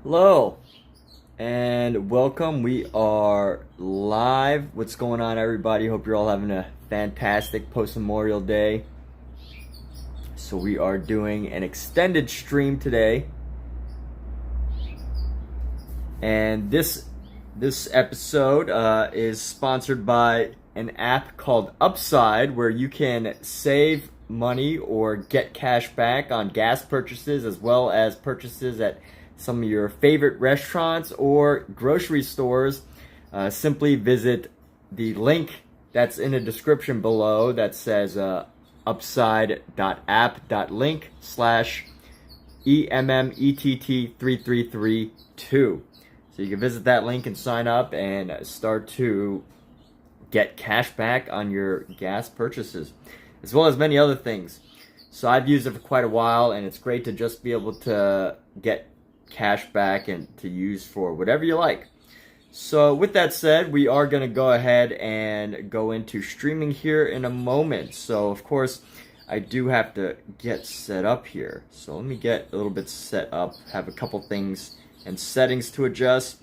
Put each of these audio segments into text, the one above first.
Hello and welcome. We are live. What's going on, everybody? Hope you're all having a fantastic post-Memorial Day. So we are doing an extended stream today, and this episode is sponsored by an app called Upside, where you can save money or get cash back on gas purchases, as well as purchases at some of your favorite restaurants or grocery stores. Simply visit the link that's in the description below that says upside.app.link/EMMETT3332. So you can visit that link and sign up and start to get cash back on your gas purchases, as well as many other things. So I've used it for quite a while, and it's great to just be able to get cash back and to use for whatever you like. So with that said, we are going to go ahead and go into streaming here in a moment. So of course, I do have to get set up here. So let me get a little bit set up, have a couple things and settings to adjust.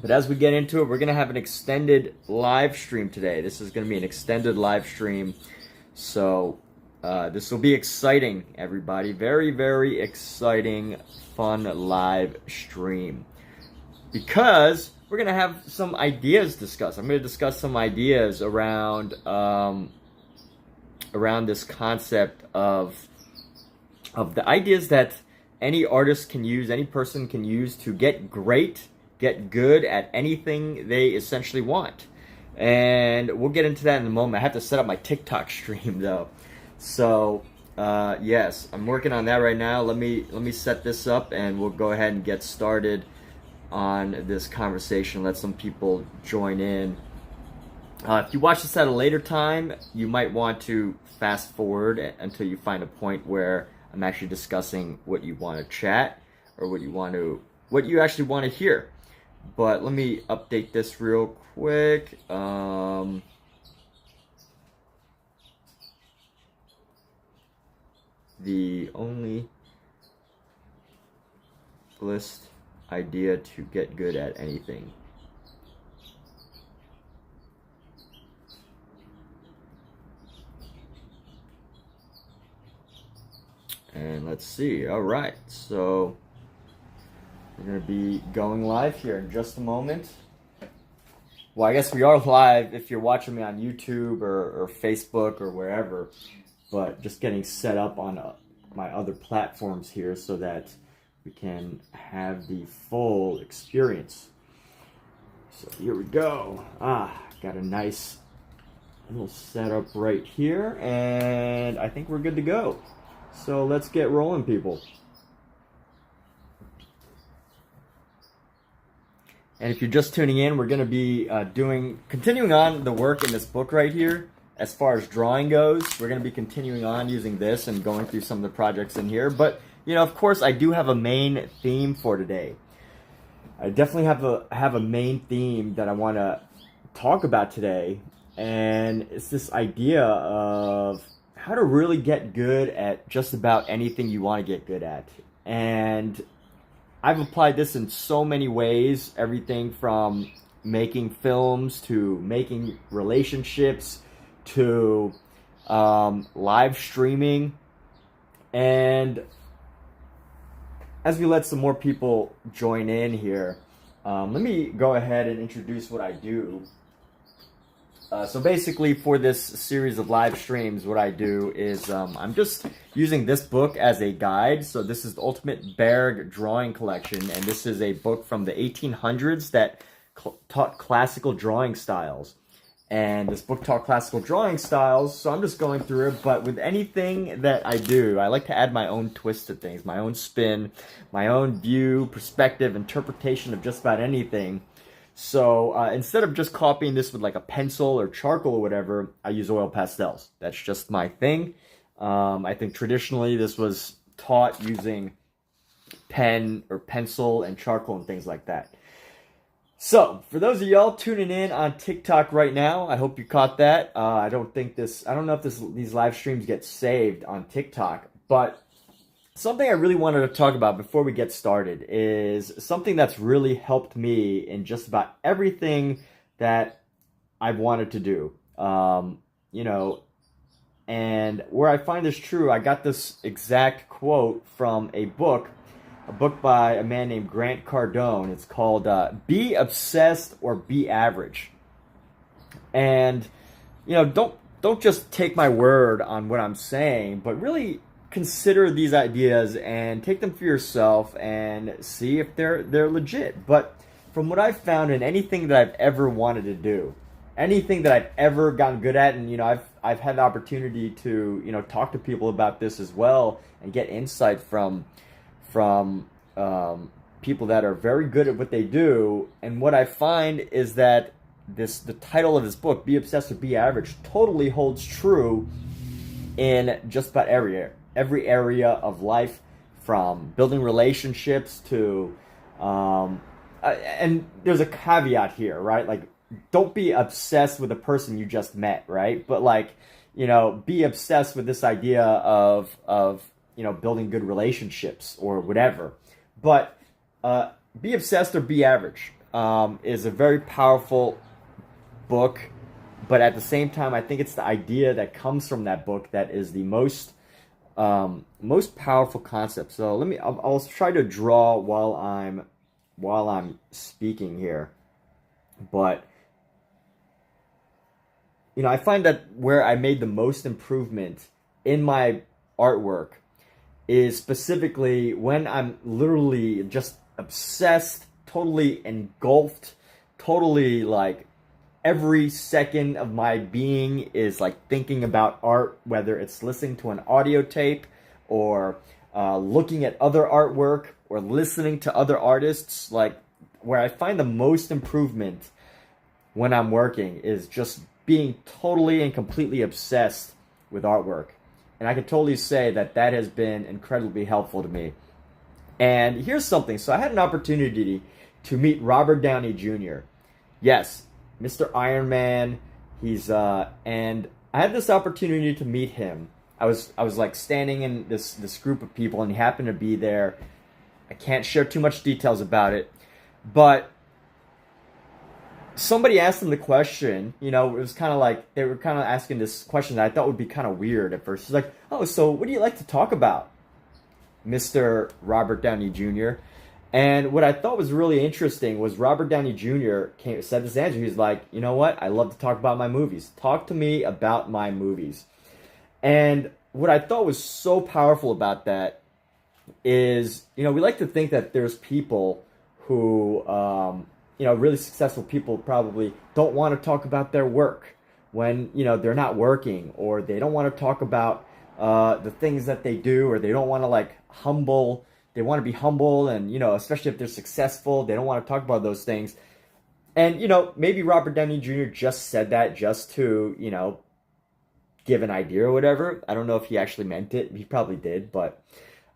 But as we get into it, we're going to have an extended live stream today. This is going to be an extended live stream. So this will be exciting, everybody. Very, very exciting, fun live stream. Because we're going to have some ideas discussed. I'm going to discuss some ideas around this concept of the ideas that any artist can use, any person can use to get good at anything they essentially want. And we'll get into that in a moment. I have to set up my TikTok stream though. So yes, I'm working on that right now. Let me set this up and we'll go ahead and get started on this conversation. Let some people join in. If you watch this at a later time, you might want to fast forward until you find a point where I'm actually discussing what you want to chat or what you actually want to hear. But let me update this real quick. The only list idea to get good at anything. And let's see. All right, so we're going to be going live here in just a moment. Well, I guess we are live if you're watching me on YouTube or Facebook or wherever, but just getting set up on my other platforms here so that we can have the full experience. So here we go. Got a nice little setup right here, and I think we're good to go. So let's get rolling, people. And if you're just tuning in, we're going to be continuing on the work in this book right here. As far as drawing goes, we're going to be continuing on using this and going through some of the projects in here. But, you know, of course, I do have a main theme for today. I definitely have a main theme that I want to talk about today. And it's this idea of how to really get good at just about anything you want to get good at. And I've applied this in so many ways, everything from making films to making relationships to live streaming. And as we let some more people join in here, let me go ahead and introduce what I do. So basically for this series of live streams, what I do is I'm just using this book as a guide. So this is the Ultimate Bargue Drawing Collection, and this is a book from the 1800s that taught classical drawing styles. And this book taught classical drawing styles, so I'm just going through it. But with anything that I do, I like to add my own twist to things, my own spin, my own view, perspective, interpretation of just about anything. So instead of just copying this with like a pencil or charcoal or whatever, I use oil pastels. That's just my thing. I think traditionally this was taught using pen or pencil and charcoal and things like that. So, for those of y'all tuning in on TikTok right now, I hope you caught that. I don't know if these live streams get saved on TikTok, but something I really wanted to talk about before we get started is something that's really helped me in just about everything that I've wanted to do. You know, and where I find this true, I got this exact quote from a book by a man named Grant Cardone. It's called Be Obsessed or Be Average. And, you know, don't just take my word on what I'm saying, but really consider these ideas and take them for yourself and see if they're legit. But from what I've found in anything that I've ever wanted to do, anything that I've ever gotten good at, and you know, I've had the opportunity to, you know, talk to people about this as well and get insight from people that are very good at what they do. And what I find is that the title of this book, Be Obsessed or Be Average, totally holds true in just about every area of life, from building relationships to and there's a caveat here, right? Like, don't be obsessed with the person you just met, right? But like, you know, be obsessed with this idea of you know, building good relationships or whatever. But Be Obsessed or Be Average is a very powerful book, but at the same time, I think it's the idea that comes from that book that is the most powerful concept. So I'll try to draw while I'm speaking here, but you know, I find that where I made the most improvement in my artwork is specifically when I'm literally just obsessed, totally engulfed, totally like every second of my being is like thinking about art, whether it's listening to an audio tape or looking at other artwork or listening to other artists. Like, where I find the most improvement when I'm working is just being totally and completely obsessed with artwork. And I can totally say that that has been incredibly helpful to me. And here's something. So I had an opportunity to meet Robert Downey Jr. Yes, Mr. Iron Man. He's and I had this opportunity to meet him. I was like standing in this group of people, and he happened to be there. I can't share too much details about it, but somebody asked him the question. You know, it was kind of like they were kind of asking this question that I thought would be kind of weird at first. He's like, "Oh, so what do you like to talk about, Mr. Robert Downey Jr.?" And what I thought was really interesting was Robert Downey Jr. said this answer. He's like, "You know what? I love to talk about my movies. Talk to me about my movies." And what I thought was so powerful about that is, you know, we like to think that there's people who, you know, really successful people probably don't want to talk about their work when, you know, they're not working, or they don't want to talk about the things that they do, or they don't want to they want to be humble, and, you know, especially if they're successful, they don't want to talk about those things. And, you know, maybe Robert Downey Jr. just said that just to, you know, give an idea or whatever. I don't know if he actually meant it. He probably did, but,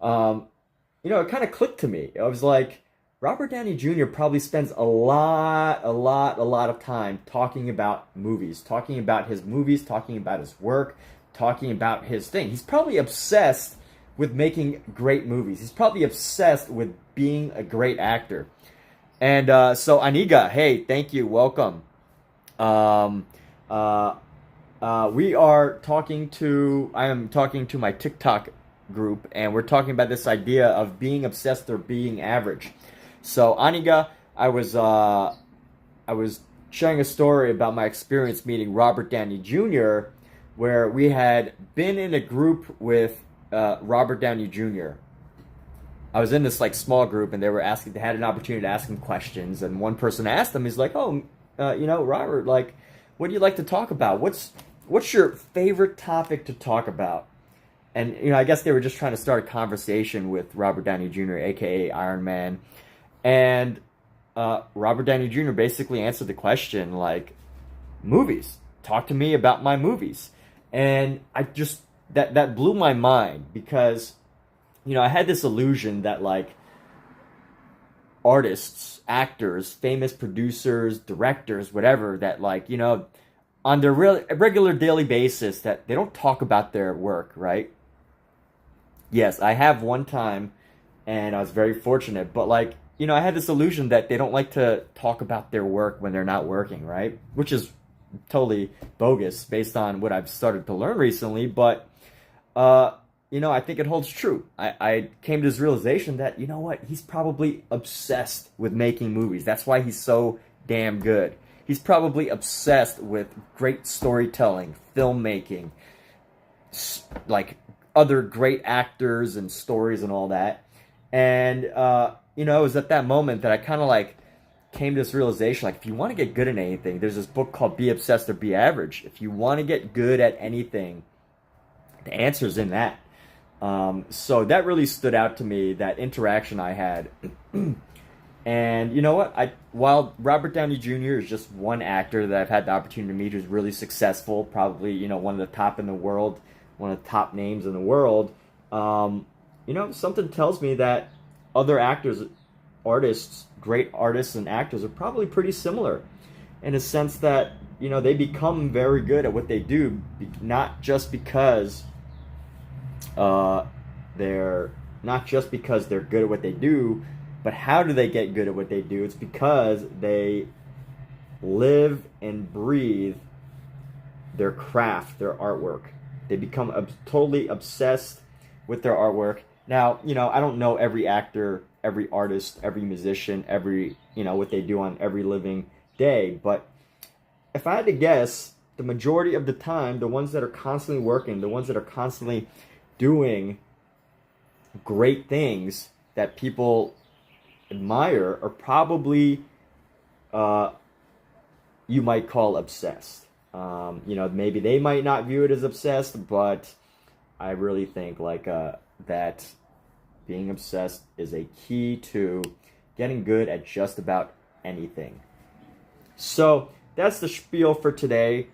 you know, it kind of clicked to me. I was like, Robert Downey Jr. probably spends a lot of time talking about movies, talking about his movies, talking about his work, talking about his thing. He's probably obsessed with making great movies. He's probably obsessed with being a great actor. And so Aniga, hey, thank you, welcome. We are talking to, I am talking to my TikTok group, and we're talking about this idea of being obsessed or being average. So Aniga, I was sharing a story about my experience meeting Robert Downey Jr., where we had been in a group with Robert Downey Jr. I was in this like small group, and they had an opportunity to ask him questions, and one person asked him, he's like, "Oh, you know, Robert, like, what do you like to talk about? What's your favorite topic to talk about?" And, you know, I guess they were just trying to start a conversation with Robert Downey Jr., aka Iron Man. And Robert Downey Jr. basically answered the question like, movies. Talk to me about my movies. And I just, that blew my mind, because, you know, I had this illusion that like artists, actors, famous producers, directors, whatever, that like, you know, on their regular daily basis, that they don't talk about their work, right? Yes, I have one time, and I was very fortunate. But like, I had this illusion that they don't like to talk about their work when they're not working, right? Which is totally bogus based on what I've started to learn recently. But I think it holds true. I came to this realization that, you know what, he's probably obsessed with making movies. That's why he's so damn good. He's probably obsessed with great storytelling, filmmaking, like other great actors and stories and all that. And, it was at that moment that I kind of like came to this realization, like, if you want to get good at anything, there's this book called Be Obsessed or Be Average. If you want to get good at anything, the answer's in that. So that really stood out to me, that interaction I had. And you know what? While Robert Downey Jr. is just one actor that I've had the opportunity to meet who's really successful, probably, one of the top in the world, one of the top names in the world, something tells me that other actors, artists, great artists and actors are probably pretty similar in a sense that, they become very good at what they do, not just because they're good at what they do, but how do they get good at what they do? It's because they live and breathe their craft, their artwork. They become totally obsessed with their artwork. Now, I don't know every actor, every artist, every musician, every, what they do on every living day, but if I had to guess, the majority of the time, the ones that are constantly working, the ones that are constantly doing great things that people admire are probably, you might call obsessed. Maybe they might not view it as obsessed, but I really think that being obsessed is a key to getting good at just about anything. So that's the spiel for today.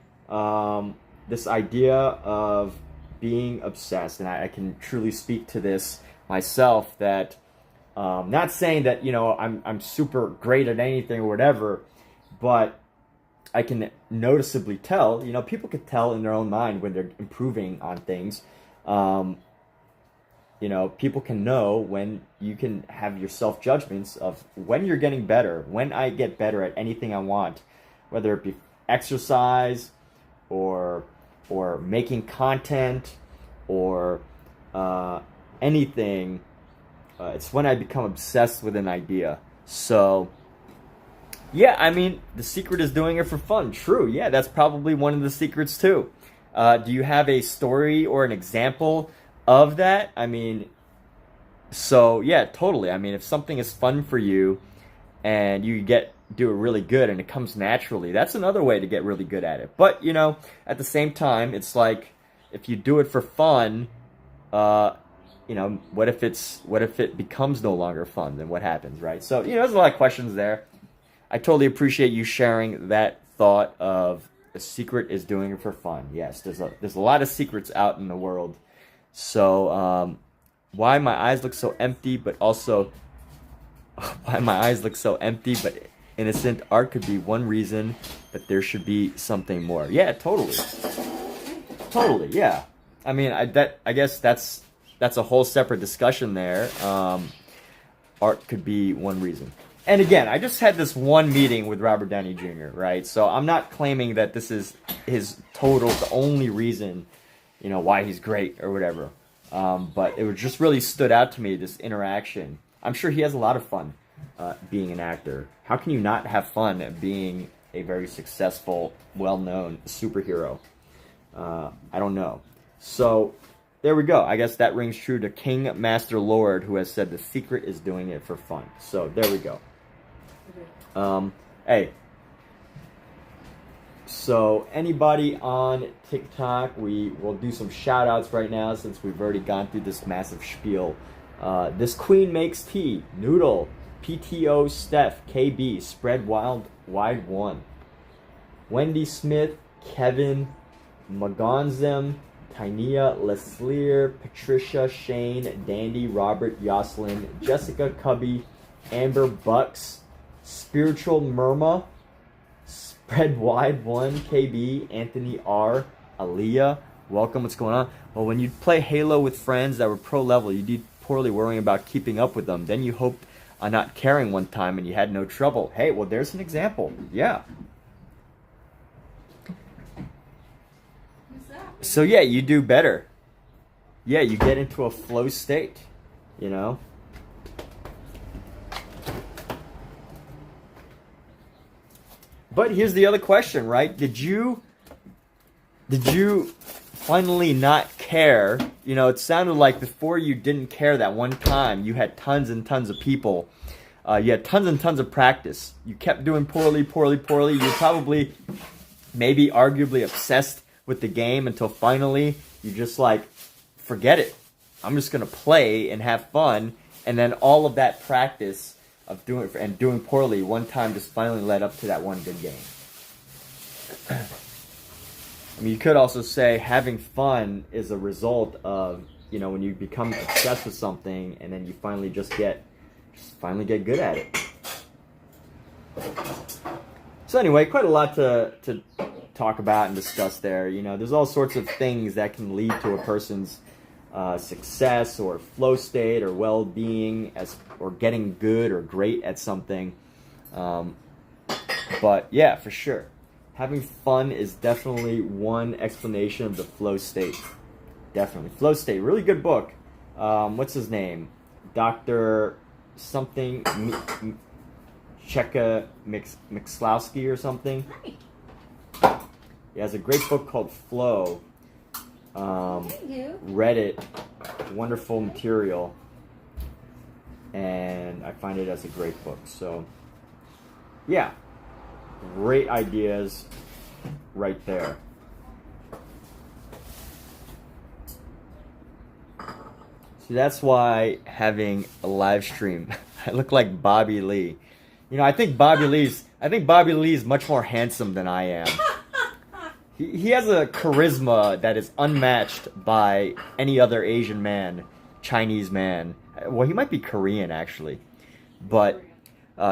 This idea of being obsessed, and I can truly speak to this myself, that not saying that I'm super great at anything or whatever, but I can noticeably tell, people can tell in their own mind when they're improving on things. People can know when you can have your self-judgments of when you're getting better, when I get better at anything I want, whether it be exercise or making content or anything. It's when I become obsessed with an idea. So, yeah, the secret is doing it for fun. True, yeah, that's probably one of the secrets too. Do you have a story or an example of that? So yeah, totally. If something is fun for you and you do it really good and it comes naturally, that's another way to get really good at it. But, at the same time, it's like, if you do it for fun, what if it becomes no longer fun? Then what happens, right? So, there's a lot of questions there. I totally appreciate you sharing that thought of the secret is doing it for fun. Yes, there's a lot of secrets out in the world. So, why my eyes look so empty, but innocent. Art could be one reason, but there should be something more. Yeah, totally, yeah. I guess that's a whole separate discussion there. Art could be one reason. And again, I just had this one meeting with Robert Downey Jr., right? So I'm not claiming that this is the only reason, why he's great or whatever. But it just really stood out to me, this interaction. I'm sure he has a lot of fun being an actor. How can you not have fun at being a very successful, well-known superhero? I don't know. So there we go. I guess that rings true to King Master Lord, who has said the secret is doing it for fun. So there we go. Hey. So anybody on TikTok, we will do some shout outs right now since we've already gone through this massive spiel. This Queen Makes Tea, Noodle, PTO Steph, KB, Spread Wide 1, Wendy Smith, Kevin, Magonzem, Tynea, Leslier, Patricia, Shane, Dandy, Robert, Yoslin, Jessica, Cubby, Amber, Bucks, Spiritual Murma, Spread Wide 1, KB, Anthony R, Aaliyah, Welcome, what's going on? Well, when you play Halo with friends that were pro level, you did poorly worrying about keeping up with them. Then you hoped on not caring one time and you had no trouble. Hey, well, there's an example. Yeah. So yeah, you do better. Yeah, you get into a flow state, you know? But here's the other question, right? Did you finally not care? You know, it sounded like before you didn't care that one time. You had tons and tons of people. You had tons and tons of practice. You kept doing poorly. You're probably, maybe arguably obsessed with the game until finally you just like, forget it. I'm just going to play and have fun. And then all of that practice of doing poorly one time just finally led up to that one good game. I mean, you could also say having fun is a result of, you know, when you become obsessed with something and then you finally just get good at it. So anyway, quite a lot to talk about and discuss there. You know, there's all sorts of things that can lead to a person's success or flow state or well-being or getting good or great at something. But yeah, for sure. Having fun is definitely one explanation of the flow state. Definitely. Flow State. Really good book. What's his name? Dr. something Cheka Mixlowski or something. He has a great book called Flow. Read it. Wonderful material. And I find it as a great book. So, yeah. Great ideas right there. See, that's why having a live stream, I look like Bobby Lee. You know, I think Bobby Lee's much more handsome than I am. He has a charisma that is unmatched by any other Asian man, Chinese man. Well, he might be Korean actually, but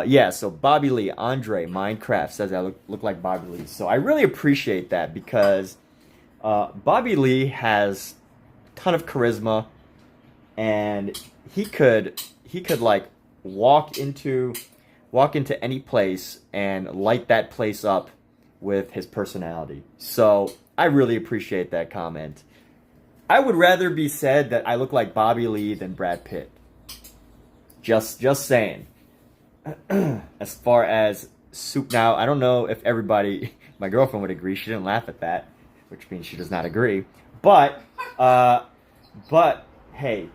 yeah. So Bobby Lee, Andre, Minecraft says I look like Bobby Lee. So I really appreciate that because Bobby Lee has a ton of charisma, and he could like walk into any place and light that place up with his personality. So I really appreciate that comment. I would rather be said that I look like Bobby Lee than Brad Pitt. Just saying. As far as soup, now I don't know if everybody, my girlfriend would agree. She didn't laugh at that, which means she does not agree. But hey,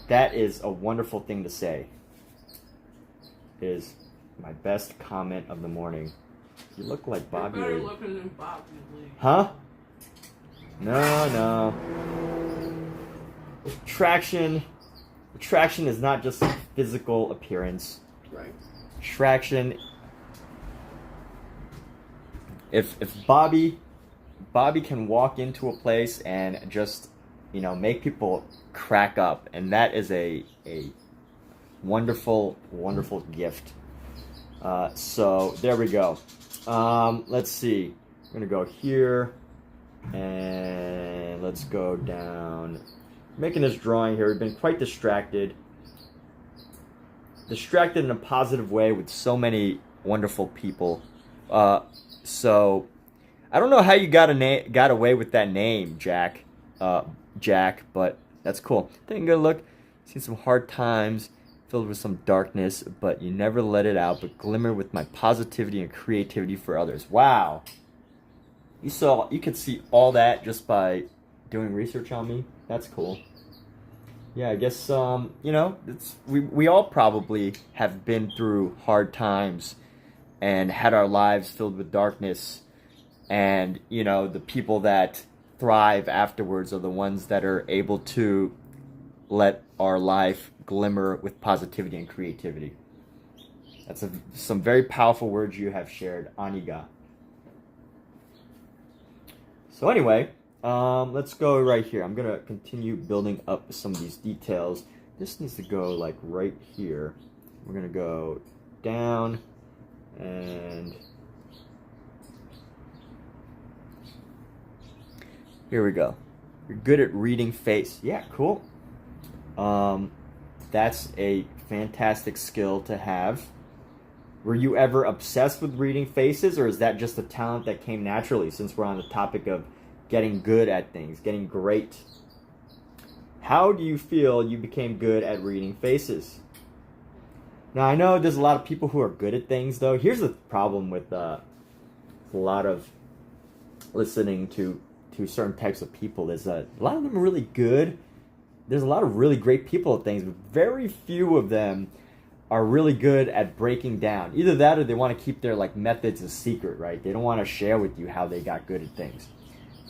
that is a wonderful thing to say. It is my best comment of the morning. You look like Bobby Lee. Looking than Bobby Lee. Huh? No. Attraction is not just physical appearance. Right. Attraction. If Bobby can walk into a place and just, you know, make people crack up, and that is a wonderful gift. So there we go. Let's see. I'm gonna go here, and let's go down. Making this drawing here, we've been quite distracted in a positive way with so many wonderful people. So I don't know how you got away with that name, Jack, but that's cool. Taking a good look, seen some hard times filled with some darkness, but you never let it out, but glimmer with my positivity and creativity for others. Wow. You could see all that just by doing research on me. That's cool. Yeah, I guess, you know, we all probably have been through hard times and had our lives filled with darkness. And, you know, the people that thrive afterwards are the ones that are able to let our life glimmer with positivity and creativity. That's some very powerful words you have shared, Aniga. So anyway, let's go right here. I'm going to continue building up some of these details. This needs to go like right here. We're going to go down and here we go. You're good at reading face. Yeah, cool. That's a fantastic skill to have. Were you ever obsessed with reading faces, or is that just a talent that came naturally, since we're on the topic of getting good at things, getting great? How do you feel you became good at reading faces? Now, I know there's a lot of people who are good at things, though. Here's the problem with a lot of listening to certain types of people, is that a lot of them are really good. There's a lot of really great people at things, but very few of them are really good at breaking down. Either that, or they want to keep their like methods a secret, right? They don't want to share with you how they got good at things.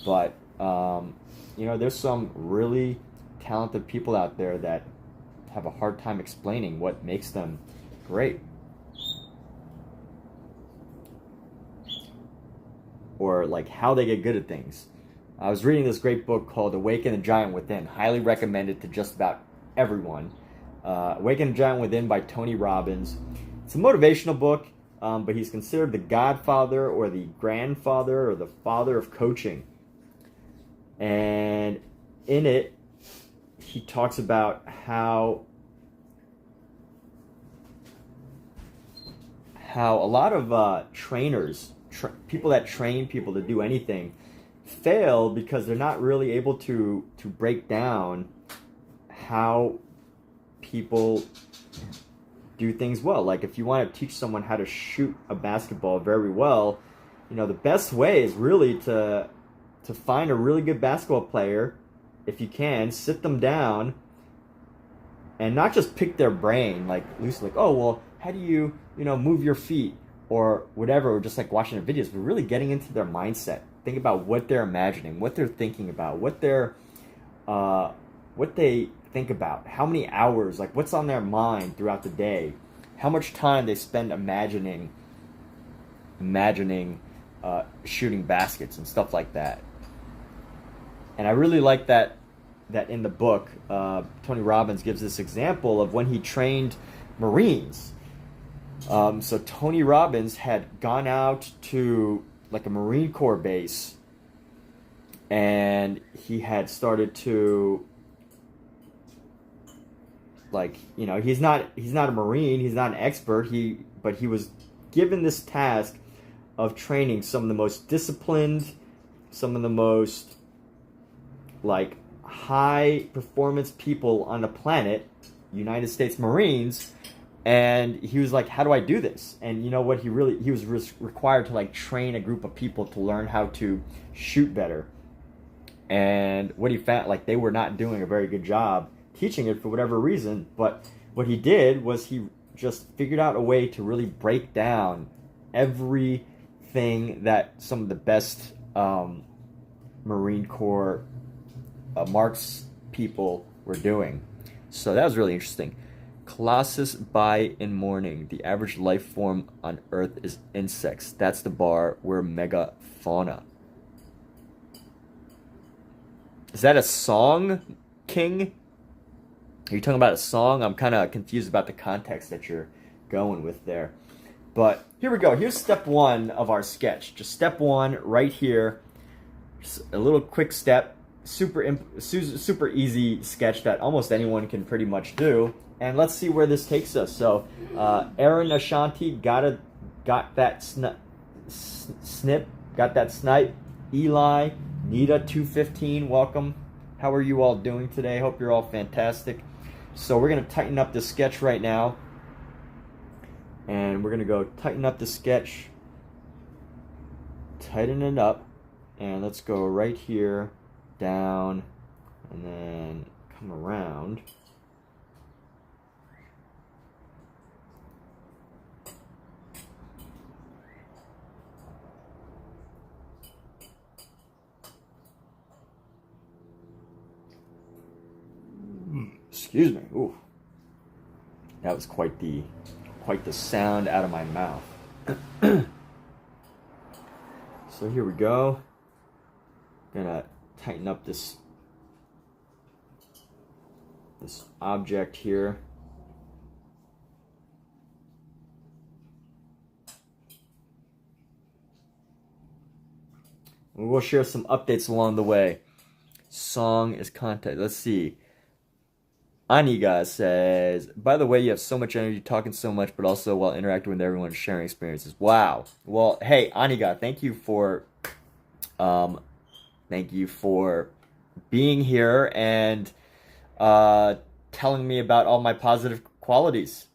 But you know, there's some really talented people out there that have a hard time explaining what makes them great, or like how they get good at things. I was reading this great book called Awaken the Giant Within. Highly recommended to just about everyone. Awaken the Giant Within by Tony Robbins. It's a motivational book, but he's considered the godfather or the grandfather or the father of coaching. And in it, he talks about how a lot of trainers, people that train people to do anything, fail because they're not really able to break down how people do things well. Like if you want to teach someone how to shoot a basketball very well, you know, the best way is really to find a really good basketball player. If you can, sit them down and not just pick their brain like loosely, like, oh well, how do you move your feet or whatever, or just like watching their videos, but really getting into their mindset. Think about what they're imagining, what they're thinking about, what they think about, how many hours, like what's on their mind throughout the day, how much time they spend imagining shooting baskets and stuff like that. And I really like that in the book, Tony Robbins gives this example of when he trained Marines. So Tony Robbins had gone out to like a Marine Corps base, and he had started to, like, you know, he's not a Marine, he's not an expert, but he was given this task of training some of the most disciplined, some of the most like high performance people on the planet, United States Marines. And he was like, how do I do this? And you know what, he was required to like train a group of people to learn how to shoot better. And what he found, like, they were not doing a very good job teaching it for whatever reason. But what he did was he just figured out a way to really break down everything that some of the best Marine Corps marks people were doing. So that was really interesting. Colossus by in morning. The average life form on Earth is insects. That's the bar. We're megafauna. Is that a song, King? Are you talking about a song? I'm kind of confused about the context that you're going with there. But here we go. Here's step one of our sketch. Just step one right here. Just a little quick step. Super easy sketch that almost anyone can pretty much do. And let's see where this takes us. So, Aaron Ashanti got that snip, got that snipe. Eli, Nita 215, welcome. How are you all doing today? Hope you're all fantastic. So we're gonna tighten up the sketch right now, and we're gonna go tighten up the sketch, tighten it up, and let's go right here, down, and then come around. Excuse me. Ooh, that was quite the sound out of my mouth. So here we go. Gonna tighten up this object here. And we'll share some updates along the way. song is content. Let's see. Aniga says, by the way, you have so much energy talking so much, but also while interacting with everyone, sharing experiences. Wow. Well, hey, Aniga, um, thank you for being here and telling me about all my positive qualities.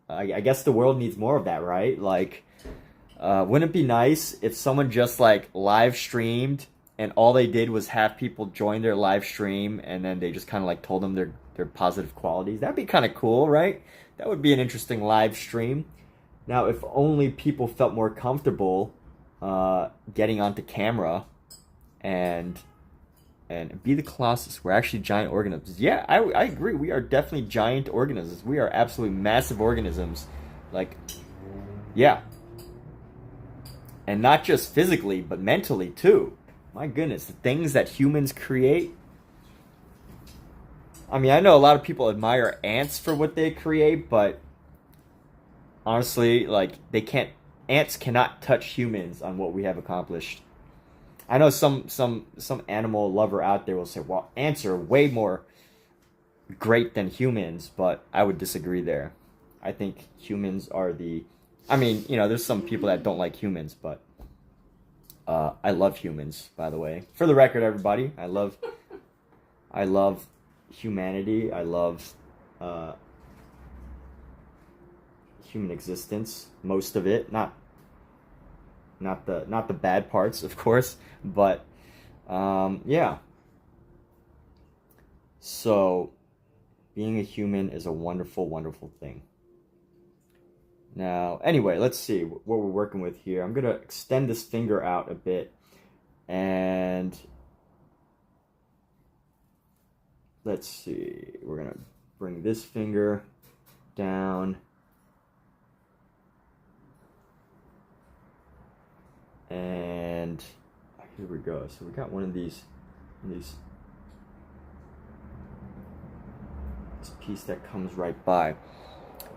I guess the world needs more of that, right? Like, wouldn't it be nice if someone just like live streamed and all they did was have people join their live stream and then they just kind of like told them their positive qualities? That'd be kind of cool, right? That would be an interesting live stream. Now, if only people felt more comfortable getting onto camera and be the Colossus. We're actually giant organisms. Yeah, I agree. We are definitely giant organisms. We are absolutely massive organisms. Like, yeah. And not just physically, but mentally too. My goodness, the things that humans create. I mean, I know a lot of people admire ants for what they create, but honestly, like, ants cannot touch humans on what we have accomplished. I know some animal lover out there will say, well, ants are way more great than humans, but I would disagree there. I think humans are I mean, you know, there's some people that don't like humans, but I love humans, by the way. For the record, everybody, I love humanity. I love human existence, most of it, not the bad parts, of course, but yeah. So being a human is a wonderful, wonderful thing. Now, anyway, let's see what we're working with here. I'm gonna extend this finger out a bit, and let's see. We're gonna bring this finger down. And here we go. So we got one of these this piece that comes right by.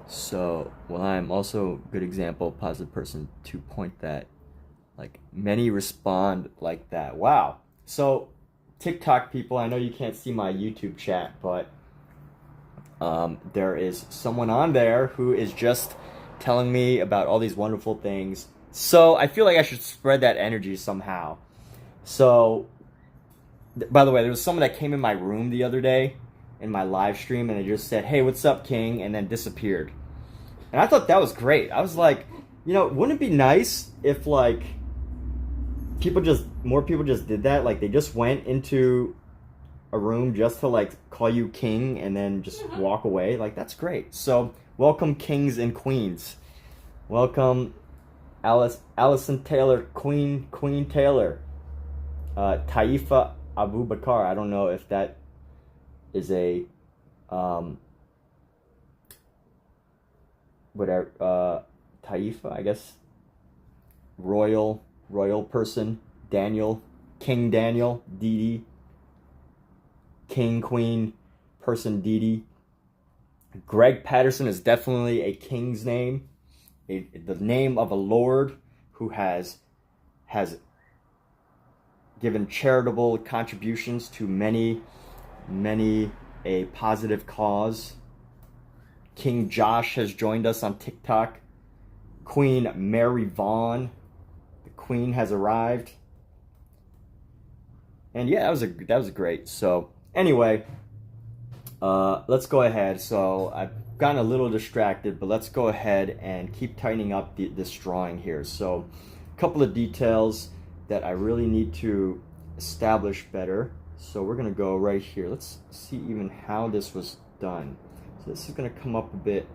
So, well, I'm also a good example, positive person to point that, like, many respond like that. Wow. So, TikTok people, I know you can't see my YouTube chat, but there is someone on there who is just telling me about all these wonderful things. So I feel like I should spread that energy somehow. So, by the way, there was someone that came in my room the other day in my live stream, and they just said, "Hey, what's up, King?" and then disappeared. And I thought that was great. I was like, you know, wouldn't it be nice if like more people just did that? Like they just went into a room just to like call you King and then just walk away. Like that's great. So welcome, kings and queens. Welcome. Allison Taylor, Queen Taylor, Taifa Abu Bakar. I don't know if that is a whatever, Taifa, I guess, royal person. Daniel, King Daniel, Didi, King Queen person Didi. Greg Patterson is definitely a king's name. The name of a lord who has given charitable contributions to many a positive cause. King Josh has joined us on TikTok. Queen Mary Vaughn, the queen has arrived. And yeah, that was great. So anyway, let's go ahead. So I've gotten a little distracted, but let's go ahead and keep tightening up this drawing here. So a couple of details that I really need to establish better. So we're gonna go right here. Let's see even how this was done. So this is gonna come up a bit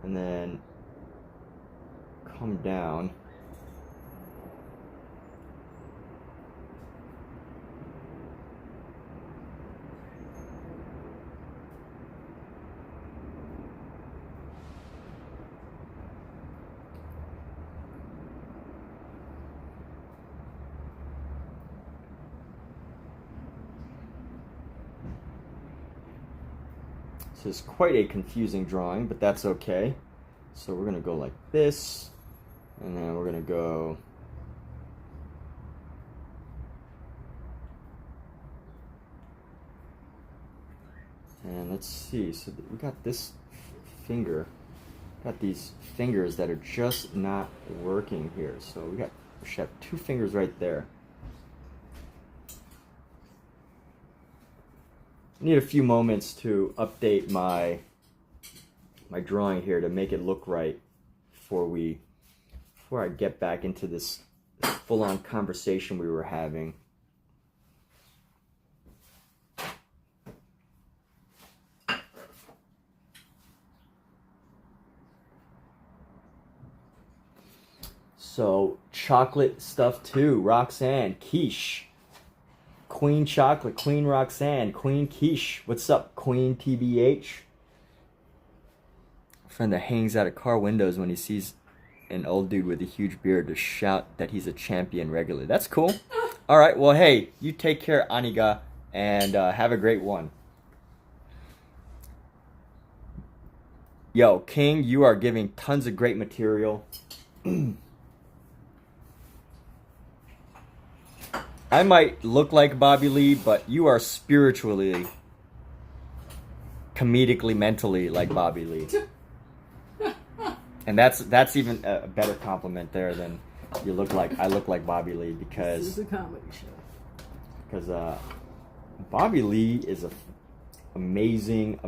and then come down. So it's quite a confusing drawing, but that's okay. So we're gonna go like this, and then we're gonna go let's see. So we got this finger. Got these fingers that are just not working here. So we should have 2 fingers right there. I need a few moments to update my drawing here to make it look right before I get back into this full-on conversation we were having. So, chocolate stuff too. Roxanne, quiche. Queen Chocolate, Queen Roxanne, Queen Quiche. What's up, Queen TBH? A friend that hangs out at car windows when he sees an old dude with a huge beard to shout that he's a champion regularly. That's cool. All right, well, hey, you take care, Aniga, and have a great one. Yo, King, you are giving tons of great material. I might look like Bobby Lee, but you are spiritually, comedically, mentally like Bobby Lee. And that's even a better compliment there than I look like Bobby Lee, because this is a comedy show. Because Bobby Lee is a amazing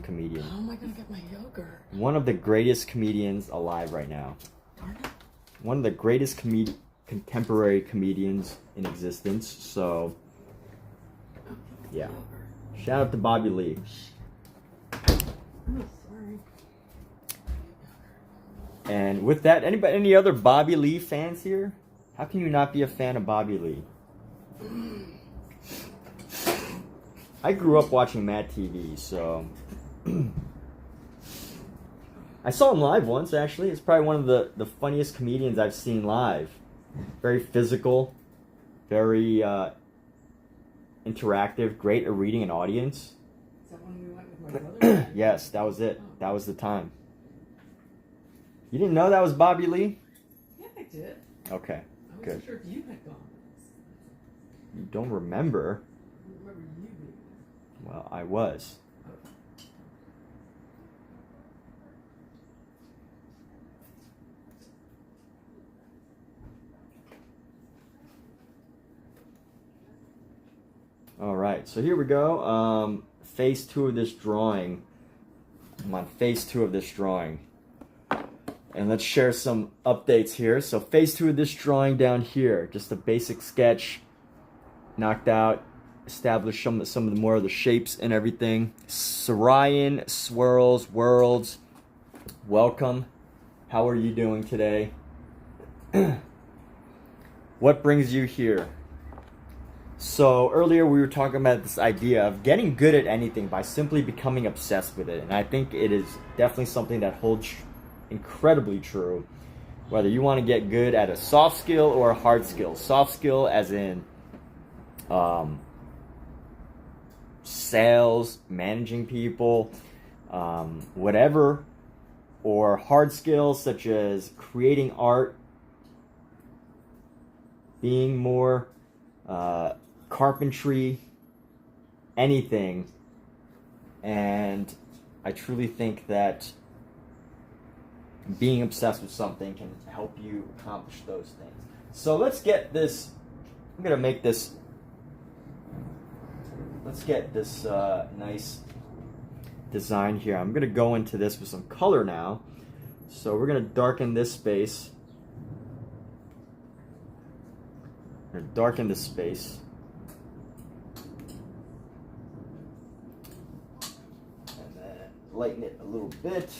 comedian. How am I gonna get my yogurt? One of the greatest comedians alive right now. Darn it. One of the greatest contemporary comedians in existence. So, yeah. Shout out to Bobby Lee. Oh, sorry. And with that, any other Bobby Lee fans here? How can you not be a fan of Bobby Lee? I grew up watching Mad TV, so I saw him live once, actually. It's probably one of the funniest comedians I've seen live. Very physical, very interactive, great at reading an audience. Is that when we went with my brother? Yes, that was it. That was the time. You didn't know that was Bobby Lee? Yeah, I did. Okay, I good. wasn't sure if you had gone. You don't remember? I don't remember you being there. Well, I was. All right, so here we go. Phase 2 of this drawing. I'm on phase 2 of this drawing. And let's share some updates here. So phase 2 of this drawing down here, just a basic sketch, knocked out, established some of the more of the shapes and everything. Sarayan, Swirls, Worlds, welcome. How are you doing today? What brings you here? So earlier we were talking about this idea of getting good at anything by simply becoming obsessed with it. And I think it is definitely something that holds incredibly true, whether you want to get good at a soft skill or a hard skill. Soft skill as in sales, managing people, whatever, or hard skills such as creating art, being more carpentry, anything. And I truly think that being obsessed with something can help you accomplish those things. So let's get this, I'm going to make this, let's get this nice design here. I'm going to go into this with some color now. So we're going to darken this space. I'm going to darken this space. And then lighten it a little bit.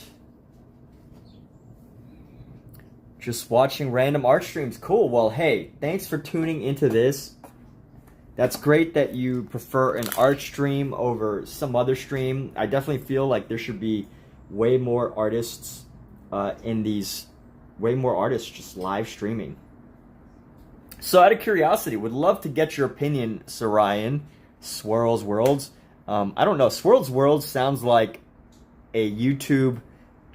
Just watching random art streams. Cool. Well, hey, thanks for tuning into this. That's great that you prefer an art stream over some other stream. I definitely feel like there should be way more artists way more artists just live streaming. So out of curiosity, would love to get your opinion, Sarayan, Swirls Worlds. I don't know, Swirls Worlds sounds like a YouTube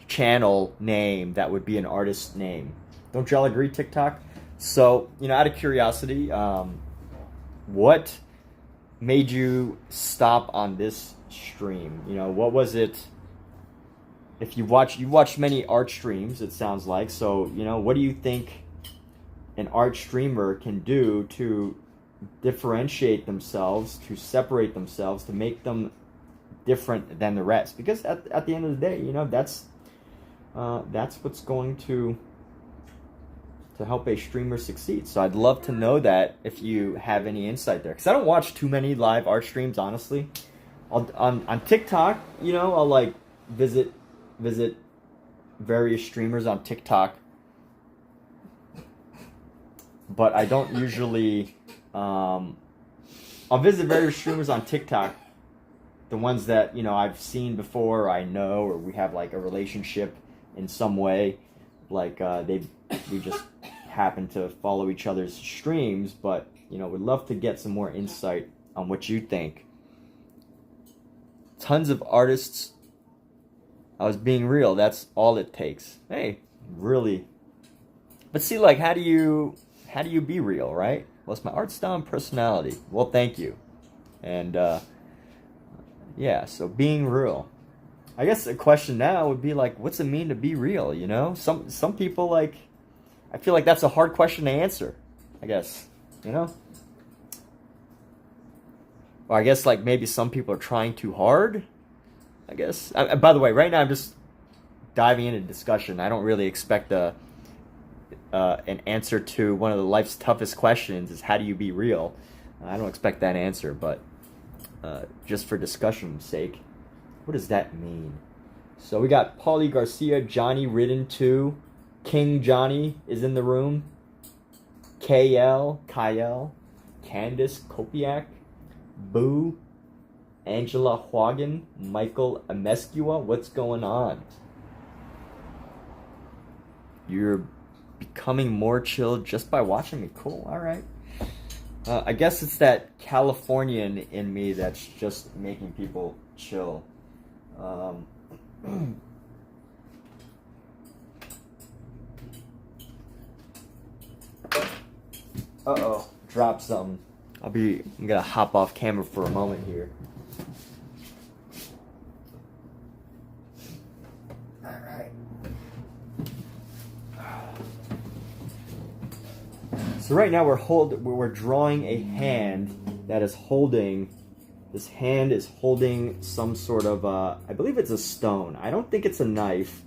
channel name that would be an artist's name. Don't y'all agree, TikTok? So, out of curiosity, what made you stop on this stream? You know, what was it? If you watched many art streams, it sounds like. So, you know, what do you think an art streamer can do to differentiate themselves, to separate themselves, to make them different than the rest? Because at the end of the day, you know, that's what's going to help a streamer succeed. So I'd love to know that if you have any insight there, because I don't watch too many live art streams, honestly. On TikTok, you know, I'll like visit various streamers on TikTok, but I don't usually I'll visit various streamers on TikTok, the ones that, you know, I've seen before, or I know, or we have like a relationship in some way, like we just happen to follow each other's streams. But, you know, would love to get some more insight on what you think. Tons of artists. I was being real. That's all it takes. Hey, really. But see, like, how do you be real, right? Well, it's my art style and personality. Well, thank you. And yeah, so being real. I guess a question now would be like, what's it mean to be real? You know, some people, like, I feel like that's a hard question to answer, I guess, you know? Or I guess, like, maybe some people are trying too hard, I guess. By the way, right now I'm just diving into discussion. I don't really expect an answer to one of the life's toughest questions is how do you be real? I don't expect that answer, but just for discussion's sake, what does that mean? So we got Paulie Garcia, Johnny Ridden 2, King Johnny is in the room, Kyle, Candace Kopiak, Boo, Angela Huagan, Michael Amescua. What's going on? You're becoming more chill just by watching me. Cool, alright. I guess it's that Californian in me that's just making people chill. Uh-oh, dropped something. I'm gonna hop off camera for a moment here. Alright. So right now we're drawing a hand that is holding. This hand is holding some sort of I believe it's a stone. I don't think it's a knife.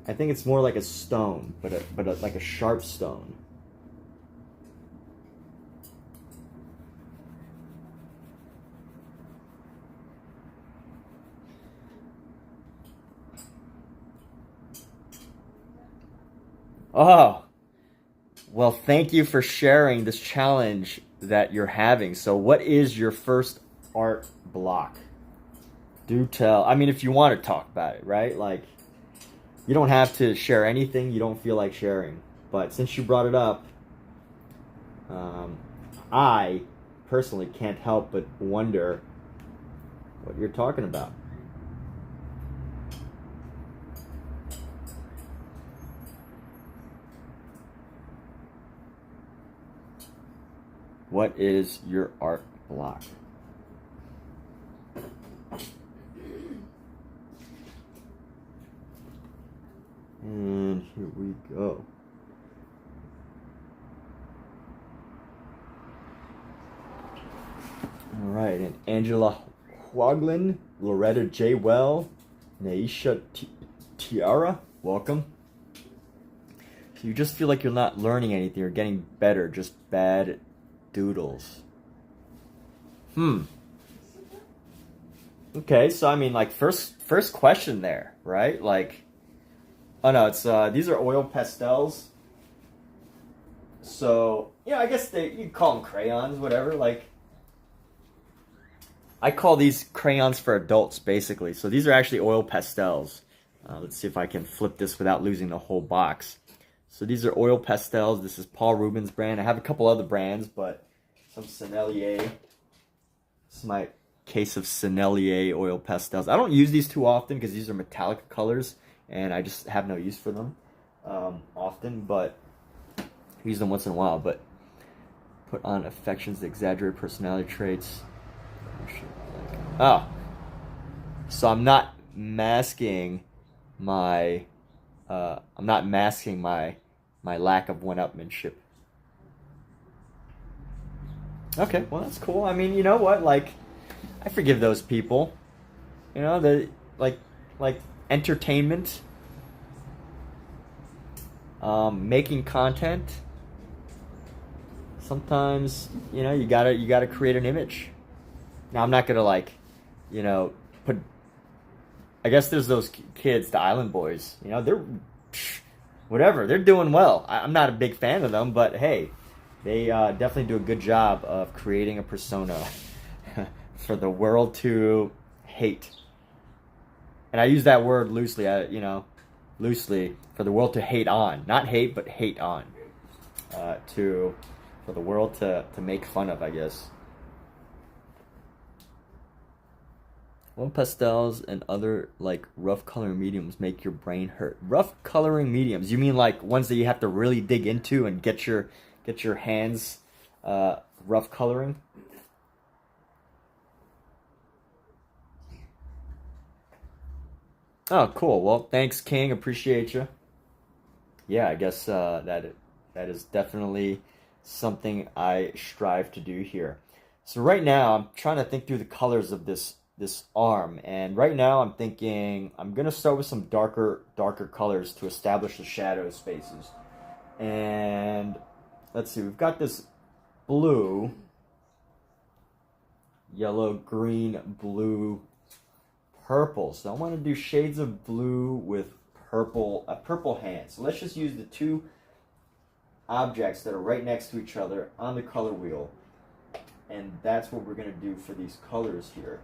I think it's more like a stone, but like a sharp stone. Oh, well, thank you for sharing this challenge that you're having. So what is your first art block? Do tell. I mean, if you want to talk about it, right? Like, you don't have to share anything you don't feel like sharing. But since you brought it up, I personally can't help but wonder what you're talking about. What is your art block? And here we go. All right, and Angela Huaglin, Loretta J. Well, Naisha Tiara, welcome. So you just feel like you're not learning anything or getting better, just bad doodles. Okay, so I mean, like, first question there, right? Like, oh no, it's these are oil pastels. So yeah, I guess you can call them crayons, whatever. Like, I call these crayons for adults, basically. So these are actually oil pastels. Let's see if I can flip this without losing the whole box. So these are oil pastels. This is Paul Rubens' brand. I have a couple other brands, but some Sennelier. This is my case of Sennelier oil pastels. I don't use these too often because these are metallic colors, and I just have no use for them often, but I use them once in a while. But put on affections that exaggerate personality traits. Oh, so I'm not masking my my lack of one-upmanship. Okay, well that's cool. I mean, you know what? Like, I forgive those people. You know, the like entertainment, making content. Sometimes, you know, you gotta create an image. Now I'm not gonna like, you know, put. I guess there's those kids, the Island Boys. You know, they're whatever. They're doing well. I'm not a big fan of them, but hey, they definitely do a good job of creating a persona for the world to hate. And I use that word loosely. Loosely for the world to hate on, not hate, but hate on. For the world to make fun of, I guess. What pastels and other like rough coloring mediums make your brain hurt? Rough coloring mediums? You mean like ones that you have to really dig into and get your hands rough coloring? Oh, cool. Well, thanks, King. Appreciate you. Yeah, I guess that is definitely something I strive to do here. So right now, I'm trying to think through the colors of this arm, and right now I'm thinking I'm gonna start with some darker colors to establish the shadow spaces. And let's see, we've got this blue, yellow, green, blue, purple. So I want to do shades of blue with purple, a purple hand. So let's just use the two objects that are right next to each other on the color wheel, and that's what we're going to do for these colors here.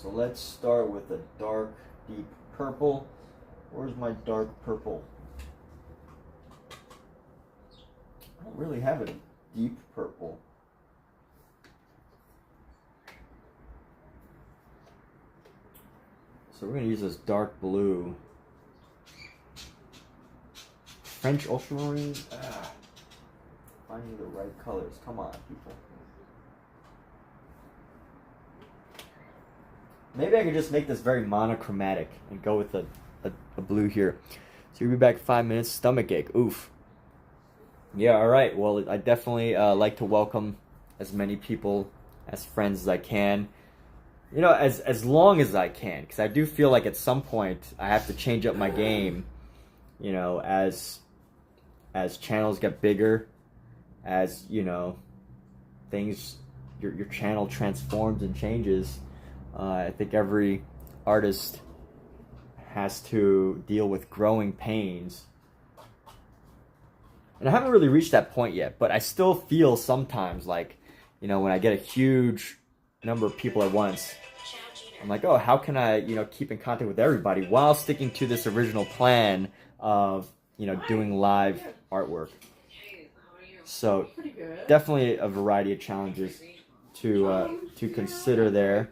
So let's start with a dark, deep purple. Where's my dark purple? I don't really have a deep purple. So we're going to use this dark blue. French ultramarine. Finding the right colors. Come on, people. Maybe I could just make this very monochromatic and go with a blue here. So you'll be back in 5 minutes. Stomachache. Oof. Yeah, alright. Well, I definitely like to welcome as many people as friends as I can. You know, as long as I can. Because I do feel like at some point I have to change up my game. You know, as channels get bigger. As, you know, things, your channel transforms and changes. I think every artist has to deal with growing pains. And I haven't really reached that point yet, but I still feel sometimes like, you know, when I get a huge number of people at once, I'm like, oh, how can I, you know, keep in contact with everybody while sticking to this original plan of, you know, doing live artwork. So definitely a variety of challenges to consider there.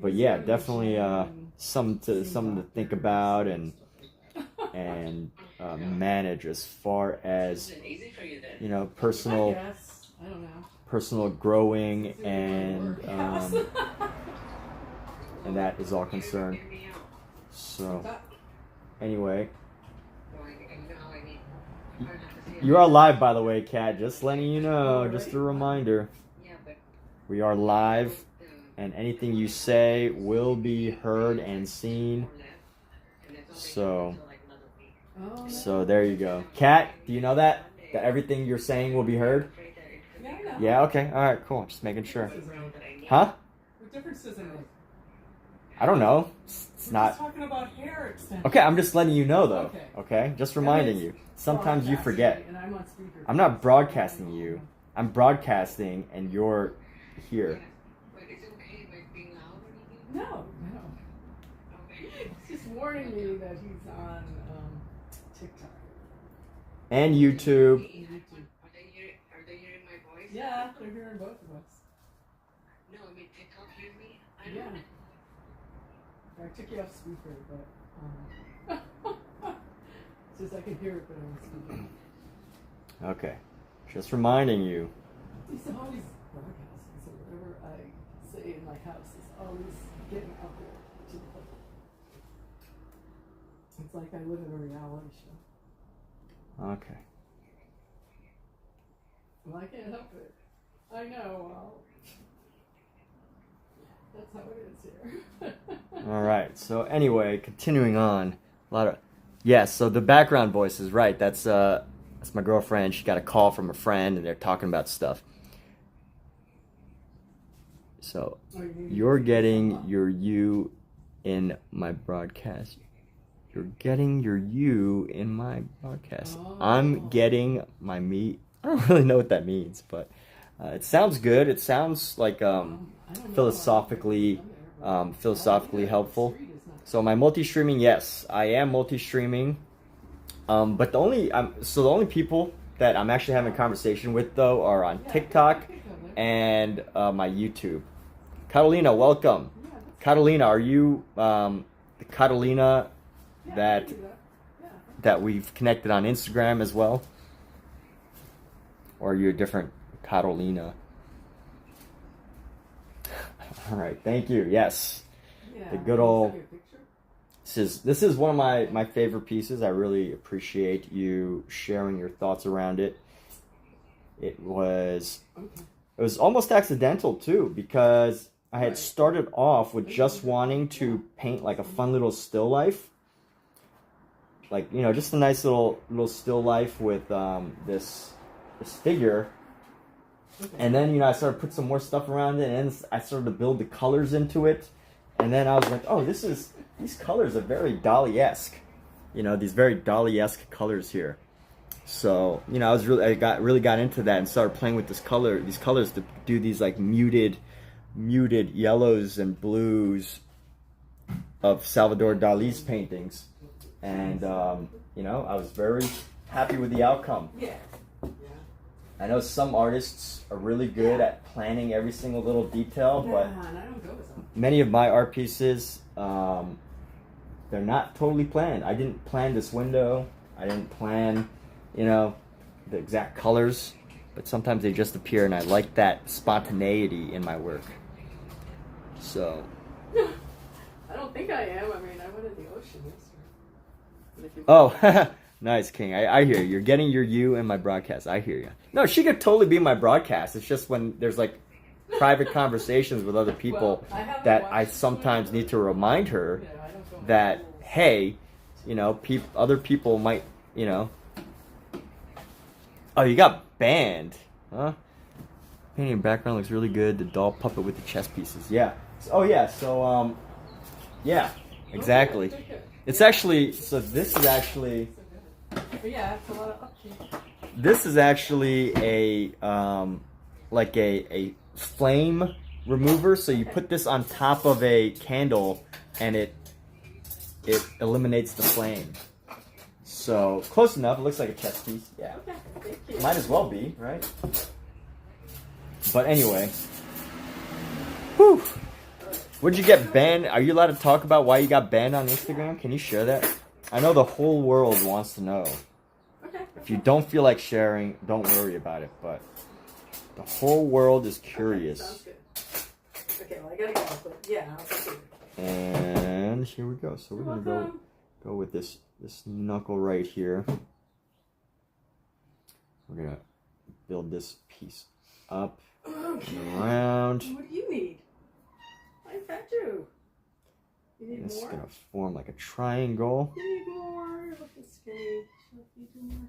But yeah, definitely something to think about and manage as far as, you know, personal growing and that is all concerned. So anyway, you are live, by the way, Kat. Just letting you know, just a reminder. We are live, and anything you say will be heard and seen. So there you go. Kat, do you know that everything you're saying will be heard? Yeah, I know. Yeah, okay. All right, cool. Just making sure. Huh? What difference does it make? I don't know. It's We're not. just talking about hair extension. Okay, I'm just letting you know, though. Okay. Okay? Just reminding you. Sometimes you forget. And I'm on speaker. I'm not broadcasting you. I'm broadcasting, and you're here. No. It's just warning me that he's on TikTok. And YouTube. Yeah, they're hearing both of us. No, I mean TikTok hear me? I Yeah. don't know. I took you off speaker, but it's just I can hear it, but I'm on speaker. Okay. Just reminding you. He's always broadcasting, so whatever I say in my house is always getting out there to the public. It's like I live in a reality show. Okay. Well, I can't help it. I know, well, that's how it is here. All right. So anyway, continuing on, a lot of yes. So the background voice is right. That's my girlfriend. She got a call from a friend, and they're talking about stuff. So you're getting your you in my broadcast. You're getting your you in my broadcast. Oh. I'm getting my me. I don't really know what that means, but it sounds good. It sounds like philosophically helpful. So my multi-streaming, yes, I am multi-streaming. But the only people that I'm actually having a conversation with though are on TikTok and my YouTube. Catalina, welcome. Catalina, are you the Catalina that we've connected on Instagram as well? Or are you a different Catalina? All right, thank you. Yes, the good old. This is one of my favorite pieces. I really appreciate you sharing your thoughts around it. It was almost accidental too, because I had started off with just wanting to paint like a fun little still life, like just a nice little still life with this figure. And then I started to put some more stuff around it, and I started to build the colors into it. And then I was like, oh, these colors are very Dali-esque. These very Dali-esque colors here. So, I got into that and started playing with these colors to do these like muted yellows and blues of Salvador Dali's paintings. And I was very happy with the outcome. Yeah. I know some artists are really good at planning every single little detail, but many of my art pieces, they're not totally planned. I didn't plan this window. I didn't plan, the exact colors, but sometimes they just appear, and I like that spontaneity in my work. So. I don't think I am. I mean, I went in the ocean yesterday. Oh, nice, King. I hear you. You're getting your you in my broadcast. I hear you. No, she could totally be in my broadcast. It's just when there's like private conversations with other people that I sometimes need to remind her that, hey, other people might, Oh, you got banned, huh? Painting background looks really good. The doll puppet with the chess pieces. Yeah. Oh, yeah. So, yeah, exactly. It's actually, so this is actually... Yeah, it's a lot of upkeep. This is actually a like a flame remover. So you put this on top of a candle, and it eliminates the flame. So close enough. It looks like a chess piece. Yeah. Okay, thank you. Might as well be, right? But anyway. Whew. Would you get banned? Are you allowed to talk about why you got banned on Instagram? Can you share that? I know the whole world wants to know. Okay. If you don't feel like sharing, don't worry about it. But the whole world is curious. Okay, sounds good. Okay, well, I gotta go, but yeah, I'll talk to you. And here we go. So we're gonna go with this knuckle right here. We're gonna build this piece up and around. What do you need? I got you. You need This is more? gonna form like a triangle. You need more. Look at skinny. Should you do more?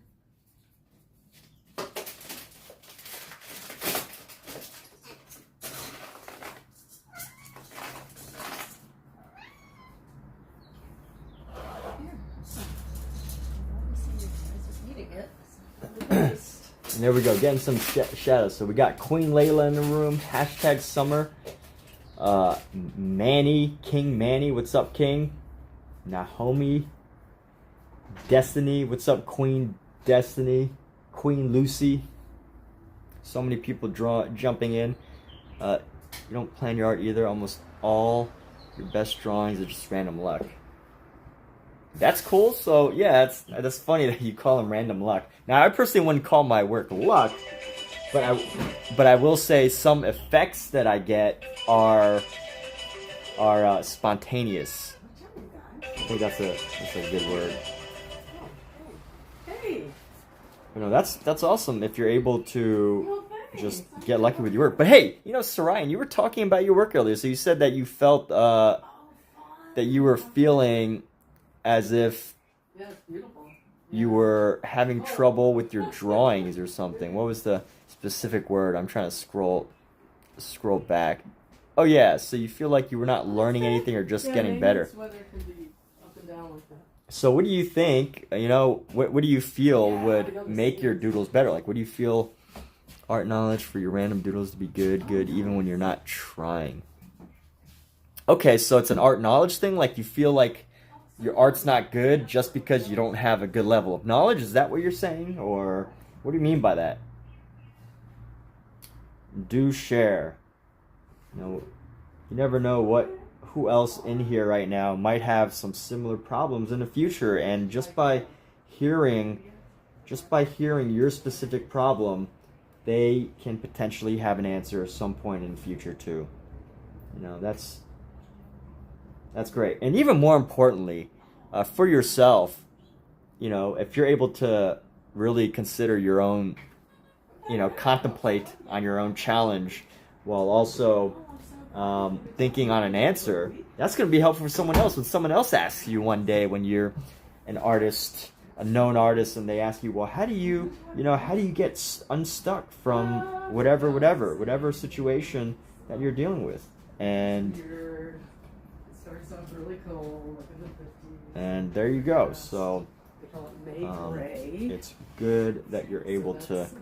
And there we go, getting some shadows. So we got Queen Layla in the room. Hashtag summer. Manny, King Manny, what's up, King? Naomi, Destiny, what's up, Queen Destiny? Queen Lucy. So many people jumping in. You don't plan your art either. Almost all your best drawings are just random luck. That's cool. So yeah, that's funny that you call them random luck. Now I personally wouldn't call my work luck, but I will say some effects that I get are spontaneous. I think that's a good word. Hey. You know, that's awesome if you're able to Well, thanks. just get lucky with your work. But hey, you know, Sarayan, you were talking about your work earlier. So you said that you felt that you were feeling as if Yeah, it's beautiful. you were having trouble with your drawings or something. What was the specific word? I'm trying to scroll back. Oh yeah, so you feel like you were not learning anything or just getting better. This weather can be up and down like that. So what do you think, you know, what do you feel would make your doodles better? Like, what do you feel art knowledge for your random doodles to be good even when you're not trying? Okay, so it's an art knowledge thing? Like, you feel like your art's not good just because you don't have a good level of knowledge? Is that what you're saying? Or what do you mean by that? Do share. You know, you never know who else in here right now might have some similar problems in the future, and just by hearing your specific problem, they can potentially have an answer at some point in the future too. You know, that's great. And even more importantly, for yourself, you know, if you're able to really consider your own, you know, contemplate on your own challenge while also thinking on an answer, that's going to be helpful for someone else. When someone else asks you one day, when you're an artist, a known artist, and they ask you, well, how do you get unstuck from whatever situation that you're dealing with? And It starts off really cold, like in the 50s. And there you go. So They call it May Gray. it's good that you're able So to. that's,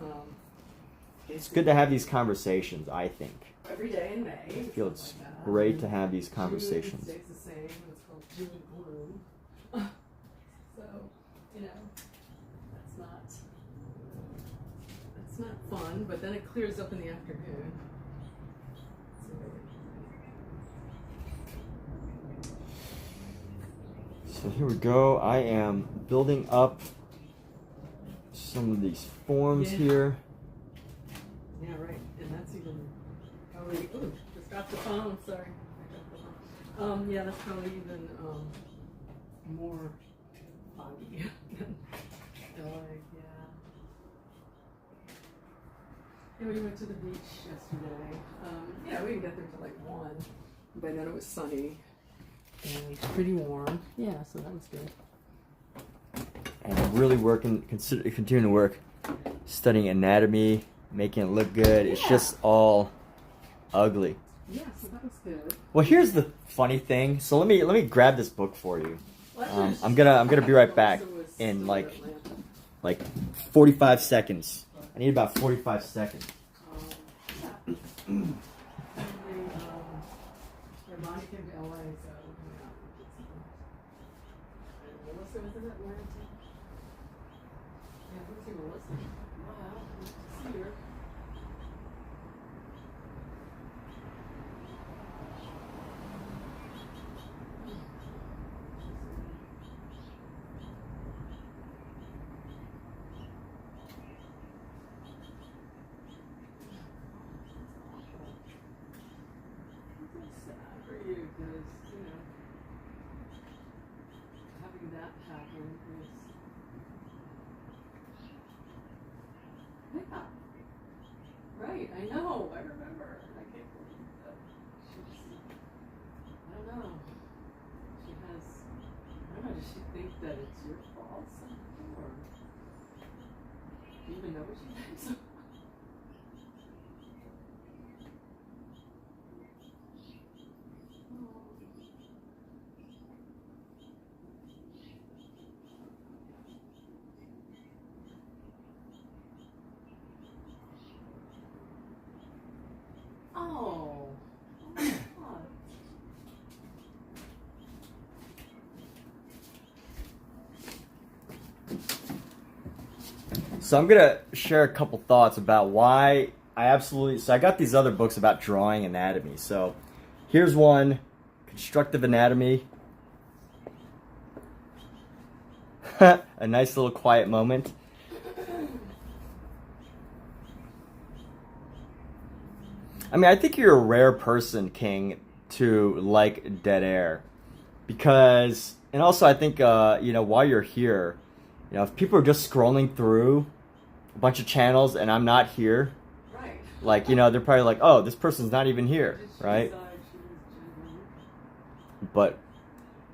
It's good to have these conversations, I think. every day in May. I feel it's great to have these conversations. June stays the same. It's called June gloom. So, you know, that's not fun. But then it clears up in the afternoon. So here we go. I am building up some of these forms here. Yeah, right. And that's even probably. Ooh, just dropped the phone. Sorry. I dropped the phone. Yeah, that's probably even more foggy than like, yeah. Yeah, we went to the beach yesterday. Yeah, we didn't get there till like 1. By then it was sunny and pretty warm. Yeah, so that was good. And I'm really continuing to work, studying anatomy, making it look good. It's just all ugly. Yeah, so that was good. Well, here's the funny thing. So let me grab this book for you. I'm gonna be right back in like 45 seconds. I need about 45 seconds. Yeah. Bonnie came to LA, so we're coming out and get some. And Melissa was in Atlanta. Yeah, who's see Melissa? Wow, nice to see her. For you, because, you know, having that happen is, yeah, right, I know, I remember, I can't believe that she's, I don't know, she has, I don't know, does she think that it's your fault somehow, or do you even know what she thinks? Oh, my God. So I'm gonna share a couple thoughts about why so I got these other books about drawing anatomy. So here's one, Constructive Anatomy. A nice little quiet moment. I mean, I think you're a rare person, King, to like dead air, because, and also I think you know, while you're here, you know, if people are just scrolling through a bunch of channels and I'm not here, Right. like, you know, they're probably like, oh, this person's not even here, Did she right? decide she was genuine? But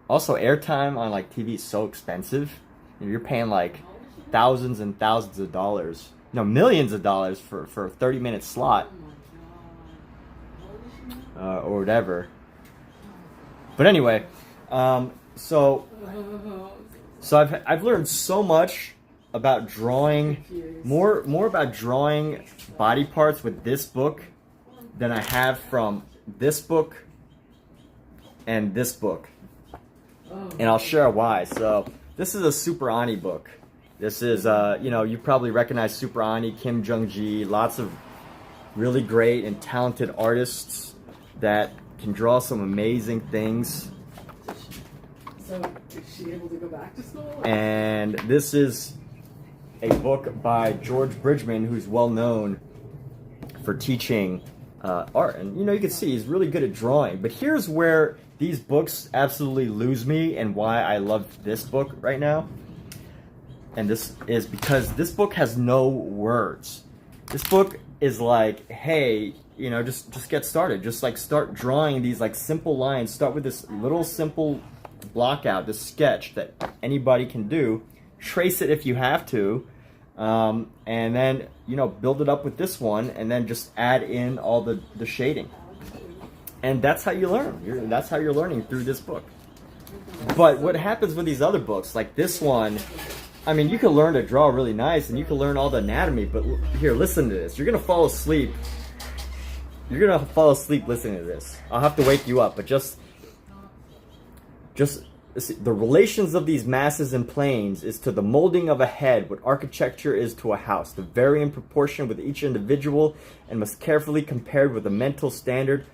also, airtime on like TV is so expensive. You know, you're paying like How old is she? thousands and thousands of dollars, no, millions of dollars for a 30-minute slot, Oh my god. How old is she now? or whatever. But anyway, so I've learned so much about drawing, more about drawing body parts with this book than I have from this book and this book. And I'll share why. So this is a Super Ani book. This is, you know, you probably recognize Super Ani, Kim Jung-ji, lots of really great and talented artists that can draw some amazing things. So, is she able to go back to school? And this is a book by George Bridgman, who's well known for teaching art. And, you know, you can see he's really good at drawing. But here's where these books absolutely lose me and why I love this book right now. And this is because this book has no words. This book is like, hey, you know, just get started. Just like start drawing these like simple lines. Start with this little simple block out, this sketch that anybody can do. Trace it if you have to. And then, you know, build it up with this one and then just add in all the shading. And that's how you learn. That's how you're learning through this book. But what happens with these other books, like this one, I mean, you can learn to draw really nice and you can learn all the anatomy, but here, listen to this. You're going to fall asleep. You're going to fall asleep listening to this. I'll have to wake you up, but just the relations of these masses and planes is to the molding of a head what architecture is to a house. The vary in proportion with each individual and must carefully compared with a mental standard.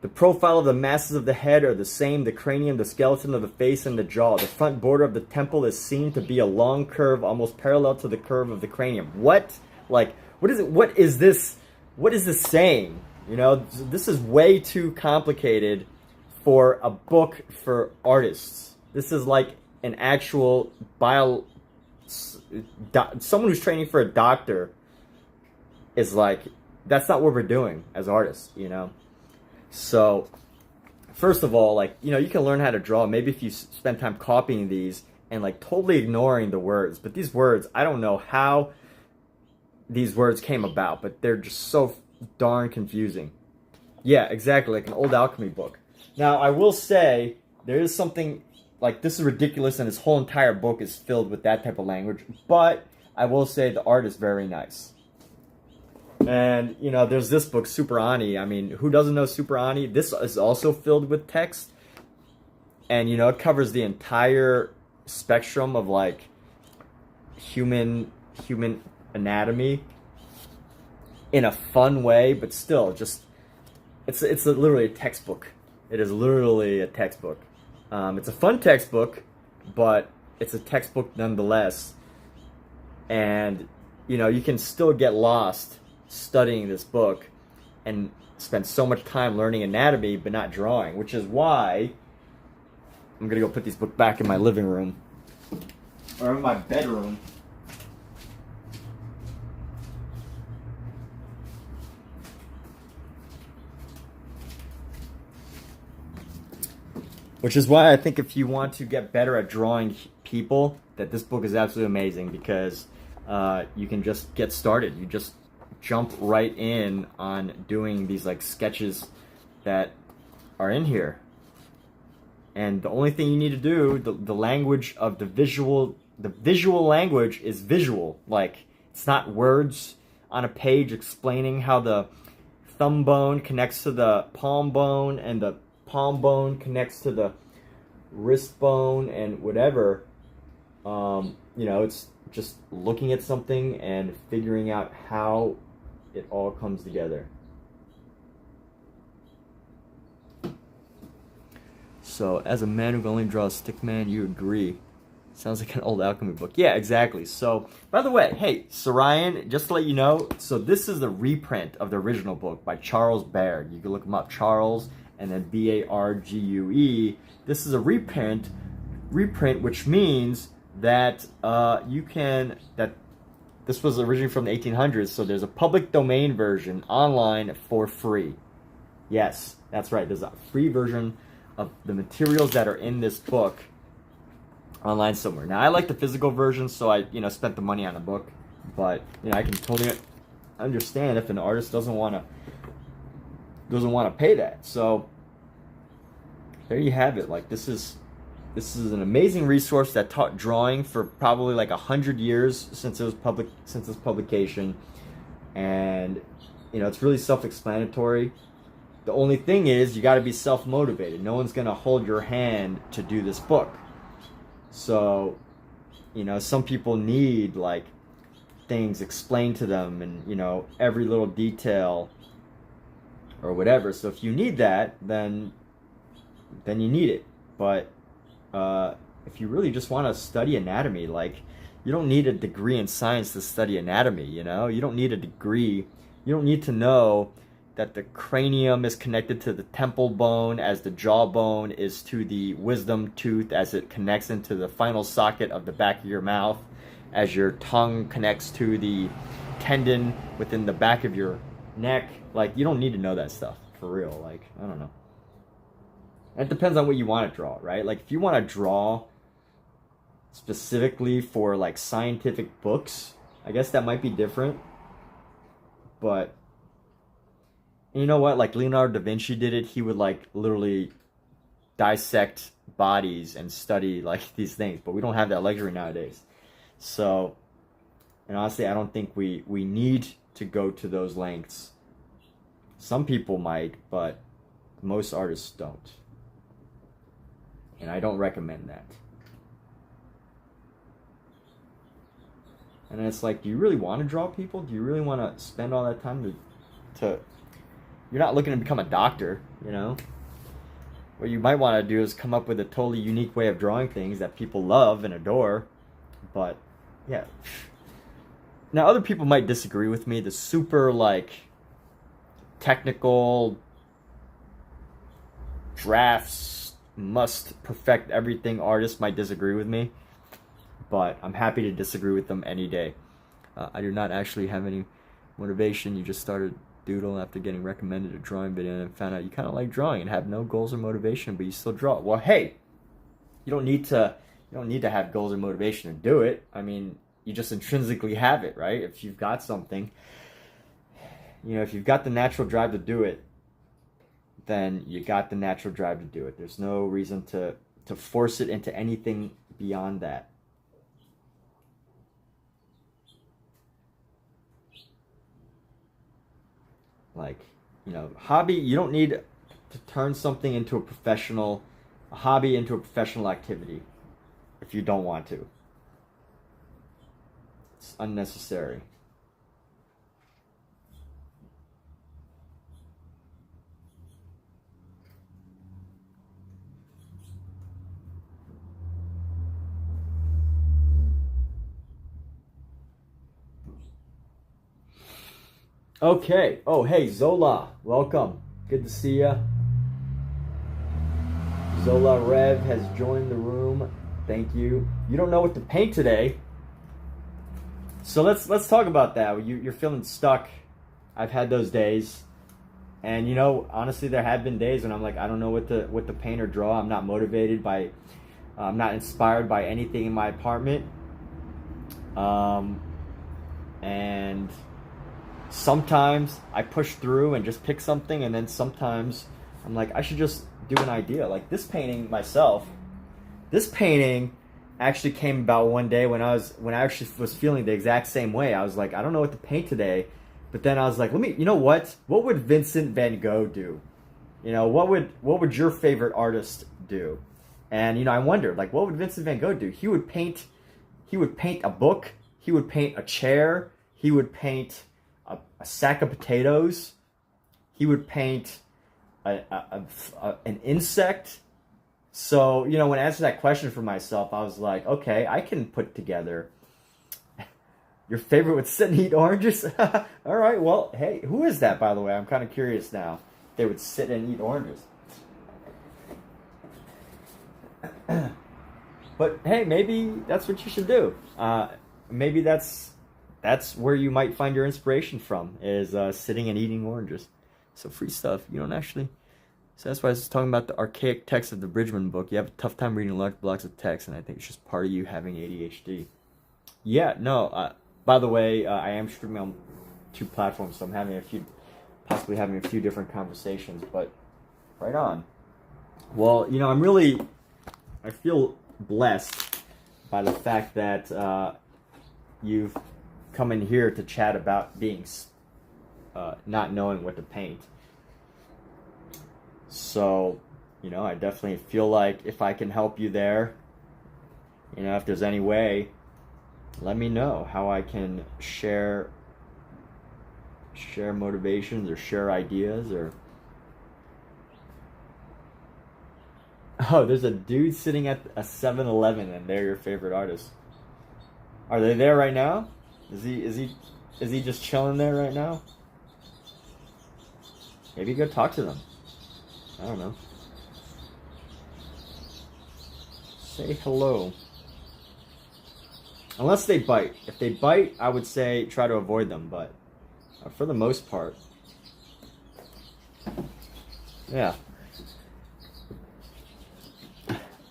The profile of the masses of the head are the same, the cranium, the skeleton of the face, and the jaw. The front border of the temple is seen to be a long curve almost parallel to the curve of the cranium. What? Like, what is it? What is this? What is this saying? You know, this is way too complicated for a book for artists. This is like an actual someone who's training for a doctor is like, that's not what we're doing as artists, you know? So, first of all, like, you know, you can learn how to draw. Maybe if you spend time copying these and like totally ignoring the words. But these words, I don't know how these words came about, but they're just so darn confusing. Yeah, exactly, like an old alchemy book. Now, I will say, there is something, like, this is ridiculous, and this whole entire book is filled with that type of language, but I will say the art is very nice. And, you know, there's this book, Super Ani. I mean, who doesn't know Super Ani? This is also filled with text, and, you know, it covers the entire spectrum of, like, human anatomy in a fun way, but still, just, it's literally a textbook. It is literally a textbook. It's a fun textbook, but it's a textbook nonetheless. And, you know, you can still get lost studying this book and spend so much time learning anatomy but not drawing, which is why I'm going to go put these books back in my living room or in my bedroom. Which is why I think if you want to get better at drawing people, that this book is absolutely amazing, because you can just get started. You just jump right in on doing these like sketches that are in here. And the only thing you need to do, the language of the visual language is visual. Like, it's not words on a page explaining how the thumb bone connects to the palm bone and the palm bone connects to the wrist bone and whatever. You know, it's just looking at something and figuring out how it all comes together. So, as a man who can only draw a stick man, you agree. Sounds like an old alchemy book. Yeah, exactly. So, by the way, hey, Sarayan, just to let you know, so this is the reprint of the original book by Charles Bargue. You can look him up, Charles, and then Bargue. This is a reprint, which means that this was originally from the 1800s, so there's a public domain version online for free. Yes, that's right. There's a free version of the materials that are in this book online somewhere. Now, I like the physical version, so I, spent the money on a book. But, I can totally understand if an artist doesn't want to pay that. So, there you have it. Like, this is an amazing resource that taught drawing for probably like 100 years since its publication, and it's really self-explanatory. The only thing is you got to be self-motivated. No one's gonna hold your hand to do this book. So, some people need like things explained to them, and every little detail or whatever. So if you need that, then you need it. But if you really just want to study anatomy, like, you don't need a degree in science to study anatomy, you don't need a degree. You don't need to know that the cranium is connected to the temple bone as the jawbone is to the wisdom tooth, as it connects into the final socket of the back of your mouth, as your tongue connects to the tendon within the back of your neck. Like, you don't need to know that stuff, for real. Like, I don't know. It depends on what you want to draw, right? Like, if you want to draw specifically for like scientific books, I guess that might be different. But you know what? Like, Leonardo da Vinci did it. He would like literally dissect bodies and study like these things. But we don't have that luxury nowadays. So, and honestly, I don't think we need to go to those lengths. Some people might, but most artists don't. And I don't recommend that. And it's like, do you really want to draw people? Do you really want to spend all that time to you're not looking to become a doctor, What you might want to do is come up with a totally unique way of drawing things that people love and adore. But, yeah. Now, other people might disagree with me. The super, like, technical drafts must perfect everything artists might disagree with me. But I'm happy to disagree with them any day. I do not actually have any motivation. You just started doodle after getting recommended a drawing video and found out you kind of like drawing and have no goals or motivation, but you still draw. Well, hey, you don't need to have goals or motivation to do it. I mean, you just intrinsically have it, right? If you've got something, if you've got the natural drive to do it, then you got the natural drive to do it. There's no reason to force it into anything beyond that. Like, hobby, you don't need to turn something into a hobby into a professional activity if you don't want to. It's unnecessary. Okay. Oh, hey, Zola. Welcome. Good to see ya. Zola Rev has joined the room. Thank you. You don't know what to paint today. So let's talk about that. You're feeling stuck. I've had those days. And honestly, there have been days when I'm like, I don't know what to paint or draw. I'm not motivated by I'm not inspired by anything in my apartment. And sometimes I push through and just pick something, and then sometimes I'm like, I should just do an idea. Like this painting myself, this painting actually came about one day when I actually was feeling the exact same way. I was like, I don't know what to paint today, but then I was like, what would Vincent van Gogh do? What would your favorite artist do? And I wondered, like, what would Vincent van Gogh do? He would paint a book, he would paint a chair, he would paint a sack of potatoes, he would paint an insect, So, you know, when I answered that question for myself, I was like, okay, I can put together your favorite would sit and eat oranges? All right, well, hey, who is that, by the way? I'm kind of curious now. They would sit and eat oranges. But hey, maybe that's what you should do. Maybe that's where you might find your inspiration from, is sitting and eating oranges. So free stuff. You don't actually... So that's why I was talking about the archaic text of the Bridgman book. You have a tough time reading large blocks of text, and I think it's just part of you having ADHD. Yeah, no... by the way, I am streaming on 2 platforms, so I'm having possibly having a few different conversations, but right on. Well, you know, I feel blessed by the fact that you've come in here to chat about being, not knowing what to paint. So, you know, I definitely feel like if I can help you there, you know, if there's any way, let me know how I can share motivations or share ideas. Or oh, there's a dude sitting at a 7-Eleven and they're your favorite artist. Are they there right now? Is he just chilling there right now? Maybe go talk to them. I don't know. Say hello. Unless they bite. If they bite, I would say try to avoid them, but for the most part, yeah.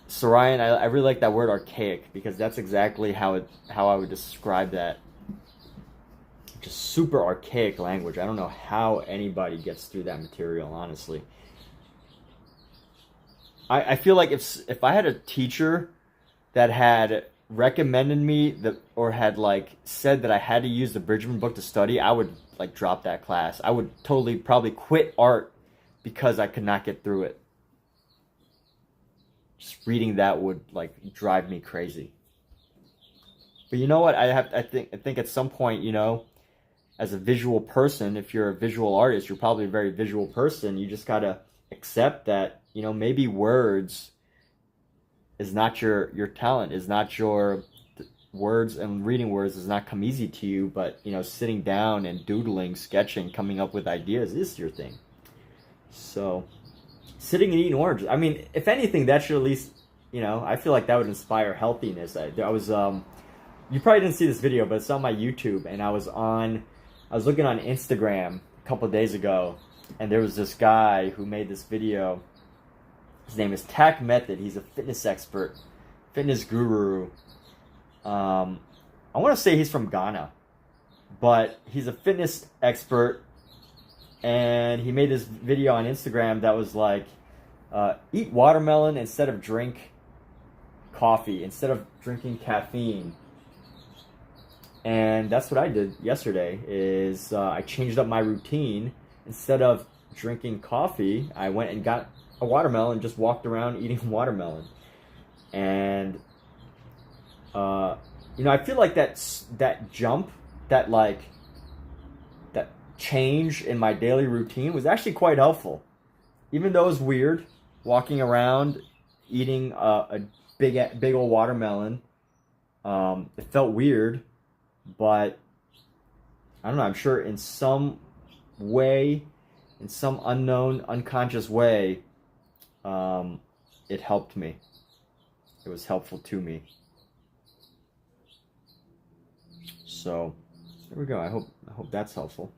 Sorian, I really like that word archaic, because that's exactly how I would describe that. Just super archaic language. I don't know how anybody gets through that material, honestly. I feel like if I had a teacher that had recommended me or had like said that I had to use the Bridgman book to study, I would like drop that class. I would totally probably quit art because I could not get through it. Just reading that would like drive me crazy. But you know what? I think at some point, you know, as a visual person, if you're a visual artist, you're probably a very visual person. You just gotta accept that, you know, maybe words is not your talent, is not your words, and reading words does not come easy to you, but, you know, sitting down and doodling, sketching, coming up with ideas is your thing. So, sitting and eating oranges. I mean, if anything, that should at least, you know, I feel like that would inspire healthiness. I was, you probably didn't see this video, but it's on my YouTube, and I was looking on Instagram a couple of days ago, and there was this guy who made this video. His name is Tack Method. He's a fitness expert, fitness guru. I want to say he's from Ghana, but he's a fitness expert, and he made this video on Instagram that was like, eat watermelon instead of drink coffee, instead of drinking caffeine. And that's what I did yesterday, is I changed up my routine. Instead of drinking coffee, I went and got a watermelon and just walked around eating watermelon. And, you know, I feel like that jump, that change in my daily routine was actually quite helpful. Even though it was weird, walking around, eating a big old watermelon, it felt weird, but I don't know, I'm sure in some way, in some unknown, unconscious way, it helped me. It was helpful to me. So, there we go. I hope that's helpful.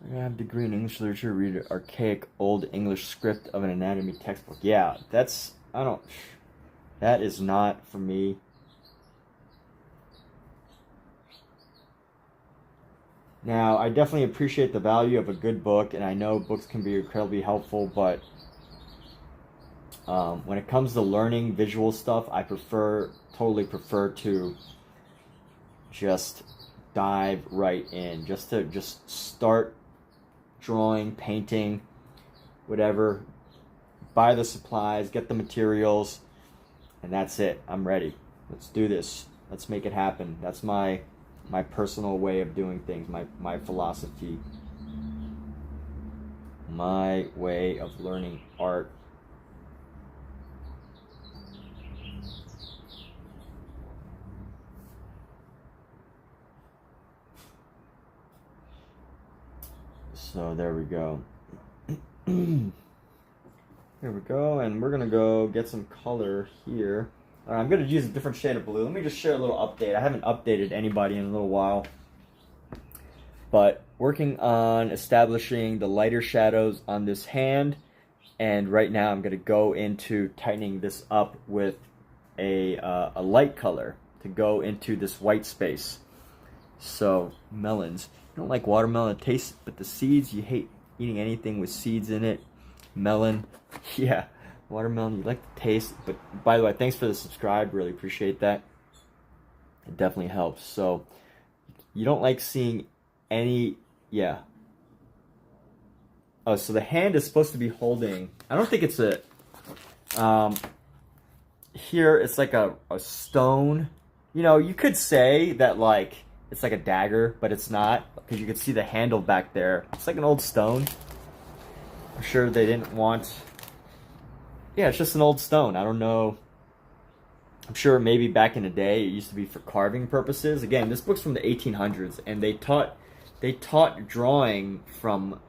I have a degree in English literature, read an archaic old English script of an anatomy textbook. Yeah, that is not for me. Now, I definitely appreciate the value of a good book, and I know books can be incredibly helpful, but when it comes to learning visual stuff, I totally prefer to just dive right in, just start drawing, painting, whatever, buy the supplies, get the materials, And that's it. I'm ready. Let's do this. Let's make it happen. That's my personal way of doing things, my philosophy, my way of learning art. So there we go. Here we go, and we're gonna go get some color here. I'm gonna use a different shade of blue. Let me just share a little update. I haven't updated anybody in a little while, but working on establishing the lighter shadows on this hand, and right now I'm gonna go into tightening this up with a light color to go into this white space. So melons. You don't like watermelon taste, but the seeds, you hate eating anything with seeds in it. Melon, yeah, watermelon, you like the taste. But by the way, thanks for the subscribe, really appreciate that. It definitely helps. So you don't like seeing any, yeah. Oh, so the hand is supposed to be holding, I don't think it's a, here it's like a stone. You know, you could say that like, it's like a dagger, but it's not, because you can see the handle back there. It's like an old stone. I'm sure they didn't want... Yeah, it's just an old stone. I don't know. I'm sure maybe back in the day it used to be for carving purposes. Again, this book's from the 1800s, and they taught drawing from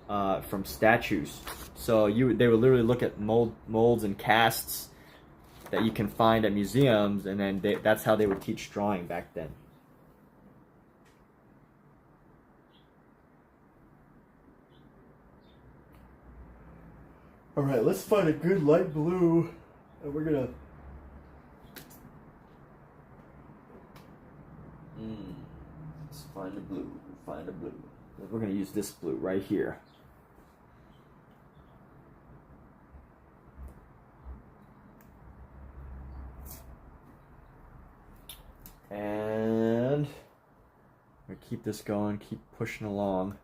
statues. So they would literally look at molds and casts that you can find at museums, and then that's how they would teach drawing back then. All right, let's find a good light blue, and we're gonna. Let's find a blue. Find a blue. We're gonna use this blue right here. And we keep this going. Keep pushing along.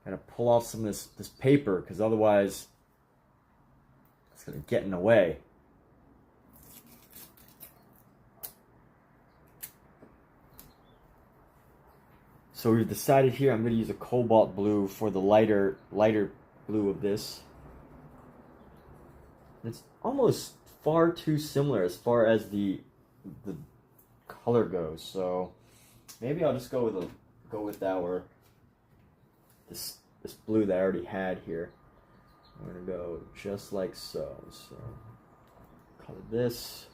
Gotta pull off some of this paper, because otherwise it's gonna get in the way. So we've decided here I'm gonna use a cobalt blue for the lighter blue of this. It's almost far too similar as far as the color goes. So maybe I'll just go with our this blue that I already had here. I'm gonna go just like so. So color this.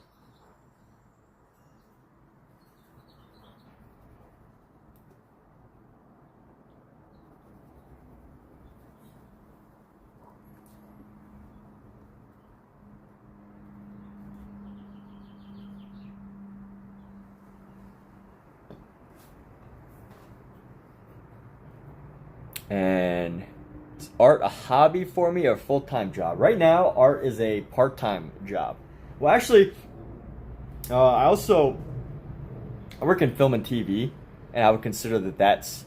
And is art a hobby for me or a full-time job? Right now, art is a part-time job. Well, actually, I work in film and TV, and I would consider that that's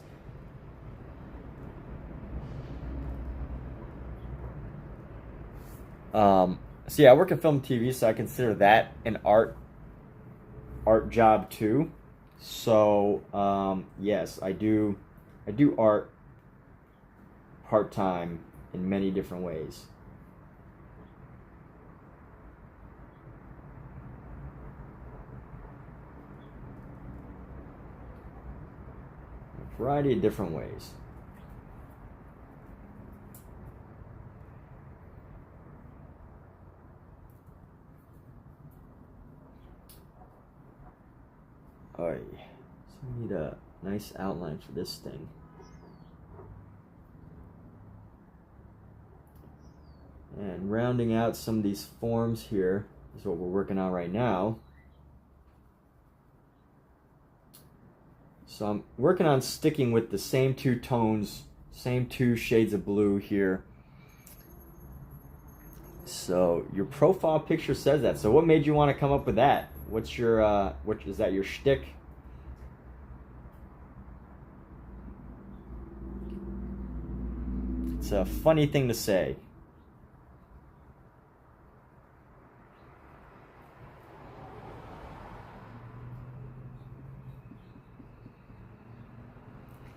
so yeah, I work in film and TV, so I consider that an art job too. So yes, I do art part-time in many different ways. A variety of different ways. Alright, so we need a nice outline for this thing. And rounding out some of these forms here is what we're working on right now. So I'm working on sticking with the same two tones, same two shades of blue here. So your profile picture says that. So what made you want to come up with that? What's your, is that your shtick? It's a funny thing to say.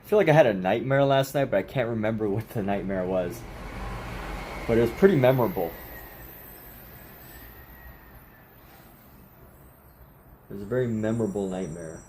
I feel like I had a nightmare last night, but I can't remember what the nightmare was. But it was pretty memorable. It was a very memorable nightmare.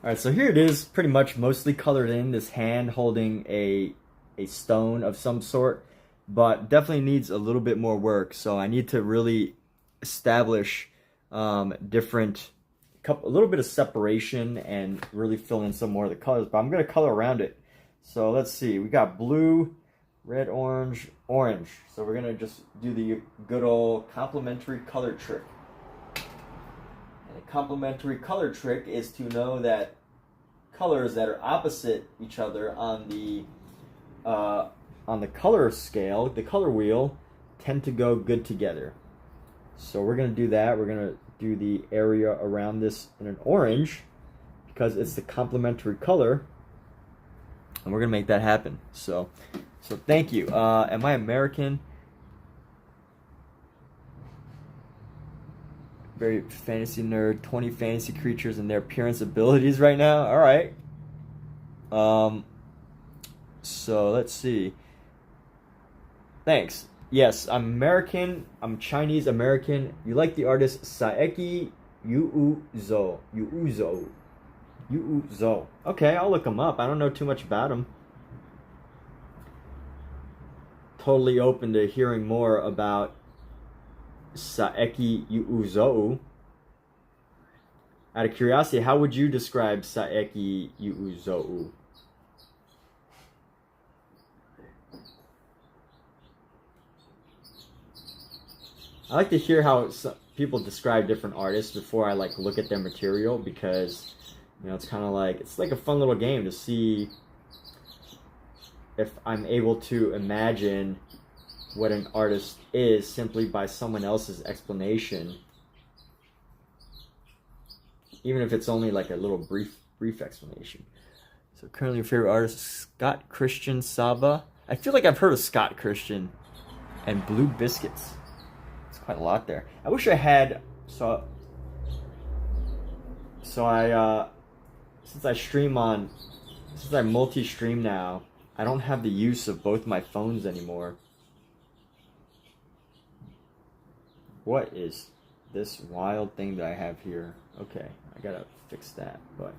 Alright, so here it is, pretty much mostly colored in, this hand holding a stone of some sort, but definitely needs a little bit more work, so I need to really establish a little bit of separation and really fill in some more of the colors, but I'm going to color around it. So let's see, we got blue, red, orange, orange, so we're going to just do the good old complementary color trick. A complementary color trick is to know that colors that are opposite each other on the color scale, the color wheel, tend to go good together. So we're going to do that. We're going to do the area around this in an orange because it's the complementary color, and we're going to make that happen. So thank you. Am I American? Very fantasy nerd, 20 fantasy creatures and their appearance abilities right now. All right. So let's see. Thanks. Yes, I'm American. I'm Chinese American. You like the artist Saeki Yuuzo. Okay, I'll look him up. I don't know too much about him. Totally open to hearing more about Saeki Yuuzo. Out of curiosity, how would you describe Saeki Yuuzo? I like to hear how people describe different artists before I look at their material, because it's kind of it's like a fun little game to see if I'm able to imagine what an artist is simply by someone else's explanation, even if it's only a little brief explanation. So currently your favorite artist, Scott Christian Saba. I feel like I've heard of Scott Christian and Blue Biscuits. It's quite a lot there. I wish I had, so I since I multi-stream now, I don't have the use of both my phones anymore. What is this wild thing that I have here? Okay, I gotta fix that. But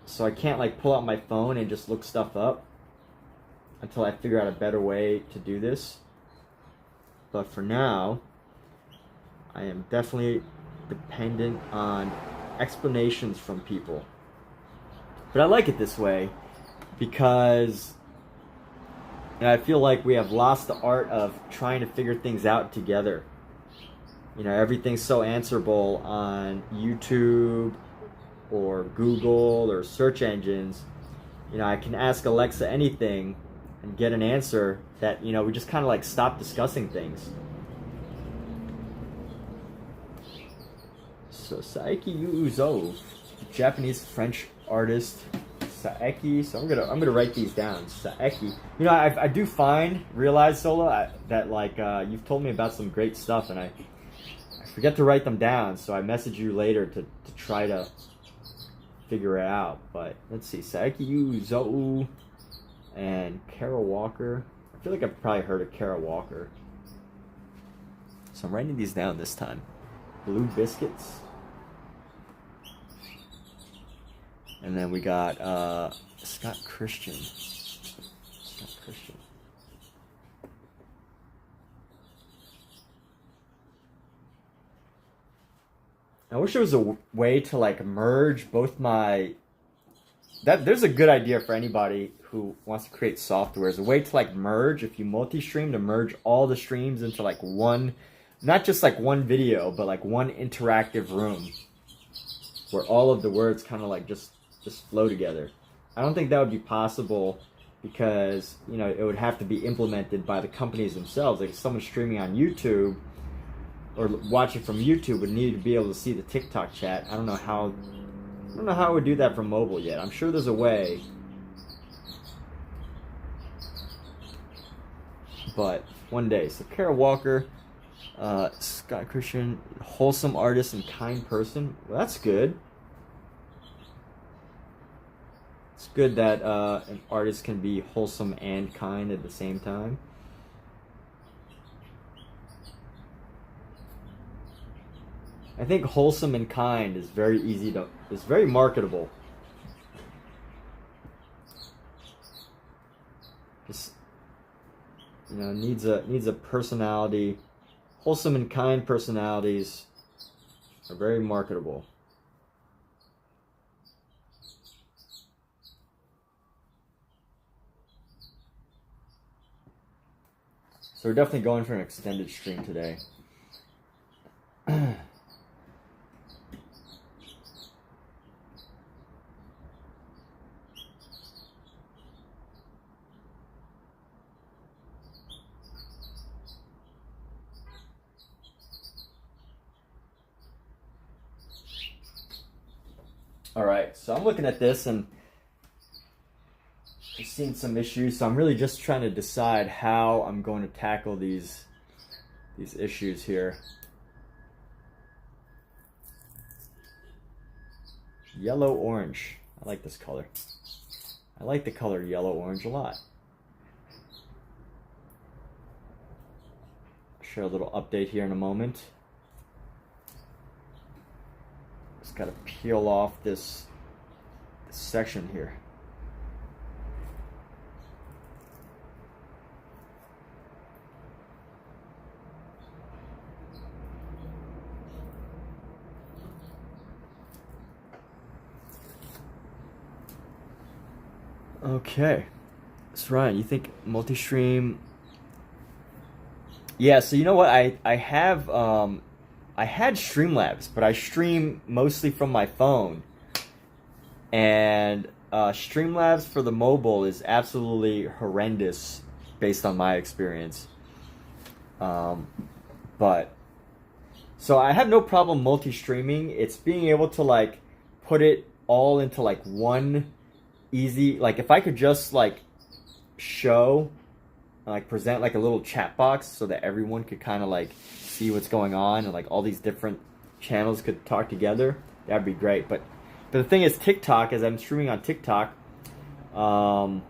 so I can't pull out my phone and just look stuff up until I figure out a better way to do this. But for now, I am definitely dependent on explanations from people. But I like it this way because I feel like we have lost the art of trying to figure things out together. Everything's so answerable on YouTube or Google or search engines. I can ask Alexa anything and get an answer that, we just kind of stop discussing things. So Saeki Yuuzo, Japanese French artist. Saeki, so I'm gonna write these down. Saeki. I do realize Sola that you've told me about some great stuff, and I forget to write them down, so I message you later to try to figure it out. But let's see, Saeki Yuuzo and Kara Walker. I feel like I've probably heard of Kara Walker, so I'm writing these down this time. Blue Biscuits. And then we got Scott Christian. Christian. I wish there was a way to like merge both my... There's a good idea for anybody who wants to create software. Is a way to like merge, if you multi-stream, to merge all the streams into like one, not just like one video, but like one interactive room where all of the words kind of like just flow together. I don't think that would be possible because, you know, it would have to be implemented by the companies themselves. Like if someone streaming on YouTube or watching from YouTube would need to be able to see the TikTok chat. I don't know how I would do that from mobile yet. I'm sure there's a way. But one day. So Kara Walker, Scott Christian, wholesome artist and kind person. Well, that's good. It's good that an artist can be wholesome and kind at the same time. I think wholesome and kind is very easy to, it's very marketable. Just, you know, needs a personality. Wholesome and kind personalities are very marketable. So we're definitely going for an extended stream today. Alright, so I'm looking at this and I've seen some issues, so I'm really just trying to decide how I'm going to tackle these issues here. Yellow-orange. I like this color. I like the color yellow-orange a lot. I'll share a little update here in a moment. Just gotta peel off this section here. Okay, so Ryan, you think multi-stream? Yeah, so you know what? I have I had Streamlabs, but I stream mostly from my phone, and Streamlabs for the mobile is absolutely horrendous based on my experience. But so I have no problem multi-streaming. It's being able to like put it all into like one easy, like if I could just like show, like present like a little chat box so that everyone could kind of like see what's going on and like all these different channels could talk together, that'd be great. But the thing is, TikTok, as I'm streaming on TikTok, the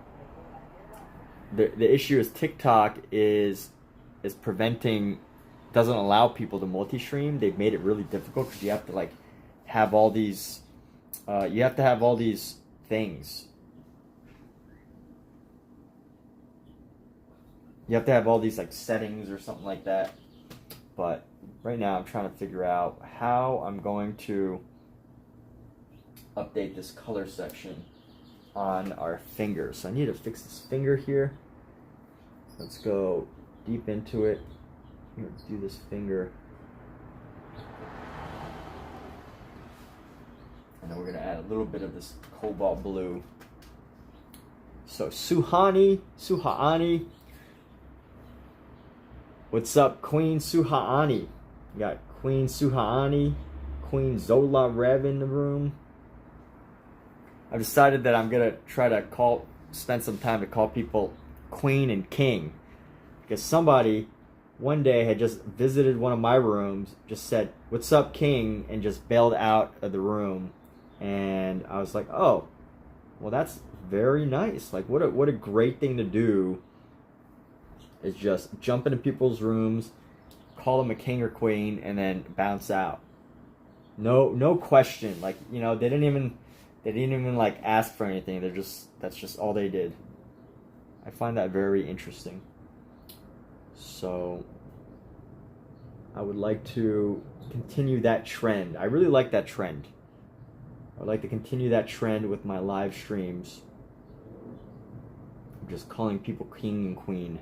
issue is TikTok is preventing, doesn't allow people to multi-stream. They've made it really difficult because you have to like have all these things. You have to have all these like settings or something like that. But right now I'm trying to figure out how I'm going to update this color section on our finger. So I need to fix this finger here. Let's go deep into it. I'm going to do this finger. And then we're going to add a little bit of this cobalt blue. So Suhani. What's up, Queen Suha'ani? We got Queen Suha'ani, Queen Zola Rev in the room. I've decided that I'm gonna try to spend some time to call people Queen and King, because somebody one day had just visited one of my rooms, just said, "What's up, King?" and just bailed out of the room, and I was like, "Oh, well, that's very nice. Like, what a great thing to do." Is just jump into people's rooms, call them a king or queen, and then bounce out. No question. Like, you know, they didn't even like ask for anything. That's just all they did. I find that very interesting. So I would like to continue that trend. I really like that trend. I would like to continue that trend with my live streams. I'm just calling people king and queen.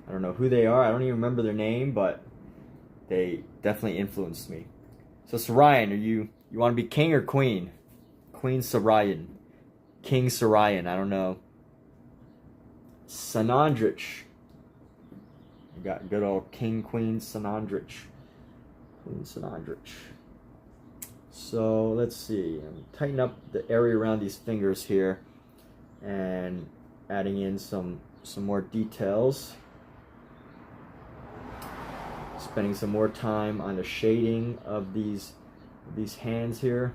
I don't know who they are. I don't even remember their name, but they definitely influenced me. So Sarayan, you want to be king or queen? Queen Sarayan. King Sarayan, I don't know. Sanandrich. You got good old King Queen Sanandrich. Queen Sanandrich. So let's see. I'm tighten up the area around these fingers here and adding in some more details. Spending some more time on the shading of these hands here.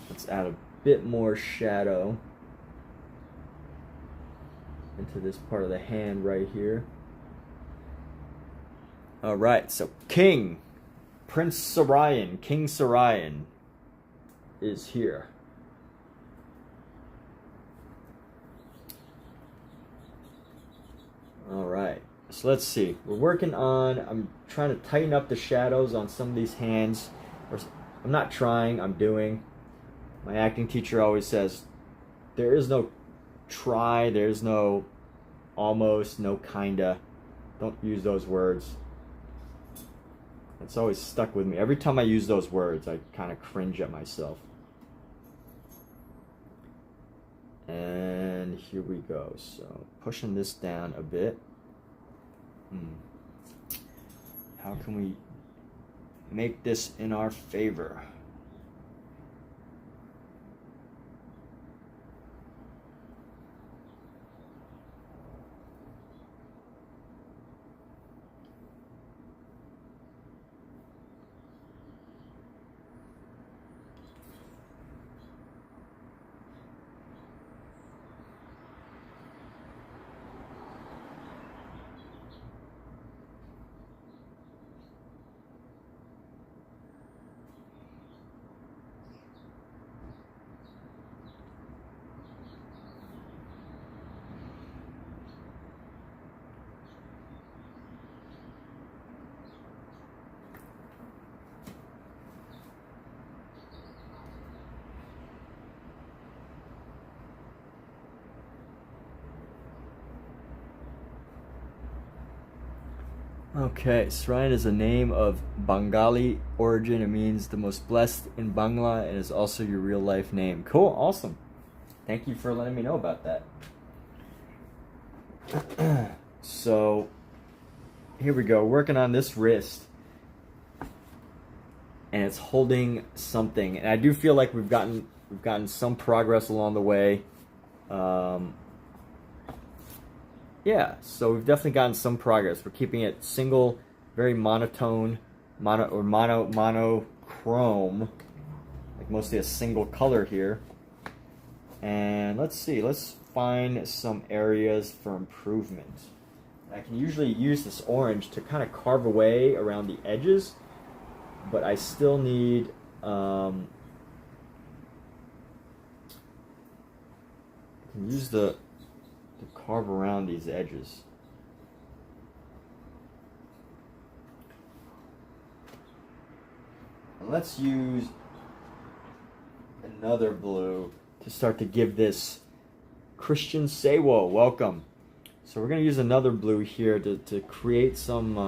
Let's add a bit more shadow into this part of the hand right here. All right, so King, Prince Sarayan, King Sarayan is here. All right, so let's see. We're working on, I'm trying to tighten up the shadows on some of these hands. I'm not trying, I'm doing. My acting teacher always says, there is no try, there's no almost, no kinda. Don't use those words. It's always stuck with me. Every time I use those words, I kind of cringe at myself. And here we go. So pushing this down a bit. How can we make this in our favor? Okay, Srayan is a name of Bengali origin. It means the most blessed in Bangla and is also your real life name. Cool, awesome. Thank you for letting me know about that. So, here we go, working on this wrist. And it's holding something. And I do feel like we've gotten some progress along the way. Yeah, so we've definitely gotten some progress. We're keeping it single, very monochrome, like mostly a single color here. And let's see, let's find some areas for improvement. I can usually use this orange to kind of carve away around the edges, but I still need I can use to carve around these edges. And let's use another blue to start to give this Christian Sewo, welcome. So we're going to use another blue here to create some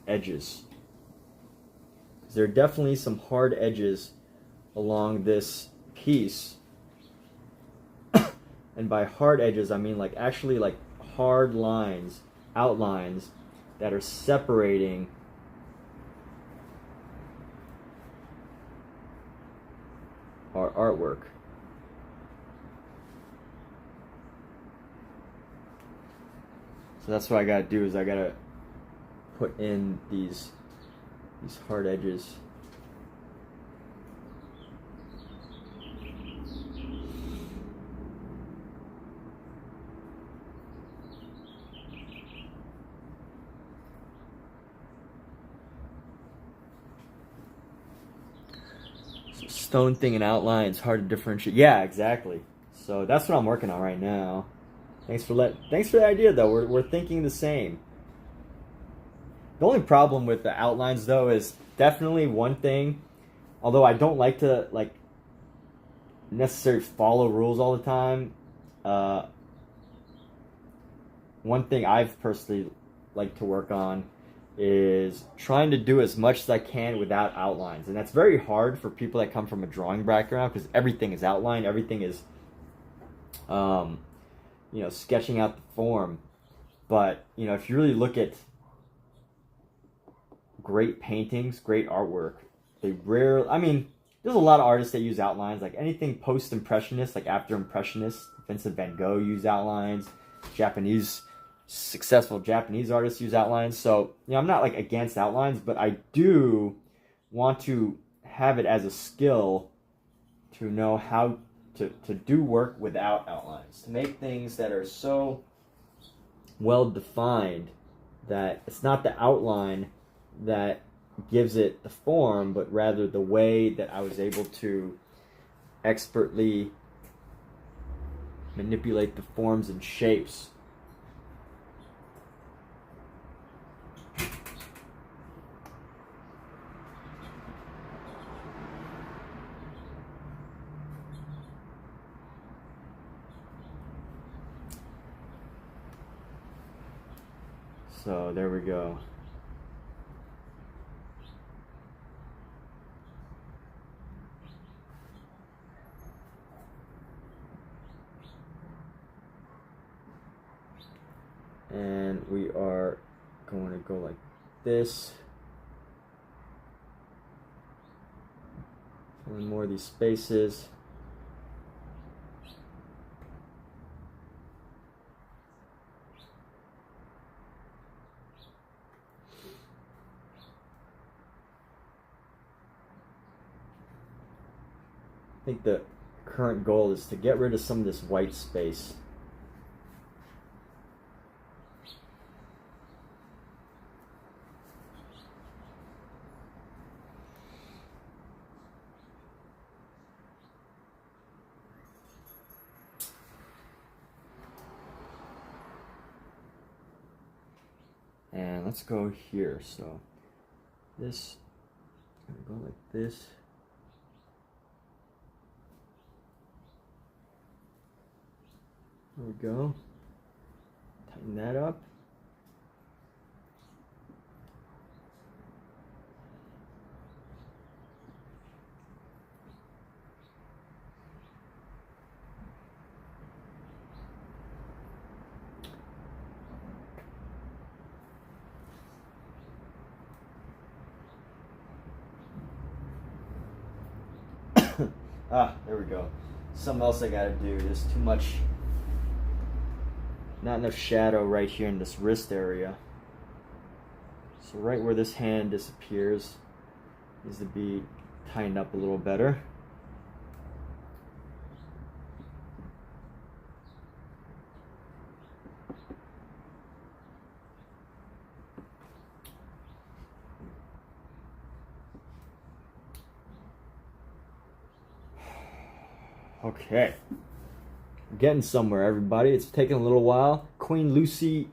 edges. There are definitely some hard edges along this piece. And by hard edges, I mean like actually like hard lines, outlines that are separating our artwork. So that's what I gotta do, is I gotta put in these these hard edges. Stone thing and outline, it's hard to differentiate. Yeah, exactly. So that's what I'm working on right now. Thanks for the idea though. We're thinking the same. The only problem with the outlines though is definitely one thing, although I don't like to like necessarily follow rules all the time. One thing I've personally liked to work on is trying to do as much as I can without outlines. And that's very hard for people that come from a drawing background because everything is outlined, everything is, you know, sketching out the form. But, you know, if you really look at great paintings, great artwork, they rarely, I mean, there's a lot of artists that use outlines, like anything post-impressionist, like after impressionist. Vincent van Gogh used outlines, successful Japanese artists use outlines. So, you know, I'm not like against outlines, but I do want to have it as a skill to know how to do work without outlines, to make things that are so well defined that it's not the outline that gives it the form, but rather the way that I was able to expertly manipulate the forms and shapes. So there we go. And we are going to go like this. Filling more of these spaces. I think the current goal is to get rid of some of this white space. And let's go here. So this, I'm gonna go like this. There we go. Tighten that up. There we go. Something else I gotta do. There's too much, not enough shadow right here in this wrist area. So right where this hand disappears needs to be tightened up a little better. Okay, we're getting somewhere, everybody. It's taking a little while. Queen Lucy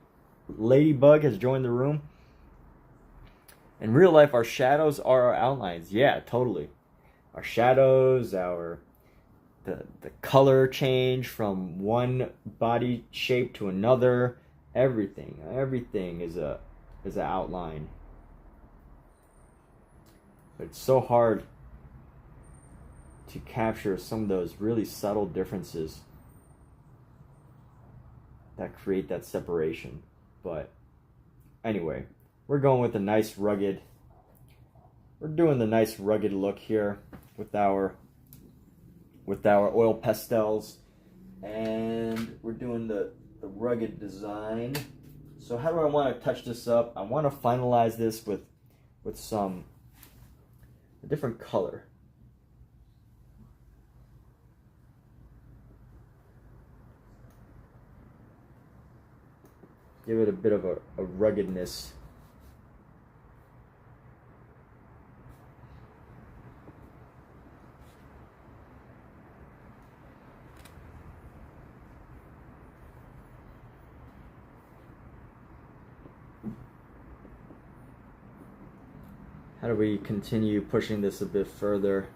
Ladybug has joined the room. In real life, our shadows are our outlines. Yeah, totally. Our shadows, the color change from one body shape to another. Everything is an outline. But it's so hard to capture some of those really subtle differences that create that separation. But anyway, we're going with a nice rugged, we're doing the nice rugged look here with our oil pastels, and we're doing the rugged design. So how do I want to touch this up? I want to finalize this with some a different color. Give it a bit of a ruggedness. How do we continue pushing this a bit further?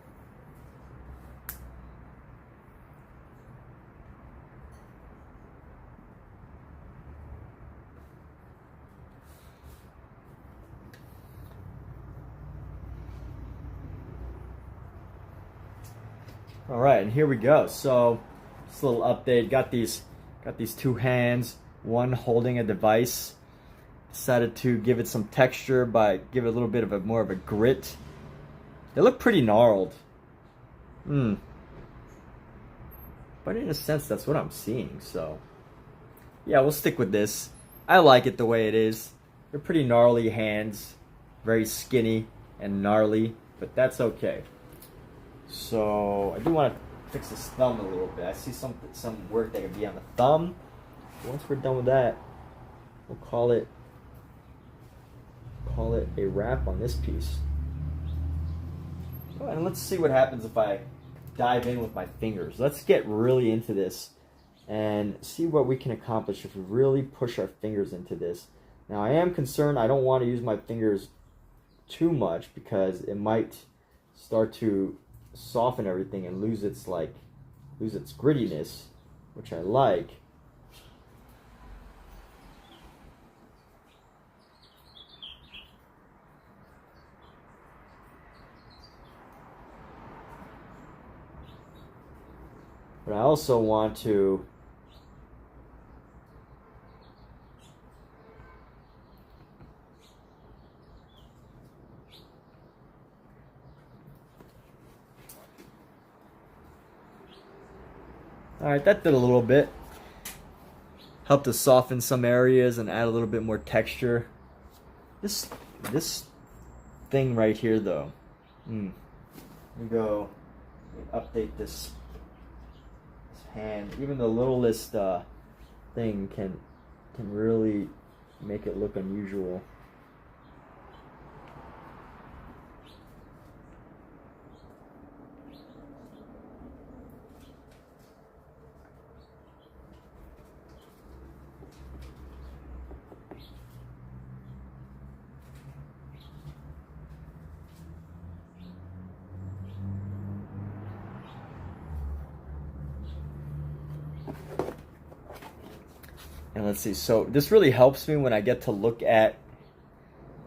All right, and here we go. So, this little update. Got these two hands, one holding a device. Decided to give it some texture by give it a little bit of more of a grit. They look pretty gnarled. But in a sense, that's what I'm seeing. So, yeah, we'll stick with this. I like it the way it is. They're pretty gnarly hands, very skinny and gnarly, but that's okay. So I do want to fix this thumb a little bit. I see some work that could be on the thumb. Once we're done with that, we'll call it a wrap on this piece. Oh, and let's see what happens if I dive in with my fingers. Let's get really into this and see what we can accomplish if we really push our fingers into this. Now, I am concerned I don't want to use my fingers too much because it might start to soften everything and lose its grittiness, which I like. But I also want to Alright, that did a little bit. Helped to soften some areas and add a little bit more texture. This thing right here though. Let me go update this hand. Even the littlest thing can really make it look unusual. And let's see, so this really helps me when I get to look at,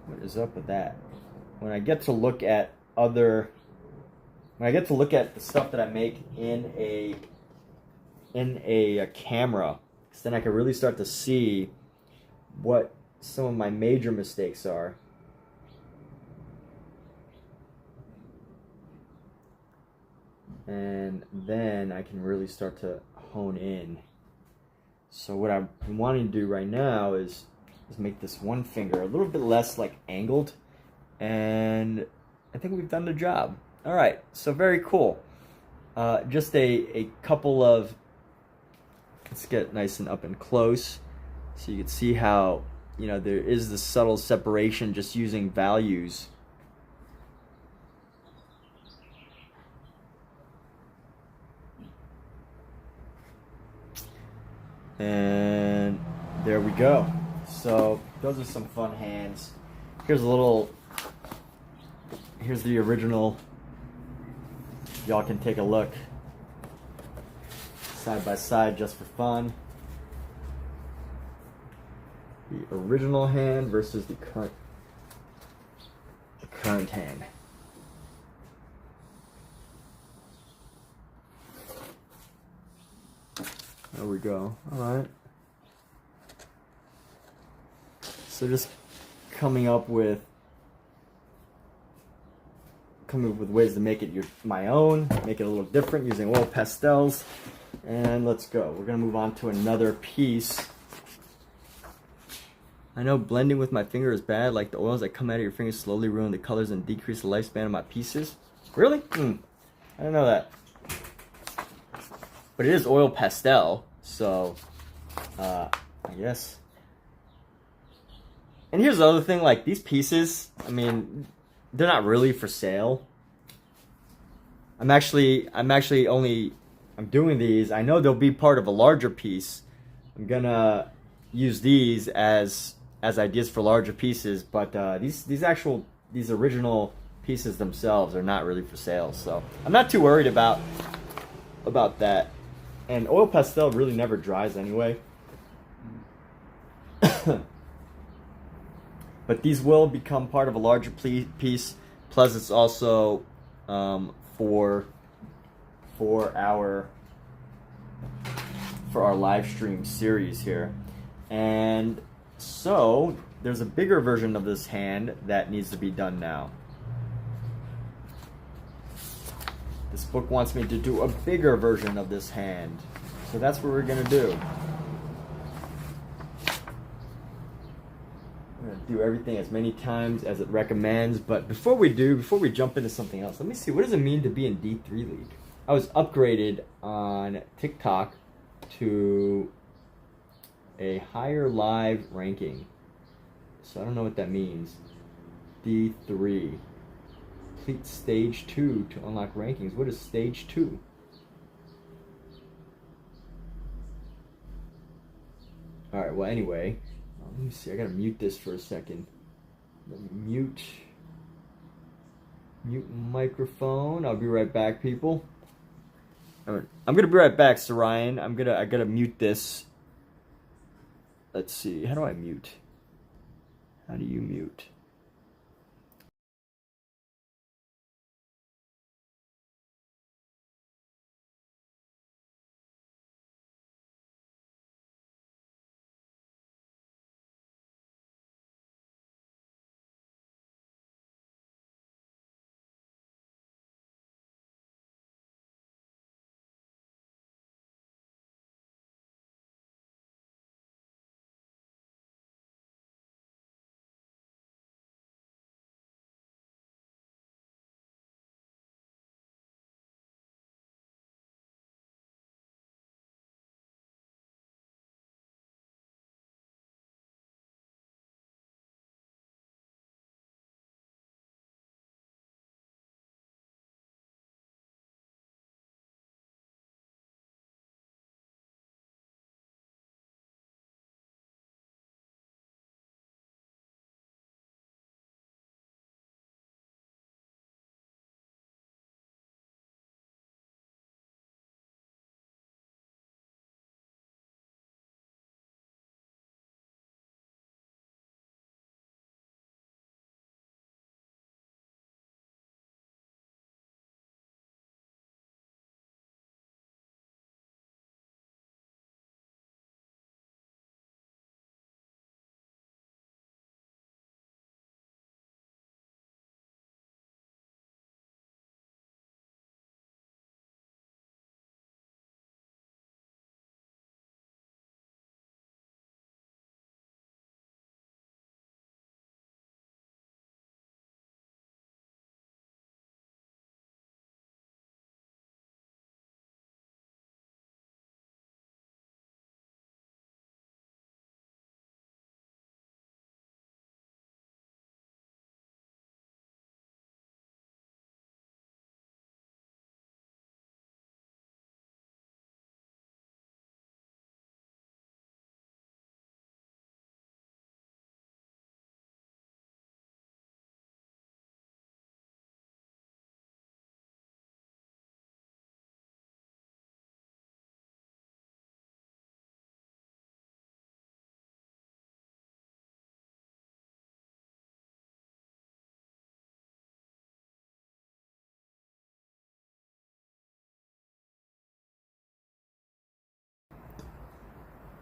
what is up with that? When I get to look at the stuff that I make in a camera, because then I can really start to see what some of my major mistakes are. And then I can really start to hone in. So what I'm wanting to do right now is make this one finger a little bit less like angled, and I think we've done the job. All right, so very cool. Just a couple of, let's get nice and up and close so you can see how, you know, there is this subtle separation just using values. And there we go. So those are some fun hands. Here's the original. Y'all can take a look side by side just for fun. The original hand versus the current hand. There we go. All right. So just coming up with ways to make it my own, make it a little different using oil pastels. And let's go. We're gonna move on to another piece. I know blending with my finger is bad, like the oils that come out of your fingers slowly ruin the colors and decrease the lifespan of my pieces. Really? I didn't know that. But it is oil pastel, so I guess. And here's the other thing, like these pieces, I mean, they're not really for sale. I'm doing these. I know they'll be part of a larger piece. I'm gonna use these as ideas for larger pieces, but these original pieces themselves are not really for sale. So I'm not too worried about that. And oil pastel really never dries anyway. But these will become part of a larger piece. Plus, it's also for our live stream series here. And so there's a bigger version of this hand that needs to be done now. This book wants me to do a bigger version of this hand. So that's what we're gonna do. I'm gonna do everything as many times as it recommends, but before we jump into something else, let me see, what does it mean to be in D3 League? I was upgraded on TikTok to a higher live ranking. So I don't know what that means. D3. Complete stage 2 to unlock rankings. What is stage 2? Alright, well anyway, let me see, I gotta mute this for a second. Mute microphone. I'll be right back, people. Alright, I'm gonna be right back, Sorian. I gotta mute this. Let's see, how do I mute? How do you mute?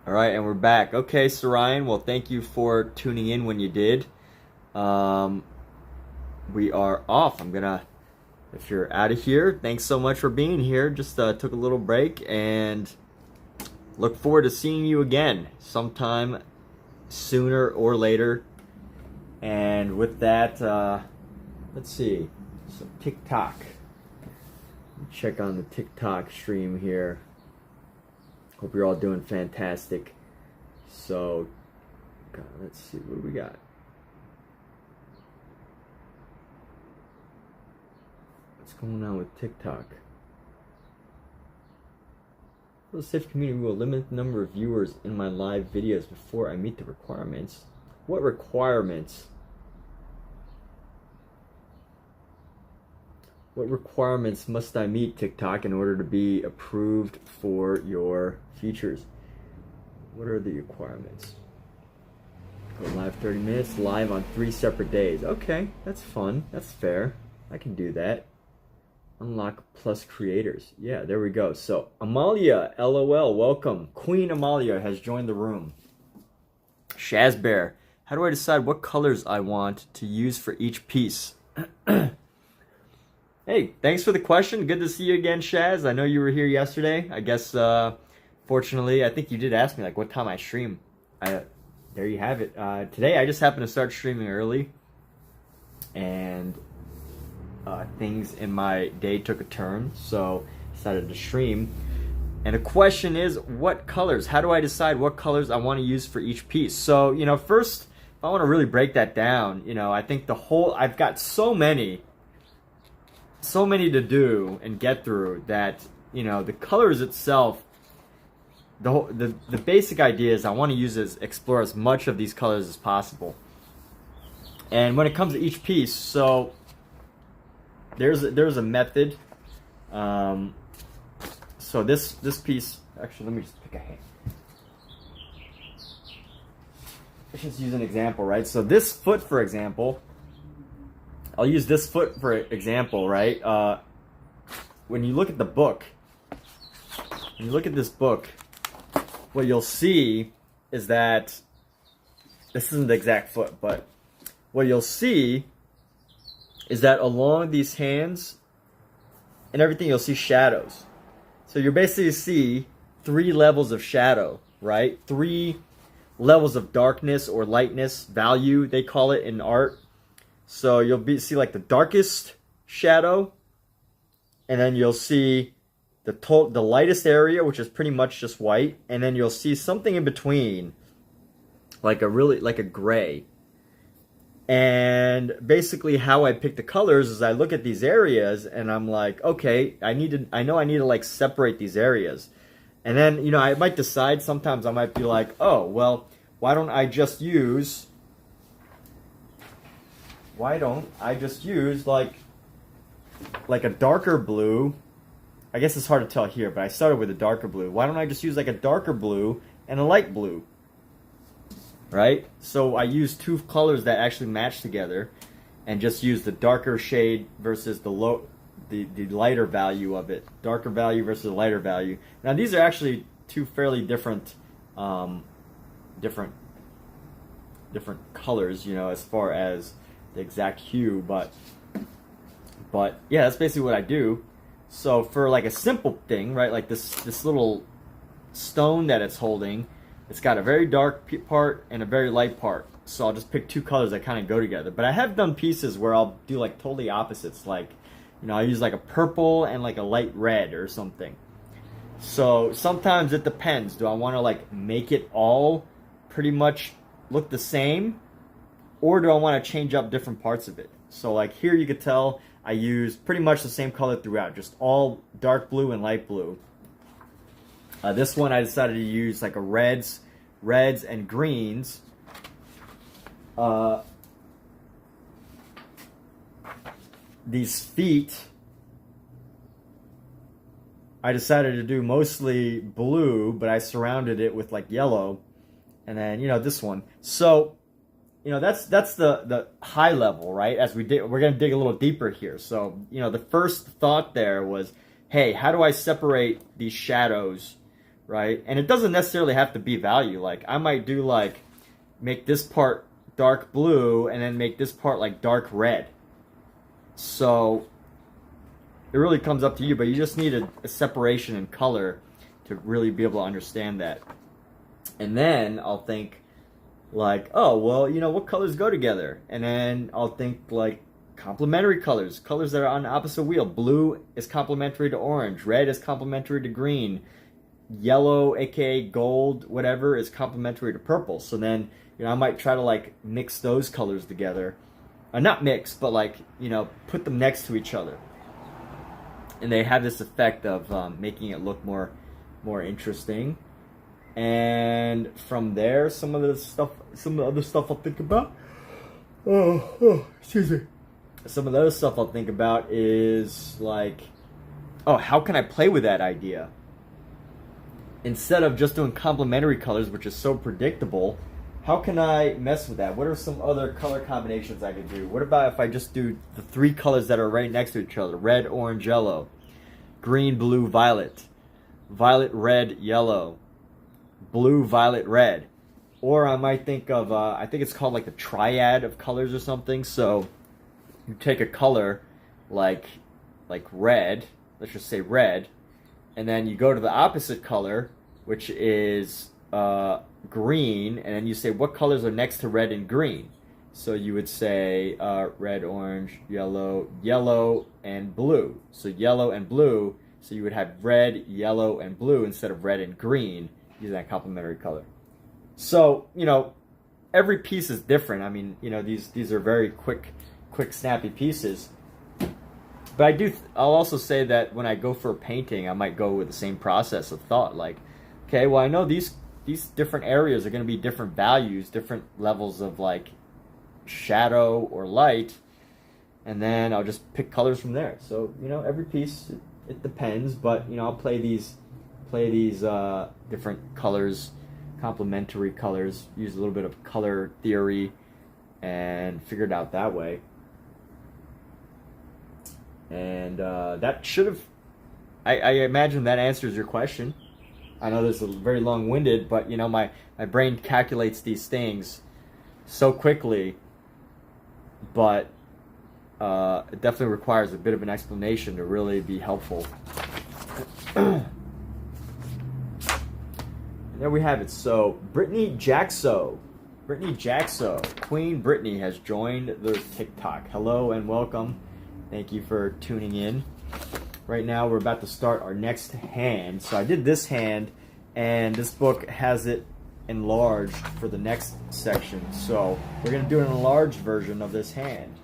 All right, and we're back. Okay, Sorian, well, thank you for tuning in when you did. We are off. If you're out of here, thanks so much for being here. Just took a little break and look forward to seeing you again sometime sooner or later. And with that, let's see, some TikTok. Check on the TikTok stream here. Hope you're all doing fantastic. So, God, let's see, what do we got? What's going on with TikTok? For the safe community, we will limit the number of viewers in my live videos before I meet the requirements. What requirements? What requirements must I meet, TikTok, in order to be approved for your features? What are the requirements? Go live 30 minutes, live on 3 separate days. Okay, that's fun. That's fair. I can do that. Unlock plus creators. Yeah, there we go. So, Amalia, LOL, welcome. Queen Amalia has joined the room. Shazbear, how do I decide what colors I want to use for each piece? Hey, thanks for the question. Good to see you again, Shaz. I know you were here yesterday. I guess, fortunately, I think you did ask me, like, what time I stream. There you have it. Today, I just happened to start streaming early. And things in my day took a turn, so decided to stream. And the question is, what colors? How do I decide what colors I want to use for each piece? So, you know, first, if I want to really break that down, you know, I think I've got so many to do and get through that, you know, the colors itself, the basic idea is I want to explore as much of these colors as possible. And when it comes to each piece, so there's a method. So this piece, actually, let me just pick a hand. Let's just use an example, right? So this foot, for example, I'll use this foot for example, right? When you look at the book, when you look at this book, what you'll see is that this isn't the exact foot, but what you'll see is that along these hands and everything, you'll see shadows. So you basically see 3 levels of shadow, right? 3 levels of darkness or lightness, value, they call it in art. So you'll see like the darkest shadow, and then you'll see the lightest area, which is pretty much just white, and then you'll see something in between, like a gray. And basically how I pick the colors is I look at these areas and I'm like, okay, I know I need to like separate these areas. And then, you know, I might decide, sometimes I might be like, oh, well, why don't I just use like a darker blue? I guess it's hard to tell here, but I started with a darker blue. Why don't I just use like a darker blue and a light blue? Right? So I use 2 colors that actually match together and just use the darker shade versus the lighter value of it. Darker value versus the lighter value. Now these are actually 2 fairly different colors, you know, as far as the exact hue, but yeah, that's basically what I do. So for like a simple thing, right, like this little stone that it's holding, it's got a very dark part and a very light part. So I'll just pick 2 colors that kind of go together. But I have done pieces where I'll do like totally opposites. Like, you know, I use like a purple and like a light red or something. So sometimes it depends. Do I want to like make it all pretty much look the same? Or do I want to change up different parts of it? So like here you could tell I use pretty much the same color throughout. Just all dark blue and light blue. This one I decided to use like a reds and greens. These feet, I decided to do mostly blue, but I surrounded it with like yellow. And then, you know, this one. So, you know, that's the high level, right? As we're going to dig a little deeper here. So, you know, the first thought there was, hey, how do I separate these shadows? Right? And it doesn't necessarily have to be value. Like, I might do like, make this part dark blue and then make this part like dark red. So, it really comes up to you, but you just need a separation in color to really be able to understand that. And then I'll think, like, oh, well, you know, what colors go together? And then I'll think like complementary colors, colors that are on the opposite wheel. Blue is complementary to orange, red is complementary to green, yellow, aka gold, whatever, is complementary to purple. So then, you know, I might try to like mix those colors together. Not mix, but like, you know, put them next to each other. And they have this effect of making it look more interesting. And from there, some of the other stuff I'll think about. Excuse me. Some of the other stuff I'll think about is like, oh, how can I play with that idea? Instead of just doing complementary colors, which is so predictable, how can I mess with that? What are some other color combinations I could do? What about if I just do the 3 colors that are right next to each other? Red, orange, yellow. Green, blue, violet. Violet, red, yellow. Blue, violet, red. Or I might think of, I think it's called like the triad of colors or something. So you take a color like red, let's just say red, and then you go to the opposite color, which is green, and then you say what colors are next to red and green. So you would say red, orange, yellow, yellow, and blue. So yellow and blue, so you would have red, yellow, and blue instead of red and green, using that complementary color. So, you know, every piece is different. I mean, you know, these are very quick, snappy pieces. But I'll also say that when I go for a painting, I might go with the same process of thought. Like, okay, well, I know these different areas are going to be different values, different levels of like shadow or light, and then I'll just pick colors from there. So, you know, every piece, it depends, but, you know, I'll play these different colors, complementary colors, use a little bit of color theory, and figure it out that way. And that should have, I imagine that answers your question. I know this is very long-winded, but, you know, my brain calculates these things so quickly, but it definitely requires a bit of an explanation to really be helpful. There we have it. So, Brittany Jackso, Queen Brittany has joined the TikTok. Hello and welcome. Thank you for tuning in. Right now we're about to start our next hand. So I did this hand, and this book has it enlarged for the next section. So we're going to do an enlarged version of this hand.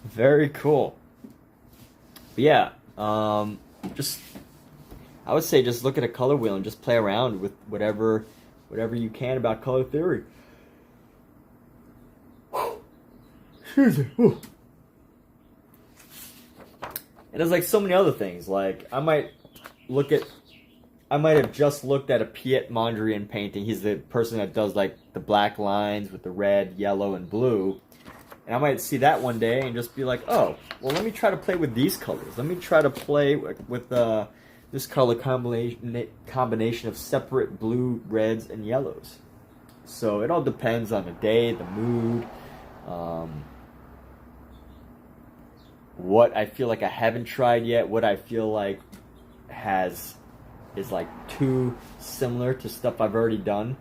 Very cool. But yeah, I would say just look at a color wheel and just play around with whatever you can about color theory. Excuse me. And there's like so many other things. Like I might have just looked at a Piet Mondrian painting. He's the person that does like the black lines with the red, yellow, and blue. And I might see that one day and just be like, oh, well, let me try to play with these colors. Let me try to play with this color combination of separate blue, reds, and yellows. So it all depends on the day, the mood, what I feel like I haven't tried yet, what I feel like is like too similar to stuff I've already done.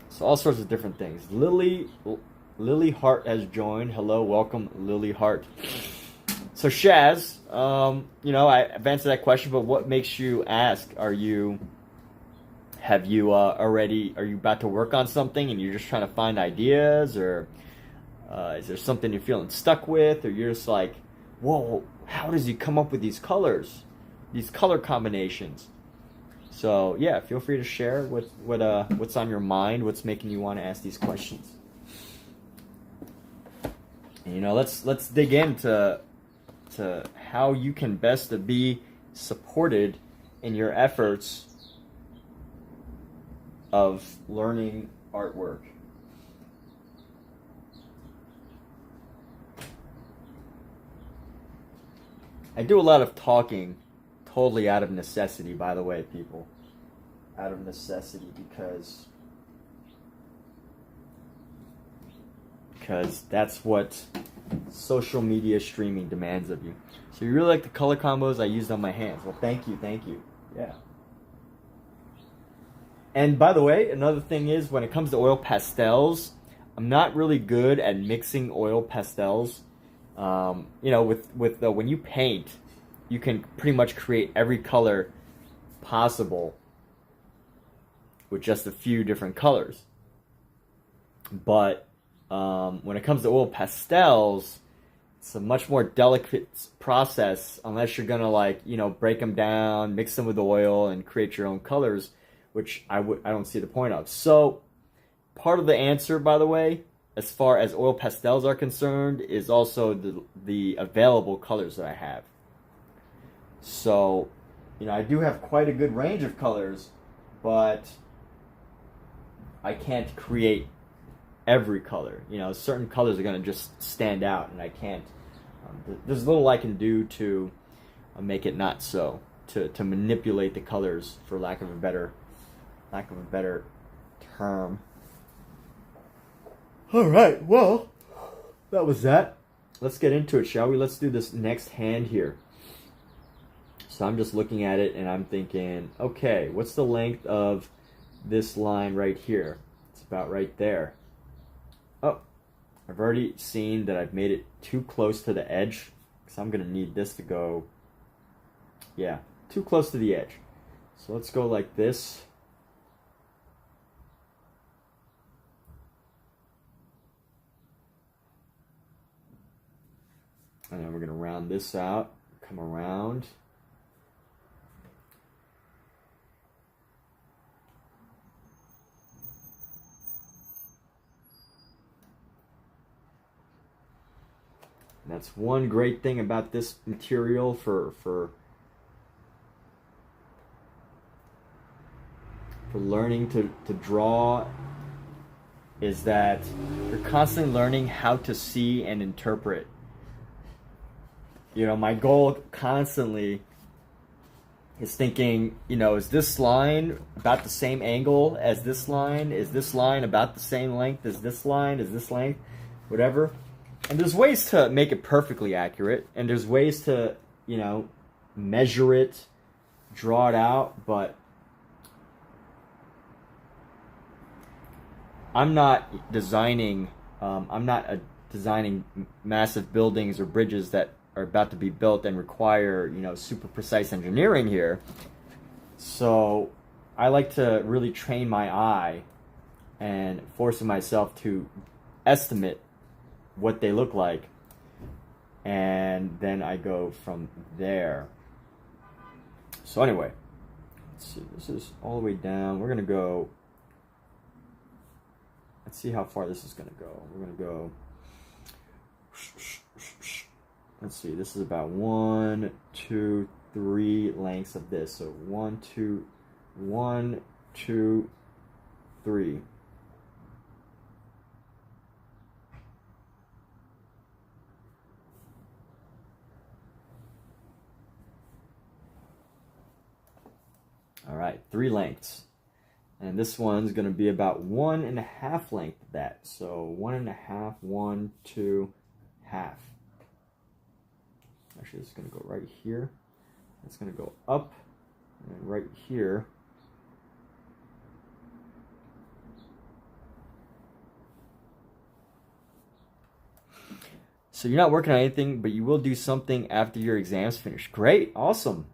So all sorts of different things. Lily Hart has joined. Hello, welcome, Lily Hart. So Shaz, you know, I've answered that question, but what makes you ask? Are you about to work on something and you're just trying to find ideas, or is there something you're feeling stuck with, or you're just like, whoa, how does he come up with these colors, these color combinations? So yeah, feel free to share what's on your mind, what's making you want to ask these questions. And, you know, let's dig into how you can best be supported in your efforts of learning artwork. I do a lot of talking totally out of necessity, by the way, people. Out of necessity, because that's what social media streaming demands of you. So you really like the color combos I used on my hands. Well, thank you, thank you. Yeah. And by the way, another thing is when it comes to oil pastels, I'm not really good at mixing oil pastels. You know, when you paint, you can pretty much create every color possible with just a few different colors. But when it comes to oil pastels, it's a much more delicate process unless you're gonna, like, you know, break them down, mix them with oil, and create your own colors, which I don't see the point of. So part of the answer, by the way, as far as oil pastels are concerned, is also the available colors that I have. So, you know, I do have quite a good range of colors, but I can't create every color. You know, certain colors are going to just stand out, and I can't. There's little I can do to make it not so, to manipulate the colors, for lack of a better term. All right, well, that was that. Let's get into it, shall we? Let's do this next hand here. So I'm just looking at it and I'm thinking, okay, what's the length of this line right here? It's about right there. Oh, I've already seen that I've made it too close to the edge, because I'm going to need this to go, yeah, too close to the edge. So let's go like this. And then we're going to round this out, come around. And that's one great thing about this material for learning to draw, is that you're constantly learning how to see and interpret. You know, my goal constantly is thinking, you know, is this line about the same angle as this line? Is this line about the same length as this line? Is this length? Whatever. And there's ways to make it perfectly accurate, and there's ways to, you know, measure it, draw it out, but I'm not designing massive buildings or bridges that are about to be built and require, you know, super precise engineering here. So I like to really train my eye and forcing myself to estimate what they look like, and then I go from there. So anyway, let's see, this is all the way down. We're gonna go, let's see how far this is gonna go. We're gonna go, let's see, this is about 1, 2, 3 lengths of this. So 1, 2, 1, 2, 3. All right, 3 lengths. And this one's going to be about 1.5 length of that. So 1.5, 1, 2, half. Actually, this is going to go right here. It's going to go up, and right here. So you're not working on anything, but you will do something after your exam's finished. Great, awesome.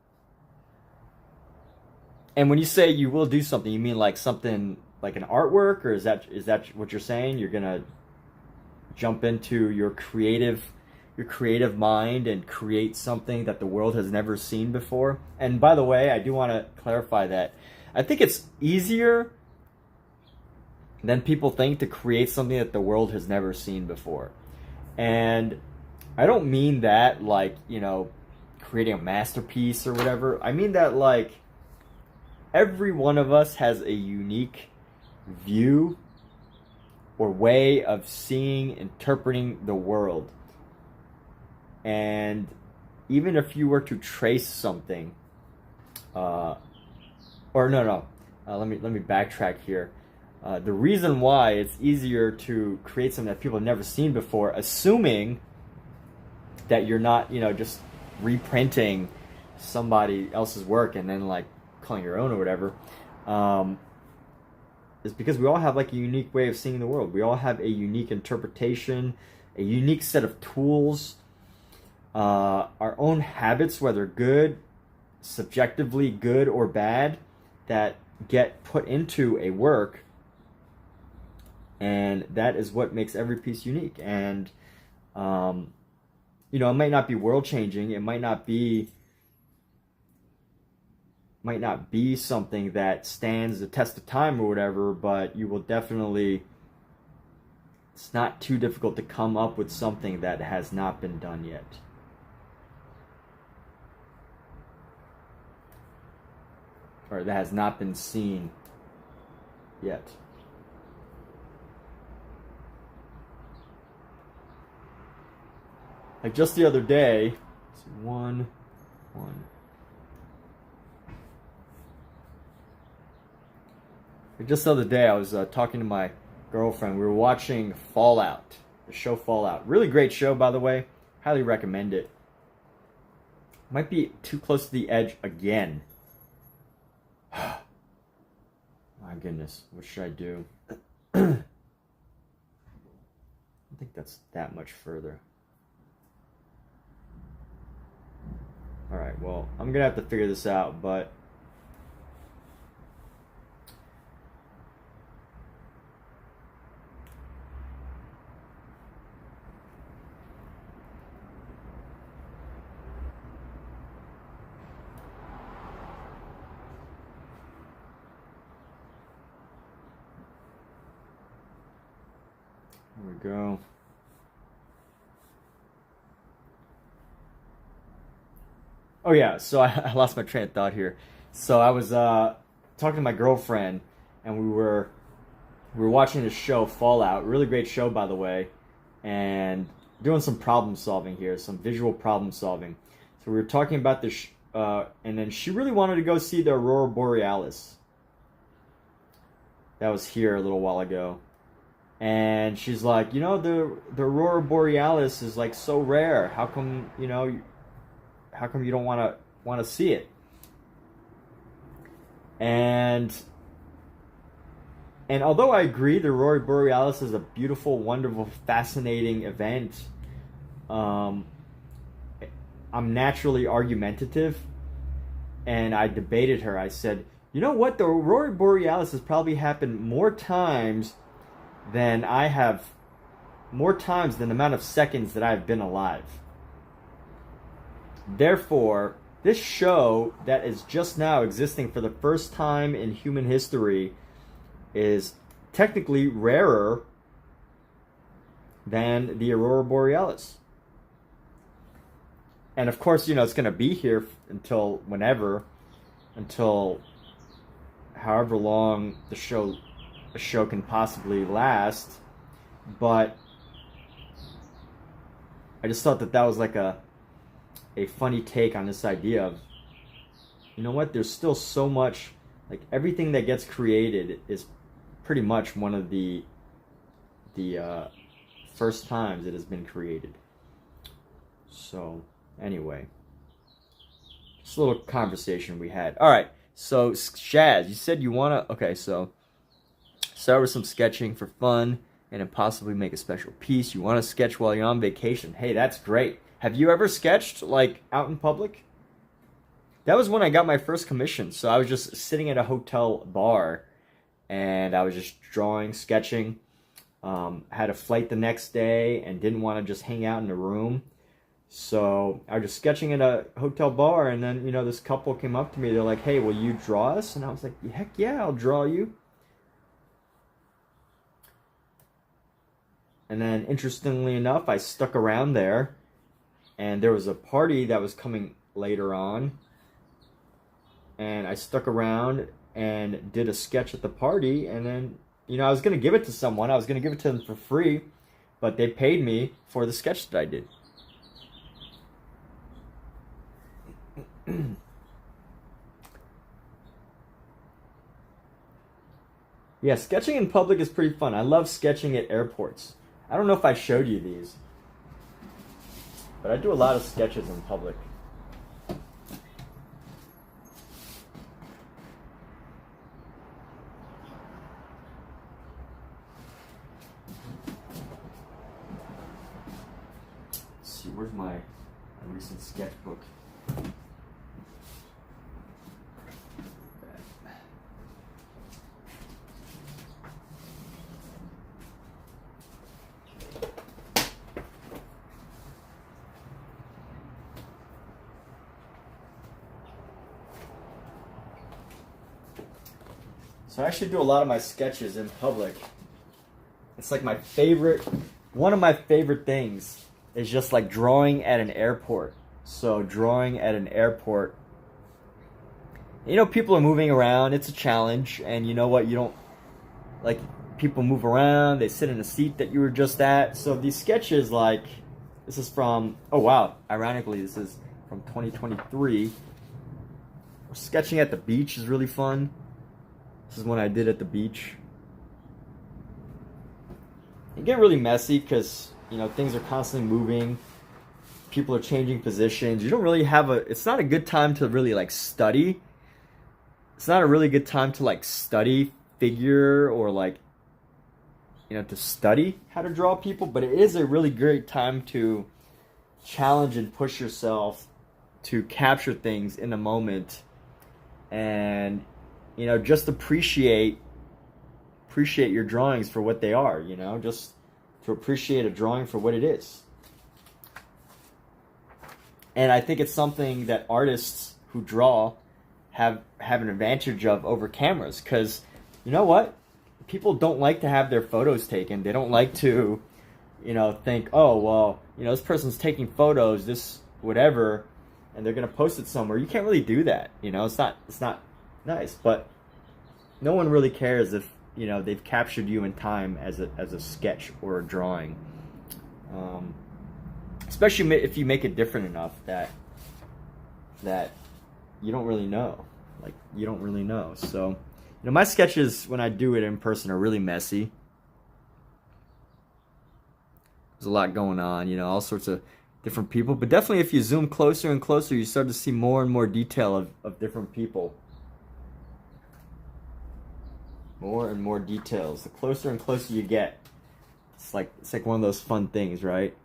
And when you say you will do something, you mean like something like an artwork, or is that what you're saying? You're gonna jump into your creative mind and create something that the world has never seen before? And by the way, I do want to clarify that I think it's easier than people think to create something that the world has never seen before. And I don't mean that like, you know, creating a masterpiece or whatever. I mean that like every one of us has a unique view or way of seeing, interpreting the world. And even if you were to trace something, let me backtrack here. The reason why it's easier to create something that people have never seen before, assuming that you're not, you know, just reprinting somebody else's work and then like calling your own or whatever, is because we all have like a unique way of seeing the world. We all have a unique interpretation, a unique set of tools, our own habits, whether good, subjectively good or bad, that get put into a work, and that is what makes every piece unique. And you know, it might not be world changing, it might not be something that stands the test of time or whatever, but you will definitely, it's not too difficult to come up with something that has not been done yet. Or that has not been seen yet. Like just the other day, one. Just the other day, I was talking to my girlfriend. We were watching Fallout, the show Fallout. Really great show, by the way. Highly recommend it. Might be too close to the edge again. My goodness, what should I do? I don't think that's that much further. Alright, well, I'm gonna have to figure this out, but here we go. Oh yeah, so I lost my train of thought here. So I was talking to my girlfriend, and we were watching this show Fallout. Really great show, by the way, and doing some problem solving here, some visual problem solving. So we were talking about this, and then she really wanted to go see the Aurora Borealis. That was here a little while ago. And she's like, you know, the Aurora Borealis is like so rare. How come, you know, how come you don't want to see it? And although I agree the Aurora Borealis is a beautiful, wonderful, fascinating event, I'm naturally argumentative, and I debated her. I said, you know what, the Aurora Borealis has probably happened more times than the amount of seconds that I've been alive. Therefore, this show that is just now existing for the first time in human history is technically rarer than the Aurora Borealis. And of course, you know, it's going to be here until whenever, until however long the show can possibly last. But I just thought that was like a funny take on this idea of, you know what, there's still so much, like everything that gets created is pretty much one of the first times it has been created. So anyway, just a little conversation we had. All right, so Shaz, you said you want to, okay, so start with some sketching for fun and then possibly make a special piece. You want to sketch while you're on vacation. Hey, that's great. Have you ever sketched, like, out in public? That was when I got my first commission. So I was just sitting at a hotel bar, and I was just drawing, sketching. Had a flight the next day, and didn't want to just hang out in the room. So I was just sketching at a hotel bar, and then, you know, this couple came up to me. They're like, hey, will you draw us? And I was like, heck yeah, I'll draw you. And then, interestingly enough, I stuck around there. And there was a party that was coming later on. And I stuck around and did a sketch at the party. And then, you know, I was going to give it to someone. I was going to give it to them for free. But they paid me for the sketch that I did. Yeah, sketching in public is pretty fun. I love sketching at airports. I don't know if I showed you these. But I do a lot of sketches in public. Let's see, where's my recent sketchbook? So I actually do a lot of my sketches in public. It's like my favorite, one of my favorite things is just like drawing at an airport. So drawing at an airport, you know, people are moving around, it's a challenge, and you know what, you don't, like, people move around, they sit in a seat that you were just at. So these sketches, like, this is from, oh wow, ironically this is from 2023. Sketching at the beach is really fun. This is one I did at the beach. You get really messy because, you know, things are constantly moving. People are changing positions. You don't really have it's not a good time to really like study. It's not a really good time to like study figure or like, you know, to study how to draw people, but it is a really great time to challenge and push yourself to capture things in the moment and, you know, just appreciate your drawings for what they are, you know, just to appreciate a drawing for what it is. And I think it's something that artists who draw have an advantage of over cameras, because you know what? People don't like to have their photos taken. They don't like to, you know, think, oh, well, you know, this person's taking photos, this whatever, and they're going to post it somewhere. You can't really do that, you know. It's not nice, but no one really cares if, you know, they've captured you in time as a sketch or a drawing. Especially if you make it different enough that you don't really know. Like, you don't really know. So, you know, my sketches, when I do it in person, are really messy. There's a lot going on, you know, all sorts of different people. But definitely if you zoom closer and closer, you start to see more and more detail of different people. More and more details. The closer and closer you get, it's like one of those fun things, right?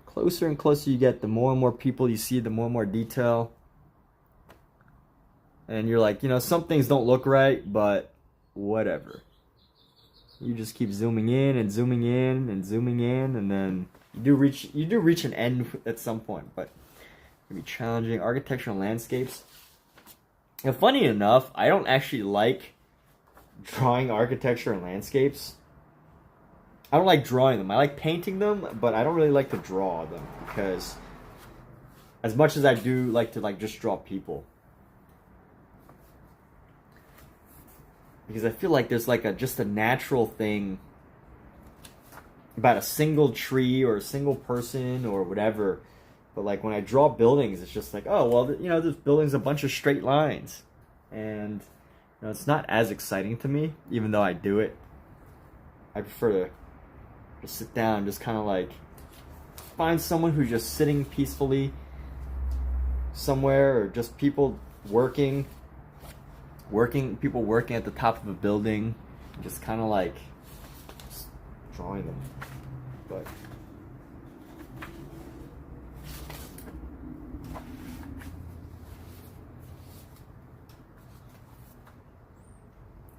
Closer and closer you get, the more and more people you see, the more and more detail. And you're like, you know, some things don't look right, but whatever. You just keep zooming in and zooming in and zooming in, and then you do reach an end at some point, but it can be challenging. Architectural landscapes. And funny enough, I don't actually like drawing architecture and landscapes. I don't like drawing them. I like painting them, but I don't really like to draw them, because as much as I do like to like just draw people, because I feel like there's like just a natural thing about a single tree or a single person or whatever. But like when I draw buildings, it's just like, oh well, you know, this building's a bunch of straight lines, and you know, it's not as exciting to me, even though I do it. I prefer to just sit down, just kind of like find someone who's just sitting peacefully somewhere, or just people working at the top of a building, just kind of like just drawing them. But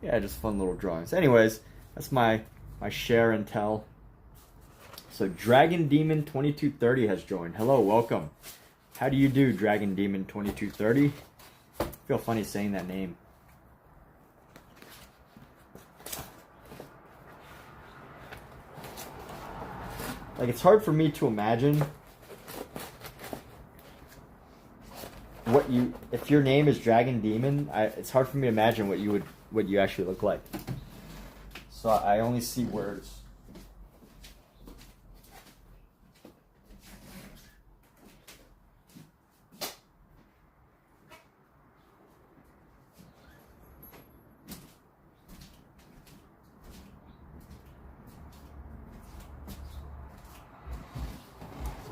yeah, just fun little drawings. Anyways, that's my share and tell. So Dragon Demon 2230 has joined. Hello, welcome. How do you do, Dragon Demon 2230? I feel funny saying that name. Like, it's hard for me to imagine if your name is Dragon Demon, it's hard for me to imagine what you actually look like. So I only see words.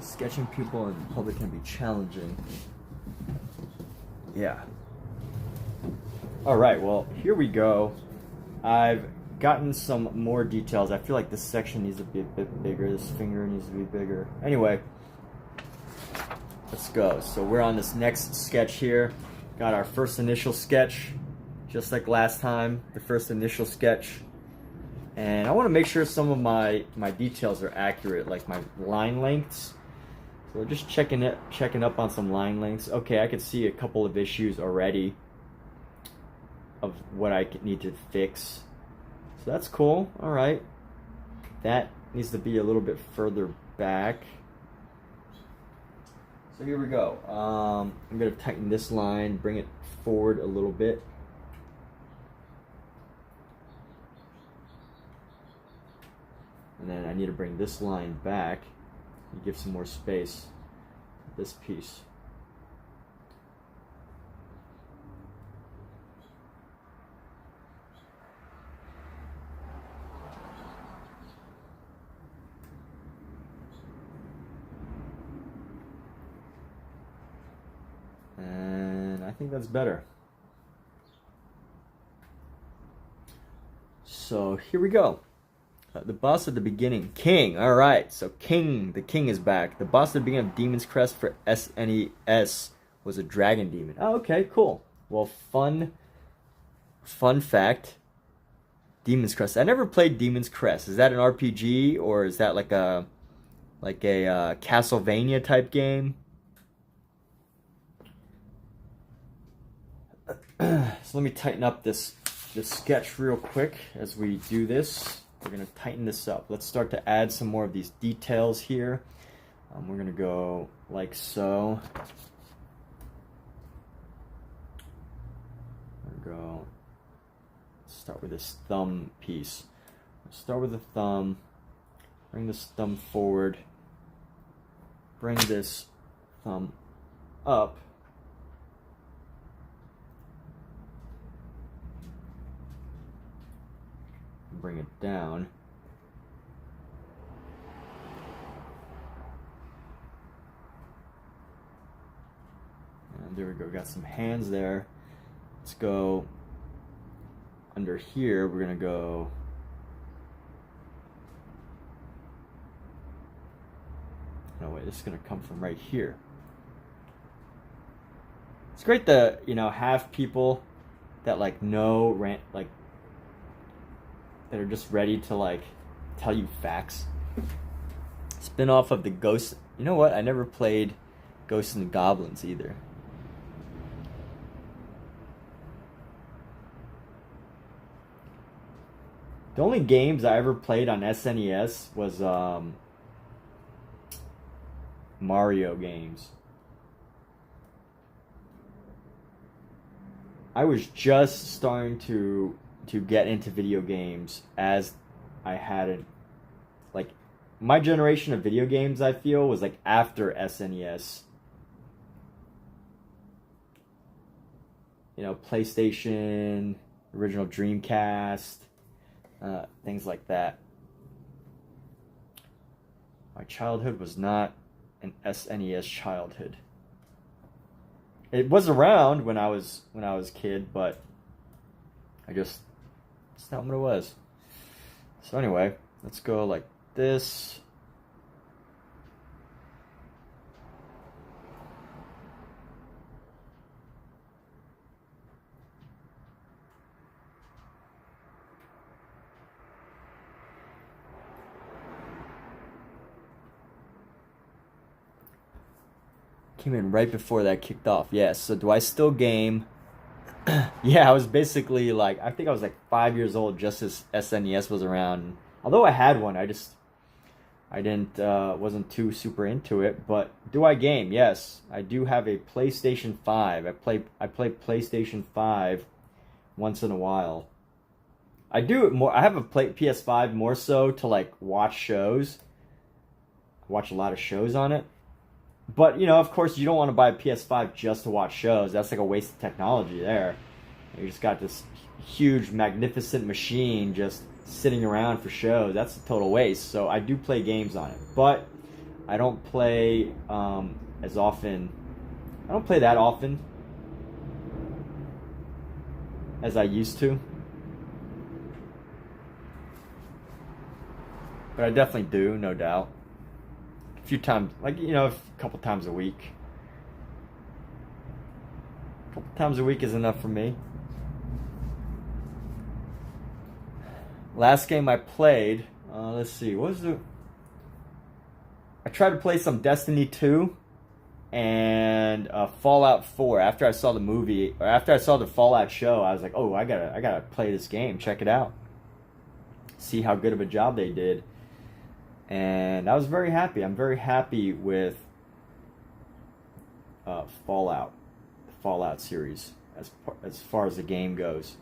Sketching people in public can be challenging. Yeah. Alright, well, here we go. I've gotten some more details. I feel like this section needs to be a bit bigger. This finger needs to be bigger. Anyway, let's go. So we're on this next sketch here. Got our first initial sketch, just like last time, the first initial sketch. And I want to make sure some of my details are accurate, like my line lengths. So just checking up on some line lengths. Okay, I can see a couple of issues already of what I need to fix. So that's cool. All right. That needs to be a little bit further back. So here we go. I'm going to tighten this line, bring it forward a little bit. And then I need to bring this line back and give some more space to this piece. And I think that's better. So here we go. The boss at the beginning, King. All right, so King, the king is back. The boss at the beginning of Demon's Crest for SNES was a dragon demon. Oh, okay, cool. Well, fun fact. Demon's Crest. I never played Demon's Crest. Is that an RPG or is that like a Castlevania type game? So let me tighten up this sketch real quick as we do this. We're going to tighten this up. Let's start to add some more of these details here. We're going to go like so. Start with this thumb piece. Start with the thumb. Bring this thumb forward. Bring this thumb up. Bring it down. And there we go, got some hands there. Let's go under here. We're gonna go no wait, this is gonna come from right here. It's great to, you know, have people that like that are just ready to like tell you facts. Spin off of the Ghost. You know what? I never played Ghosts and Goblins either. The only games I ever played on SNES was Mario games. I was just starting to get into video games as I hadn't, like, my generation of video games, I feel, was like after SNES. You know, PlayStation, original Dreamcast, things like that. My childhood was not an SNES childhood. It was around when I was a kid, but it's not what it was. So anyway, let's go like this. Came in right before that kicked off. Yes. So do I still game? Yeah, I was basically like, I think I was like 5 years old just as SNES was around. Although I had one, I wasn't too super into it. But do I game? Yes, I do have a PlayStation 5. I play PlayStation 5 once in a while. I do it more. I have a PS5 more so to like watch shows. I watch a lot of shows on it. But, you know, of course, you don't want to buy a PS5 just to watch shows. That's like a waste of technology there. You just got this huge, magnificent machine just sitting around for shows. That's a total waste. So I do play games on it. But I don't play as often. I don't play that often as I used to. But I definitely do, no doubt. A few times, like, you know, a couple times a week. A couple times a week is enough for me. Last game I played, let's see, what was it? I tried to play some Destiny 2 and Fallout 4. After I saw the movie, or after I saw the Fallout show, I was like, oh, I gotta play this game, check it out. See how good of a job they did. And I was very happy. I'm very happy with Fallout, the Fallout series, as far as the game goes.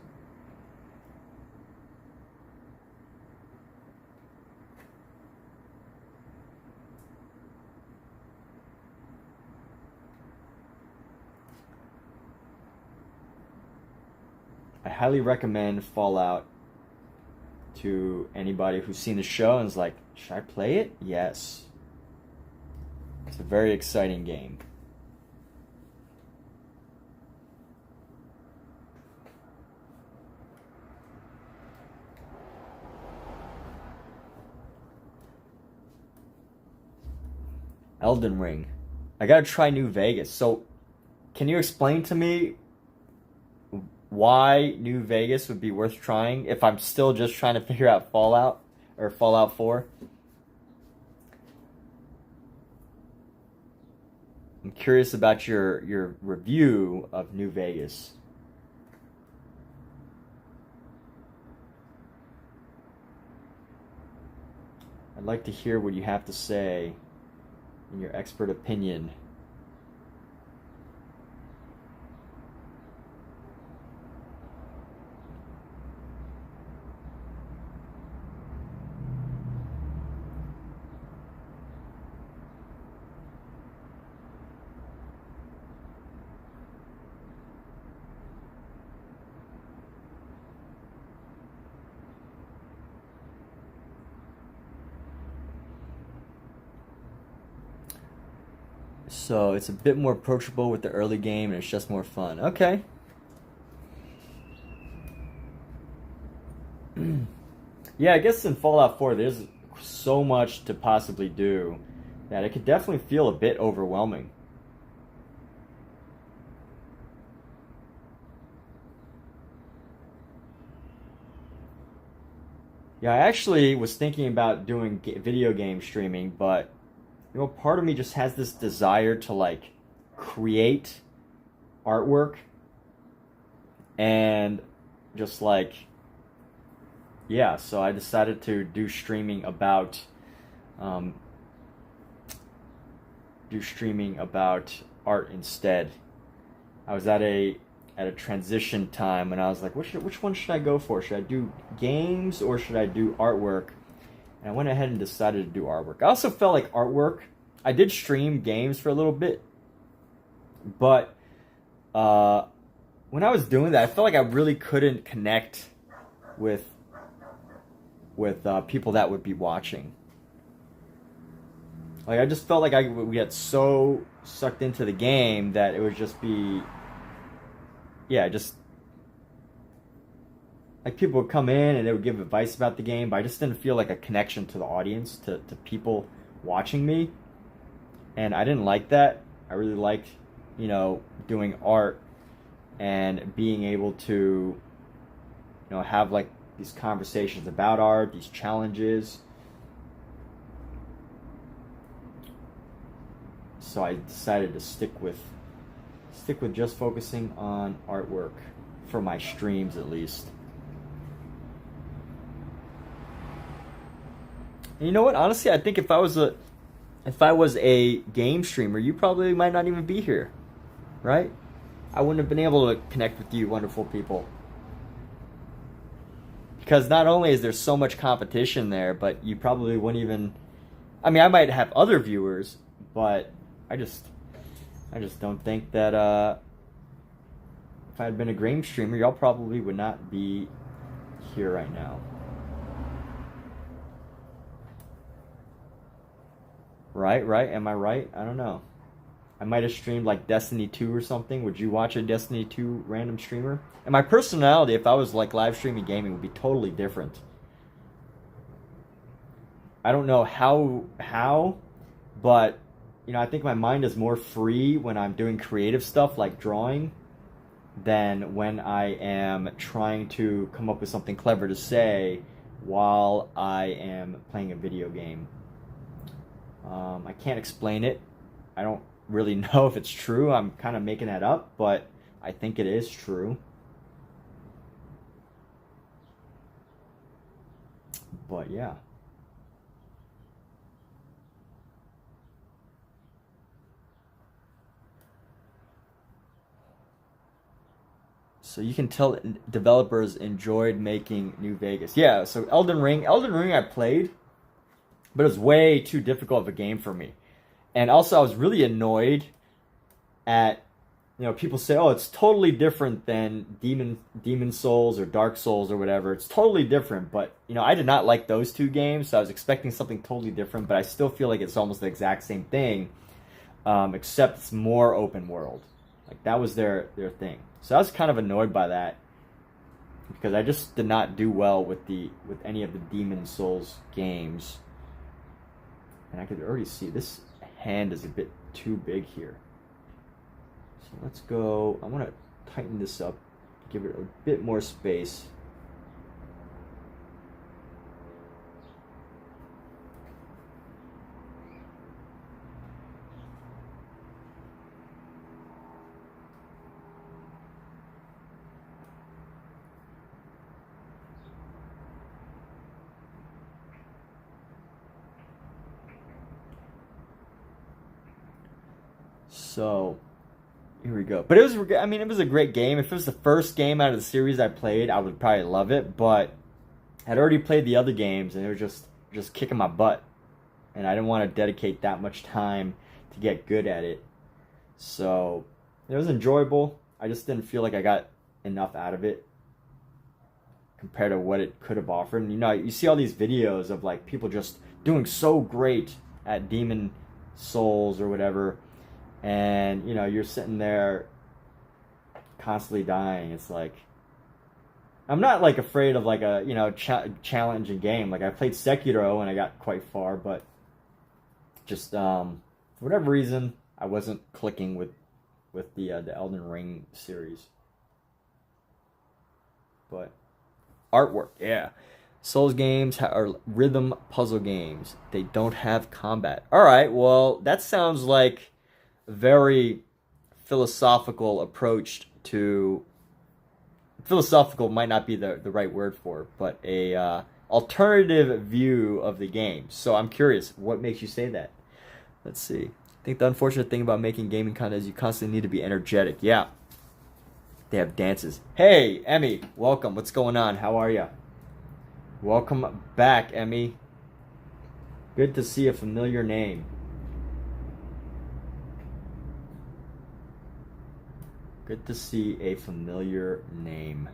I highly recommend Fallout to anybody who's seen the show and is like, should I play it? Yes. It's a very exciting game. Elden Ring. I gotta try New Vegas. So, can you explain to me why New Vegas would be worth trying if I'm still just trying to figure out Fallout or Fallout 4? I'm curious about your review of New Vegas. I'd like to hear what you have to say in your expert opinion. So it's a bit more approachable with the early game and it's just more fun. Okay. Yeah, I guess in Fallout 4 there's so much to possibly do that it could definitely feel a bit overwhelming. Yeah, I actually was thinking about doing video game streaming, but you know, part of me just has this desire to like create artwork and just like, yeah, so I decided to do streaming about art instead. I was at a transition time and I was like, which one should I go for? Should I do games or should I do artwork? And I went ahead and decided to do artwork. I also felt like artwork, I did stream games for a little bit, but when I was doing that, I felt like I really couldn't connect with people that would be watching. Like, I just felt like I would get so sucked into the game that it would just be, yeah, just like people would come in and they would give advice about the game, but I just didn't feel like a connection to the audience, to people watching me. And I didn't like that. I really liked, you know, doing art and being able to, you know, have like these conversations about art, these challenges. So I decided to stick with just focusing on artwork for my streams at least. And you know what? Honestly, I think if I was a game streamer, you probably might not even be here, right? I wouldn't have been able to connect with you wonderful people. Because not only is there so much competition there, but you probably wouldn't even, I mean, I might have other viewers, but I just don't think that if I had been a game streamer, y'all probably would not be here right now. Right. Am I right? I don't know. I might have streamed like Destiny 2 or something. Would you watch a Destiny 2 random streamer? And my personality, if I was like live streaming gaming, would be totally different. I don't know how, but you know, I think my mind is more free when I'm doing creative stuff like drawing than when I am trying to come up with something clever to say while I am playing a video game. I can't explain it. I don't really know if it's true. I'm kind of making that up, but I think it is true. But yeah. So you can tell developers enjoyed making New Vegas. Yeah, so Elden Ring I played, but it was way too difficult of a game for me. And also I was really annoyed at, you know, people say, oh, it's totally different than Demon Souls or Dark Souls or whatever. It's totally different, but, you know, I did not like those two games, so I was expecting something totally different, but I still feel like it's almost the exact same thing, except it's more open world. Like, that was their thing. So I was kind of annoyed by that, because I just did not do well with any of the Demon Souls games. And I could already see this hand is a bit too big here. So let's go, I want to tighten this up, give it a bit more space. So, here we go. But it was, I mean, it was a great game. If it was the first game out of the series I played, I would probably love it. But I'd already played the other games, and they were just kicking my butt. And I didn't want to dedicate that much time to get good at it. So, it was enjoyable. I just didn't feel like I got enough out of it compared to what it could have offered. And, you know, you see all these videos of, like, people just doing so great at Demon Souls or whatever. And, you know, you're sitting there constantly dying. It's like, I'm not, like, afraid of, like, a, you know, challenging game. Like, I played Sekiro and I got quite far, but just, for whatever reason, I wasn't clicking with the Elden Ring series. But artwork, yeah. Souls games are rhythm puzzle games. They don't have combat. All right, well, that sounds like very philosophical approach to, philosophical might not be the right word for it, but a alternative view of the game. So I'm curious, what makes you say that? Let's see. I think the unfortunate thing about making gaming content is you constantly need to be energetic. Yeah. They have dances. Hey, Emmy, welcome. What's going on? How are you? Welcome back, Emmy. Good to see a familiar name. Good to see a familiar name.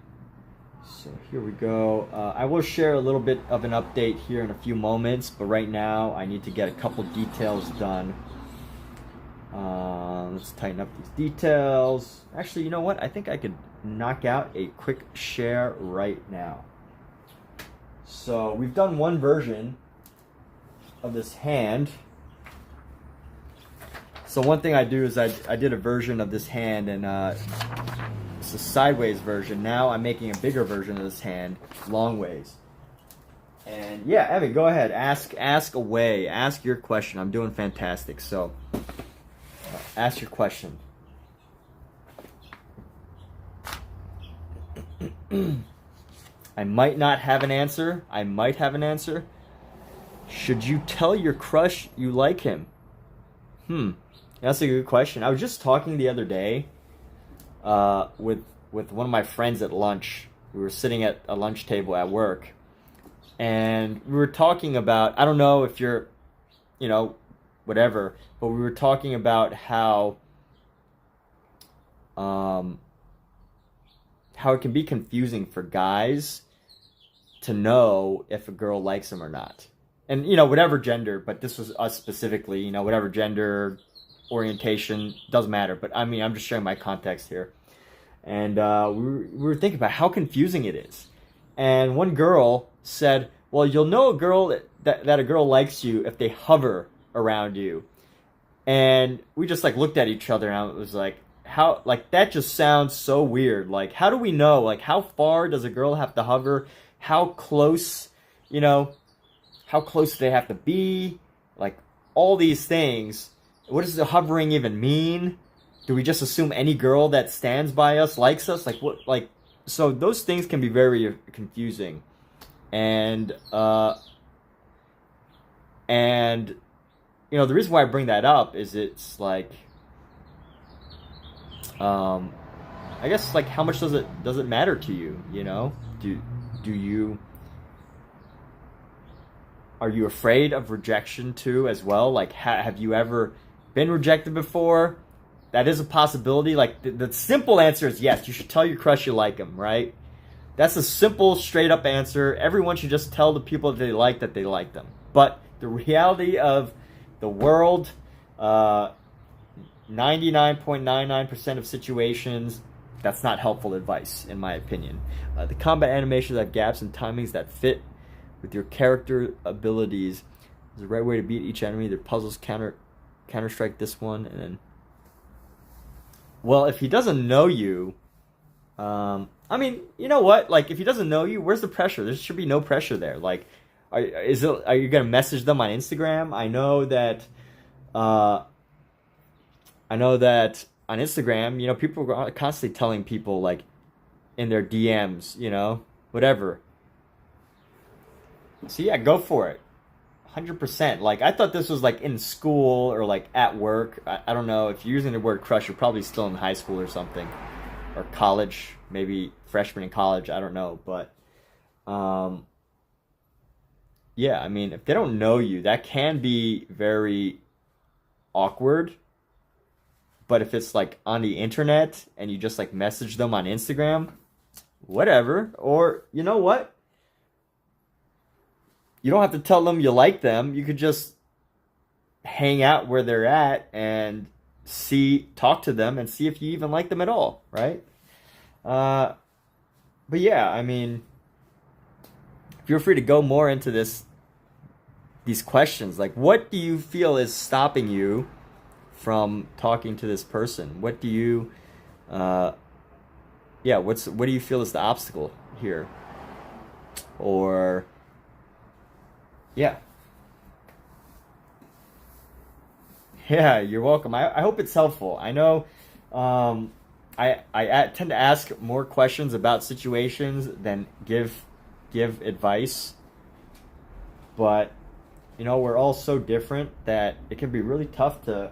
So here we go. I will share a little bit of an update here in a few moments, but right now I need to get a couple details done. Let's tighten up these details. Actually, you know what? I think I could knock out a quick share right now. So we've done one version of this hand. So one thing I do is I did a version of this hand, and it's a sideways version. Now I'm making a bigger version of this hand, long ways. And yeah, Evan, go ahead. Ask away. Ask your question. I'm doing fantastic. So ask your question. I might not have an answer. I might have an answer. Should you tell your crush you like him? That's a good question. I was just talking the other day with one of my friends at lunch. We were sitting at a lunch table at work, and we were talking about, I don't know if you're, you know, whatever, but we were talking about how it can be confusing for guys to know if a girl likes them or not. and you know, whatever gender, but this was us specifically, you know, whatever gender, orientation, doesn't matter. But I mean, I'm just sharing my context here. And we were thinking about how confusing it is. And one girl said, well, you'll know a girl that a girl likes you if they hover around you. And we just like looked at each other and it was like, how, like, that just sounds so weird. Like, how do we know? Like, how far does a girl have to hover? How close, you know, how close do they have to be? Like, all these things. What does the hovering even mean? Do we just assume any girl that stands by us likes us? Like, what, like, so those things can be very confusing. And you know, the reason why I bring that up is it's like, I guess, like, how much does it matter to you? You know, are you afraid of rejection too as well? Like, have you ever been rejected before? That is a possibility. Like, the simple answer is yes. You should tell your crush you like him, right? That's a simple, straight up answer. Everyone should just tell the people that they like them. But the reality of the world, 99.99% of situations, that's not helpful advice, in my opinion. The combat animations have gaps and timings that fit with your character abilities. Is the right way to beat each enemy. Their puzzles counter-strike this one, and then... Well, if he doesn't know you... I mean, you know what? Like, if he doesn't know you, where's the pressure? There should be no pressure there. Like, are you going to message them on Instagram? I know that on Instagram, you know, people are constantly telling people, like, in their DMs, you know, whatever. So yeah, go for it. 100%. Like, I thought this was like in school or like at work. I don't know. If you're using the word crush, you're probably still in high school or something. Or college, maybe freshman in college, I don't know. But yeah, I mean, if they don't know you, that can be very awkward. But if it's like on the internet and you just like message them on Instagram, whatever. Or, you know what? You don't have to tell them you like them. You could just hang out where they're at and talk to them and see if you even like them at all, right? But yeah, I mean, feel free to go more into these questions. Like, what do you feel is stopping you from talking to this person? What do you, what do you feel is the obstacle here? Or, yeah. Yeah, you're welcome. I hope it's helpful. I know I tend to ask more questions about situations than give advice. But, you know, we're all so different that it can be really tough to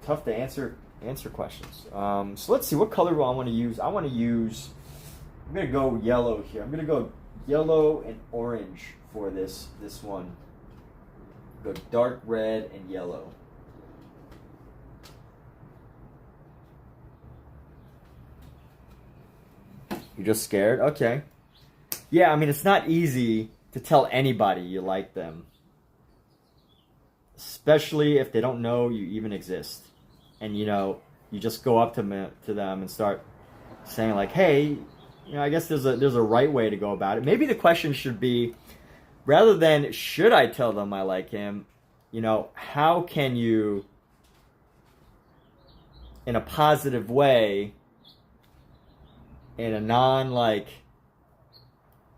answer questions. So let's see, what color do I want to use? I'm going to go yellow here. I'm going to go yellow and orange for this one. Go dark red and yellow. You're just scared? Okay. Yeah, I mean, it's not easy to tell anybody you like them. Especially if they don't know you even exist. And, you know, you just go up to them and start saying, like, hey, you know, I guess there's a right way to go about it. Maybe the question should be, rather than should I tell them I like him, you know, how can you, in a positive way, in a non,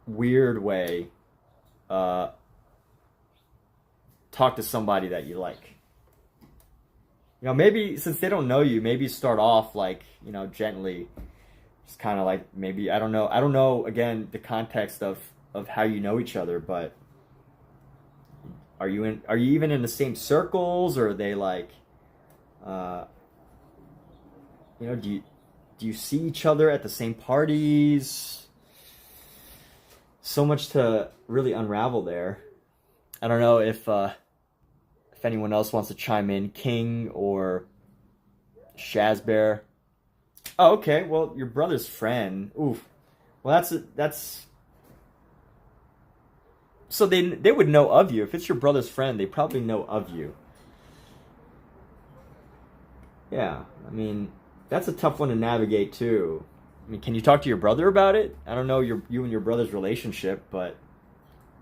weird way, talk to somebody that you like. You know, maybe since they don't know you, maybe start off you know, gently. Just kind of maybe, I don't know, again, the context of how you know each other, but are you even in the same circles, or are they you know, do you see each other at the same parties? So much to really unravel there. I don't know if anyone else wants to chime in, King or Shazbear. Oh, okay. Well, your brother's friend. Oof. Well, that's so they would know of you. If it's your brother's friend, they probably know of you. Yeah, I mean, that's a tough one to navigate too. I mean, can you talk to your brother about it? I don't know you and your brother's relationship, but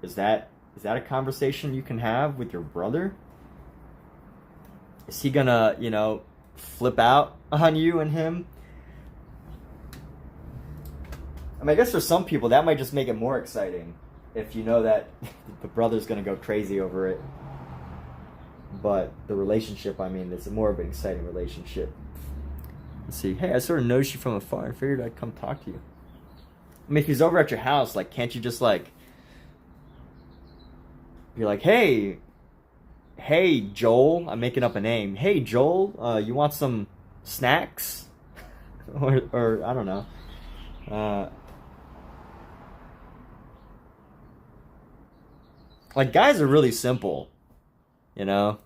is that a conversation you can have with your brother? Is he gonna, flip out on you and him? I mean, I guess for some people that might just make it more exciting if you know that the brother's gonna go crazy over it. But the relationship, I mean, it's more of an exciting relationship. Let's see. Hey, I sort of noticed you from afar. I figured I'd come talk to you. I mean, if he's over at your house, like, can't you just, like, be like, hey, Joel. I'm making up a name. Hey, Joel, you want some snacks? or I don't know. Like, guys are really simple, you know?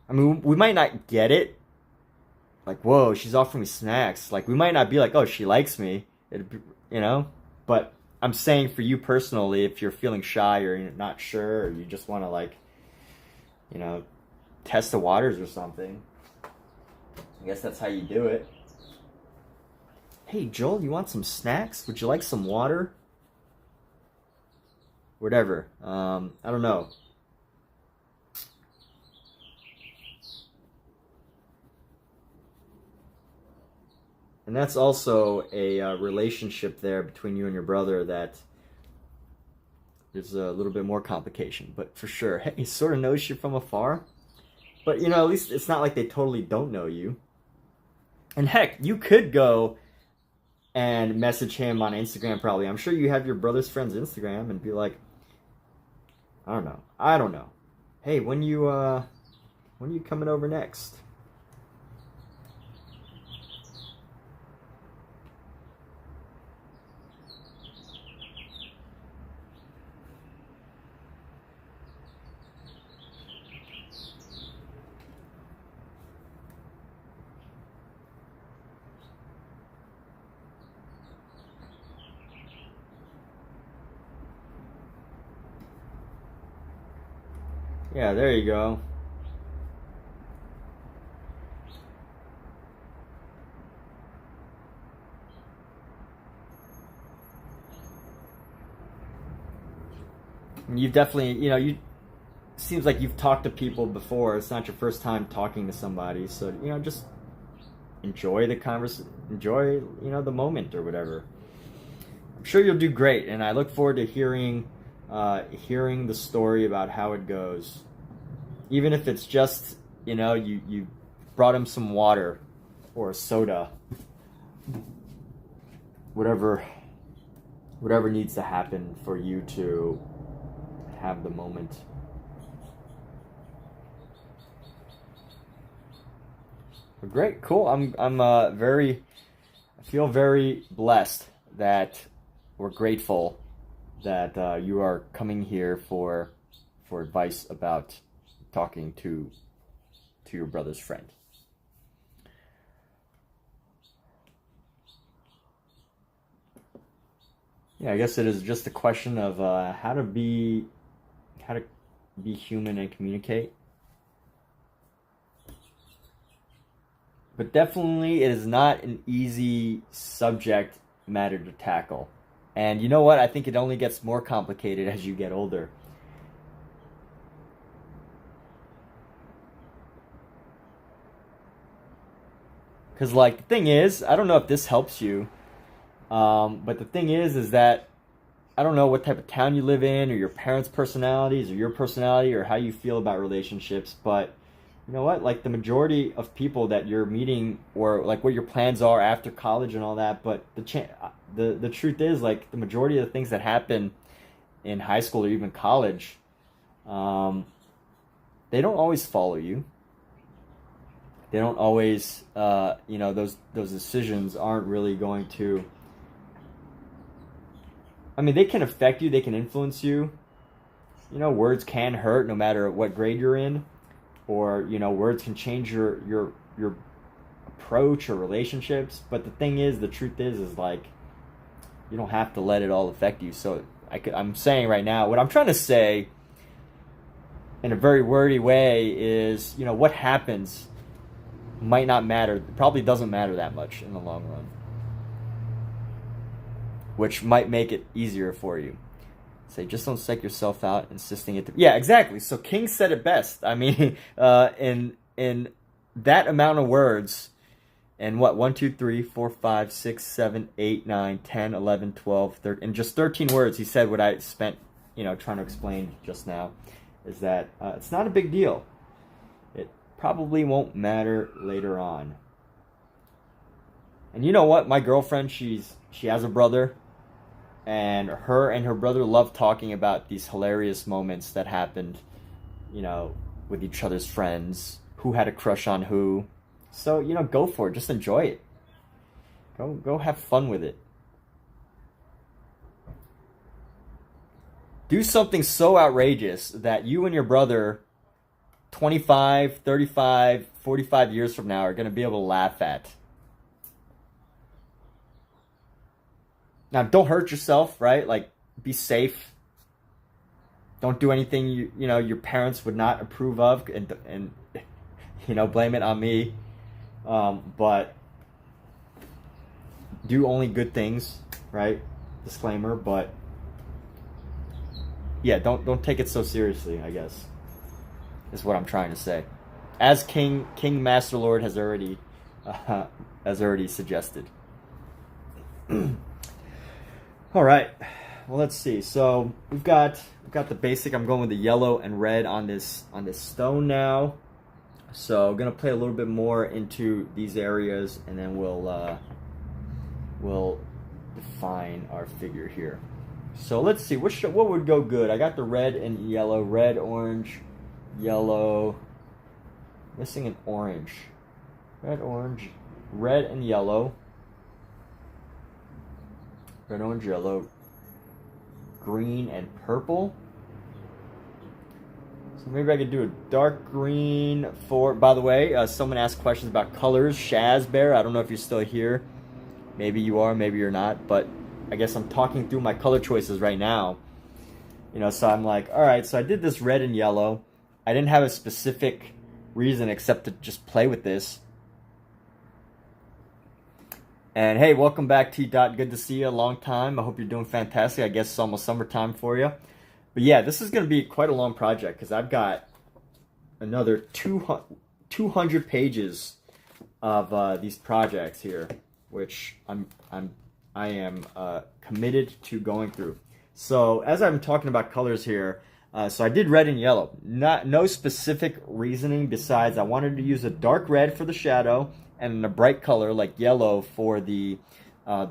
I mean, we might not get it. Like, whoa, she's offering me snacks. Like, we might not be like, oh, she likes me. But I'm saying for you personally, if you're feeling shy or you're not sure, or you just want to, like, test the waters or something, I guess that's how you do it. Hey, Joel, you want some snacks? Would you like some water? Whatever. I don't know. And that's also a relationship there between you and your brother that there's a little bit more complication. But for sure, he sort of knows you from afar. But, at least it's not like they totally don't know you. And heck, you could go and message him on Instagram probably. I'm sure you have your brother's friend's Instagram and be like, I don't know. Hey, when you coming over next? Yeah, there you go. And you've definitely, seems like you've talked to people before. It's not your first time talking to somebody, so just enjoy the enjoy the moment or whatever. I'm sure you'll do great, and I look forward to hearing the story about how it goes. Even if it's just, you brought him some water or a soda, whatever needs to happen for you to have the moment. Great, cool. I feel very blessed that we're grateful that you are coming here for advice about talking to your brother's friend. Yeah, I guess it is just a question of how to be human and communicate. But definitely it is not an easy subject matter to tackle. And you know what? I think it only gets more complicated as you get older. Because, like, the thing is, I don't know if this helps you, but the thing is that I don't know what type of town you live in, or your parents' personalities, or your personality, or how you feel about relationships, but you know what? Like, the majority of people that you're meeting, or like what your plans are after college and all that, but the truth is, like, the majority of the things that happen in high school or even college, they don't always follow you. They don't always, those decisions aren't really going to, I mean, they can affect you, they can influence you. Words can hurt no matter what grade you're in, or, words can change your approach or relationships. But the thing is, the truth is like, you don't have to let it all affect you. So I'm saying right now, what I'm trying to say in a very wordy way is, you know, what happens might not matter. It probably doesn't matter that much in the long run, which might make it easier for you. Say, just don't psych yourself out, insisting it to... Yeah, exactly. So King said it best. I mean, in that amount of words, and what, 1, 2, 3, 4, 5, 6, 7, 8, 9, 10, 11, 12, 13, in just 13 words, he said what I spent, you know, trying to explain just now, is that it's not a big deal. It probably won't matter later on. And you know what? My girlfriend, she has a brother, and her brother love talking about these hilarious moments that happened, you know, with each other's friends, who had a crush on who. So, you know, go for it. Just enjoy it. Go have fun with it. Do something so outrageous that you and your brother 25, 35, 45 years from now are going to be able to laugh at. Now, don't hurt yourself, right? Like, be safe. Don't do anything you know your parents would not approve of, and you know, blame it on me. But do only good things, right? Disclaimer, but yeah, don't take it so seriously, I guess, is what I'm trying to say. As King Master Lord has already suggested. All right, well, let's see. So we've got the basic. I'm going with the yellow and red on this stone now. So I'm gonna play a little bit more into these areas, and then we'll define our figure here. So let's see what would go good. I got the red and yellow, red, orange, yellow. Missing an orange. Red, orange, red and yellow. Red, orange, yellow, green, and purple. So maybe I could do a dark green for... By the way, someone asked questions about colors. Shazbear, I don't know if you're still here. Maybe you are, maybe you're not. But I guess I'm talking through my color choices right now. You know, so I'm like, all right, so I did this red and yellow. I didn't have a specific reason except to just play with this. And hey, welcome back, T. Dot. Good to see you. A long time. I hope you're doing fantastic. I guess it's almost summertime for you. But yeah, this is going to be quite a long project because I've got another 200 pages of these projects here, which I am committed to going through. So as I'm talking about colors here, so I did red and yellow. No specific reasoning besides I wanted to use a dark red for the shadow and a bright color like yellow for the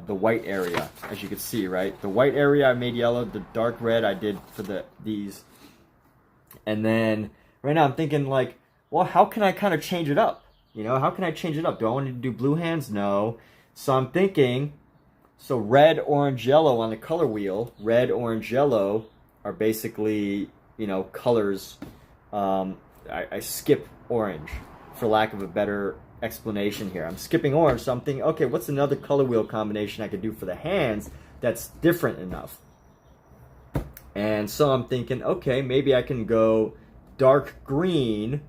white area, as you can see, right? The white area I made yellow, the dark red I did for these. And then right now I'm thinking like, well, how can I kind of change it up? You know, how can I change it up? Do I want to do blue hands? No. So I'm thinking, so red, orange, yellow on the color wheel. Red, orange, yellow are basically, you know, colors. I skip orange for lack of a better explanation here. I'm skipping orange, so I'm thinking, okay, what's another color wheel combination I could do for the hands that's different enough? And so I'm thinking, okay, maybe I can go dark green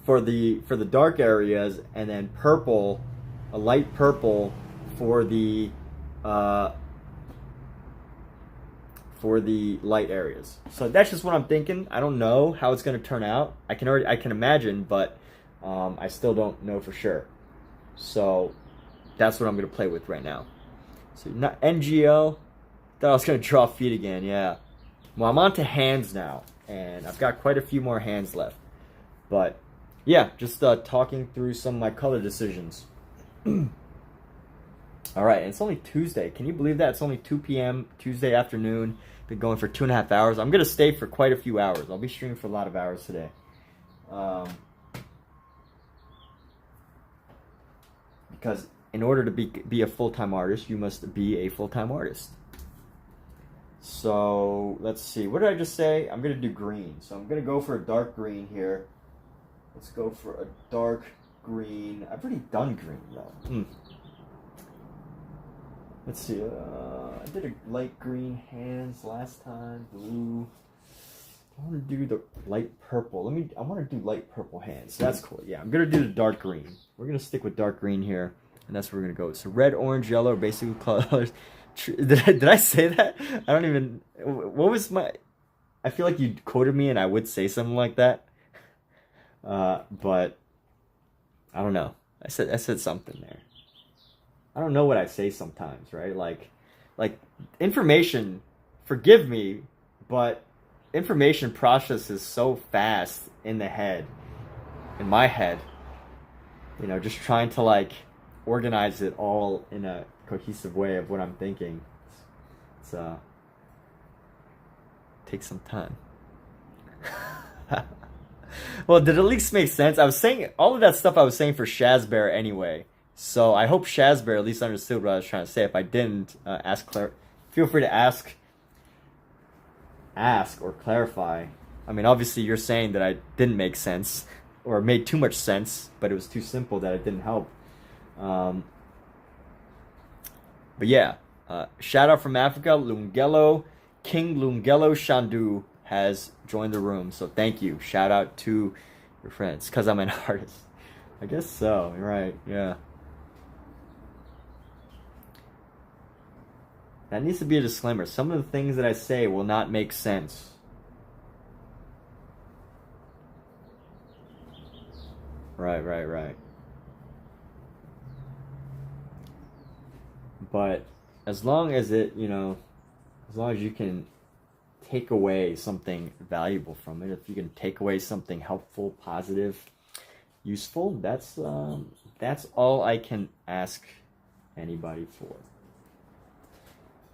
for the dark areas, and then purple, a light purple for the light areas. So that's just what I'm thinking. I don't know how it's going to turn out. I can imagine, but I still don't know for sure. So that's what I'm going to play with right now. So not NGL. Thought I was going to draw feet again. Yeah. Well, I'm on to hands now, and I've got quite a few more hands left. But yeah, just talking through some of my color decisions. All right, and it's only Tuesday. Can you believe that? It's only 2 p.m. Tuesday afternoon. Been going for 2.5 hours. I'm going to stay for quite a few hours. I'll be streaming for a lot of hours today. Because in order to be a full-time artist, you must be a full-time artist. So let's see. What did I just say? I'm going to do green. So I'm going to go for a dark green here. Let's go for a dark green. I've already done green though. Let's see. I did a light green hands last time. Blue. I want to do the light purple. I want to do light purple hands. So that's cool. Yeah, I'm gonna do the dark green. We're gonna stick with dark green here, and that's where we're gonna go. So red, orange, yellow, basically colors. Did I say that? I don't even. What was my? I feel like you quoted me, and I would say something like that. But I don't know. I said something there. I don't know what I say sometimes, right? Like information. Forgive me, but information processes so fast in the head, in my head. You know, just trying to like organize it all in a cohesive way of what I'm thinking. It's takes some time. Well, did it at least make sense? I was saying all of that stuff I was saying for Shazbear anyway. So I hope Shazbear at least understood what I was trying to say. If I didn't, feel free to ask or clarify. I mean, obviously you're saying that I didn't make sense or made too much sense, but it was too simple that it didn't help. But yeah, shout out from Africa, Lungelo, King Lungelo Shandu has joined the room. So thank you. Shout out to your friends, because I'm an artist. I guess so, right, yeah. That needs to be a disclaimer. Some of the things that I say will not make sense. Right. But as long as it, as long as you can take away something valuable from it, if you can take away something helpful, positive, useful, that's all I can ask anybody for.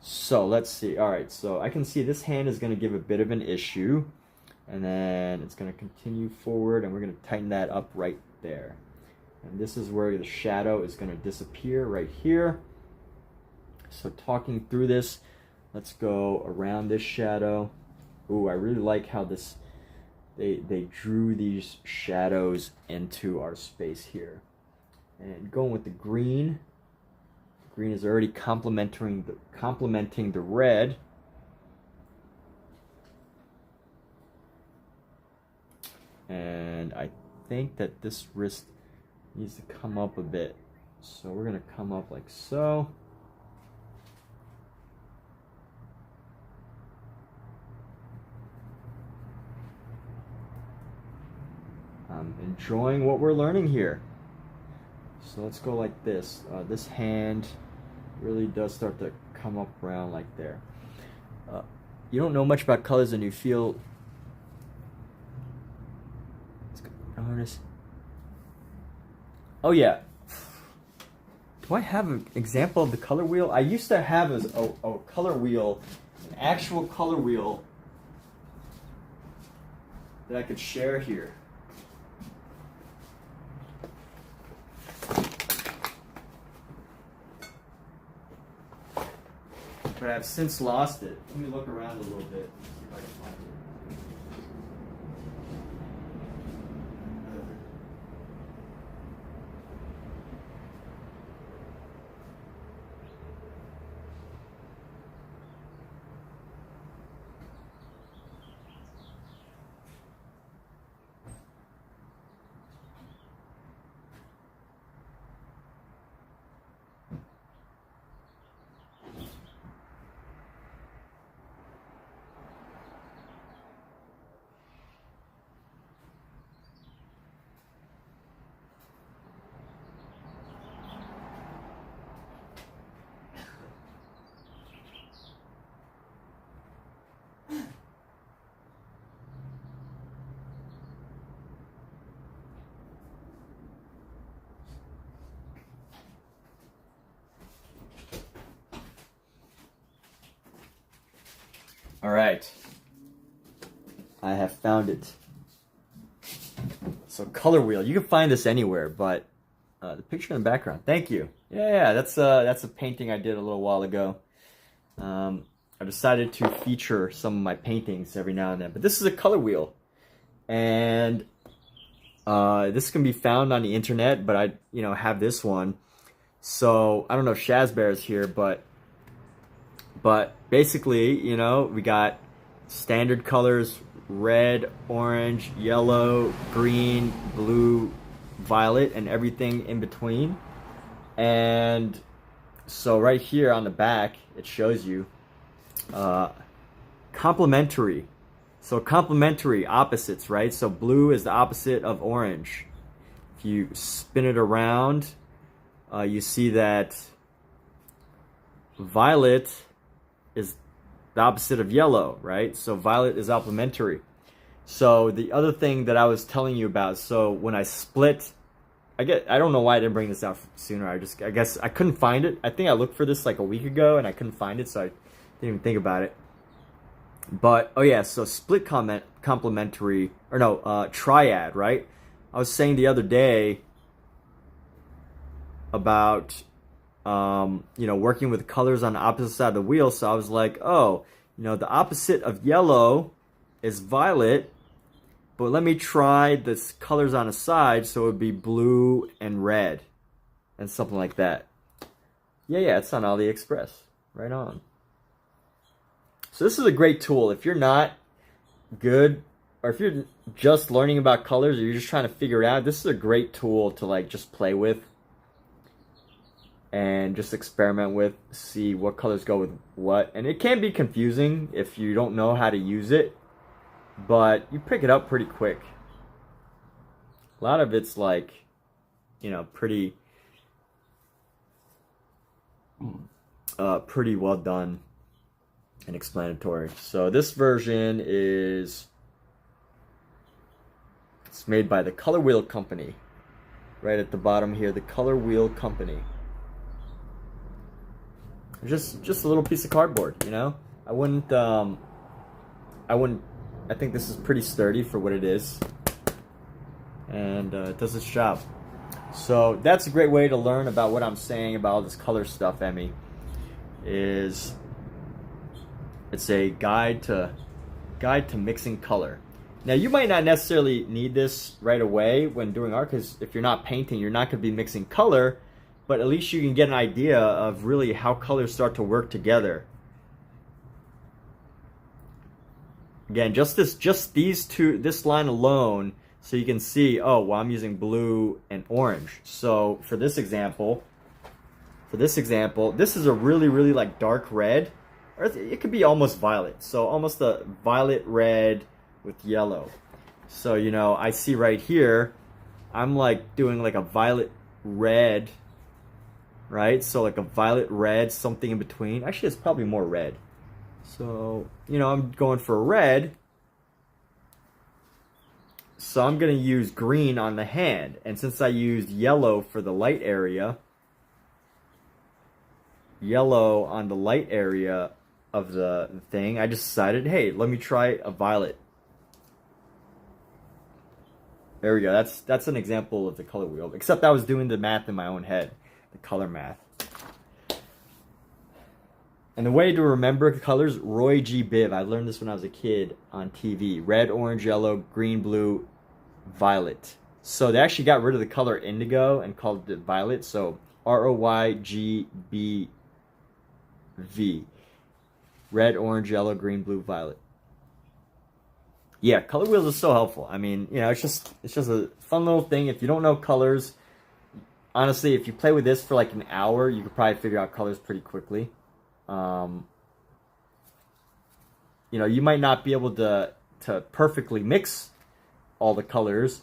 So let's see. All right, so I can see this hand is going to give a bit of an issue, and then it's going to continue forward, and we're going to tighten that up right there. And this is where the shadow is going to disappear right here. So talking through this, let's go around this shadow. Ooh, I really like how they drew these shadows into our space here. And going with the green. Green is already complementing the red. And I think that this wrist needs to come up a bit. So we're going to come up like so. I'm enjoying what we're learning here. So let's go like this. This hand really does start to come up around like there. You don't know much about colors and you feel... Notice. Oh yeah. Do I have an example of the color wheel? I used to have a color wheel, an actual color wheel that I could share here. But I've since lost it. Let me look around a little bit. See if I can find it. All right, I have found it. So color wheel, you can find this anywhere, but the picture in the background, thank you. Yeah, that's a painting I did a little while ago. I decided to feature some of my paintings every now and then, but this is a color wheel. And This can be found on the internet, but I, have this one. So I don't know if Shazbear is here, but basically, we got standard colors: red, orange, yellow, green, blue, violet, and everything in between. And so right here on the back, it shows you complementary. So complementary opposites, right? So blue is the opposite of orange. If you spin it around, you see that violet is the opposite of yellow, right? So violet is complementary. So the other thing that I was telling you about, so when I split, I don't know why I didn't bring this out sooner. I guess I couldn't find it. I think I looked for this like a week ago and I couldn't find it, so I didn't even think about it. But oh yeah, so split complementary, or no, triad, right? I was saying the other day about working with colors on the opposite side of the wheel. So I was like, oh, the opposite of yellow is violet, but let me try this colors on the side, so it would be blue and red and something like that. Yeah, it's on AliExpress. Right on. So this is a great tool if you're not good, or if you're just learning about colors, or you're just trying to figure it out. This is a great tool to like just play with and just experiment with, see what colors go with what. And it can be confusing if you don't know how to use it, but you pick it up pretty quick. A lot of it's like, pretty well done and explanatory. So this version it's made by the Color Wheel Company. Right at the bottom here, the Color Wheel Company. Just a little piece of cardboard, I think this is pretty sturdy for what it is, and it does its job. So that's a great way to learn about what I'm saying about all this color stuff, Emmy. It's a guide to mixing color. Now you might not necessarily need this right away when doing art, because if you're not painting, you're not going to be mixing color. But at least you can get an idea of really how colors start to work together. Again, just these two, this line alone, so you can see, oh, well, I'm using blue and orange. So for this example, this is a really, really like dark red, or it could be almost violet. So almost a violet red with yellow. So, I see right here, I'm like doing like a violet red, right? So like a violet red, something in between. Actually, it's probably more red. So, I'm going for a red. So I'm going to use green on the hand. And since I used yellow for the light area, yellow on the light area of the thing, I just decided, hey, let me try a violet. There we go. That's an example of the color wheel. Except I was doing the math in my own head. The color math. And the way to remember colors, Roy G. Biv. I learned this when I was a kid on TV. Red, orange, yellow, green, blue, violet. So they actually got rid of the color indigo and called it violet. So ROYGBV. Red, orange, yellow, green, blue, violet. Yeah, color wheels are so helpful. I mean, it's just a fun little thing. If you don't know colors, honestly, if you play with this for like an hour, you could probably figure out colors pretty quickly. You might not be able to perfectly mix all the colors,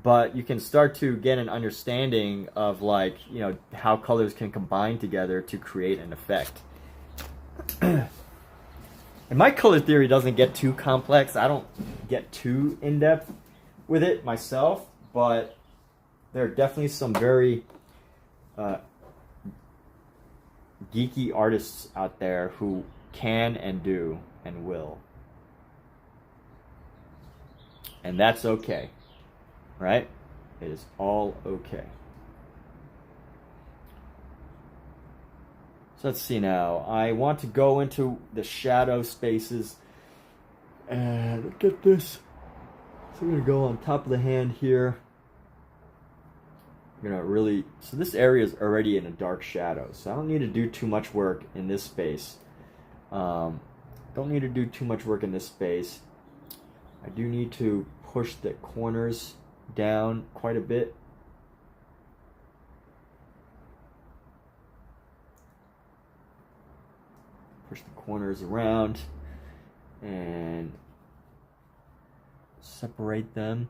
but you can start to get an understanding of like, how colors can combine together to create an effect. And my color theory doesn't get too complex. I don't get too in-depth with it myself, but there are definitely some very geeky artists out there who can and do and will. And that's okay, right? It is all okay. So let's see now. I want to go into the shadow spaces and look at this. So I'm going to go on top of the hand here. I'm gonna really, so this area is already in a dark shadow, so I don't need to do too much work in this space. Don't need to do too much work in this space. I do need to push the corners down quite a bit. Push the corners around and separate them.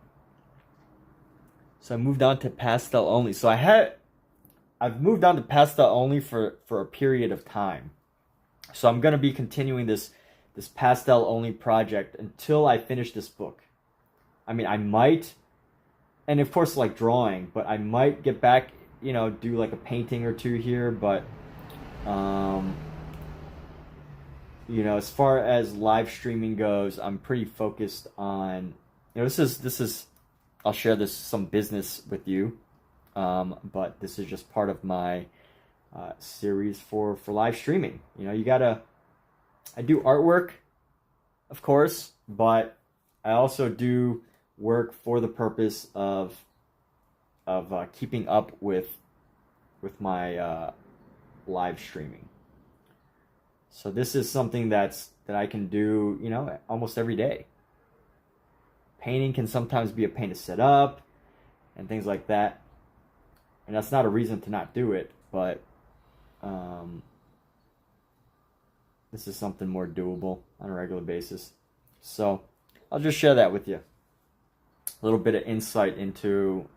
So I moved on to pastel only. So I've moved on to pastel only for a period of time. So I'm gonna be continuing this pastel only project until I finish this book. I mean, I might, and of course like drawing, but I might get back, you know, do like a painting or two here, but you know, as far as live streaming goes, I'm pretty focused on, you know, this is I'll share some business with you, but this is just part of my series for live streaming. You know, I do artwork, of course, but I also do work for the purpose of keeping up with my live streaming. So this is something that I can do, you know, almost every day. Painting can sometimes be a pain to set up and things like that. And that's not a reason to not do it, but this is something more doable on a regular basis. So I'll just share that with you. A little bit of insight into,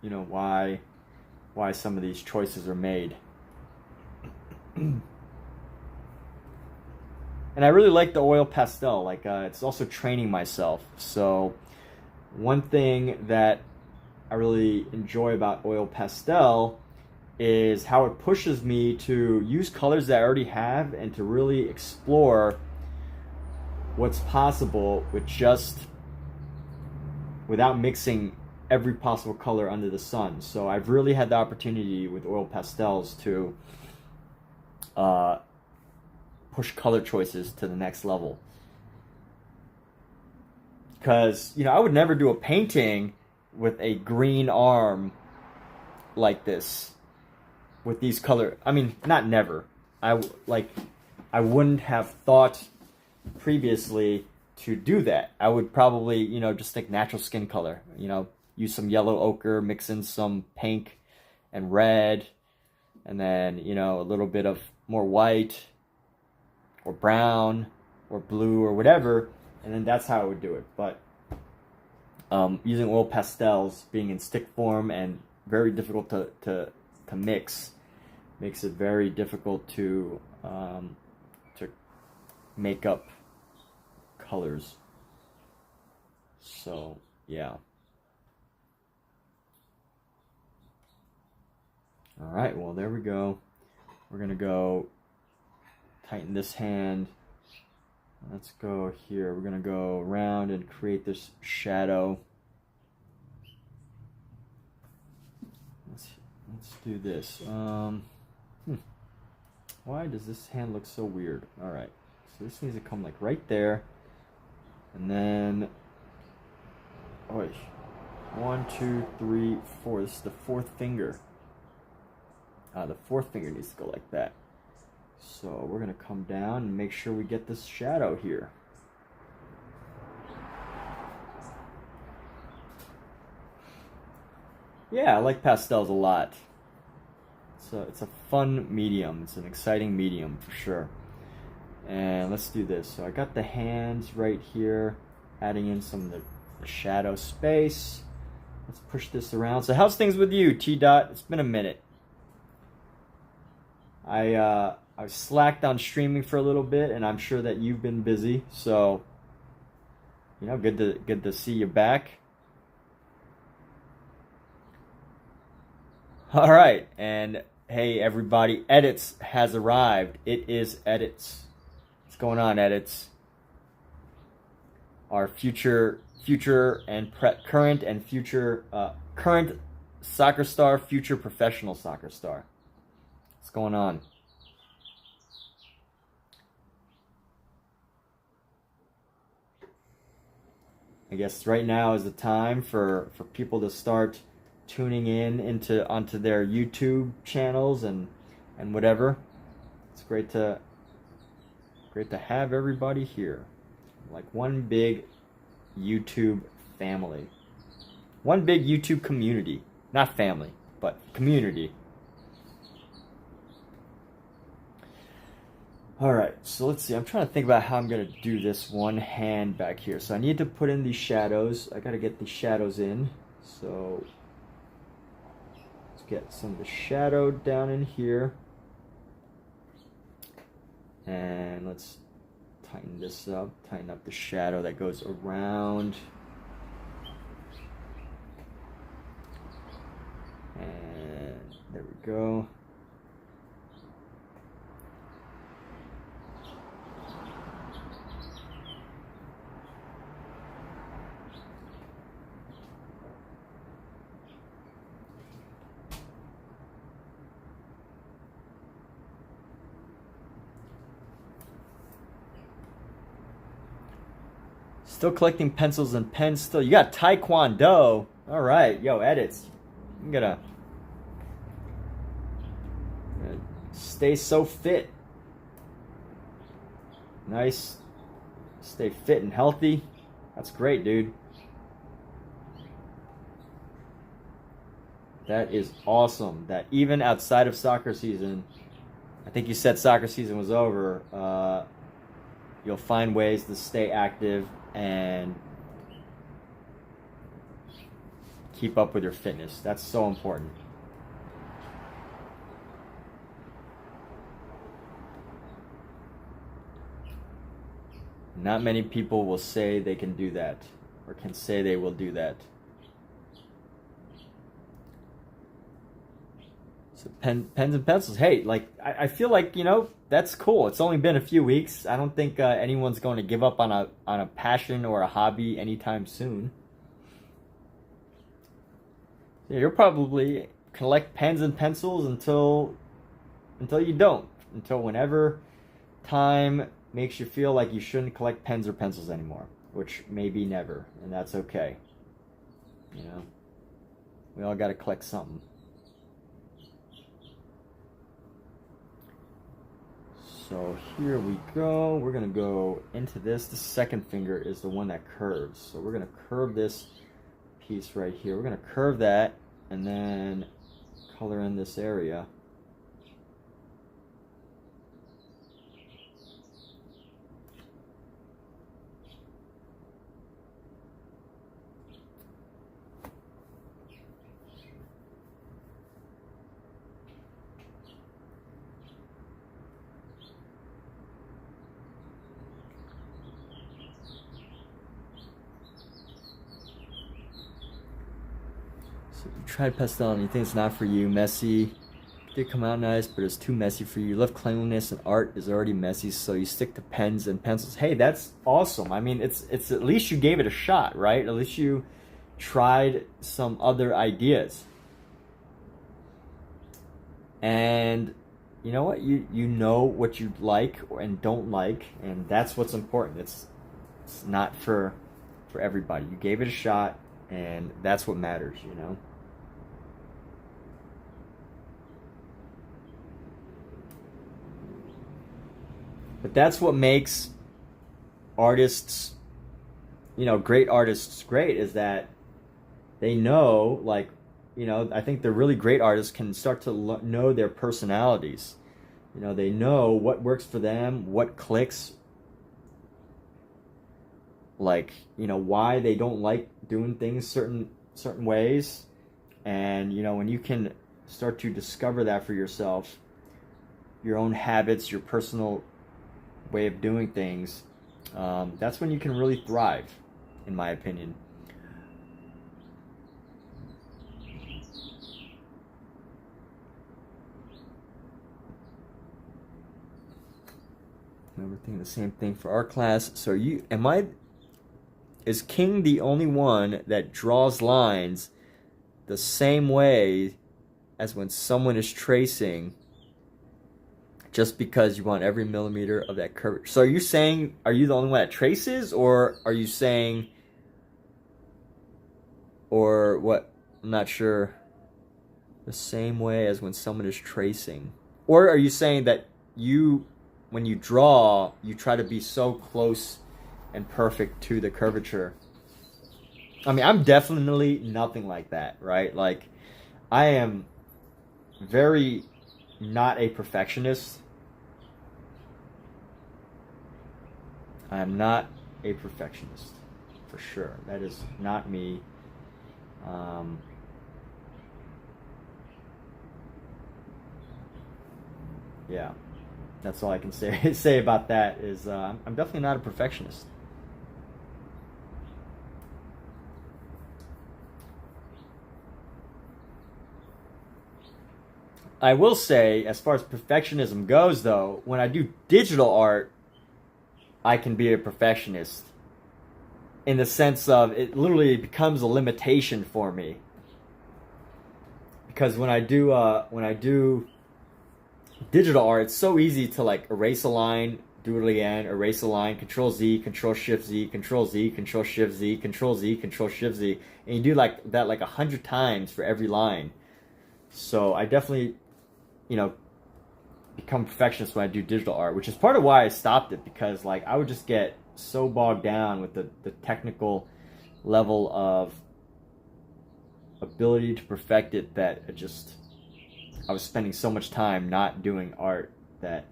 you know, why some of these choices are made. And I really like the oil pastel. Like it's also training myself. So one thing that I really enjoy about oil pastel is how it pushes me to use colors that I already have and to really explore what's possible without mixing every possible color under the sun. So I've really had the opportunity with oil pastels to push color choices to the next level. Because, you know, I would never do a painting with a green arm like this with these color. I mean, not never. I wouldn't have thought previously to do that. I would probably, you know, just think natural skin color, you know, use some yellow ochre, mix in some pink and red, and then, you know, a little bit of more white or brown or blue or whatever, and then that's how I would do it. But using oil pastels, being in stick form and very difficult to mix, makes it very difficult to make up colors. So yeah. All right, well, there we go. We're gonna go tighten this hand. Let's go here. We're gonna go around and create this shadow. Let's do this. Why does this hand look so weird? All right, so this needs to come like right there, and then 1, 2, 3, 4. This is the fourth finger. The fourth finger needs to go like that. So we're gonna come down and make sure we get this shadow here. Yeah, I like pastels a lot. It's a fun medium. It's an exciting medium for sure. And let's do this. So I got the hands right here, adding in some of the shadow space. Let's push this around. So how's things with you, T-Dot? It's been a minute. I slacked on streaming for a little bit, and I'm sure that you've been busy. So, you know, good to see you back. All right, and hey everybody, Edits has arrived. It is Edits. What's going on, Edits? Our current soccer star, future professional soccer star. What's going on? I guess right now is the time for people to start tuning in onto their YouTube channels and whatever. It's great to have everybody here, like one big YouTube family, one big YouTube community, not family, but community. All right, so let's see. I'm trying to think about how I'm gonna do this one hand back here. So I need to put in these shadows. I gotta get the shadows in. So let's get some of the shadow down in here. And let's tighten this up, tighten up the shadow that goes around. And there we go. Still collecting pencils and pens still. You got Taekwondo. All right. Yo, edits. I'm gonna stay so fit. Nice. Stay fit and healthy. That's great, dude. That is awesome. That even outside of soccer season, I think you said soccer season was over, you'll find ways to stay active and keep up with your fitness. That's so important. Not many people will say they can do that or can say they will do that. So pens and pencils. Hey, like I feel like, you know, that's cool. It's only been a few weeks. I don't think anyone's going to give up on a passion or a hobby anytime soon. Yeah, you'll probably collect pens and pencils until you don't. Until whenever time makes you feel like you shouldn't collect pens or pencils anymore, which may be never, and that's okay. You know, we all got to collect something. So here we go. We're gonna go into this. The second finger is the one that curves. So we're gonna curve this piece right here. We're gonna curve that and then color in this area. So you tried pastel and you think it's not for you. Messy. It did come out nice, but it's too messy for you. You love cleanliness and art is already messy, so you stick to pens and pencils. Hey, that's awesome. I mean, it's at least you gave it a shot, right? At least you tried some other ideas. And you know what? You know what you like and don't like, and that's what's important. It's not for everybody. You gave it a shot, and that's what matters, you know? But that's what makes artists, you know, great artists great, is that they know, like, you know, I think the really great artists can start to know their personalities. You know, they know what works for them, what clicks, like, you know, why they don't like doing things certain ways. And, you know, when you can start to discover that for yourself, your own habits, your personal way of doing things, that's when you can really thrive, in my opinion. And we're thinking the same thing for our class. So is King the only one that draws lines the same way as when someone is tracing, just because you want every millimeter of that curvature? So are you saying, are you the only one that traces, or are you saying, or what? I'm not sure. The same way as when someone is tracing. Or are you saying that when you draw, you try to be so close and perfect to the curvature? I mean, I'm definitely nothing like that, right? Like, I am very not a perfectionist. I am not a perfectionist, for sure. That is not me. Yeah, that's all I can say about that. Is I'm definitely not a perfectionist. I will say, as far as perfectionism goes, though, when I do digital art, I can be a perfectionist in the sense of it literally becomes a limitation for me. Because when I do digital art, it's so easy to like erase a line, do it again, erase a line, Control Z, Control Shift Z, Control Z, Control Shift Z, Control Z, Control Shift Z, and you do like that like 100 times for every line. So I definitely, become a perfectionist when I do digital art, which is part of why I stopped it, because like I would just get so bogged down with the technical level of ability to perfect it that I was spending so much time not doing art that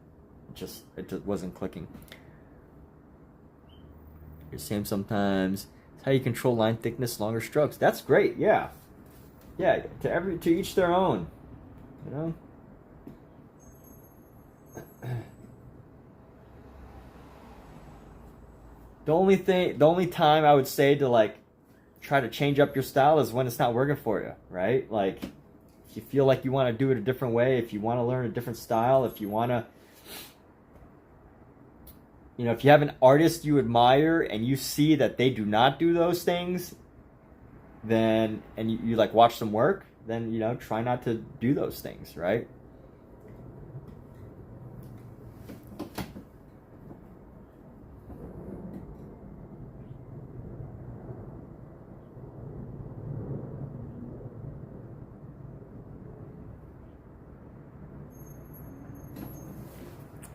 it just wasn't clicking. You're saying sometimes it's how you control line thickness, longer strokes. That's great. Yeah. To each their own. The only time I would say to like try to change up your style is when it's not working for you, right? Like if you feel like you want to do it a different way, if you want to learn a different style, if you want to, if you have an artist you admire and you see that they do not do those things, then, and you like watch them work, then, try not to do those things, right?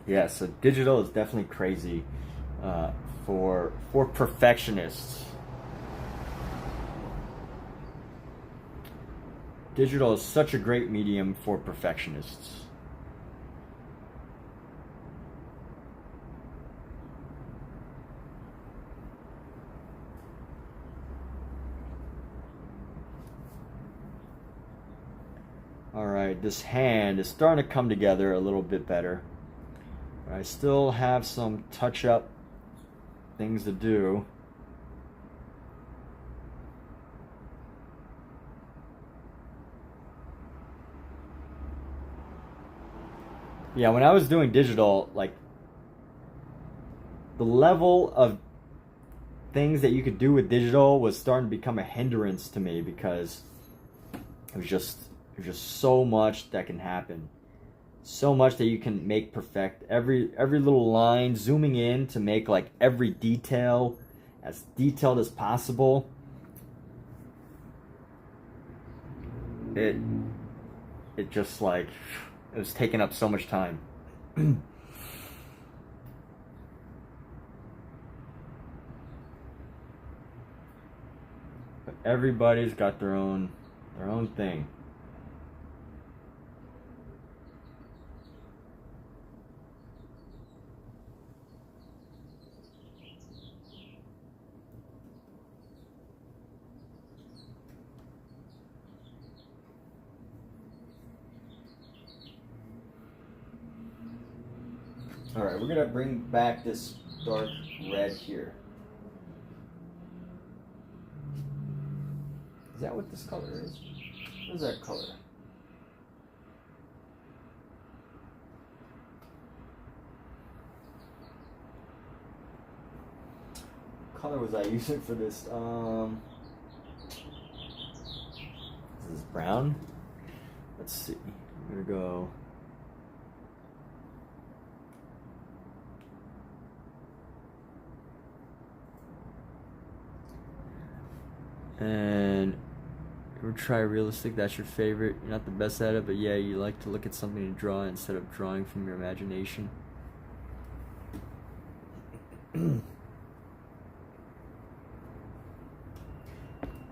Yeah, so digital is definitely crazy for perfectionists. Digital is such a great medium for perfectionists. All right, this hand is starting to come together a little bit better. I still have some touch-up things to do. Yeah, when I was doing digital, like the level of things that you could do with digital was starting to become a hindrance to me, because there's just so much that can happen. So much that you can make perfect every little line, zooming in to make like every detail as detailed as possible. It just like it was taking up so much time. But everybody's got their own thing. All right, we're gonna bring back this dark red here. Is that what this color is? What is that color? What color was I using for this? Is this brown? Let's see. I'm gonna go. And Ever try realistic? That's your favorite. You're not the best at it, but yeah, you like to look at something to draw instead of drawing from your imagination.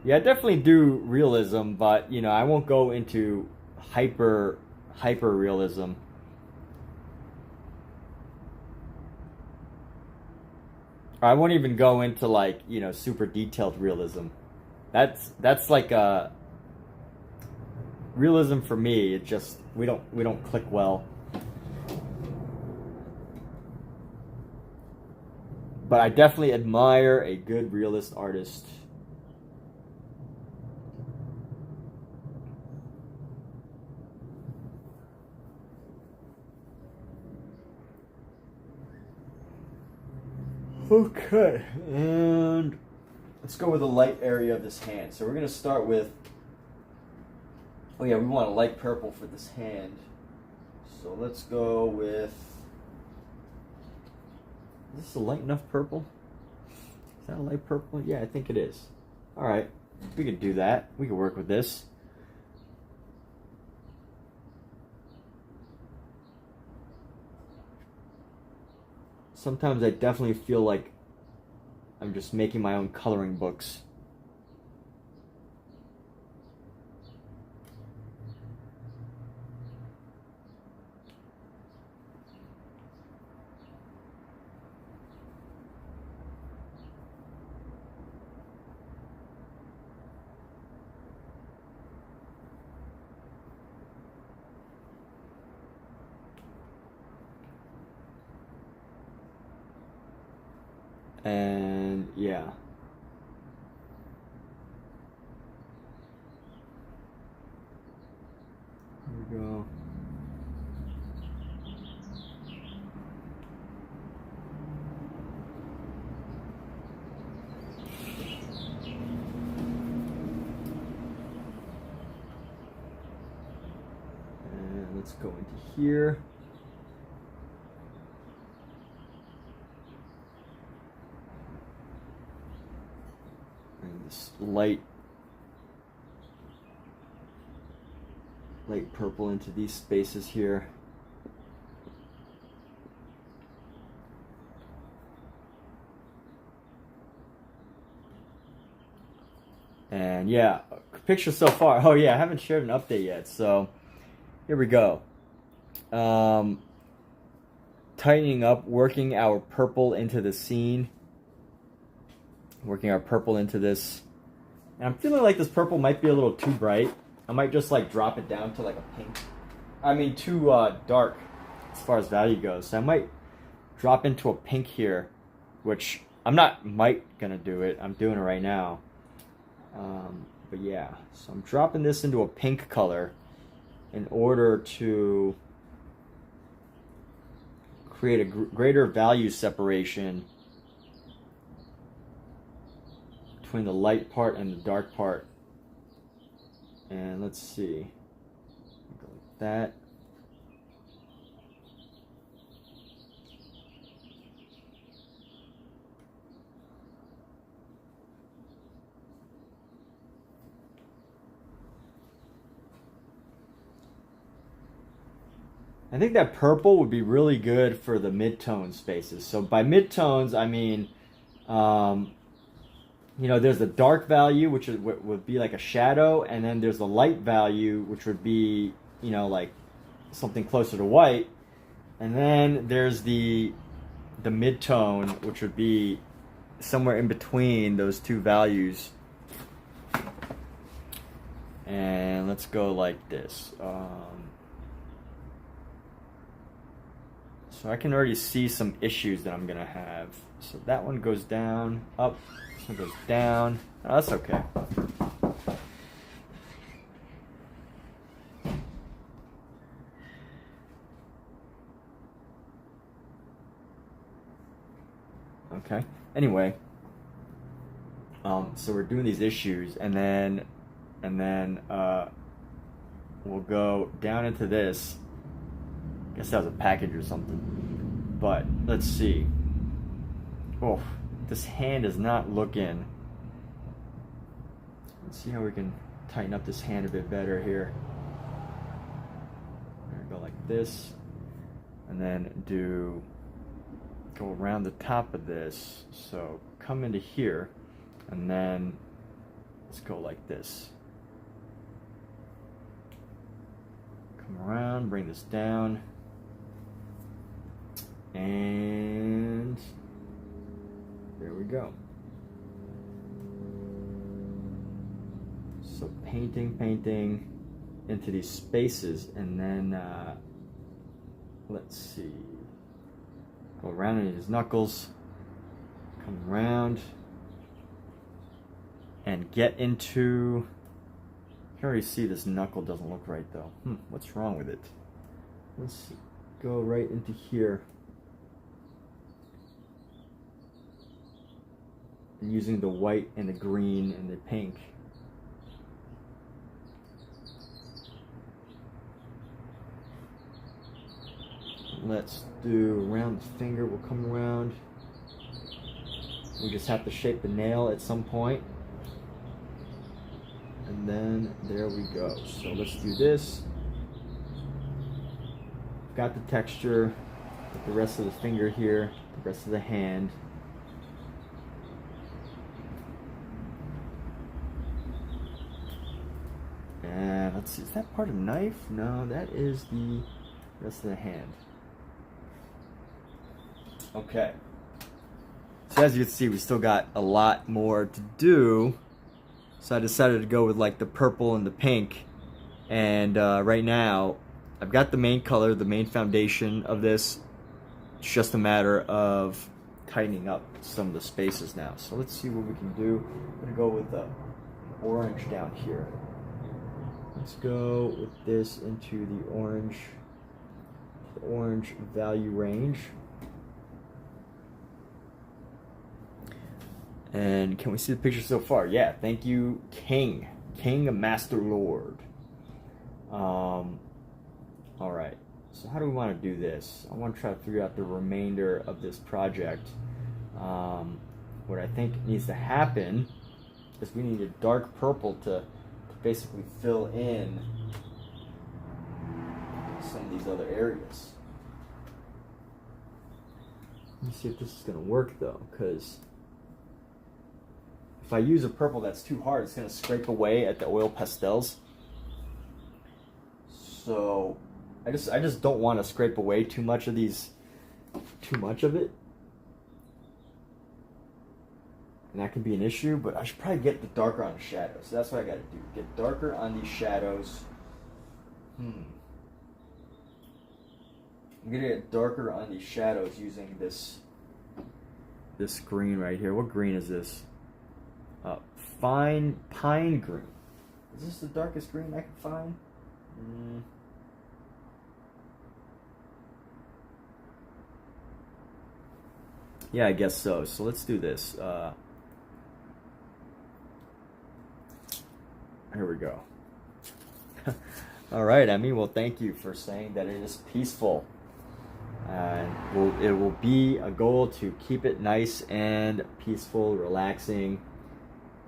Yeah, I definitely do realism, but you know, I won't go into hyper realism. I won't even go into like, you know, super detailed realism. That's like a realism for me. It just we don't click well. But I definitely admire a good realist artist. Okay, and let's go with the light area of this hand. So we're going to start with, oh yeah, we want a light purple for this hand. So let's go with, is this a light enough purple? Is that a light purple? Yeah, I think it is. All right, we can do that. We can work with this. Sometimes I definitely feel like I'm just making my own coloring books. And yeah. Here we go. And let's go into here. This light purple into these spaces here. And yeah, picture so far. Oh yeah, I haven't shared an update yet, so here we go. Tightening up, working our purple into the scene. Working our purple into this. And I'm feeling like this purple might be a little too bright. I might just like drop it down to like a pink. I mean too dark as far as value goes. So I might drop into a pink here, which I'm not gonna do it. I'm doing it right now. But yeah, so I'm dropping this into a pink color in order to create a greater value separation between the light part and the dark part. And let's see, go like that. I think that purple would be really good for the mid-tone spaces. So by mid-tones, I mean, you know, there's the dark value, which would be like a shadow, and then there's the light value, which would be, you know, like something closer to white, and then there's the mid-tone, which would be somewhere in between those two values. And let's go like this. So I can already see some issues that I'm gonna have. So that one goes down, up. This one goes down. Oh, that's okay. Okay. Anyway, so we're doing these issues, and then we'll go down into this. I guess that was a package or something. But let's see. Oh, this hand is not looking. Let's see how we can tighten up this hand a bit better here. There we go, like this. And then go around the top of this. So come into here, and then let's go like this. Come around, bring this down. And there we go. So painting into these spaces, and then let's see. Go around into his knuckles, come around, and get into. I can already see this knuckle doesn't look right though. What's wrong with it? Let's go right into here. And using the white and the green and the pink. Let's do around the finger. We'll come around. We just have to shape the nail at some point. And then there we go. So let's do this. Got the texture with the rest of the finger here, the rest of the hand. And let's see, is that part of the knife? No, that is the rest of the hand. Okay. So as you can see, we still got a lot more to do. So I decided to go with like the purple and the pink. And right now, I've got the main color, the main foundation of this. It's just a matter of tightening up some of the spaces now. So let's see what we can do. I'm gonna go with the orange down here. Let's go with this into the orange value range. And can we see the picture so far? Yeah, thank you, King Master Lord. All right, so how do we want to do this? I want to try to figure out the remainder of this project. What I think needs to happen is we need a dark purple to basically fill in some of these other areas. Let me see if this is going to work though, because if I use a purple that's too hard, it's going to scrape away at the oil pastels. So I just don't want to scrape away too much of it. And that can be an issue, but I should probably get the darker on the shadows. So that's what I got to do. Get darker on these shadows. I'm going to get darker on these shadows using this green right here. What green is this? Fine pine green. Is this the darkest green I can find? Yeah, I guess so. So let's do this. Here we go. All right, Emmy. Well, thank you for saying that it is peaceful. And it will be a goal to keep it nice and peaceful, relaxing,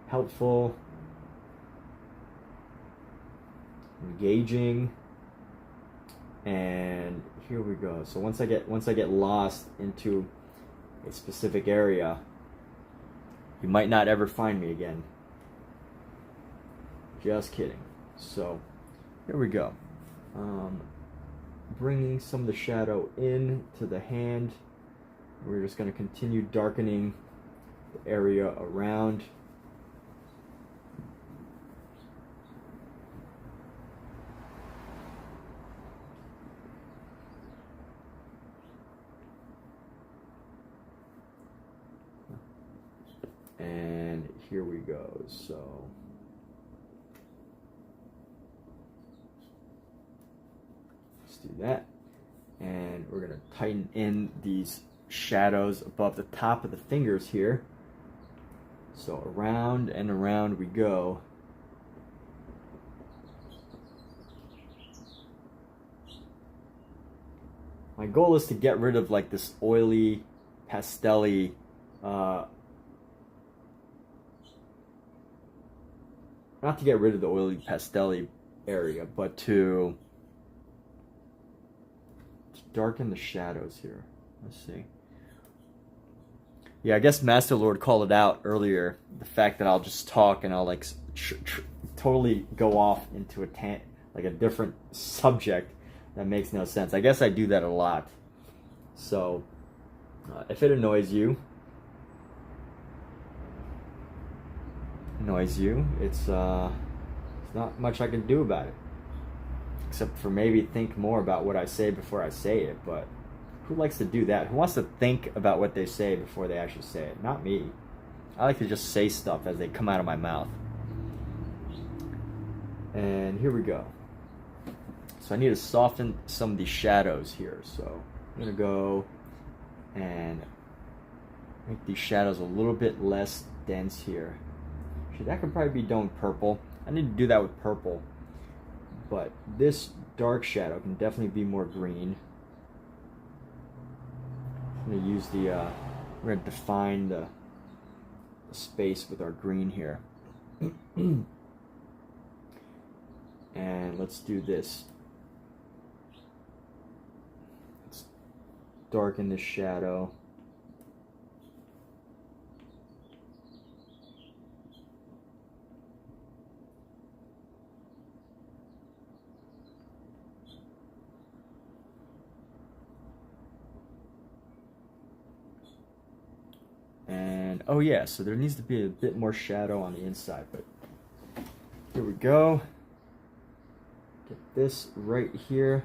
helpful, engaging. And here we go. So once I get lost into a specific area, you might not ever find me again. Just kidding. So here we go. Bringing some of the shadow in to the hand. We're just going to continue darkening the area around. And here we go. So let's do that. And we're going to tighten in these shadows above the top of the fingers here. So around and around we go. My goal is to get rid of like this oily, pastel-y not to get rid of the oily pastel area, but to darken the shadows here. Let's see. Yeah, I guess Master Lord called it out earlier, the fact that I'll just talk and I'll like totally go off into a different subject that makes no sense. I guess I do that a lot. So if it annoys you, it's not much I can do about it, except for maybe think more about what I say before I say it. But who likes to do that? Who wants to think about what they say before they actually say it? Not me. I like to just say stuff as they come out of my mouth. And here we go. So I need to soften some of these shadows here. So I'm going to go and make these shadows a little bit less dense here. Actually, that could probably be done with purple. I need to do that with purple. But this dark shadow can definitely be more green. I'm going to use we're going to define the space with our green here. And let's do this. Let's darken the shadow. And oh yeah, so there needs to be a bit more shadow on the inside, but here we go. Get this right here.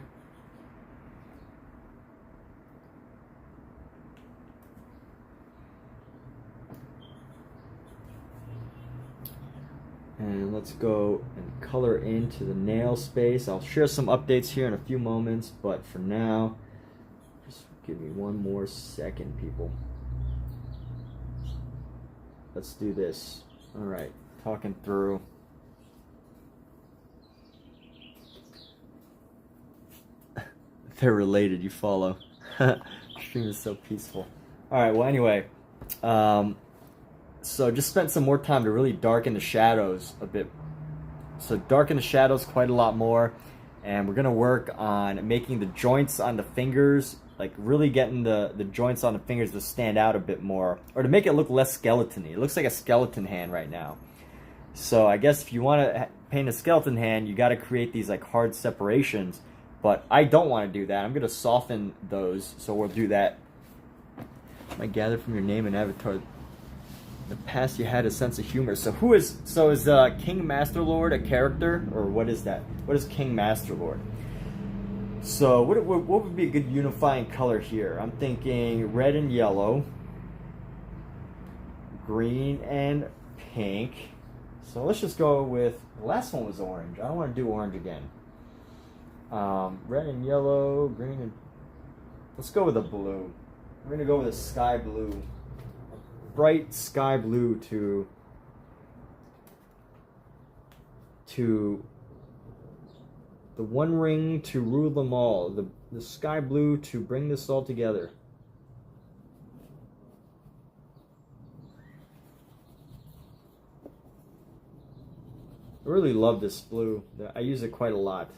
And let's go and color into the nail space. I'll share some updates here in a few moments, but for now, just give me one more second, people. Let's do this. All right, talking through. They're related, you follow. Stream is so peaceful. All right, well, anyway, so just spent some more time to really darken the shadows a bit. So darken the shadows quite a lot more, and we're gonna work on making the joints on the fingers, like really getting the joints on the fingers to stand out a bit more, or to make it look less skeleton-y. It looks like a skeleton hand right now. So I guess if you want to paint a skeleton hand, you got to create these like hard separations. But I don't want to do that. I'm going to soften those, so we'll do that. I gather from your name and avatar, in the past you had a sense of humor. So is King Master Lord a character, or what is that? What is King Master Lord? So what would be a good unifying color here? I'm thinking red and yellow, green and pink. So let's just go with, the last one was orange. I don't want to do orange again. Red and yellow, green and... Let's go with a blue. We're going to go with a sky blue. A bright sky blue to the one ring to rule them all. The sky blue to bring this all together. I really love this blue. I use it quite a lot.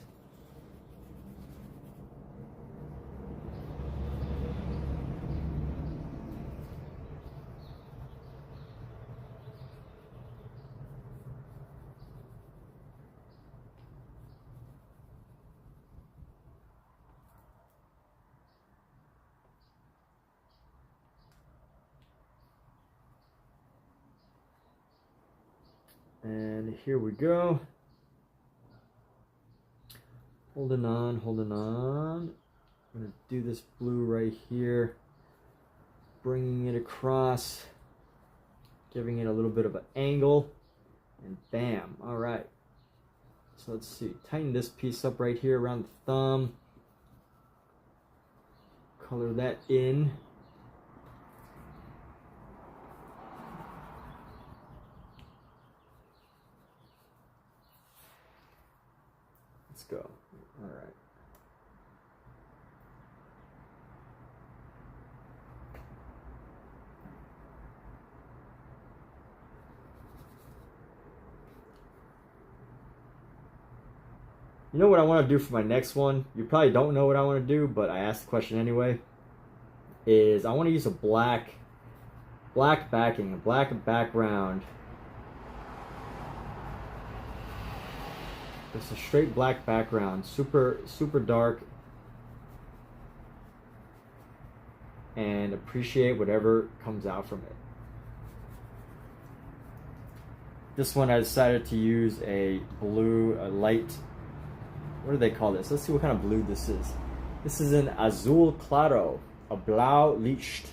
And here we go. Holding on, holding on. I'm going to do this blue right here. Bringing it across. Giving it a little bit of an angle. And bam. Alright. So let's see. Tighten this piece up right here around the thumb. Color that in. Let's go. All right. You know what I want to do for my next one? You probably don't know what I want to do, but I asked the question anyway. Is I want to use a black backing, a black background. It's a straight black background, super dark, and appreciate whatever comes out from it. This one I decided to use a blue, a light, what do they call this? Let's see what kind of blue this is. This is an azul claro, a blau licht.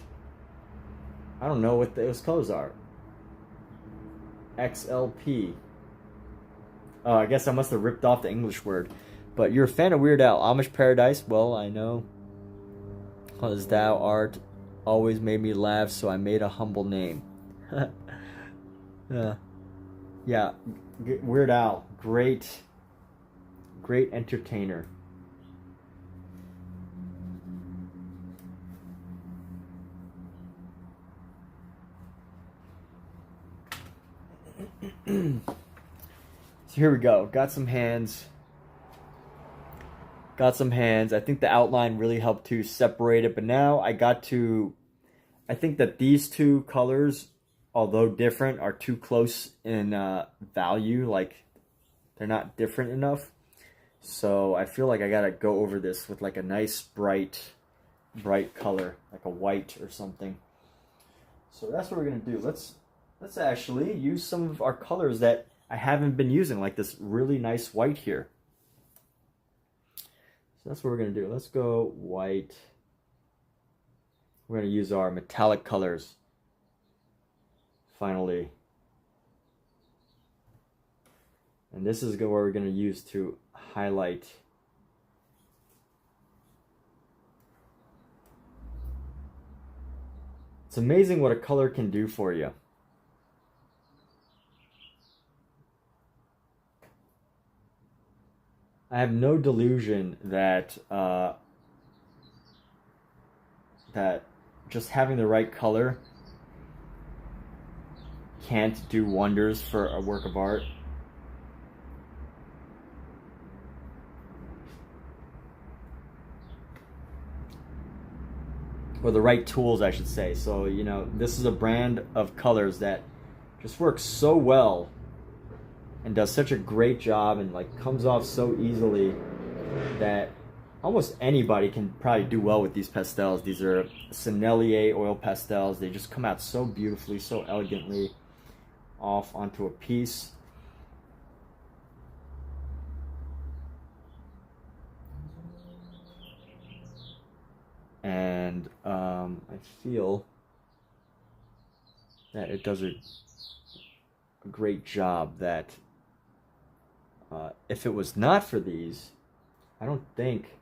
I don't know what those colors are. XLP. Oh, I guess I must have ripped off the English word. But you're a fan of Weird Al. Amish Paradise? Well, I know. Because thou art always made me laugh, so I made a humble name. Yeah, Weird Al. Great entertainer. So here we go. Got some hands. I think the outline really helped to separate it. But now I think that these two colors, although different, are too close in value. Like, they're not different enough. So I feel like I gotta go over this with like a nice bright color, like a white or something. So that's what we're gonna do. Let's actually use some of our colors that I haven't been using, like this really nice white here. So that's what we're gonna do. Let's go white. We're gonna use our metallic colors. Finally. And this is what we're gonna use to highlight. It's amazing what a color can do for you. I have no delusion that that just having the right color can't do wonders for a work of art. Or the right tools, I should say. So, you know, this is a brand of colors that just works so well and does such a great job and like comes off so easily that almost anybody can probably do well with these pastels. These are Sennelier oil pastels. They just come out so beautifully, so elegantly off onto a piece. And I feel that it does a great job. That if it was not for these, I don't think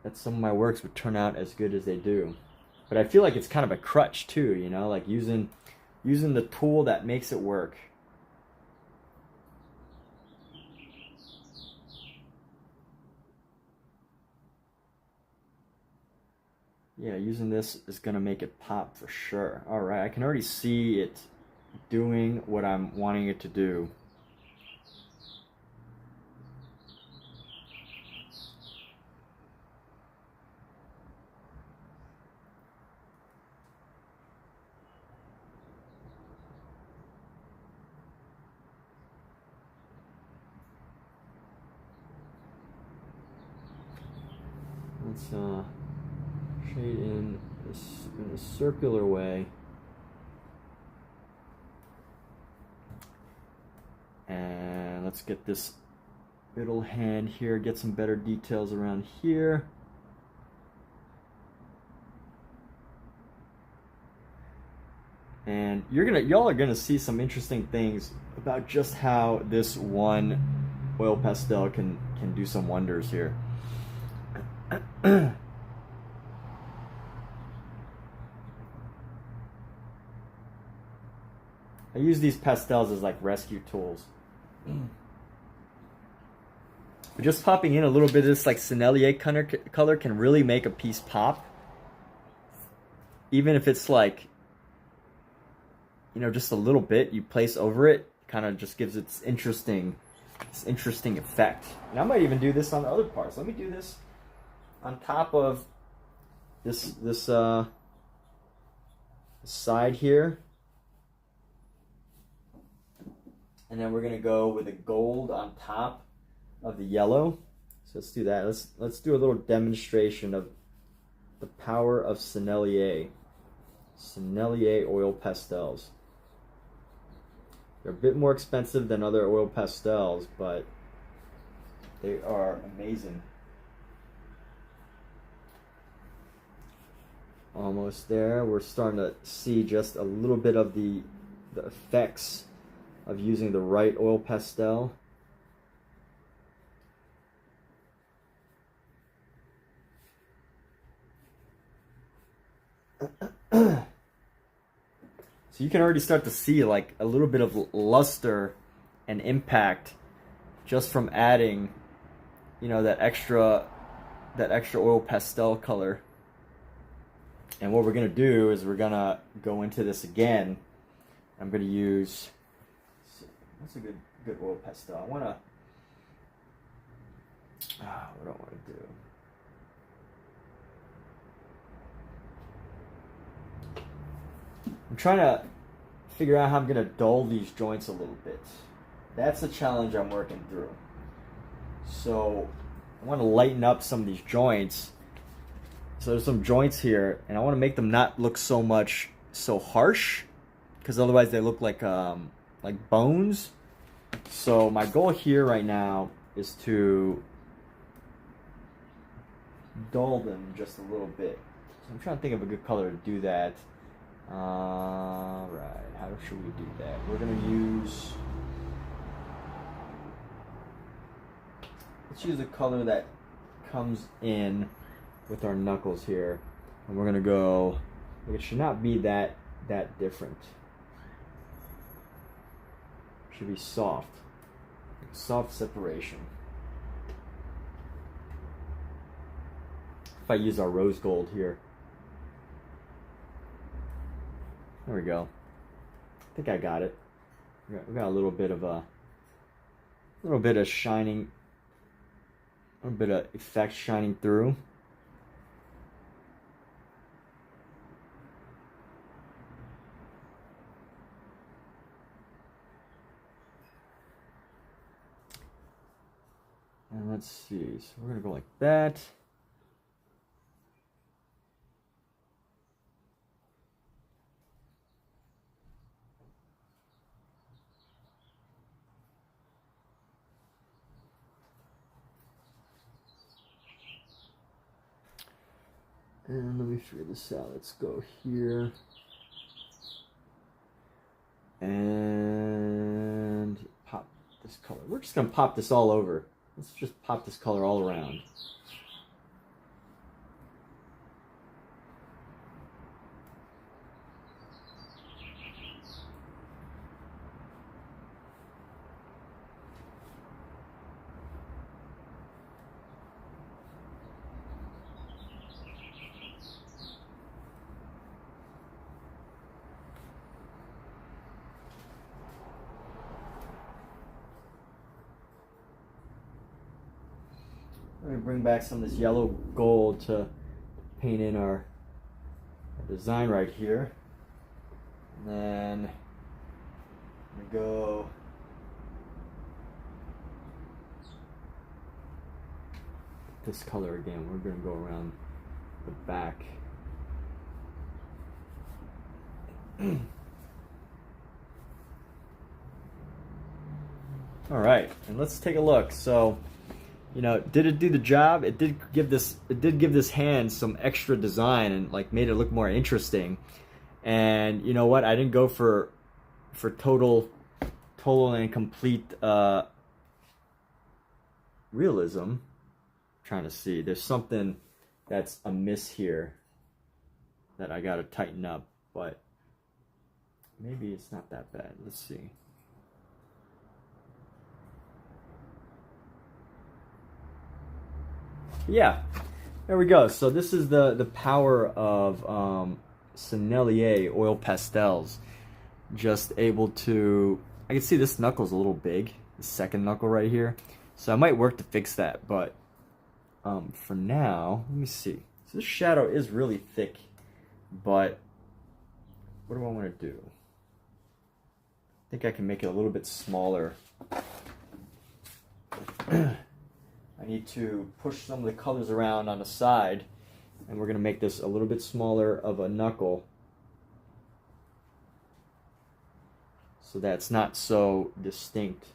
that some of my works would turn out as good as they do. But I feel like it's kind of a crutch too, you know, like using the tool that makes it work. Yeah, using this is gonna make it pop for sure. All right, I can already see it doing what I'm wanting it to do. Let's shade in a circular way. And let's get this middle hand here, get some better details around here. And y'all are gonna see some interesting things about just how this one oil pastel can do some wonders here. I use these pastels as like rescue tools. But just popping in a little bit of this like Sennelier color can really make a piece pop. Even if it's like, you know, just a little bit you place over it, kind of just gives it interesting this interesting effect. And I might even do this on the other parts. Let me do this on top of this side here. And then we're gonna go with a gold on top of the yellow. So let's do that. Let's do a little demonstration of the power of Sennelier. Sennelier oil pastels. They're a bit more expensive than other oil pastels, but they are amazing. Almost there. We're starting to see just a little bit of the effects of using the right oil pastel. So you can already start to see like a little bit of luster and impact just from adding, you know, that extra oil pastel color. And what we're gonna do is we're gonna go into this again. I'm gonna use, that's a good oil pastel. I wanna, what do I wanna do? I'm trying to figure out how I'm going to dull these joints a little bit. That's the challenge I'm working through. So I want to lighten up some of these joints. So there's some joints here, and I want to make them not look so harsh, because otherwise they look like bones. So my goal here right now is to dull them just a little bit. So I'm trying to think of a good color to do that. Right, how should we do that? We're gonna use, let's use a color that comes in with our knuckles here, and we're gonna go, it should not be that different. It should be soft separation. If I use our rose gold here. There we go. I think I got it. We got a little bit of shining, a little bit of effect shining through. And let's see. So we're gonna go like that. And let me figure this out. Let's go here. And pop this color. We're just going to pop this all over. Let's just pop this color all around. We're going to bring back some of this yellow gold to paint in our design right here. And then we go this color again. We're going to go around the back. All right, and let's take a look. So, you know, did it do the job? It did give this hand some extra design and like made it look more interesting. And you know what? I didn't go for total and complete realism. I'm trying to see. There's something that's amiss here that I gotta tighten up, but maybe it's not that bad. Let's see. Yeah, there we go. So this is the power of Sennelier oil pastels. Just able to, I can see this knuckle's a little big. the second knuckle right here. So I might work to fix that, but for now, let me see. So this shadow is really thick, but what do I want to do? I think I can make it a little bit smaller. I need to push some of the colors around on the side, and we're going to make this a little bit smaller of a knuckle so that it's not so distinct.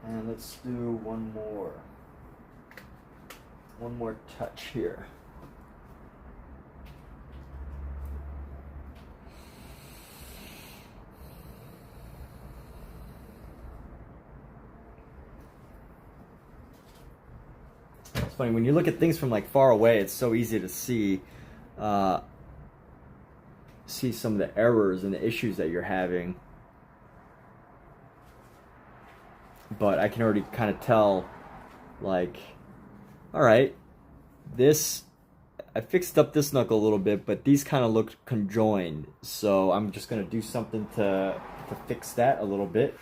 And let's do one more touch here. It's funny, when you look at things from like far away, it's so easy to see some of the errors and the issues that you're having. But I can already kind of tell, like, all right, I fixed up this knuckle a little bit, but these kind of look conjoined. So I'm just going to do something to fix that a little bit.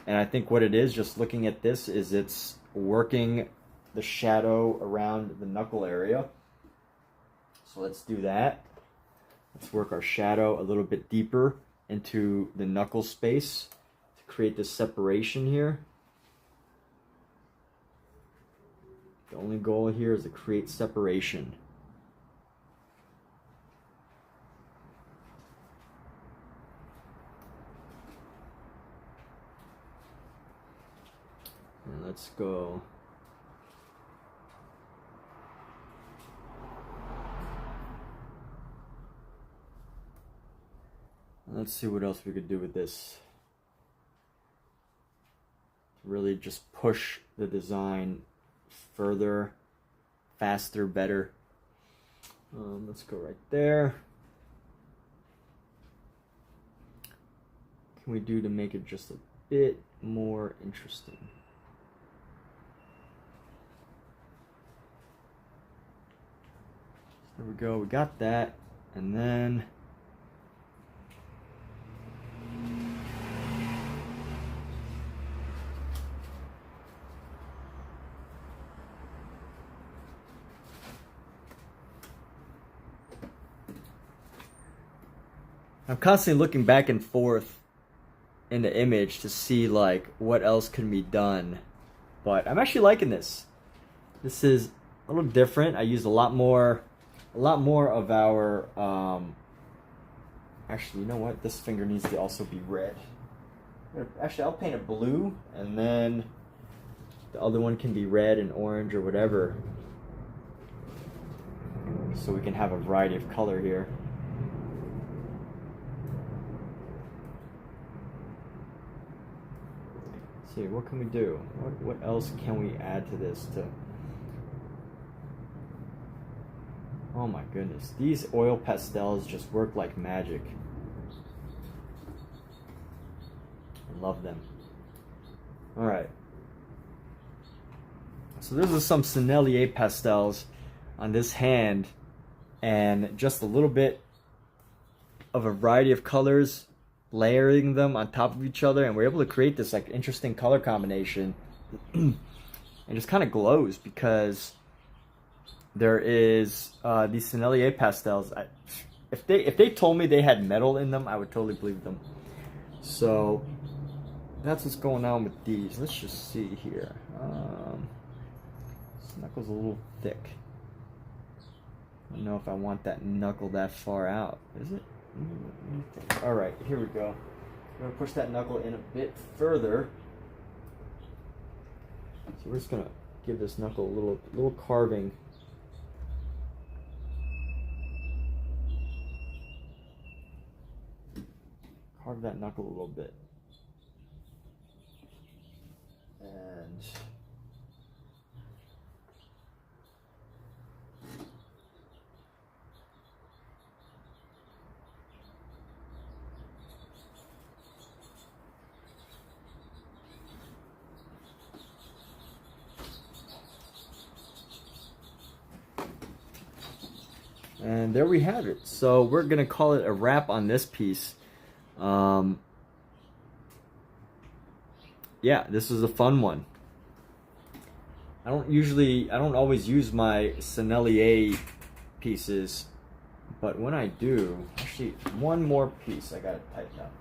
And I think what it is, just looking at this, is it's working the shadow around the knuckle area. So let's do that. Let's work our shadow a little bit deeper into the knuckle space to create this separation here. The only goal here is to create separation. And let's go. Let's see what else we could do with this. Really just push the design further, faster, better. Let's go right there. What can we do to make it just a bit more interesting? There we go, we got that. And then I'm constantly looking back and forth in the image to see like what else can be done, but I'm actually liking this. This is a little different. I used a lot more of our actually, you know what, this finger needs to also be red. Actually, I'll paint it blue, and then the other one can be red and orange or whatever, so we can have a variety of color here. See, what can we do? What else can we add to this? Oh my goodness, these oil pastels just work like magic. I love them. All right. So those are some Sennelier pastels on this hand, and just a little bit of a variety of colors, layering them on top of each other, and we're able to create this like interesting color combination. And just kind of glows because there is these Sennelier pastels. If they told me they had metal in them, I would totally believe them. So that's what's going on with these. Let's just see here. This knuckle's a little thick. I don't know if I want that knuckle that far out. Is it? All right, here we go. I'm gonna push that knuckle in a bit further. So we're just gonna give this knuckle a little carving. Carve that knuckle a little bit. And And there we have it. So we're gonna call it a wrap on this piece. Yeah, this was a fun one. I don't always use my Sennelier pieces, but when I do, actually one more piece I gotta tighten up.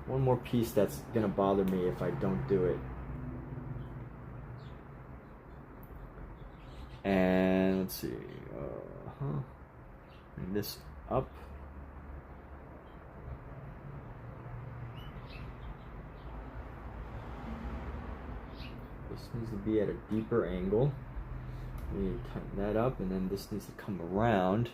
One more piece that's gonna bother me if I don't do it. And let's see, bring this up. This needs to be at a deeper angle. We need to tighten that up, and then this needs to come around.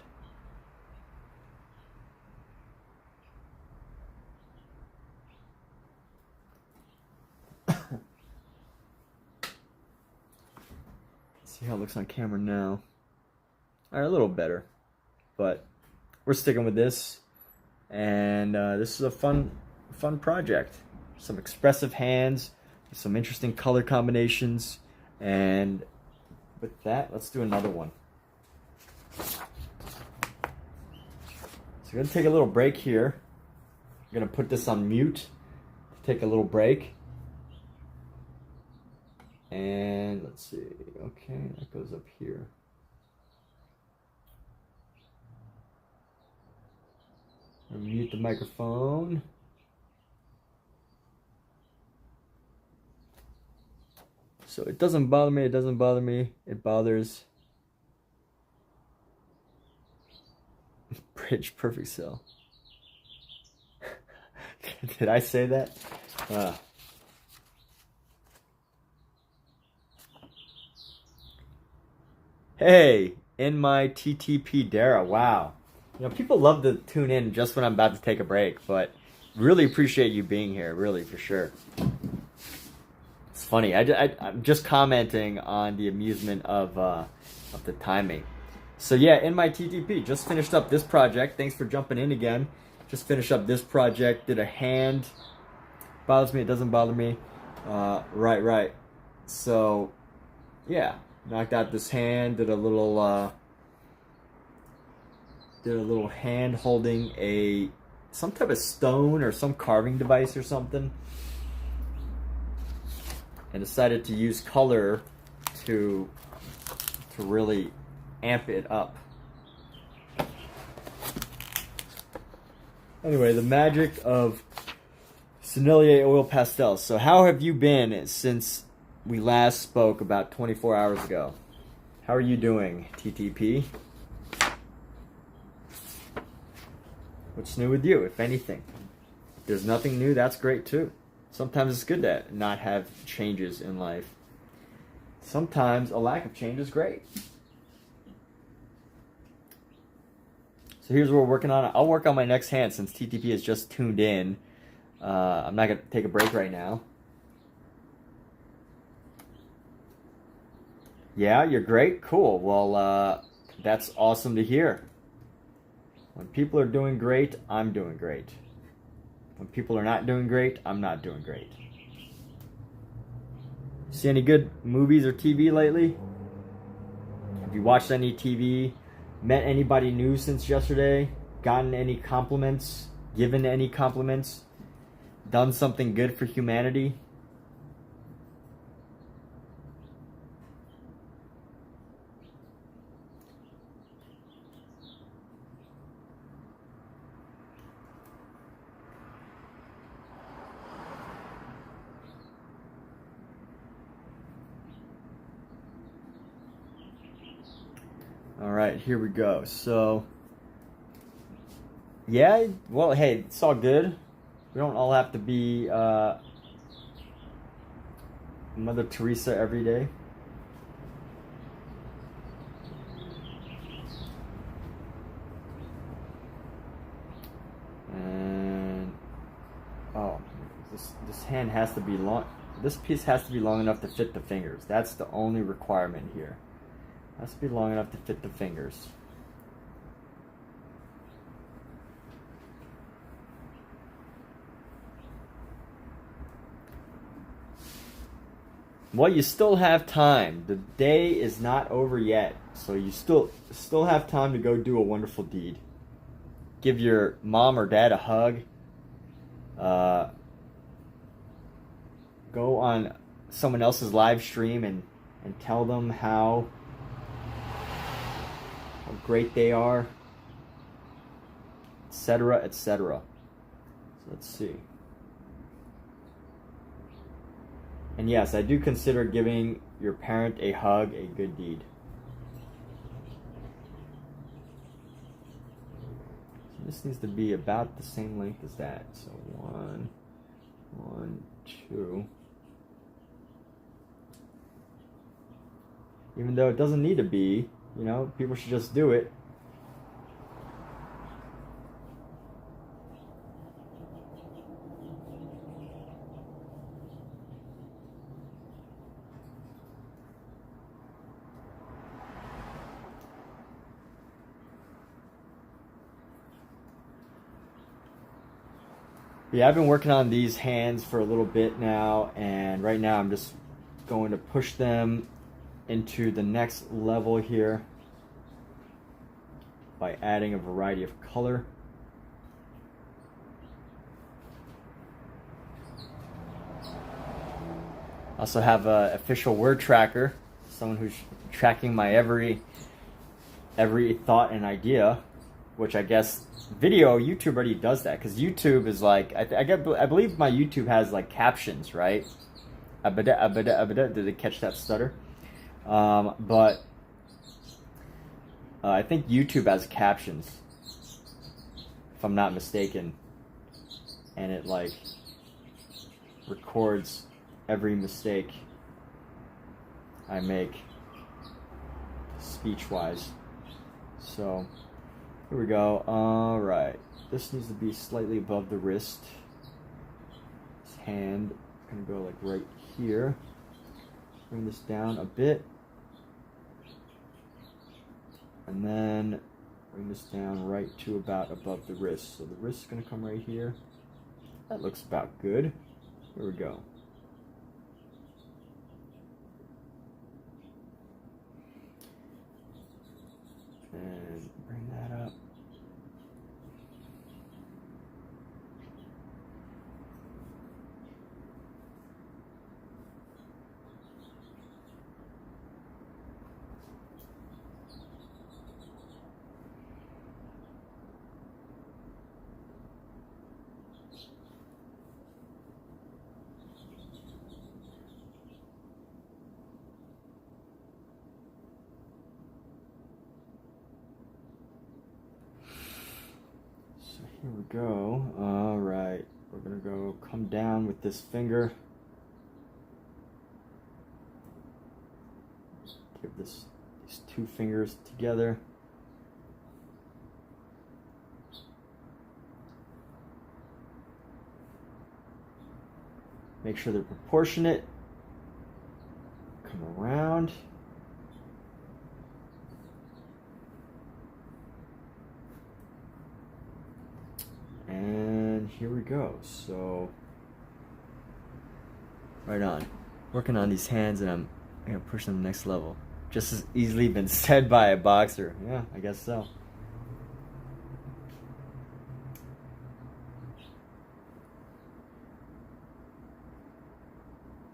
See how it looks on camera now. Alright, a little better, but we're sticking with this, and this is a fun project. Some expressive hands, some interesting color combinations, and with that, let's do another one. So we're gonna take a little break here. I'm gonna put this on mute, take a little break. And let's see, okay, that goes up here. I'll mute the microphone. So it doesn't bother me, it bothers Bridge Perfect Cell. Did I say that? Hey, in my TTP Dara, wow. You know, people love to tune in just when I'm about to take a break, but really appreciate you being here, really, for sure. It's funny, I'm just commenting on the amusement of the timing. So yeah, in my TTP, just finished up this project. Thanks for jumping in again. Just finished up this project, did a hand. Bothers me, it doesn't bother me. Right. So, yeah. Knocked out this hand, did a little hand holding some type of stone or some carving device or something, and decided to use color to really amp it up. Anyway, the magic of Sennelier oil pastels. So how have you been since we last spoke about 24 hours ago? How are you doing, TTP? What's new with you, if anything? If there's nothing new, that's great too. Sometimes it's good to not have changes in life. Sometimes a lack of change is great. So here's what we're working on. I'll work on my next hand since TTP has just tuned in. I'm not going to take a break right now. Yeah, you're great? Cool. Well, that's awesome to hear. When people are doing great, I'm doing great. When people are not doing great, I'm not doing great. See any good movies or TV lately? Have you watched any TV? Met anybody new since yesterday? Gotten any compliments? Given any compliments? Done something good for humanity? All right, here we go. So, yeah, well, hey, it's all good. We don't all have to be Mother Teresa every day. And, oh, this hand has to be long. This piece has to be long enough to fit the fingers. That's the only requirement here. Has to be long enough to fit the fingers. Well, you still have time. The day is not over yet, so you still have time to go do a wonderful deed. Give your mom or dad a hug. Go on someone else's live stream and tell them how great they are, etc., etc. So let's see. And yes, I do consider giving your parent a hug a good deed. So this needs to be about the same length as that. So 1, 2. Even though it doesn't need to be, you know, people should just do it. Yeah, I've been working on these hands for a little bit now, and right now I'm just going to push them into the next level here by adding a variety of color. I also have an official word tracker, someone who's tracking my every thought and idea, which I guess YouTube already does that, because YouTube is like, I believe my YouTube has like captions, right? Abada, abada, abada. Did they catch that stutter? But I think YouTube has captions, if I'm not mistaken, and it like records every mistake I make speech-wise. So here we go. All right, this needs to be slightly above the wrist. This hand is gonna go like right here. Bring this down a bit, and then bring this down right to about above the wrist. So the wrist is going to come right here. That looks about good. Here we go. And bring that up. Here we go. All right, we're gonna go come down with this finger. Give these two fingers together. Make sure they're proportionate. Come around. And here we go. So, right on. Working on these hands, and I'm gonna push them to the next level. Just as easily been said by a boxer. Yeah, I guess so.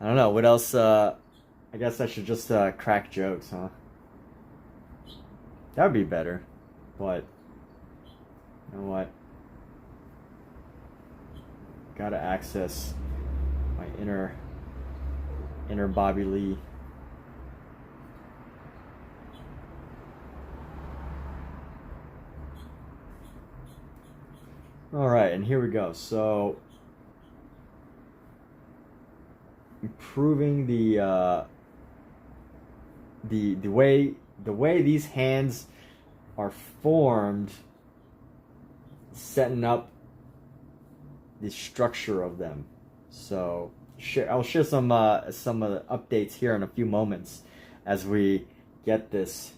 I don't know, what else, I guess I should just crack jokes, huh? That would be better, but, you know what? Gotta access my inner Bobby Lee. All right, and here we go. So, improving the way these hands are formed, setting up the structure of them. So I'll share some of the updates here in a few moments as we get this.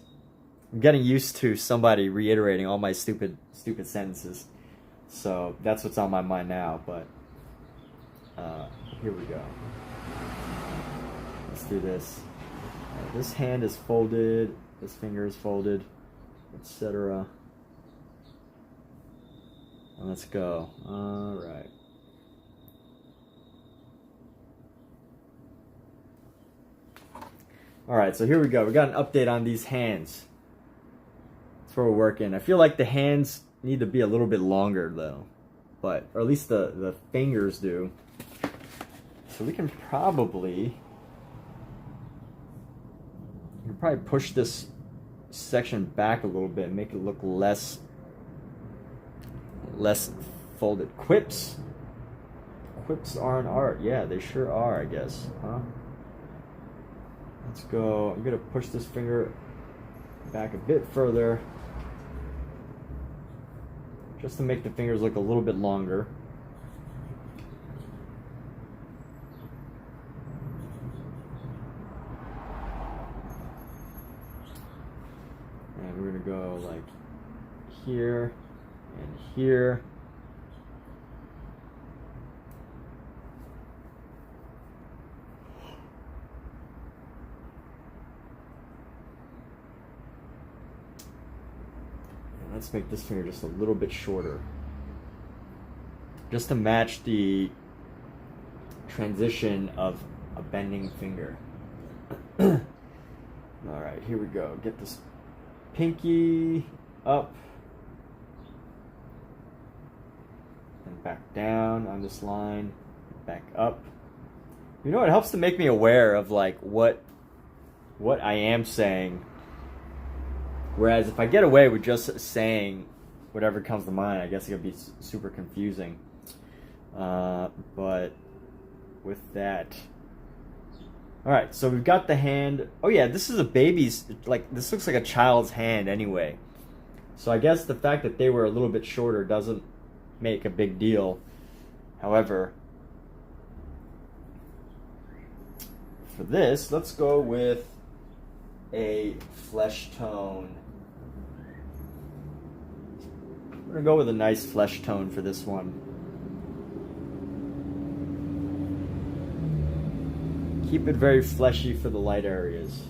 I'm getting used to somebody reiterating all my stupid sentences, so that's what's on my mind now. But here we go. let's do this. This hand is folded, this finger is folded, etc. Let's go. All right. All right, so here we go. We got an update on these hands. That's where we're working. I feel like the hands need to be a little bit longer though, or at least the fingers do. So we can probably push this section back a little bit and make it look less folded. Quips are an art. Yeah, they sure are, I guess. Huh? Let's go. I'm gonna push this finger back a bit further just to make the fingers look a little bit longer. And we're gonna go like here and here. And let's make this finger just a little bit shorter, just to match the transition of a bending finger. All right, here we go. Get this pinky up and back down on this line, back up. You know, it helps to make me aware of like what I am saying. Whereas if I get away with just saying whatever comes to mind, I guess it could be super confusing. But with that, all right, so we've got the hand. Oh yeah, this is a baby's, like, this looks like a child's hand anyway. So I guess the fact that they were a little bit shorter doesn't make a big deal. However, for this, let's go with a flesh tone. We're gonna go with a nice flesh tone for this one. Keep it very fleshy for the light areas.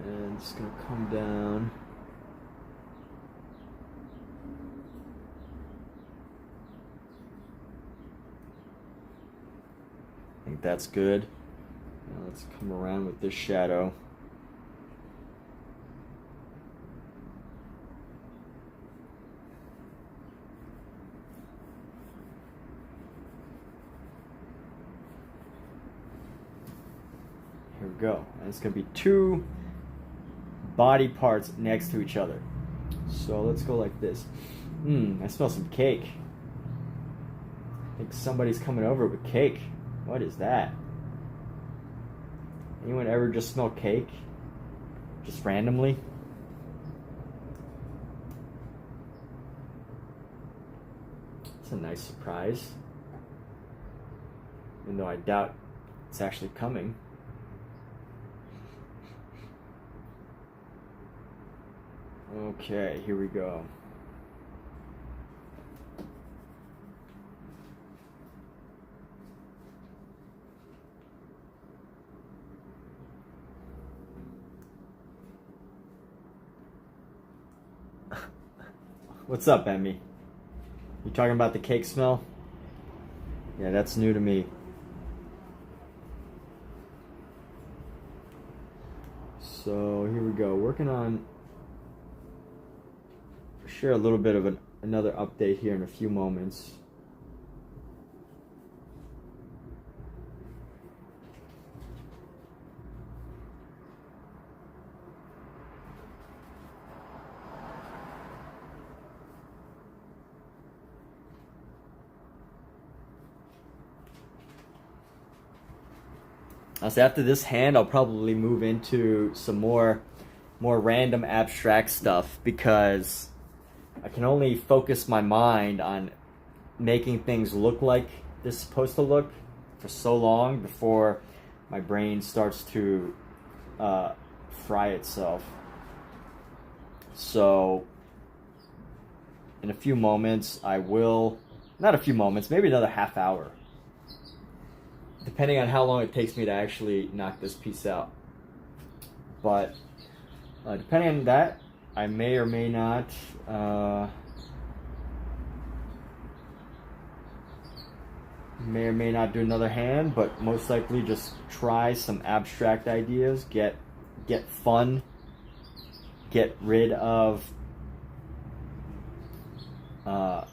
And it's gonna come down. I think that's good. Now let's come around with this shadow. Here we go. And it's gonna be two body parts next to each other. So let's go like this. I smell some cake. I think somebody's coming over with cake. What is that? Anyone ever just smell cake? Just randomly? It's a nice surprise. Even though I doubt it's actually coming. Okay, here we go. What's up, Emmy? You talking about the cake smell? Yeah, that's new to me. So here we go. Working on, share a little bit of another update here in a few moments. So after this hand, I'll probably move into some more more random abstract stuff because I can only focus my mind on making things look like this is supposed to look for so long before my brain starts to fry itself. So in a few moments I will, not a few moments, maybe another half hour, depending on how long it takes me to actually knock this piece out. But depending on that, I may or may not do another hand, but most likely just try some abstract ideas, get fun, get rid of the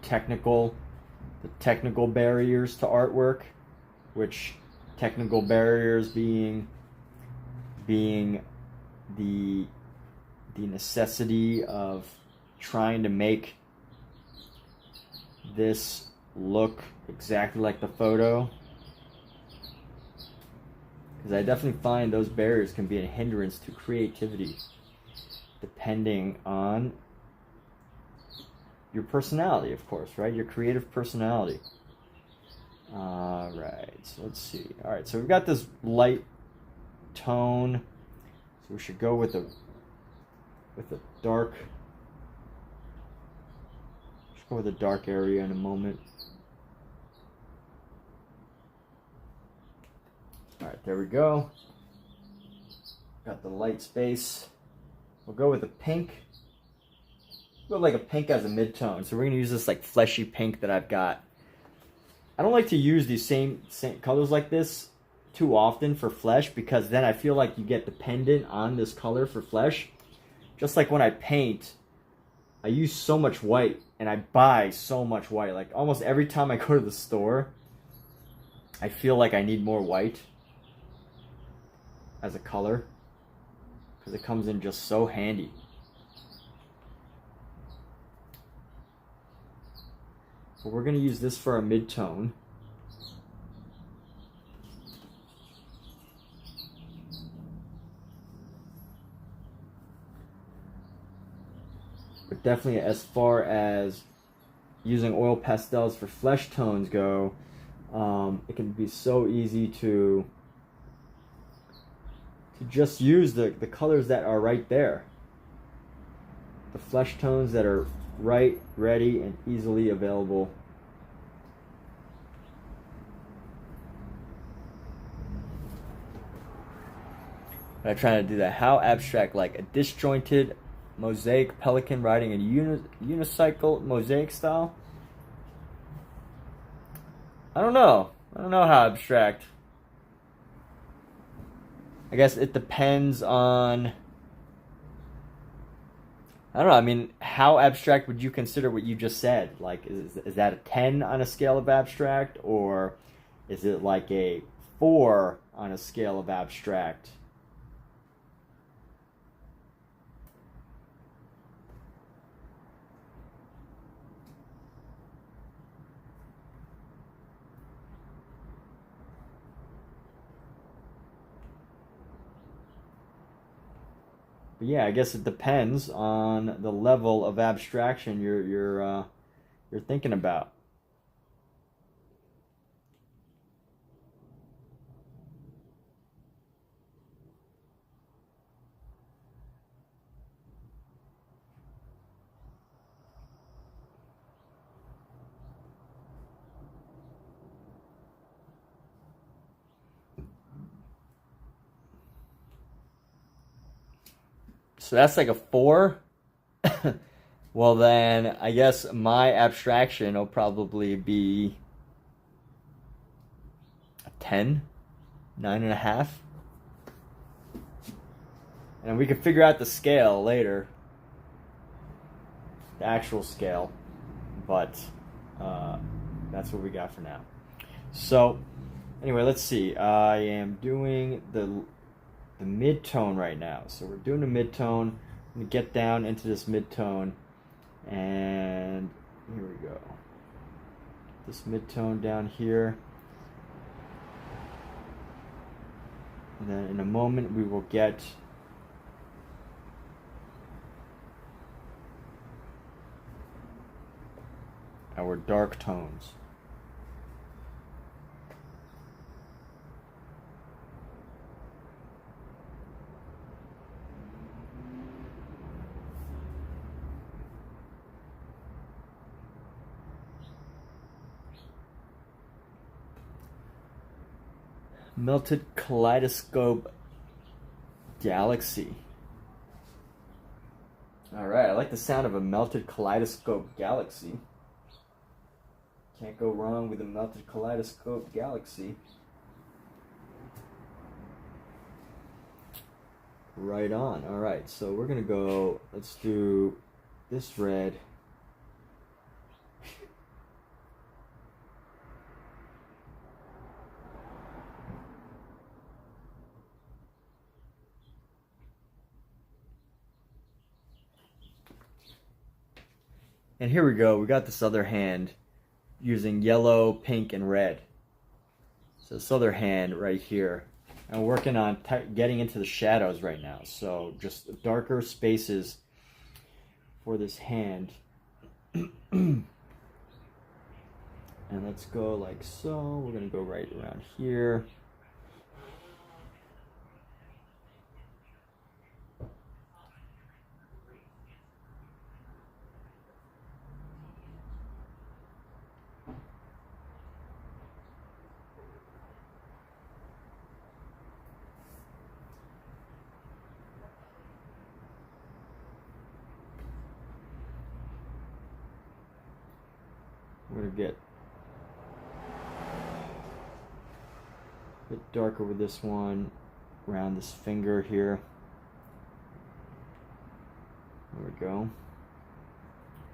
technical barriers to artwork, which technical barriers being the necessity of trying to make this look exactly like the photo, because I definitely find those barriers can be a hindrance to creativity depending on your personality, of course, right? Your creative personality. All right, so let's see. All right, so we've got this light tone, so we should go with a dark. Let's go with a dark area in a moment. All right, there we go. Got the light space. We'll go with a pink. Go like a pink as a mid-tone. So we're gonna use this like fleshy pink that I've got. I don't like to use these same colors like this too often for flesh, because then I feel like you get dependent on this color for flesh. Just like when I paint, I use so much white and I buy so much white. Like almost every time I go to the store, I feel like I need more white as a color because it comes in just so handy. So we're going to use this for our mid-tone. But definitely as far as using oil pastels for flesh tones go, it can be so easy to just use the colors that are right there. The flesh tones that are right, ready, and easily available. I'm trying to do that. How abstract, like a disjointed mosaic pelican riding a unicycle mosaic style? I don't know how abstract. I guess it depends on, I don't know, I mean, how abstract would you consider what you just said? Like, is that a 10 on a scale of abstract, or is it like a 4 on a scale of abstract? But yeah, I guess it depends on the level of abstraction you're thinking about. So that's like a 4. Well, then I guess my abstraction will probably be a 10, 9.5. And we can figure out the scale later, the actual scale, but that's what we got for now. So anyway, let's see. I am doing the mid-tone right now. So we're doing the mid-tone. I'm going to get down into this mid-tone, and here we go. This mid-tone down here. And then in a moment we will get our dark tones. Melted Kaleidoscope Galaxy. Alright, I like the sound of a melted kaleidoscope galaxy. Can't go wrong with a melted kaleidoscope galaxy. Right on. Alright, so we're gonna go, let's do this red. And here we go, we got this other hand using yellow, pink, and red. So this other hand right here. I'm working on getting into the shadows right now. So just darker spaces for this hand. And let's go like so. We're gonna go right around here. We're gonna get a bit darker with this one around this finger here. There we go.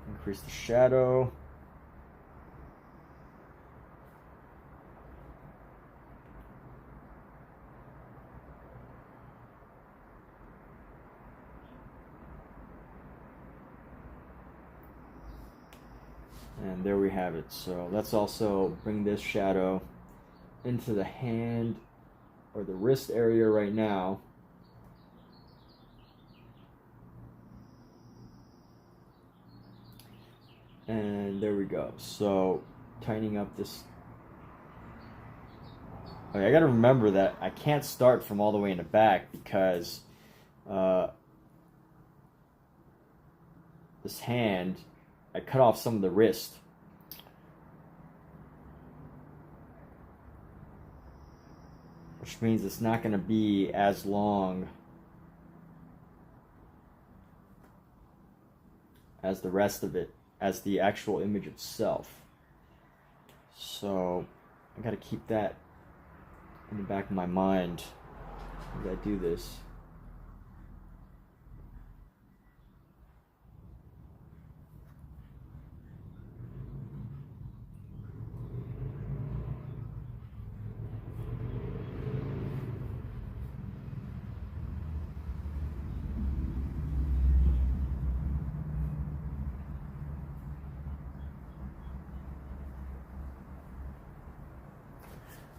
Increase the shadow. And there we have it. So let's also bring this shadow into the hand or the wrist area right now. And there we go. So tightening up this. Okay, I gotta remember that I can't start from all the way in the back because this hand, I cut off some of the wrist. Which means it's not going to be as long as the rest of it, as the actual image itself. So I got to keep that in the back of my mind as I do this.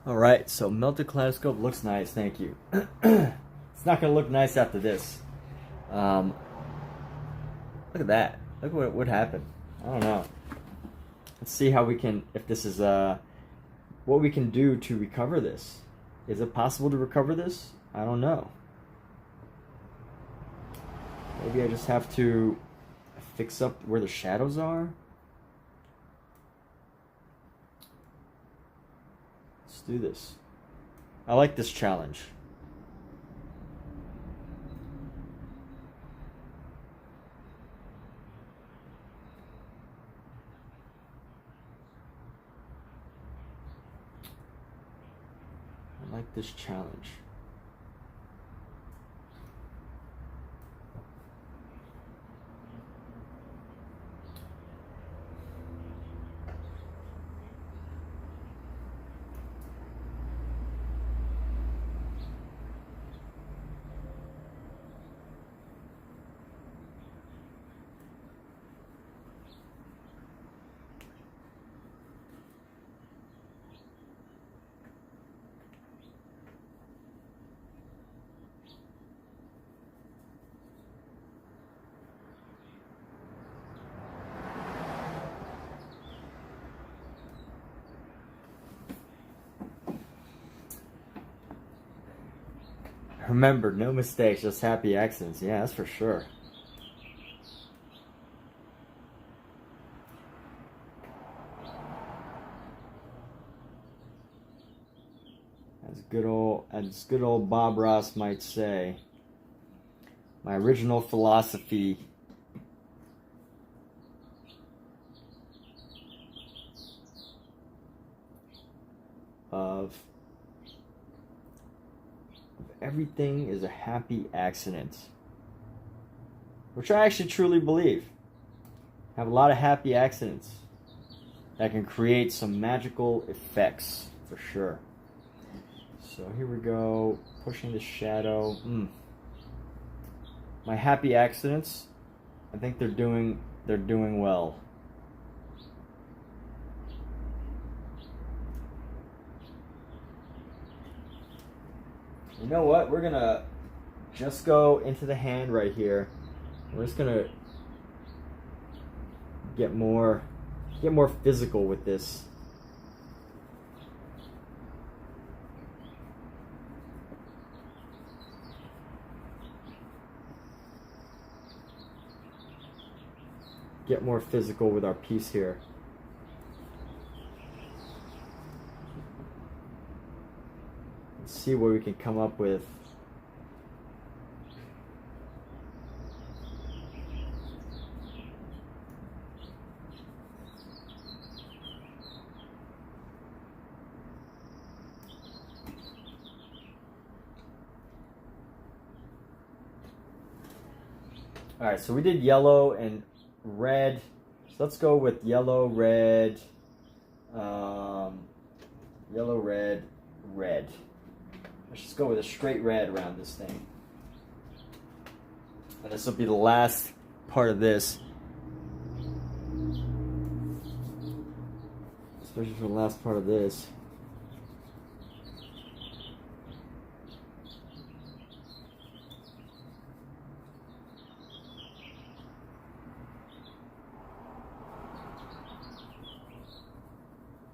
Alright, so melted kaleidoscope looks nice, thank you. It's not going to look nice after this. Look at that. Look what happened. I don't know. Let's see how we can, if this is, what we can do to recover this. Is it possible to recover this? I don't know. Maybe I just have to fix up where the shadows are. Let's do this. I like this challenge. I like this challenge. Remember, no mistakes, just happy accidents. Yeah, that's for sure. As good old Bob Ross might say, my original philosophy of everything is a happy accident, which I actually truly believe. Have a lot of happy accidents that can create some magical effects for sure. So here we go, pushing the shadow. My happy accidents, I think they're doing well. You know what? We're gonna just go into the hand right here. We're just gonna get more physical with this. Get more physical with our piece here. Let's see what we can come up with. All right, so we did yellow and red. So let's go with yellow, red, yellow, red, red. Let's just go with a straight red around this thing. And this will be the last part of this. Especially for the last part of this.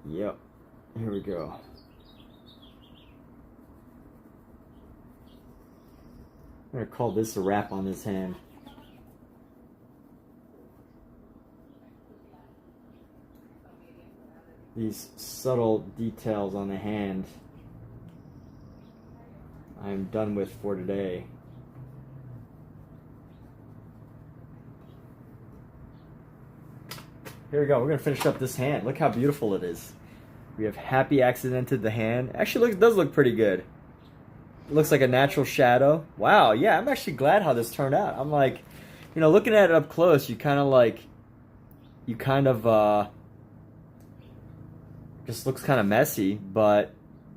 Yep, here we go. I'm gonna call this a wrap on this hand. These subtle details on the hand I'm done with for today. Here we go, we're gonna finish up this hand. Look how beautiful it is. We have happy accidented the hand. Actually, does look pretty good. It looks like a natural shadow. Wow, yeah, I'm actually glad how this turned out. I'm like, you know, looking at it up close, you kind of just looks kind of messy, but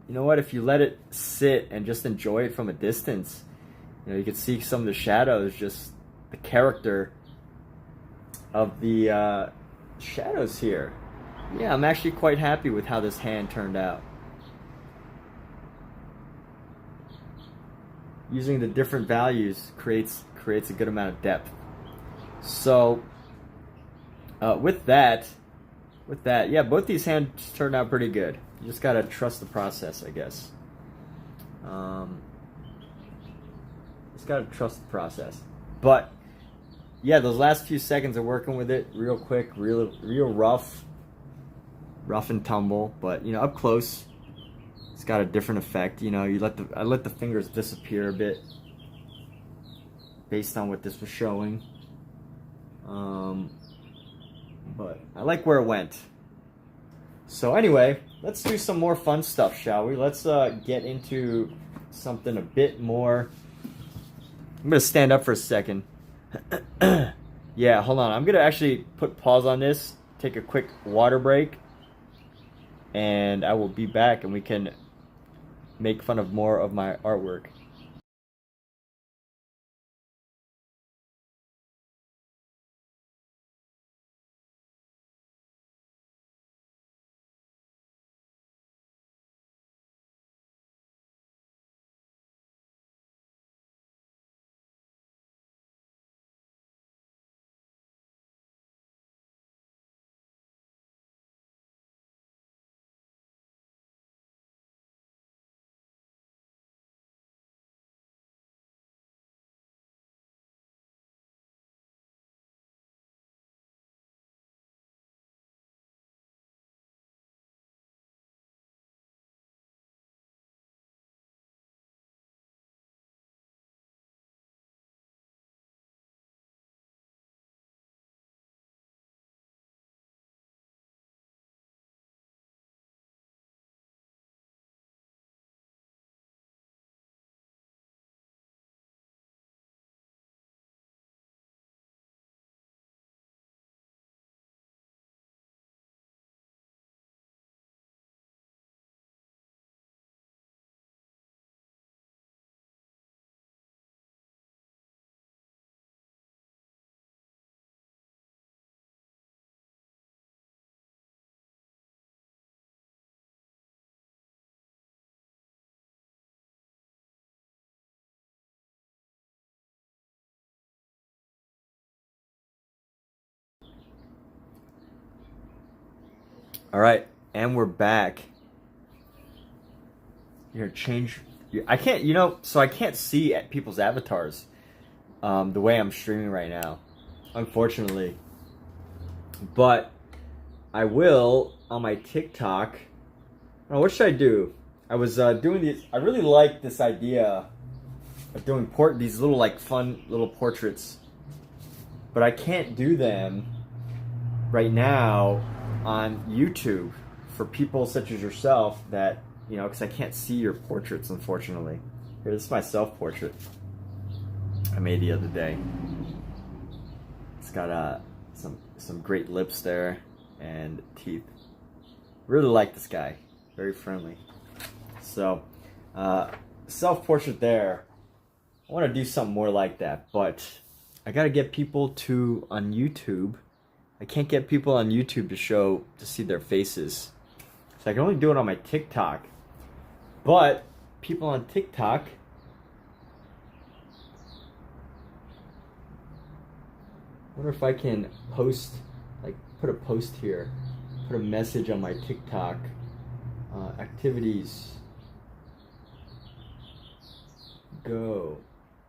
you know what? If you let it sit and just enjoy it from a distance, you know, you can see some of the shadows, just the character of the shadows here. Yeah, I'm actually quite happy with how this hand turned out. Using the different values creates a good amount of depth. So with that, yeah, both these hands turned out pretty good. You just gotta trust the process, I guess. Just gotta trust the process. But yeah, those last few seconds of working with it, real quick, real rough and tumble. But you know, up close, it's got a different effect. You know, I let the fingers disappear a bit based on what this was showing. But I like where it went. So anyway, let's do some more fun stuff, shall we? Let's get into something a bit more. I'm gonna stand up for a second. Yeah, hold on. I'm gonna actually put pause on this, take a quick water break, and I will be back and we can make fun of more of my artwork. All right, and we're back. You're gonna change. I can't, so I can't see people's avatars the way I'm streaming right now, unfortunately. But I will on my TikTok. Oh, what should I do? I was doing these. I really like this idea of doing these little like fun little portraits, but I can't do them right now on YouTube for people such as yourself that, because I can't see your portraits, unfortunately. Here, this is my self-portrait I made the other day. It's got some great lips there and teeth. Really like this guy. Very friendly. So, self-portrait there. I want to do something more like that, but I got to get people on YouTube. I can't get people on YouTube to see their faces. So I can only do it on my TikTok. But people on TikTok, I wonder if I can post, like put a post here, put a message on my TikTok, activities, go.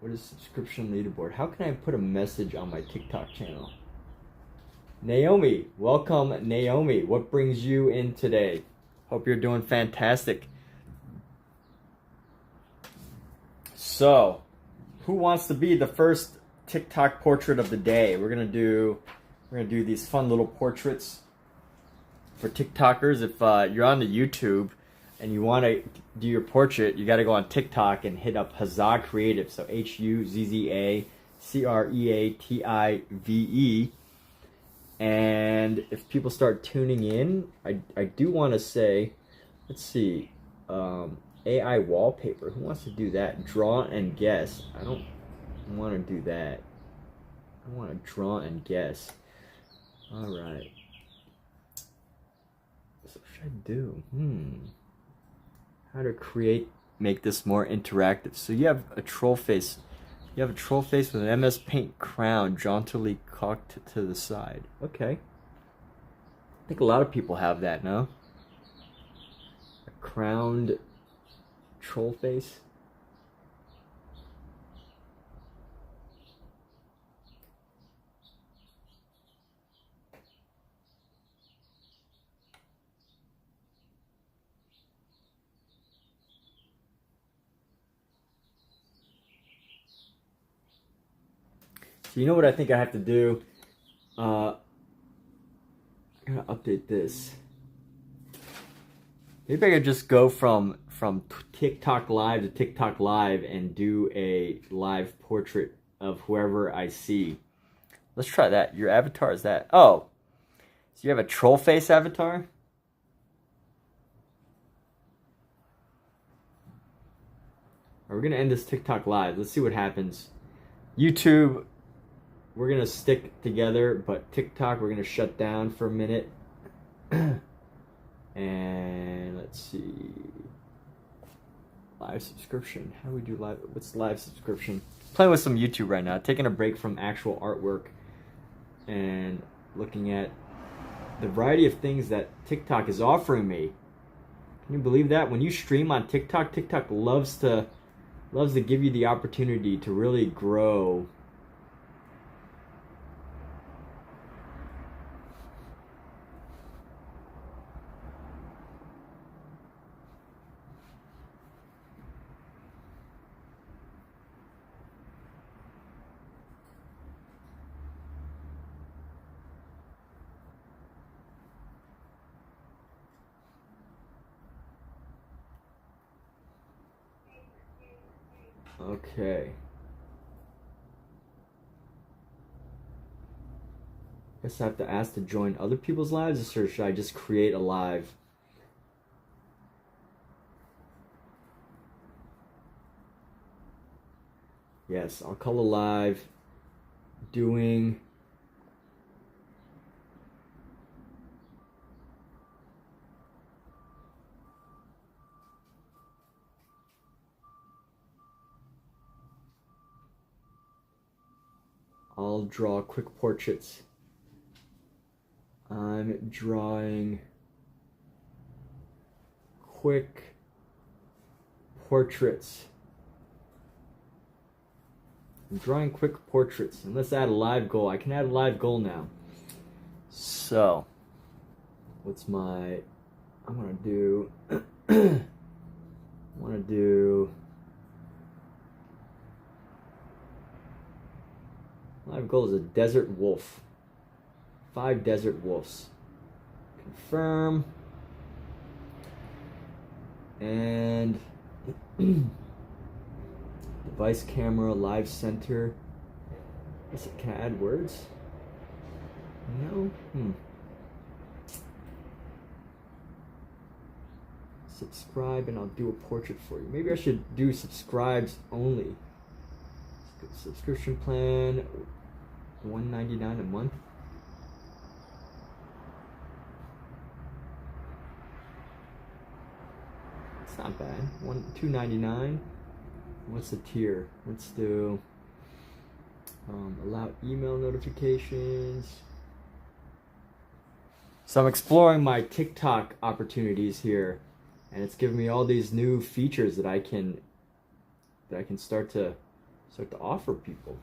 What is subscription leaderboard? How can I put a message on my TikTok channel? Naomi, welcome Naomi. What brings you in today? Hope you're doing fantastic. So, who wants to be the first TikTok portrait of the day? We're gonna do these fun little portraits for TikTokers. If you're on the YouTube and you want to do your portrait, you got to go on TikTok and hit up Huzzah Creative. So HUZZACREATIVE. And if people start tuning in, I do want to say, let's see, AI wallpaper. Who wants to do that? Draw and guess. I don't want to do that. I want to draw and guess. All right. So what should I do? How to make this more interactive. So you have a troll face. You have a troll face with an MS Paint crown jauntily cocked to the side. Okay. I think a lot of people have that, no? A crowned troll face. So you know what I think I have to do? I gotta update this. Maybe I could just go from TikTok Live to TikTok Live and do a live portrait of whoever I see. Let's try that. Your avatar is that. Oh, so you have a troll face avatar? We're gonna end this TikTok Live. Let's see what happens. YouTube, we're gonna stick together, but TikTok we're gonna shut down for a minute. And let's see. Live subscription. How do we do live? What's live subscription? Playing with some YouTube right now. Taking a break from actual artwork and looking at the variety of things that TikTok is offering me. Can you believe that? When you stream on TikTok, TikTok loves to give you the opportunity to really grow. Okay. Guess I have to ask to join other people's lives, or should I just create a live? Yes, I'll call a live doing I'll draw quick portraits. I'm drawing quick portraits. I'm drawing quick portraits. And let's add a live goal. I can add a live goal now. So, what's my... I want to do... Live goal is a desert wolf. 5 desert wolves. Confirm. And device camera, live center. Can I add words? No? Subscribe and I'll do a portrait for you. Maybe I should do subscribes only. Subscription plan, $1.99 a month. It's not bad. $2.99. What's the tier? Let's do allow email notifications. So I'm exploring my TikTok opportunities here, and it's giving me all these new features that I can start to offer people.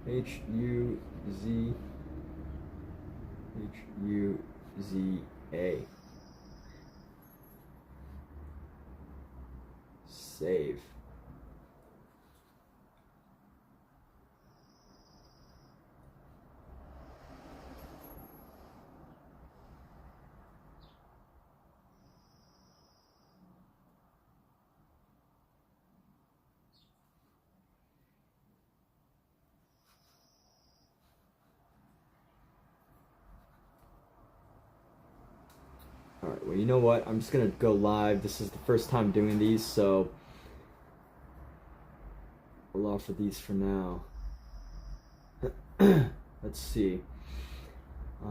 H-U-Z-A. Save. Alright, well, you know what? I'm just going to go live. This is the first time doing these, so we'll offer these for now. Let's see. I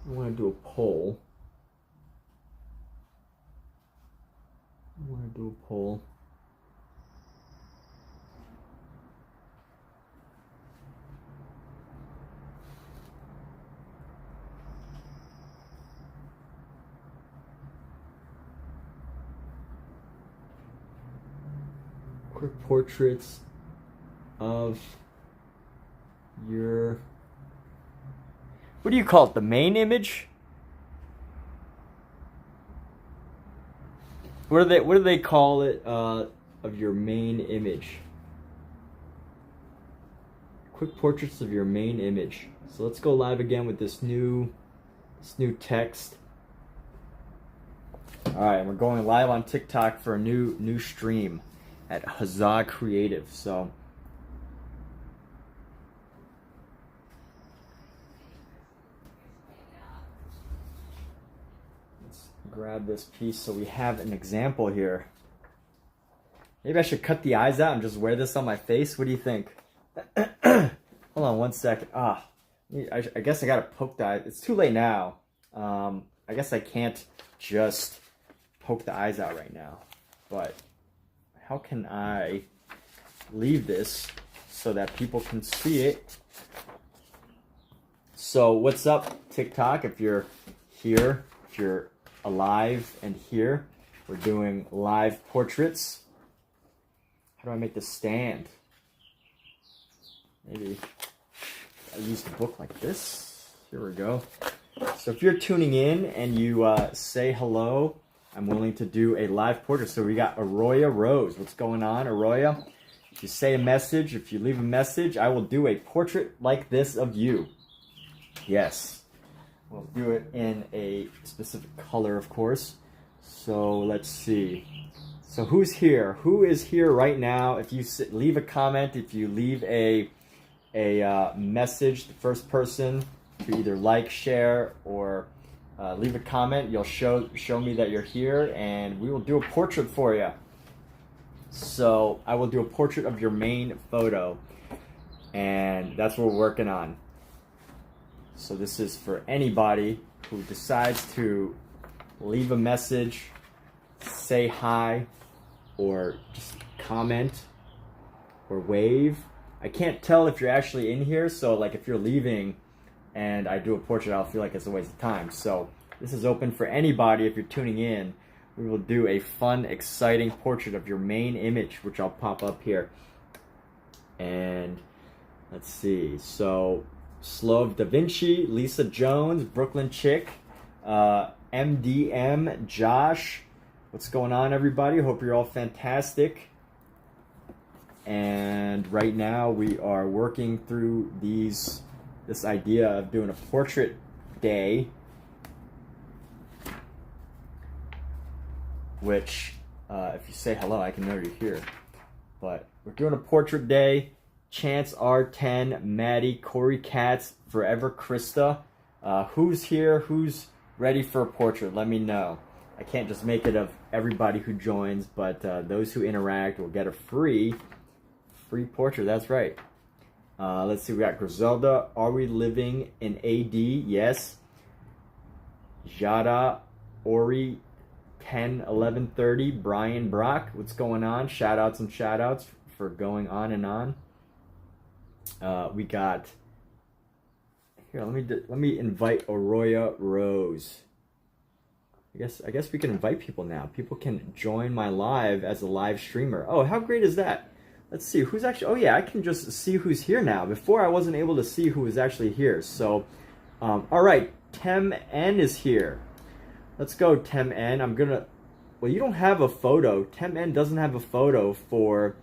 want to do a poll. Quick portraits of your, what do you call it, the main image? What do they call it, of your main image? Quick portraits of your main image. So let's go live again with this new text. All right, we're going live on TikTok for a new stream at Huzzah Creative. So let's grab this piece so we have an example here. Maybe I should cut the eyes out and just wear this on my face. What do you think? Hold on one second. I guess I gotta poke the eyes. It's too late now. I guess I can't just poke the eyes out right now, but how can I leave this so that people can see it? So what's up, TikTok? If you're here, if you're alive and here, we're doing live portraits. How do I make this stand? Maybe I use the book like this. Here we go. So if you're tuning in and you say hello, I'm willing to do a live portrait. So we got Arroya Rose. What's going on, Arroya? If you say a message, if you leave a message, I will do a portrait like this of you. Yes. We'll do it in a specific color, of course. So let's see. So who's here? Who is here right now? If you leave a comment, if you leave a message, the first person to either like, share, or leave a comment, you'll show me that you're here, and we will do a portrait for you. So I will do a portrait of your main photo, and that's what we're working on. So this is for anybody who decides to leave a message say hi or just comment or wave. I can't tell if you're actually in here, so like if you're leaving and I do a portrait, I'll feel like it's a waste of time. So this is open for anybody. If you're tuning in, we will do a fun, exciting portrait of your main image, which I'll pop up here. And let's see, so Slove Da Vinci, Lisa Jones, Brooklyn Chick, MDM, Josh. What's going on, everybody? Hope you're all fantastic. And right now we are working through this idea of doing a portrait day, which if you say hello, I can know you're here. But we're doing a portrait day. Chance R10, Maddie, Corey Katz, Forever Krista. Who's here? Who's ready for a portrait? Let me know. I can't just make it of everybody who joins, but those who interact will get a free portrait. That's right. Let's see. We got Griselda. Are we living in AD? Yes. Jada, Ori, 10-11-30. Brian Brock. What's going on? Shout outs and shout outs for going on and on. We got here. Let me invite Arroya Rose. I guess we can invite people now. People can join my live as a live streamer. Oh, how great is that? Let's see who's actually. Oh yeah, I can just see who's here now. Before I wasn't able to see who was actually here. So, all right, Tem N is here. Let's go, Tem N. Well, you don't have a photo. Tem N doesn't have a photo for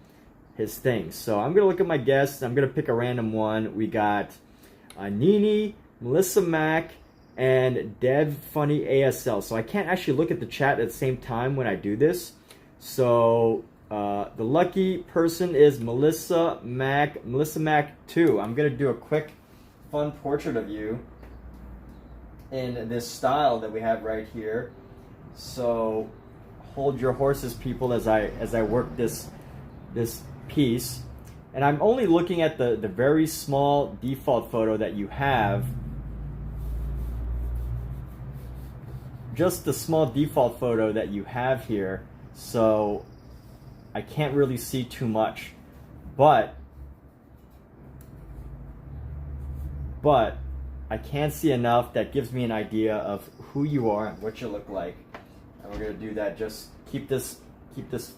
his thing. So I'm gonna look at my guests. I'm gonna pick a random one. We got Nini, Melissa Mack, and Dev Funny ASL. So I can't actually look at the chat at the same time when I do this. So the lucky person is Melissa Mack 2. I'm gonna do a quick, fun portrait of you in this style that we have right here. So hold your horses, people, as I work this piece. And I'm only looking at the very small default photo that you have. Just the small default photo that you have here. So I can't really see too much. But I can see enough that gives me an idea of who you are and what you look like. And we're gonna do that. Just keep this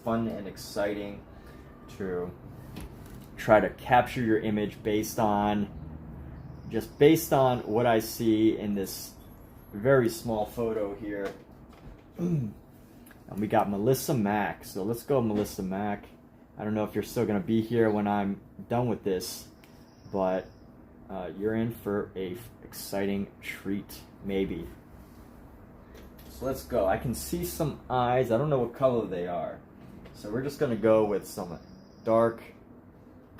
fun and exciting to try to capture your image based on what I see in this very small photo here. And we got Melissa Mack. So let's go, Melissa Mack. I don't know if you're still gonna be here when I'm done with this, but you're in for a exciting treat, maybe. So let's go. I can see some eyes. I don't know what color they are. So we're just gonna go with some dark.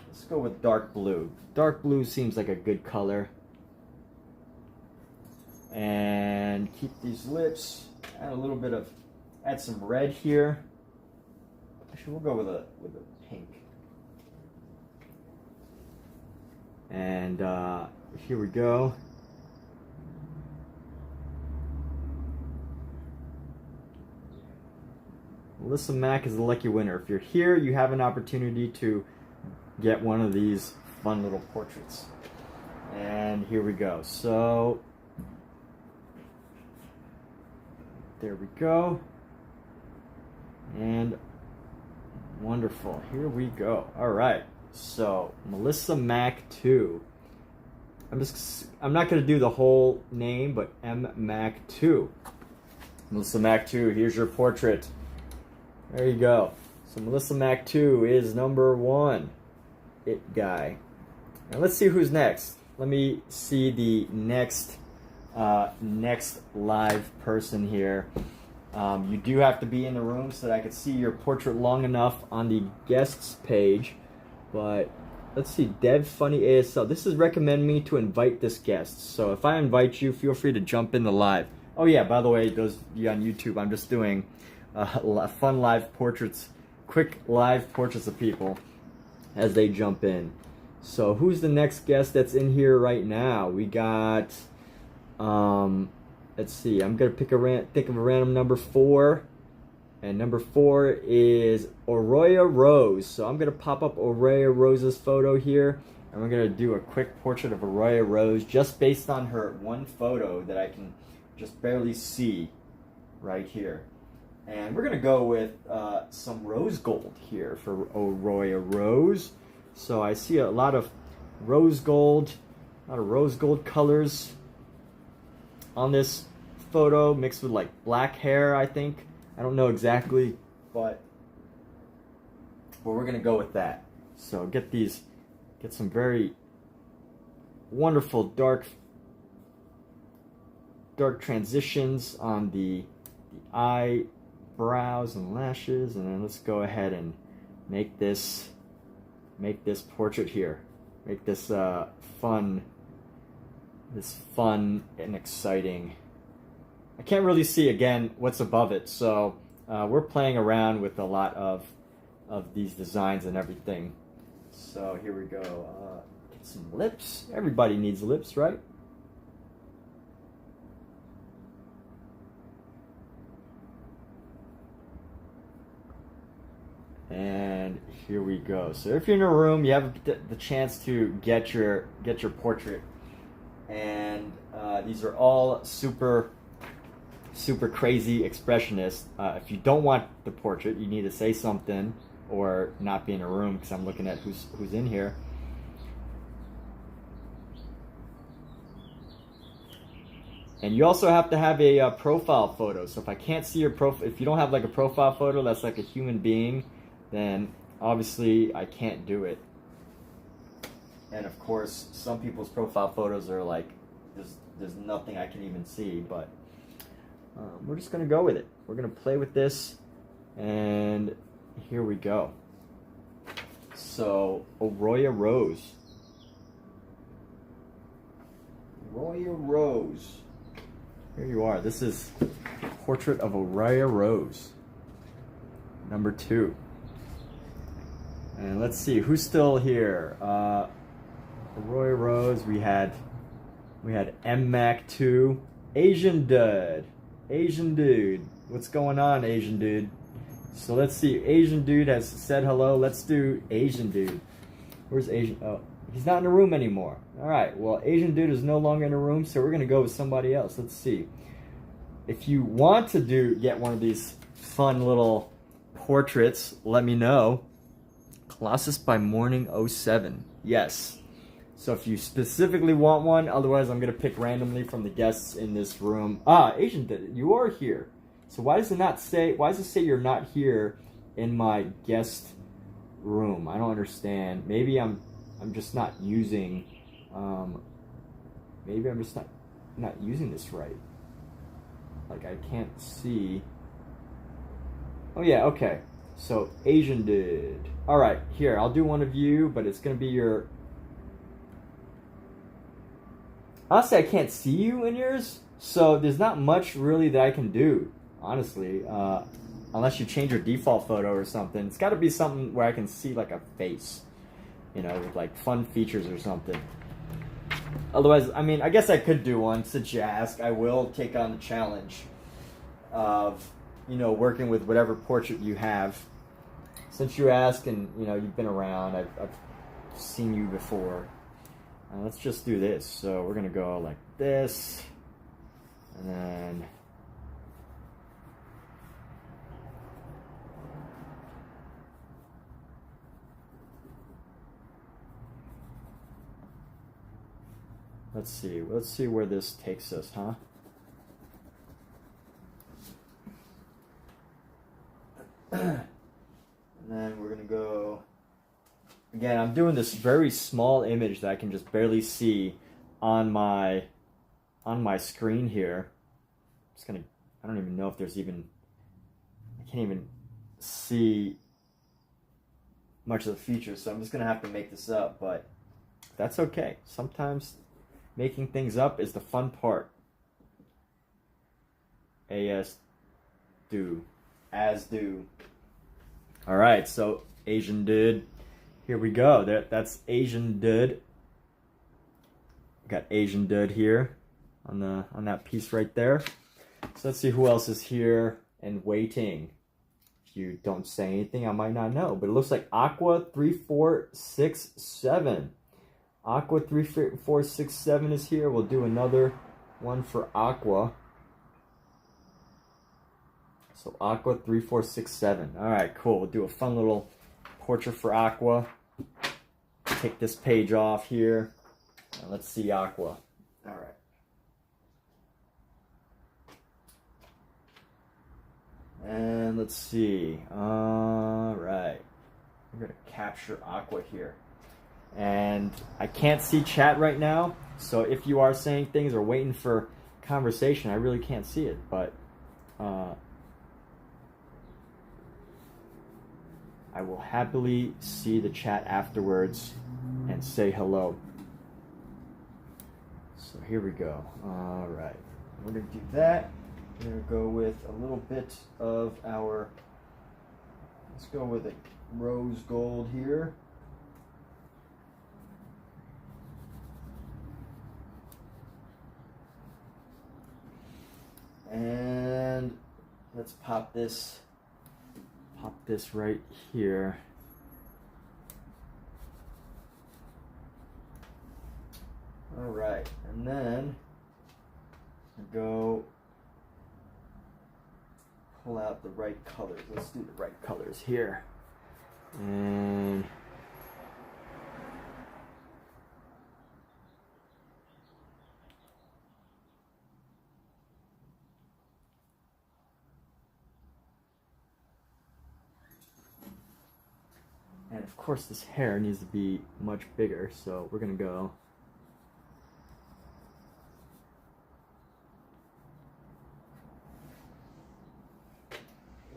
Let's go with dark blue. Dark blue seems like a good color. And keep these lips. Add some red here. Actually, we'll go with a pink. And here we go. Melissa Mack is the lucky winner. If you're here, you have an opportunity to get one of these fun little portraits. And here we go. So there we go. And wonderful. Here we go. All right. So Melissa Mack 2. I'm not going to do the whole name, but M Mack 2. Melissa Mack 2. Here's your portrait. There you go. So Melissa Mack 2 is number 1. It guy. Now let's see who's next. Let me see the next live person here. You do have to be in the room so that I can see your portrait long enough on the guests page. But let's see, Dev Funny ASL. This is recommend me to invite this guest. So if I invite you, feel free to jump in the live. Oh yeah, by the way, those of you on YouTube, I'm just doing fun live portraits, quick live portraits of people as they jump in. So who's the next guest that's in here right now? We got, let's see, I'm gonna think of a random number 4. And number 4 is Auroya Rose. So I'm going to pop up Auroya Rose's photo here. And we're going to do a quick portrait of Auroya Rose just based on her one photo that I can just barely see right here. And we're going to go with some rose gold here for Auroya Rose. So I see a lot of rose gold colors on this photo mixed with like black hair, I think. I don't know exactly, but we're going to go with that. So get some very wonderful dark transitions on the eyebrows and lashes, and then let's go ahead and make this portrait here. Make this fun and exciting. I can't really see again what's above it, so we're playing around with a lot of these designs and everything. So here we go. Get some lips. Everybody needs lips, right? And here we go. So if you're in a room, you have the chance to get your portrait, and these are all super crazy expressionists. If you don't want the portrait, you need to say something or not be in a room, because I'm looking at who's in here. And you also have to have a profile photo. So if I can't see your profile, if you don't have like a profile photo that's like a human being, then obviously I can't do it. And of course, some people's profile photos are like, there's nothing I can even see, but we're just gonna go with it. We're gonna play with this, and here we go. So, Auroya Rose. Auroya Rose. Here you are. This is Portrait of Auroya Rose, number 2. And let's see who's still here. Auroya Rose. We had MMAC2. Asian dude. What's going on, Asian dude? So let's see. Asian dude has said hello. Let's do Asian dude. Where's Asian? Oh, he's not in the room anymore. All right. Well, Asian dude is no longer in the room, so we're gonna go with somebody else. Let's see. If you want to get one of these fun little portraits, let me know. Colossus by Morning 07. Yes. So if you specifically want one, otherwise I'm going to pick randomly from the guests in this room. Asian dude, you are here. So why does it say you're not here in my guest room? I don't understand. Maybe I'm just not using maybe I'm just not using this right. Like I can't see. Oh yeah, okay. So Asian dude. All right, here, I'll do one of you, but it's going to be your... Honestly, I can't see you in yours, so there's not much really that I can do, honestly, unless you change your default photo or something. It's got to be something where I can see like a face, you know, with like fun features or something. Otherwise, I mean, I guess I could do one since you ask. I will take on the challenge of, you know, working with whatever portrait you have. Since you ask and, you know, you've been around, I've seen you before. Let's just do this. So we're going to go like this. And then... Let's see where this takes us, huh? And then we're gonna go, again, I'm doing this very small image that I can just barely see on my screen here. I don't even know if there's even, I can't even see much of the features, so I'm just gonna have to make this up, but that's okay. Sometimes making things up is the fun part. As do. Alright, so Asian dude. Here we go. That's Asian dude. Got Asian dude here on that piece right there. So let's see who else is here and waiting. If you don't say anything, I might not know. But it looks like Aqua 3467. Aqua 3467 is here. We'll do another one for Aqua. So Aqua 3467. All right, cool. We'll do a fun little portrait for Aqua. Take this page off here. And let's see Aqua. All right. And let's see. All right. We're going to capture Aqua here. And I can't see chat right now. So if you are saying things or waiting for conversation, I really can't see it. But I will happily see the chat afterwards and say hello. So here we go. All right. We're going to do that. We're going to go with a little bit of our, let's go with a rose gold here. And let's pop this right here. All right, and then go pull out the right colors. Let's do the right colors here. And of course this hair needs to be much bigger, so we're gonna go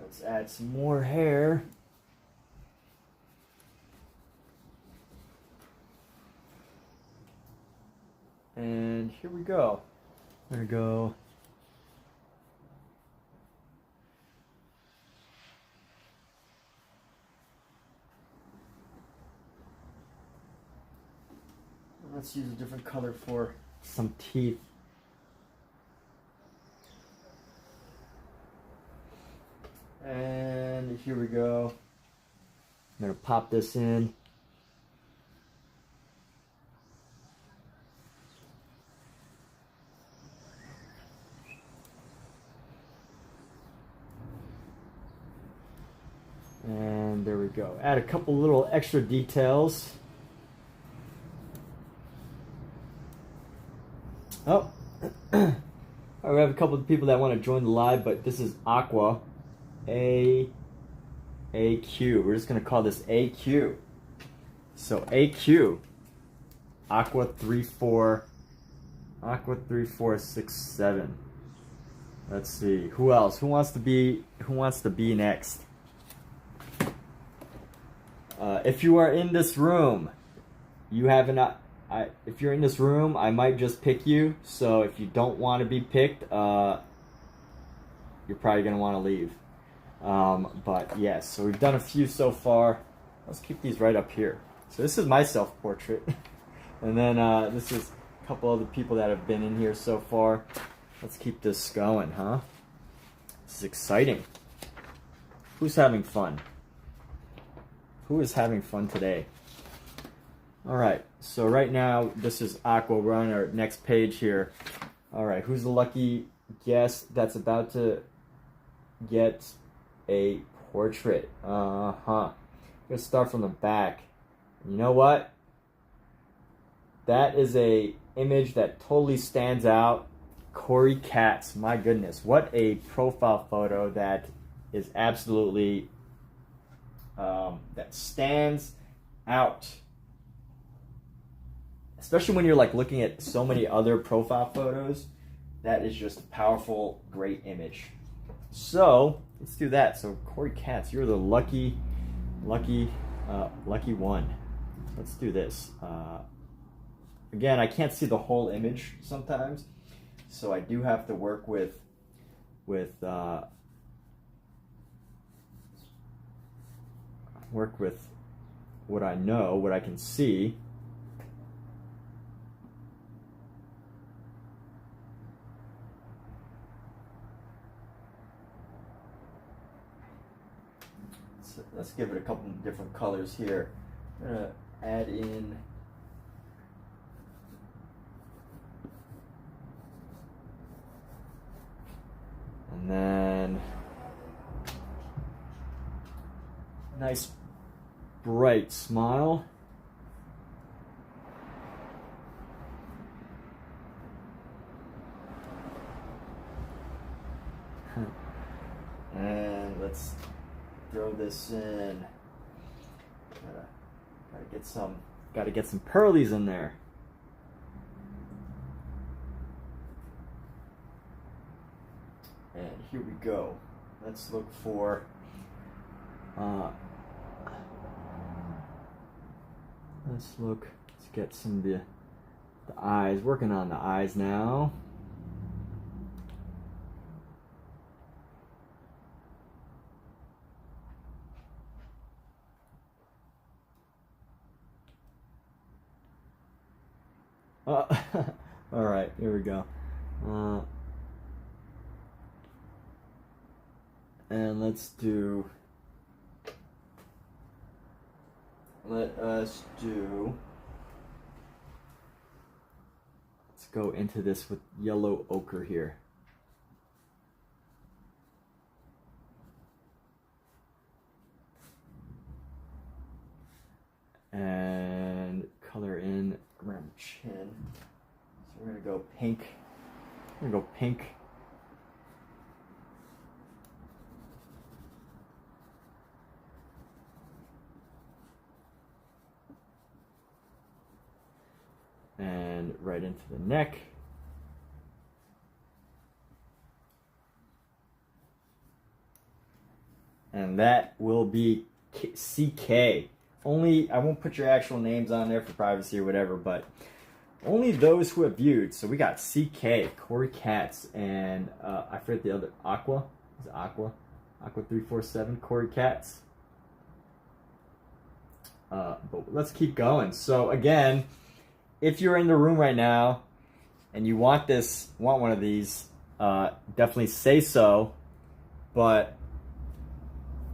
let's add some more hair. And here we go. I'm gonna go let's use a different color for some teeth. And here we go. I'm gonna pop this in. And there we go. Add a couple little extra details. Oh, we have a couple of people that want to join the live, but this is Aqua AQ. We're just going to call this AQ. So AQ, Aqua 3467. Let's see. Who else? Who wants to be next? If you are in this room, you have if you're in this room, I might just pick you. So if you don't want to be picked, you're probably going to want to leave. But yes, so we've done a few so far. Let's keep these right up here. So this is my self-portrait. And then this is a couple other people that have been in here so far. Let's keep this going, huh? This is exciting. Who's having fun? Who is having fun today? All right, so right now, this is Aqua. We're on our next page here. All right, who's the lucky guest that's about to get a portrait? Let's start from the back. You know what? That is a image that totally stands out. Corey Katz, my goodness. What a profile photo that is absolutely, that stands out. Especially when you're like looking at so many other profile photos, that is just a powerful, great image. So let's do that. So Corey Katz, you're the lucky one. Let's do this. Again, I can't see the whole image sometimes, so I do have to work with what I know, what I can see. let's give it a couple different colors here. I'm gonna add in and then nice bright smile. And let's throw this in. Gotta get some pearlies in there. And here we go. Let's look for let's get some of the eyes. Working on the eyes now. All right, here we go. And let's go into this with yellow ochre here. And color in around the chin. So we're gonna go pink. We're gonna go pink. And right into the neck. And that will be CK. Only, I won't put your actual names on there for privacy or whatever, but only those who have viewed. So we got CK, Corey Katz, and I forget the other, Aqua? Is it Aqua? Aqua 347, Corey Katz. But let's keep going. So again, if you're in the room right now and you want one of these, definitely say so. But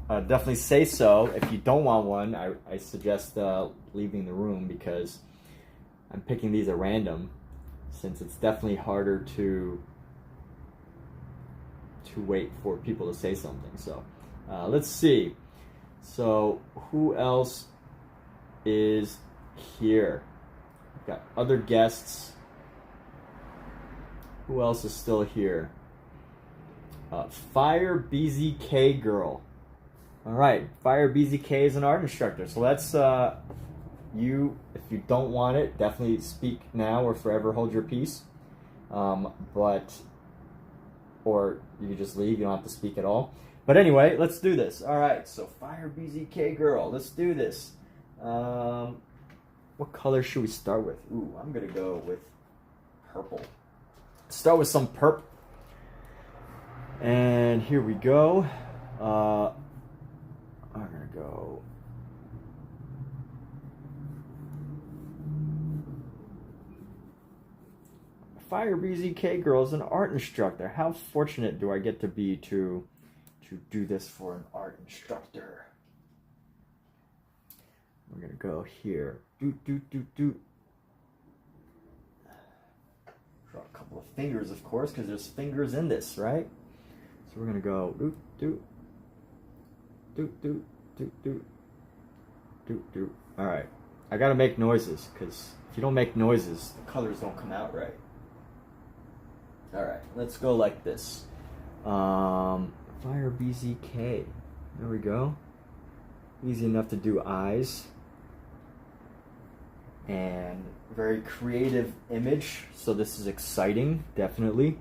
definitely say so. If you don't want one, I suggest leaving the room, because I'm picking these at random, since it's definitely harder to wait for people to say something. So let's see. So who else is here? We've got other guests. Who else is still here? Fire BZK Girl. All right, Fire BZK is an art instructor. So let's, if you don't want it, definitely speak now or forever hold your peace. Or you can just leave, you don't have to speak at all. But anyway, let's do this. All right, so Fire BZK Girl, let's do this. What color should we start with? Ooh, I'm gonna go with purple. Start with some purple. And here we go. I'm gonna go. Fire BZK Girl is an art instructor. How fortunate do I get to be to do this for an art instructor? We're gonna go here. Draw a couple of fingers, of course, because there's fingers in this, right? So we're gonna go All right, I gotta make noises, because if you don't make noises, the colors don't come out right. All right, let's go like this. Fire BZK. There we go. Easy enough to do eyes. And very creative image, so this is exciting, definitely.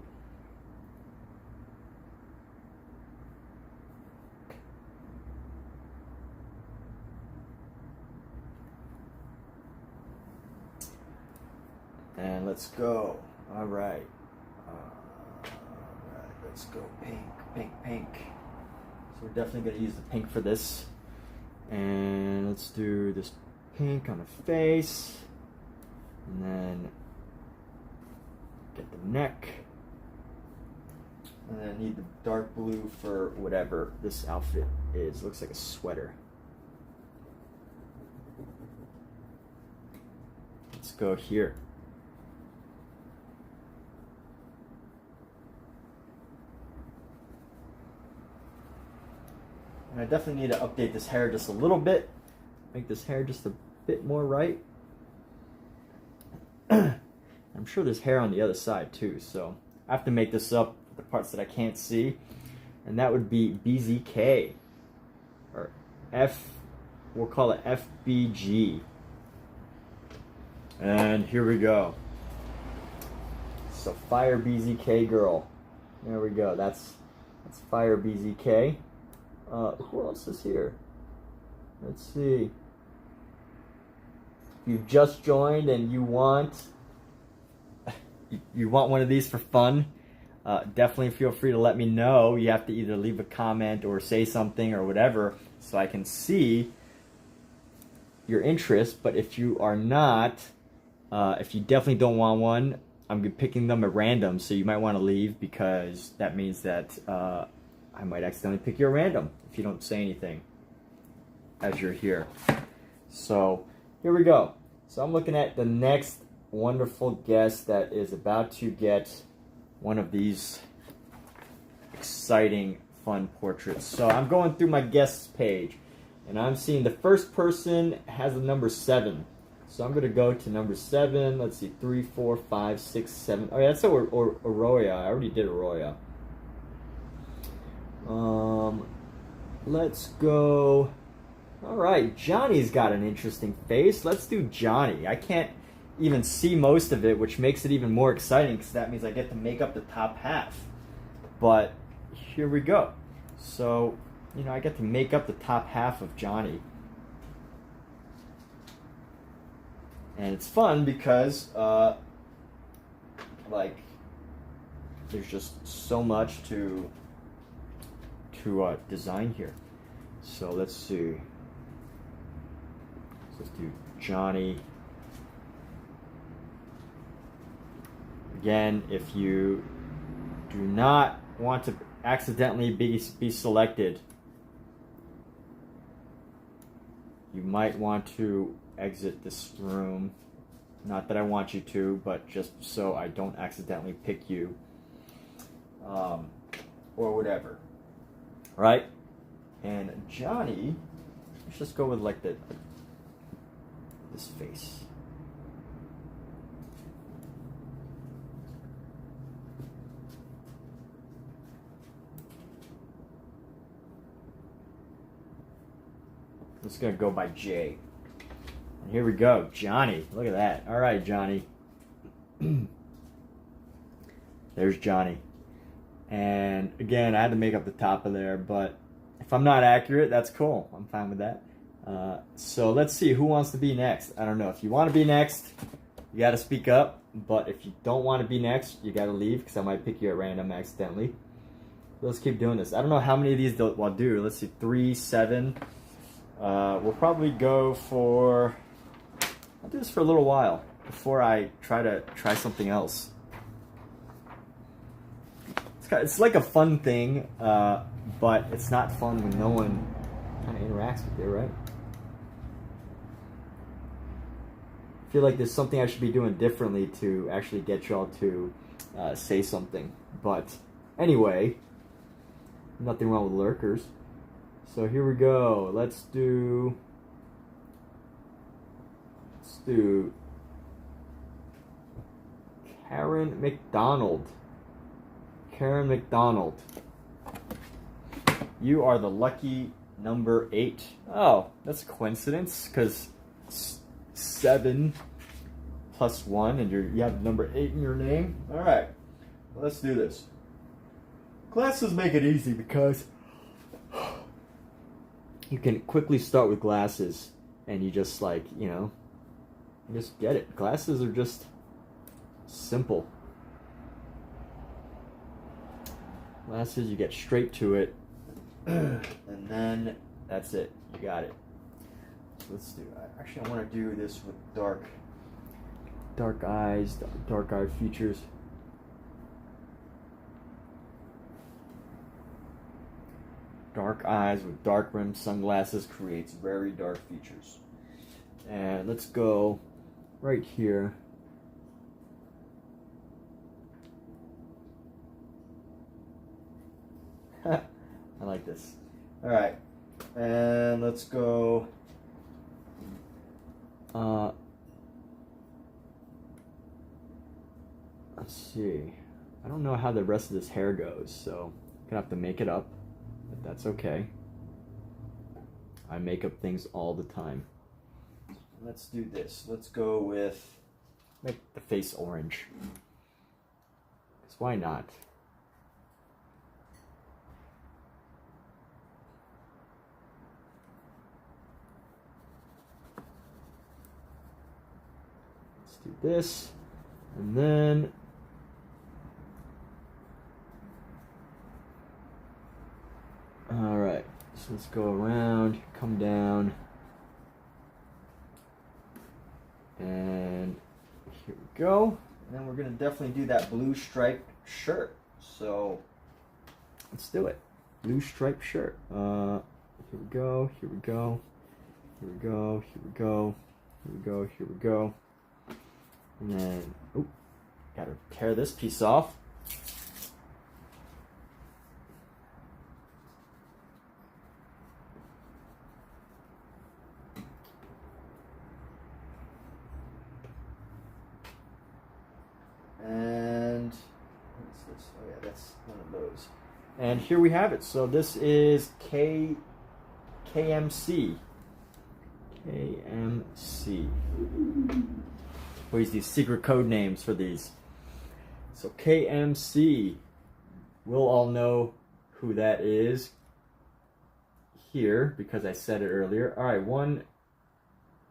And let's go. All right. Let's go pink, pink, pink. So we're definitely going to use the pink for this. And let's do this pink on the face. And then get the neck. And then I need the dark blue for whatever this outfit is. Looks like a sweater. Let's go here. And I definitely need to update this hair just a little bit. Make this hair just a bit more right. I'm sure there's hair on the other side too, so I have to make this up the parts that I can't see. And that would be BZK. Or we'll call it FBG. And here we go. So Fire BZK girl. There we go. That's Fire BZK. Who else is here? Let's see. If you've just joined and you want one of these for fun, definitely feel free to let me know. You have to either leave a comment or say something or whatever so I can see your interest. But if you are not, if you definitely don't want one, I'm picking them at random, so you might want to leave because that means that I might accidentally pick you at random if you don't say anything as you're here. So here we go. So I'm looking at the next wonderful guest that is about to get one of these exciting, fun portraits. So I'm going through my guests page, and I'm seeing the first person has a number 7. So I'm going to go to number 7. Let's see, 3, 4, 5, 6, 7. Oh yeah, that's Arroyo. I already did Arroyo. Let's go. All right, Johnny's got an interesting face. Let's do Johnny. I can't even see most of it, which makes it even more exciting because that means I get to make up the top half. But here we go. So, you know, I get to make up the top half of Johnny. And it's fun because, like, there's just so much to design here. So let's see. Let's do Johnny. Again, if you do not want to accidentally be selected, you might want to exit this room. Not that I want you to, but just so I don't accidentally pick you. Or whatever. Right? And Johnny, let's just go with like this face. It's gonna go by J. And here we go, Johnny. Look at that. All right, Johnny. There's Johnny. And again, I had to make up the top of there, but if I'm not accurate, that's cool. I'm fine with that. So let's see who wants to be next. I don't know. If you want to be next, you got to speak up. But if you don't want to be next, you got to leave because I might pick you at random accidentally. Let's keep doing this. I don't know how many of these I'll do. Let's see, 3, 7. We'll probably go for. I'll do this for a little while before I try something else. It's like a fun thing, but it's not fun when no one kind of interacts with you, right? I feel like there's something I should be doing differently to actually get y'all to say something. But anyway, nothing wrong with lurkers. So here we go. Let's do Karen McDonald. Karen McDonald. You are the lucky number 8. Oh, that's a coincidence because 7 plus 1 and you have number 8 in your name. All right, well, let's do this. Glasses make it easy because you can quickly start with glasses and you just you just get it. Glasses are just simple. Glasses, you get straight to it, and then that's it. You got it. So let's do. Actually, I want to do this with dark eyes, dark eye features. Dark eyes with dark rimmed sunglasses creates very dark features. And let's go right here. I like this. All right, and let's go. Let's see. I don't know how the rest of this hair goes, so I'm gonna have to make it up, but that's okay. I make up things all the time. Let's do this. Let's go with, make the face orange. 'Cause why not? Let's do this, and then all right, so let's go around, come down, and here we go. And then we're gonna definitely do that blue striped shirt. So let's do it. Blue striped shirt. Here we go, here we go, here we go, here we go, here we go, here we go. And then, oh, gotta tear this piece off. And what's this? Oh yeah, that's one of those. And here we have it. So this is KMC. KMC. We use these secret code names for these. So KMC. We'll all know who that is here because I said it earlier. All right, one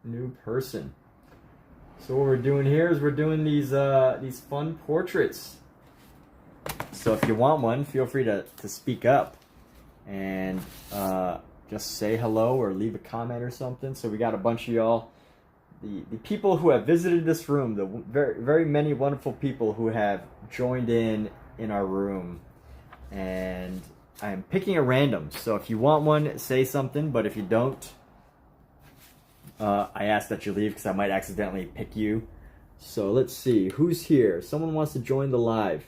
new person. So what we're doing here is we're doing these fun portraits. So if you want one, feel free to speak up and just say hello or leave a comment or something. So we got a bunch of y'all, the people who have visited this room, the very, very many wonderful people who have joined in our room. And I'm picking a random. So if you want one, say something. But if you don't, I ask that you leave because I might accidentally pick you. So let's see. Who's here? Someone wants to join the live.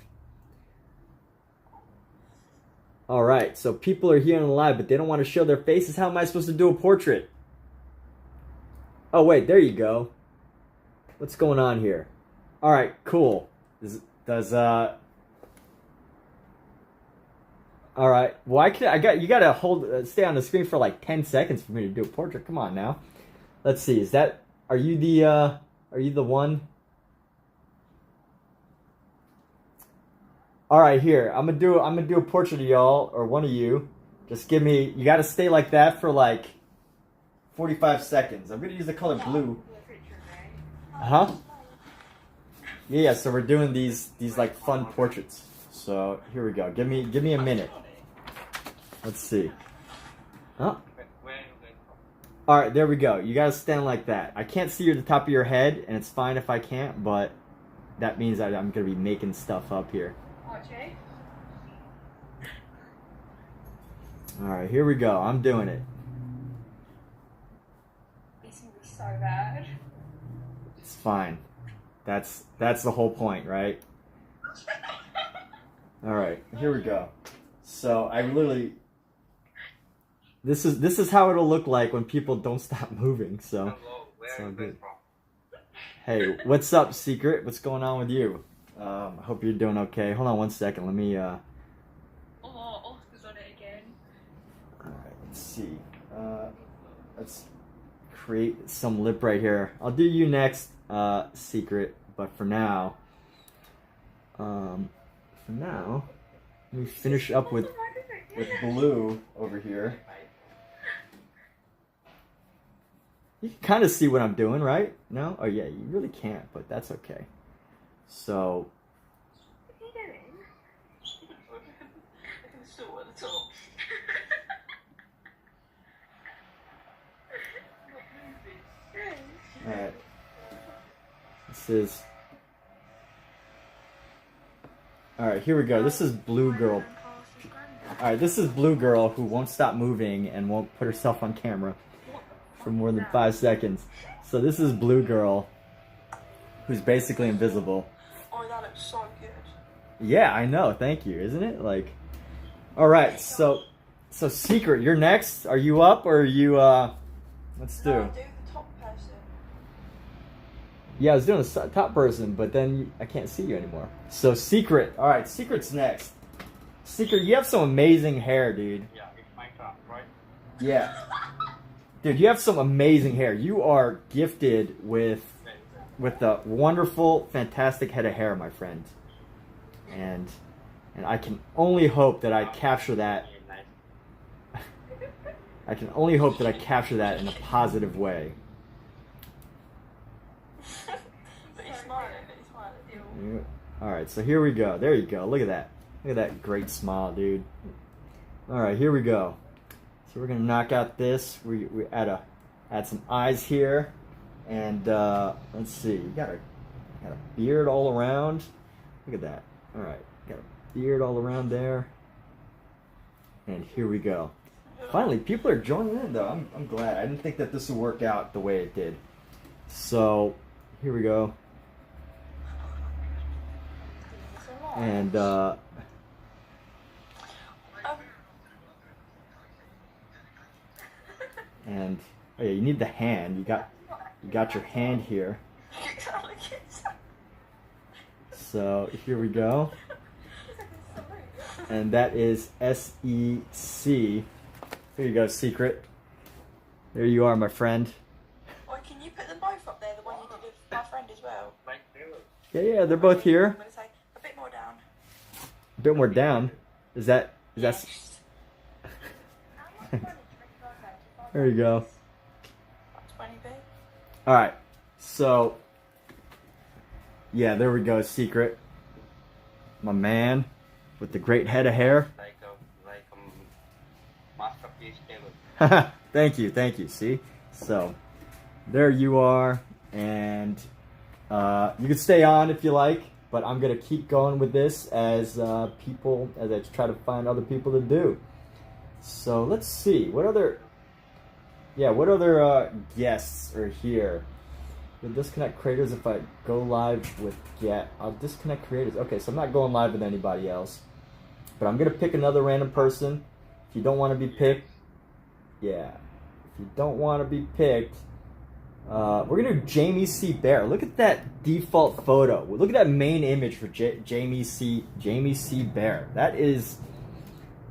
All right. So people are here on the live, but they don't want to show their faces. How am I supposed to do a portrait? Oh, wait. There you go. What's going on here? All right. Cool. All right. Well, you got to stay on the screen for like 10 seconds for me to do a portrait. Come on now. Let's see. Are you the one? All right, here. I'm gonna do a portrait of y'all or one of you. Just give me. You got to stay like that for like 45 seconds. I'm gonna use the color blue. Huh? Yeah. So we're doing these like fun portraits. So here we go. Give me a minute. Let's see. Huh? All right, there we go. You gotta stand like that. I can't see the top of your head, and it's fine if I can't, but that means that I'm gonna be making stuff up here. Okay. All right, here we go. I'm doing it. It's gonna be so bad. It's fine. That's the whole point, right? All right, here we go. So I literally. This is how it'll look like when people don't stop moving. So it's all good. Hey, what's up, Secret? What's going on with you? I hope you're doing okay. Hold on one second. Let me. Oh, Oscar's on it again. All right. Let's see. Let's create some lip right here. I'll do you next, Secret. But for now, let me finish up with blue over here. You can kind of see what I'm doing, right? No? Oh, yeah, you really can't, but that's okay. So... What are you doing? I can still at the top. Alright. This is... Alright, here we go. This is Blue Girl. Alright, this is Blue Girl who won't stop moving and won't put herself on camera for more than 5 seconds. So this is Blue Girl, who's basically invisible. Oh, that looks so good. Yeah, I know. Thank you. Isn't it? Like, alright, so Secret, you're next. Are you up or are you, let's do. No, do the top person. Yeah, I was doing the top person, but then I can't see you anymore. So Secret. Alright, Secret's next. Secret, you have some amazing hair, dude. Yeah, it's my top, right? Yeah. Dude, you have some amazing hair. You are gifted with a wonderful, fantastic head of hair, my friend. And I can only hope that I capture that. I can only hope that I capture that in a positive way. But he's smiling, Alright, so here we go. There you go. Look at that. Look at that great smile, dude. Alright, here we go. So we're gonna knock out this. We add some eyes here. And let's see. You got a beard all around. Look at that. Alright. Got a beard all around there. And here we go. Finally, people are joining in though. I'm glad. I didn't think that this would work out the way it did. So here we go. And and oh yeah, you need the hand. You got your hand here. So here we go. And that is SEC. There you go, Secret. There you are, my friend. Oh, can you put them both up there? The one you did with my friend as well. Yeah, they're both here. I'm gonna say a bit more down. A bit more down. Is that? There you go. That's 20B. All right. So yeah, there we go, Secret. My man with the great head of hair. Like a masterpiece table. Thank you. See, so there you are, and you can stay on if you like, but I'm gonna keep going with this as I try to find other people to do. So let's see what other guests are here. You'll disconnect creators if I go live with I'll disconnect creators. Okay, so I'm not going live with anybody else, but I'm gonna pick another random person. If you don't want to be picked, yeah. If you don't want to be picked, we're gonna do Jamie C. Bear. Look at that default photo. Look at that main image for Jamie C. Bear. That is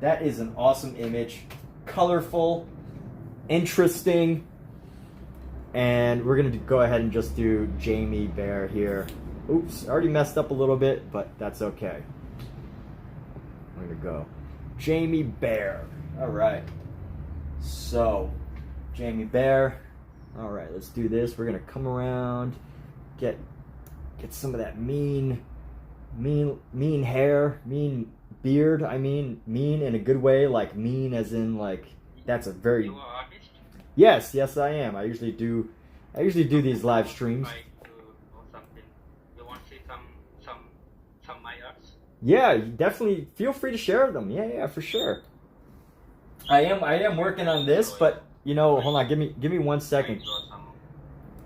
an awesome image, colorful, interesting, and we're gonna go ahead and just do Jamie Bear here. Oops, already messed up a little bit, but that's okay. We're gonna go Jamie Bear. All right. So, Jamie Bear. All right, let's do this. We're gonna come around, get some of that mean hair, mean beard. I mean, mean in a good way, like mean as in like that's a very. You are artist? Yes, I am. I usually do these live streams. Like or something. You want to see some my arts? Yeah, definitely feel free to share them. Yeah, for sure. I am working on this, but you know, hold on, give me 1 second.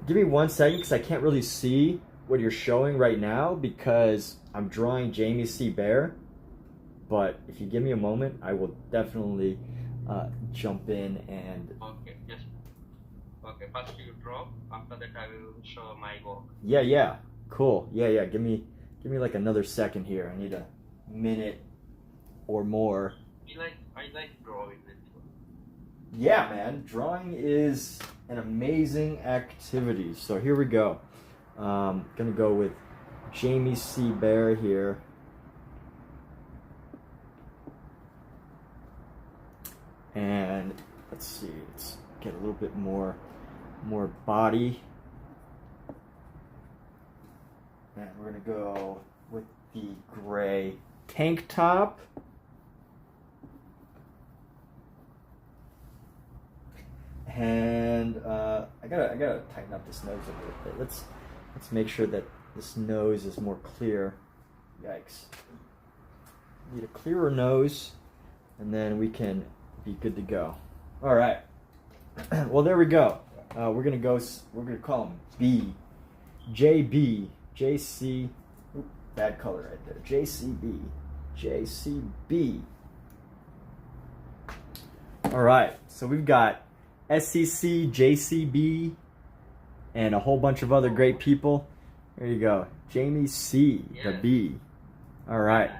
Give me 1 second because I can't really see what you're showing right now because I'm drawing Jamie C. Bear. But if you give me a moment, I will definitely jump in and. Okay, just okay. First you draw. After that, I will show my work. Yeah, cool. Yeah. Give me like another second here. I need a minute or more. I like drawing. Yeah, man, drawing is an amazing activity. So here we go. Gonna go with Jamie C. Bear here. And let's see, let's get a little bit more body. And we're gonna go with the gray tank top. And I gotta tighten up this nose a little bit. Let's make sure that this nose is more clear. Yikes! Need a clearer nose. and then we can be good to go. All right. Well, there we go. We're gonna call him B, JB, JC. Oop, bad color right there. JCB, JCB. All right. So we've got SCC, JCB, and a whole bunch of other great people. There you go. Jamie C, the B. All right.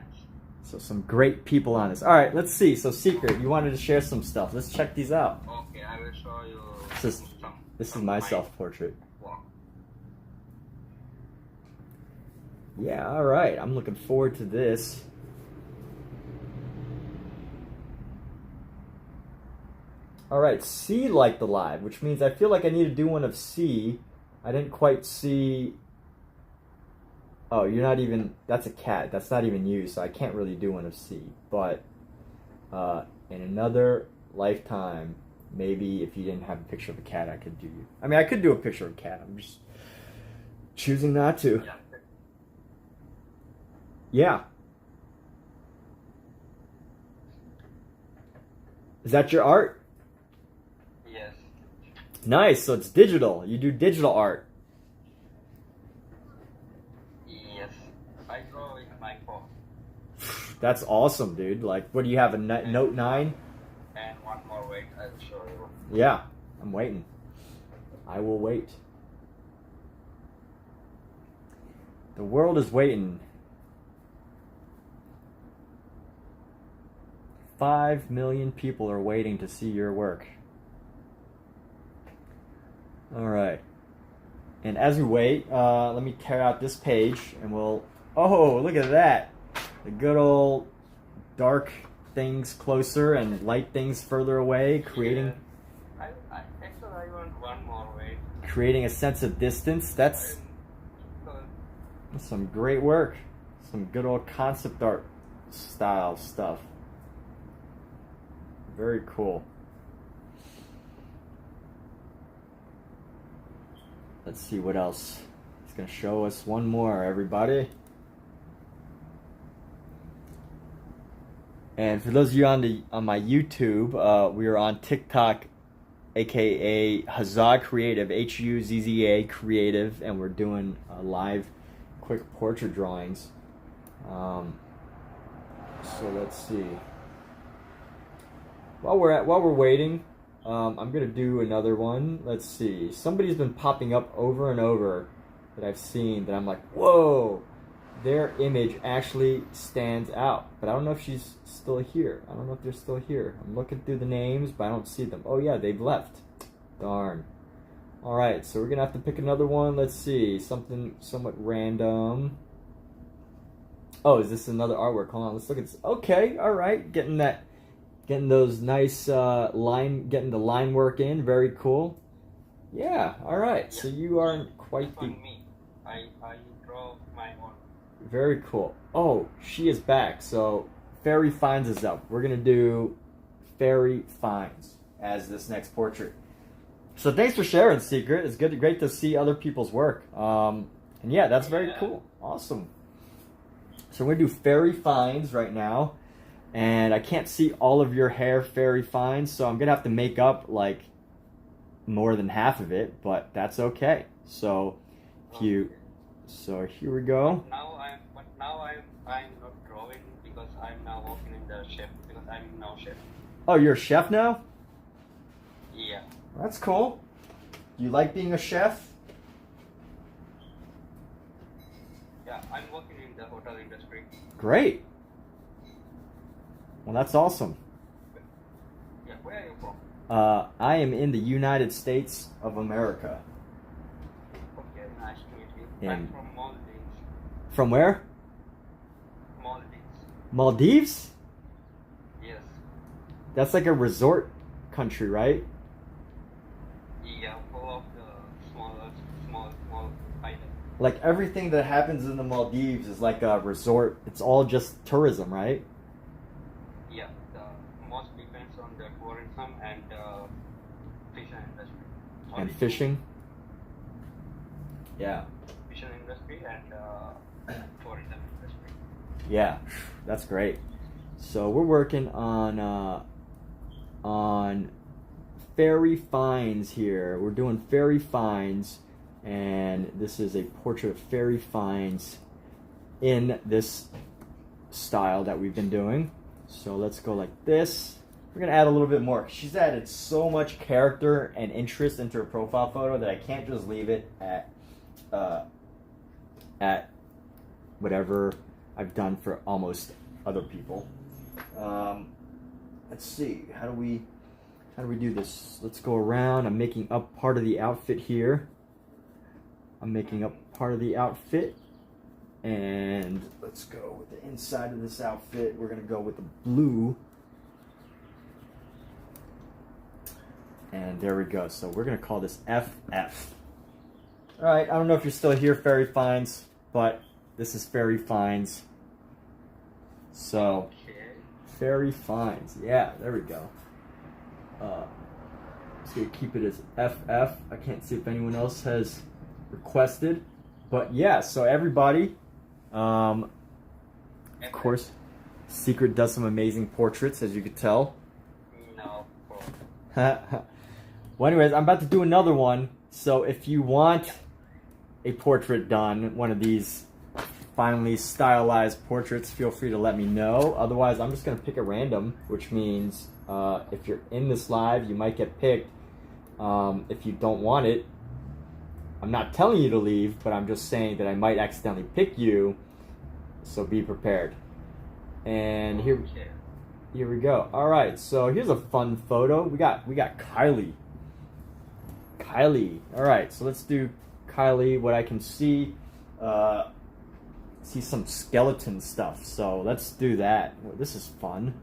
So some great people on this. All right, let's see. So Secret, you wanted to share some stuff. Let's check these out. Okay, I will show you This is my self-portrait. work. Yeah, all right. I'm looking forward to this. All right, C liked the live, which means I feel like I need to do one of C. I didn't quite see... Oh, you're not even... That's a cat. That's not even you, so I can't really do one of C. But in another lifetime, maybe if you didn't have a picture of a cat, I could do you. I mean, I could do a picture of a cat. I'm just choosing not to. Yeah. Is that your art? Yes. Nice. So it's digital. You do digital art. Yes. I draw with my phone. That's awesome, dude. Like, what do you have, a Note 9? And one more wait, I will show you. Yeah, I'm waiting. I will wait. The world is waiting. 5 million people are waiting to see your work. All right. And as we wait, let me tear out this page and we'll... Oh, look at that. The good old dark things closer and light things further away, creating... Yeah. Actually, I want one more wait. Creating a sense of distance. That's some great work. Some good old concept art style stuff. Very cool. Let's see what else. It's going to show us one more, everybody. And for those of you on my YouTube, we are on TikTok, aka Huzzah Creative, Huzza Creative, and we're doing live quick portrait drawings. So let's see. While we're waiting, I'm gonna do another one. Let's see. Somebody's been popping up over and over that I've seen that I'm like, whoa, their image actually stands out. But I don't know if she's still here. I don't know if they're still here. I'm looking through the names, but I don't see them. Oh yeah, they've left. Darn. All right, so we're gonna have to pick another one. Let's see, something somewhat random. Oh, is this another artwork? Hold on, let's look at this. Okay, all right, getting those nice getting the line work in. Very cool. Yeah, all right. So you aren't quite the... me. I draw my own. Very cool. Oh, she is back. So Fairy Finds is up. We're gonna do Fairy Finds as this next portrait. So thanks for sharing, Secret. It's great to see other people's work. And yeah, that's very cool. Awesome. So we're gonna do Fairy Finds right now. And I can't see all of your hair, Fairy Finds, so I'm gonna have to make up like more than half of it, but that's okay. So so here we go. Now I'm not drawing because I'm now working in the chef because I'm now chef. Oh, you're a chef now? Yeah. That's cool. You like being a chef? Yeah, I'm working in the hotel industry. Great. Well, that's awesome. Yeah, where are you from? I am in the United States of America. Okay, nice to meet you. In- I'm from Maldives. From where? Maldives. Maldives? Yes. That's like a resort country, right? Yeah, full of the small islands. Like everything that happens in the Maldives is like a resort. It's all just tourism, right? Yeah, the most depends on the tourism and fishing industry. And Only fishing. Yeah. fishing industry and tourism industry. Yeah. That's great. So we're working on fairy finds here. We're doing fairy finds, and this is a portrait of fairy finds in this style that we've been doing. So let's go like this. We're gonna add a little bit more. She's added so much character and interest into her profile photo that I can't just leave it at whatever I've done for almost other people. Let's see, how do we do this? Let's go around. I'm making up part of the outfit here. I'm making up part of the outfit. And let's go with the inside of this outfit. We're gonna go with the blue. And there we go. So we're gonna call this FF. All right, I don't know if you're still here, Fairy Finds, but this is Fairy Finds. So, Fairy Finds, yeah, there we go. So you keep it as FF. I can't see if anyone else has requested, but yeah. So everybody, of course, Secret does some amazing portraits, as you could tell. No. Well, anyways, I'm about to do another one. So if you want a portrait done, one of these finely stylized portraits, feel free to let me know. Otherwise, I'm just going to pick at random, which means if you're in this live, you might get picked. If you don't want it, I'm not telling you to leave, but I'm just saying that I might accidentally pick you, so be prepared. And here we go. All right, so here's a fun photo. We got Kylie. All right, so let's do Kylie. What I can see some skeleton stuff. So let's do that. Well, this is fun.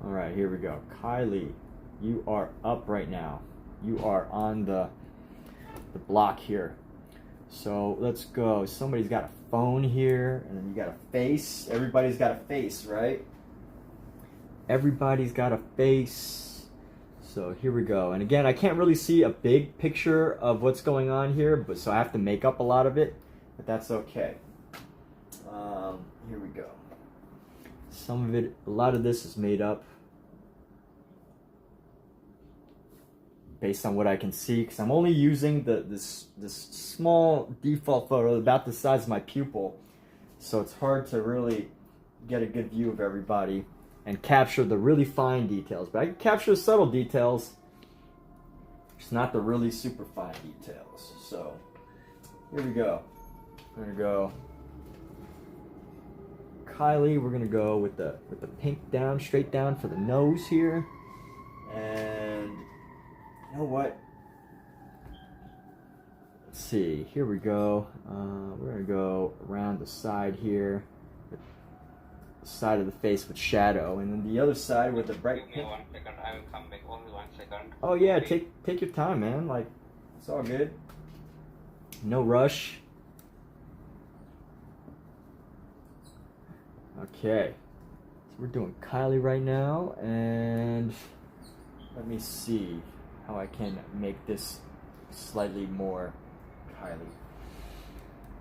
All right, here we go. Kylie, you are up right now. You are on the block here. So let's go. Somebody's got a phone here, and then you got a face. Everybody's got a face, right? Everybody's got a face. So here we go. And again, I can't really see a big picture of what's going on here, but so I have to make up a lot of it, but that's okay. Here we go. Some of it, a lot of this is made up based on what I can see, because I'm only using this small default photo about the size of my pupil, so it's hard to really get a good view of everybody and capture the really fine details. But I can capture the subtle details, just not the really super fine details. So here we go. We're gonna go Kylie. We're gonna go with the pink down, straight down for the nose here. And you know what? Let's see. Here we go. We're gonna go around the side here. Side of the face with shadow, and then the other side with the bright pink. 1 second, I will come back. Only 1 second. Oh yeah, take your time, man. Like, it's all good. No rush. Okay, so we're doing Kylie right now, and let me see how I can make this slightly more Kylie.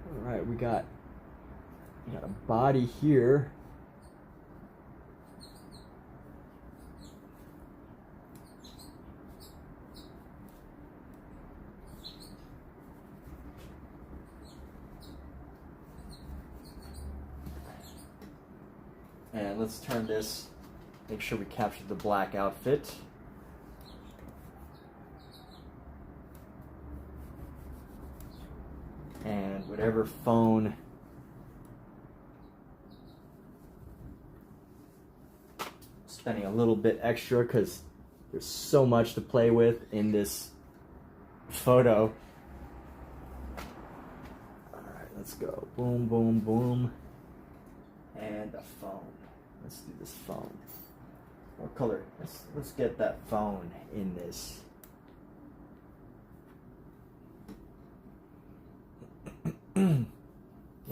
All right, we got a body here. And let's turn this, make sure we capture the black outfit. And whatever phone spending a little bit extra because there's so much to play with in this photo. Alright, let's go. Boom, boom, boom. And a phone. Let's do this phone. What color? Let's get that phone in this.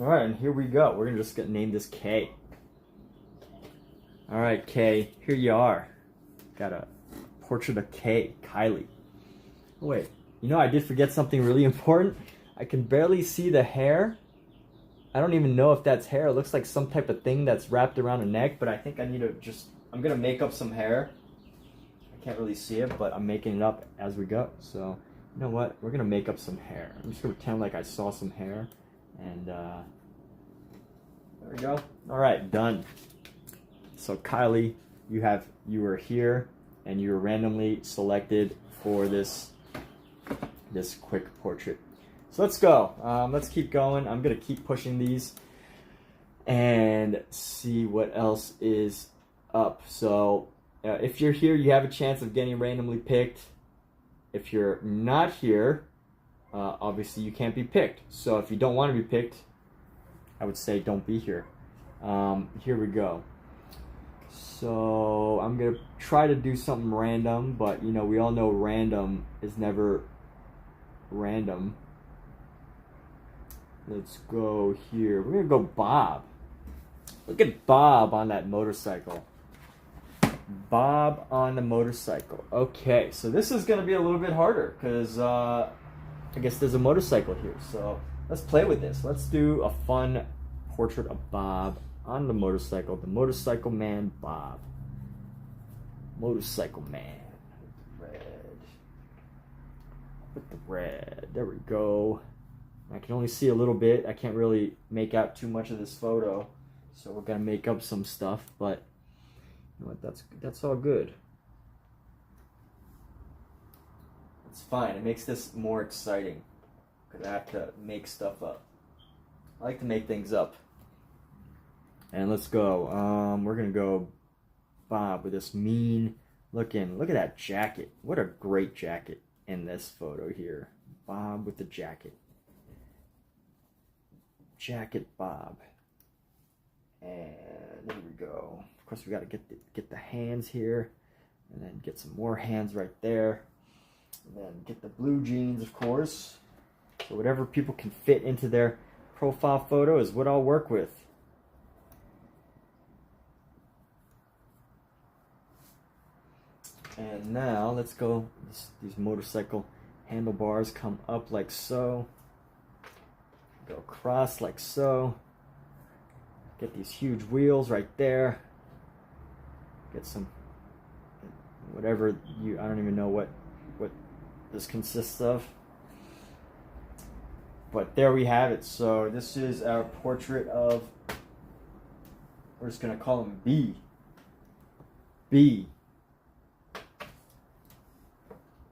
Alright, and here we go. We're gonna just name this K. Alright, K, here you are. Got a portrait of K, Kylie. Oh, wait, I did forget something really important. I can barely see the hair I don't even know if that's hair. It looks like some type of thing that's wrapped around a neck, but I think I need to I'm gonna make up some hair. I can't really see it, but I'm making it up as we go. So, you know what? We're gonna make up some hair. I'm just gonna pretend like I saw some hair, and there we go. All right, done. So Kylie, you were here, and you were randomly selected for this quick portrait. So let's go. Let's keep going. I'm gonna keep pushing these and see what else is up. So if you're here, you have a chance of getting randomly picked. If you're not here, obviously you can't be picked. So if you don't want to be picked, I would say don't be here. Here we go. So I'm gonna try to do something random, but you know, we all know random is never random. Let's go here. We're gonna go Bob. Look at Bob on that motorcycle. Bob on the motorcycle. Okay, so this is gonna be a little bit harder because I guess there's a motorcycle here. So let's play with this. Let's do a fun portrait of Bob on the motorcycle. The motorcycle man, Bob. Motorcycle man. Red. With the red. There we go. I can only see a little bit. I can't really make out too much of this photo. So we're gonna make up some stuff, but you know what, that's all good. It's fine. It makes this more exciting because I have to make stuff up. I like to make things up. And let's go. We're gonna go Bob with this mean looking. Look at that jacket. What a great jacket in this photo here. Bob with the jacket. Jacket Bob. And there we go. Of course, we got to get the hands here, and then get some more hands right there, and then get the blue jeans, of course. So whatever people can fit into their profile photo is what I'll work with. And now let's go. These motorcycle handlebars come up like so. Go across like so. Get these huge wheels right there. Get some, whatever I don't even know what this consists of. But there we have it. So this is our portrait of, we're just gonna call him B. B.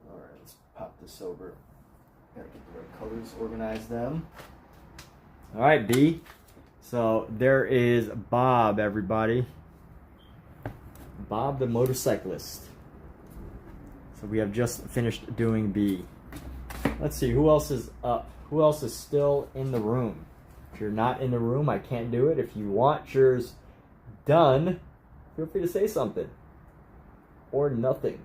Alright, let's pop this over. Gotta get the right colors, organize them. Alright, B. So there is Bob, everybody. Bob the motorcyclist. So we have just finished doing B. Let's see, who else is up? Who else is still in the room? If you're not in the room, I can't do it. If you want yours done, feel free to say something. Or nothing.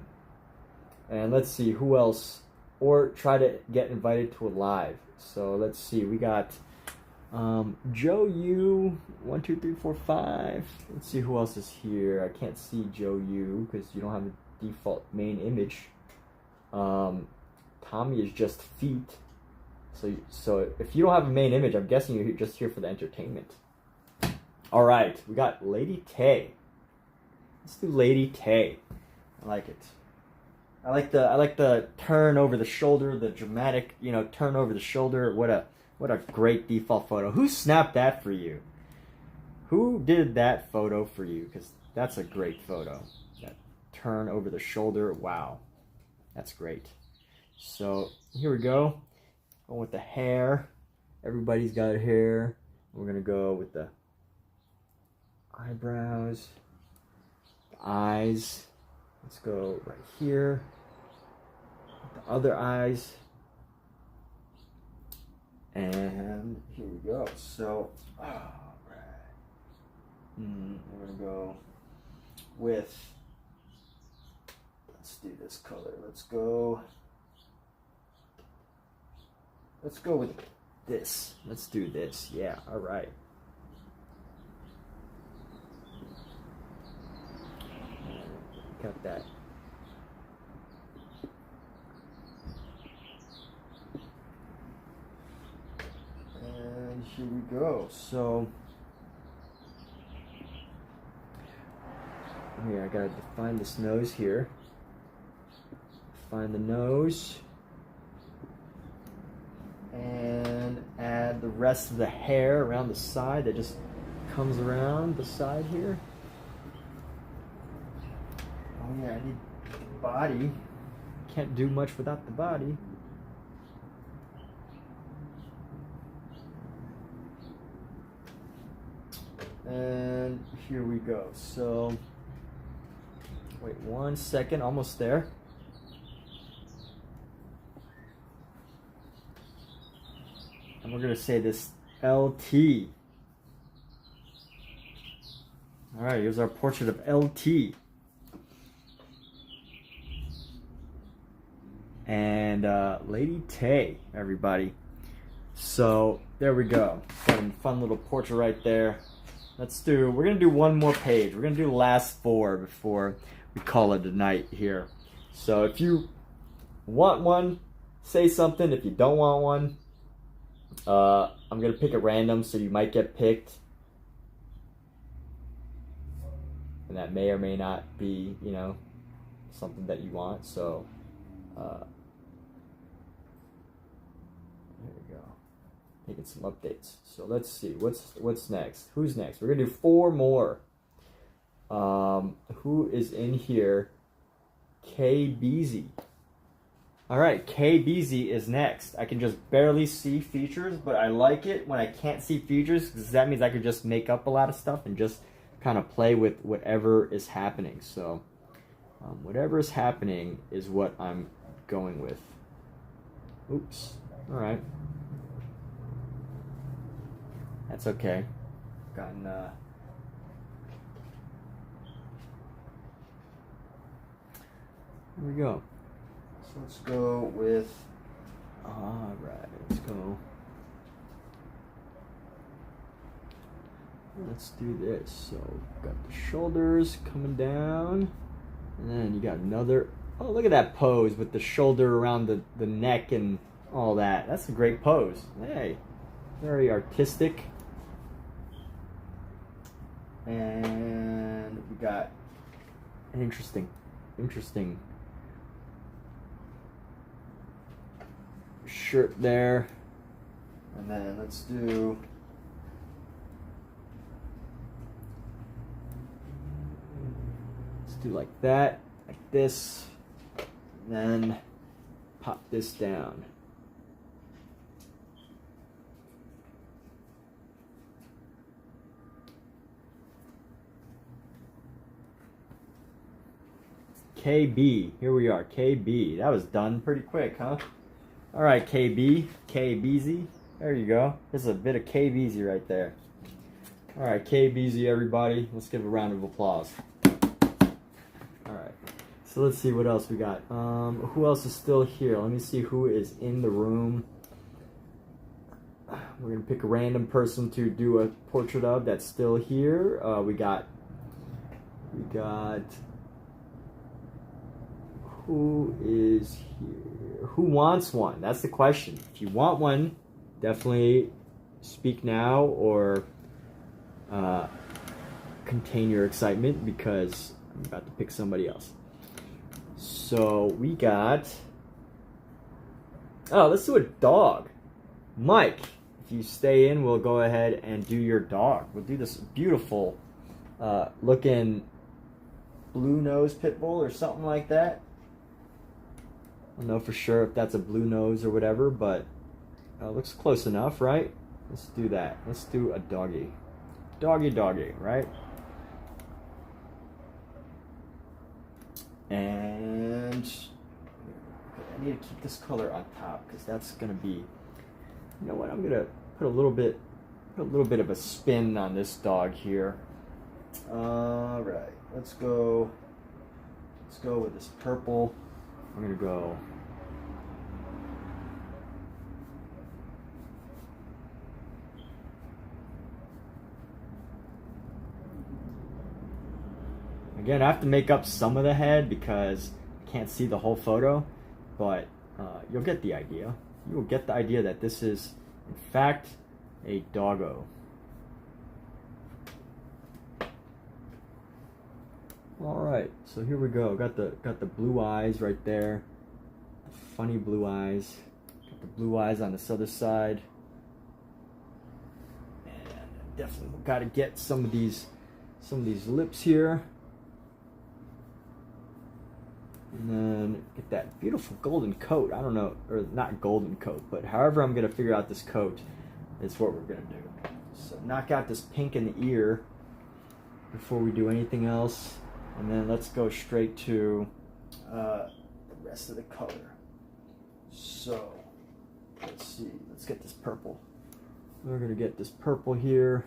And let's see, who else? Or try to get invited to a live. So let's see, we got Joe U, 1, 2, 3, 4, 5. Let's see who else is here. I can't see Joe U because you don't have a default main image. Tommy is just feet. So if you don't have a main image, I'm guessing you're just here for the entertainment. All right, we got Lady Tay. Let's do Lady Tay. I like it. I like the turn over the shoulder, the dramatic, turn over the shoulder. What a great default photo. Who snapped that for you? Who did that photo for you? Because that's a great photo. That turn over the shoulder. Wow. That's great. So here we go. Going with the hair. Everybody's got hair. We're going to go with the eyebrows. The eyes. Let's go right here. The other eyes. And here we go. So, alright. We're going to go with, let's do this color. Let's go with this. Let's do this. Yeah, alright. Got that. And here we go. So here, I gotta define this nose here. Define the nose. And add the rest of the hair around the side that just comes around the side here. Oh yeah, I need the body. Can't do much without the body. And here we go. So, wait 1 second, almost there. And we're gonna say this LT. All right, here's our portrait of LT. And Lady Tay, everybody. So there we go. Got a fun little portrait right there. We're gonna do one more page. We're gonna do the last 4 before we call it a night here. So if you want one, say something. If you don't want one, I'm gonna pick at random, so you might get picked. And that may or may not be, you know, something that you want. So there we go. Making some updates. So let's see what's next. Who's next? We're gonna do 4 more. Who is in here? KBZ. All right, KBZ is next. I can just barely see features, but I like it when I can't see features because that means I could just make up a lot of stuff and just kind of play with whatever is happening. So whatever is happening is what I'm going with. Oops. All right. That's okay. Gotten here we go. So let's go with. All right. Let's go. Let's do this. So got the shoulders coming down, and then you got another. Oh, look at that pose with the shoulder around the neck and all that. That's a great pose. Hey, very artistic. And we got an interesting shirt there. And then let's do like that, like this, and then pop this down. KB, here we are, KB. That was done pretty quick, huh? All right, KB, KBZ. There you go. There's a bit of KBZ right there. All right, KBZ, everybody. Let's give a round of applause. All right. So let's see what else we got. Who else is still here? Let me see who is in the room. We're gonna pick a random person to do a portrait of that's still here. We got. Who is here? Who wants one? That's the question. If you want one, definitely speak now or contain your excitement because I'm about to pick somebody else. So we got. Oh, let's do a dog. Mike, if you stay in, we'll go ahead and do your dog. We'll do this beautiful looking blue nose pit bull or something like that. I don't know for sure if that's a blue nose or whatever, but looks close enough, right? Let's do that. Let's do a doggy. Doggy, right? And I need to keep this color on top because that's gonna be. You know what? I'm gonna put a little bit of a spin on this dog here. All right, let's go with this purple. I'm gonna go. Again, I have to make up some of the head because I can't see the whole photo, but you'll get the idea. You will get the idea that this is, in fact, a doggo. All right, so here we go. Got the blue eyes right there. Funny blue eyes. Got the blue eyes on this other side. And definitely got to get some of these lips here. And then get that beautiful golden coat. I don't know, or not golden coat, but however I'm gonna figure out this coat is what we're gonna do. So knock out this pink in the ear before we do anything else. And then let's go straight to the rest of the color. So, let's see. Let's get this purple. We're going to get this purple here.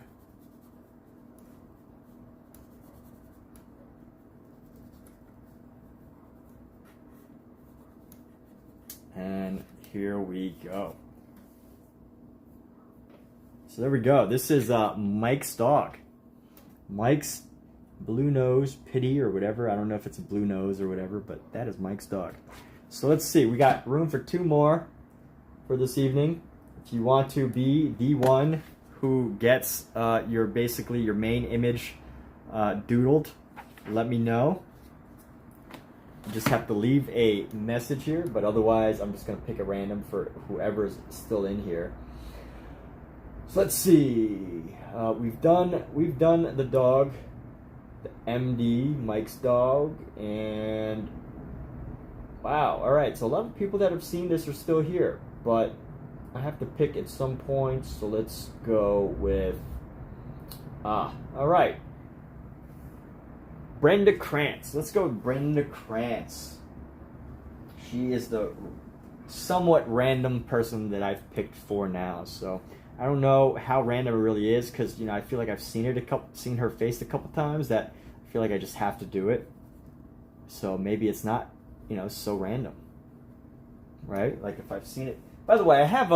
And here we go. So there we go. This is Mike's dog. Mike's blue nose pity or whatever. I don't know if it's a blue nose or whatever, but that is Mike's dog. So let's see. We got room for 2 more for this evening. If you want to be the one who gets basically your main image doodled, let me know. You just have to leave a message here, but otherwise I'm just going to pick a random for whoever's still in here. So let's see. We've done the dog, the MD, Mike's dog, and wow. All right, so a lot of people that have seen this are still here, but I have to pick at some point. So let's go with all right, Brenda Krantz. Let's go with Brenda Krantz. She is the somewhat random person that I've picked for now. So I don't know how random it really is, because I feel like I've seen her face a couple times that I feel like I just have to do it. So maybe it's not so random, right? Like if I've seen it. By the way, I have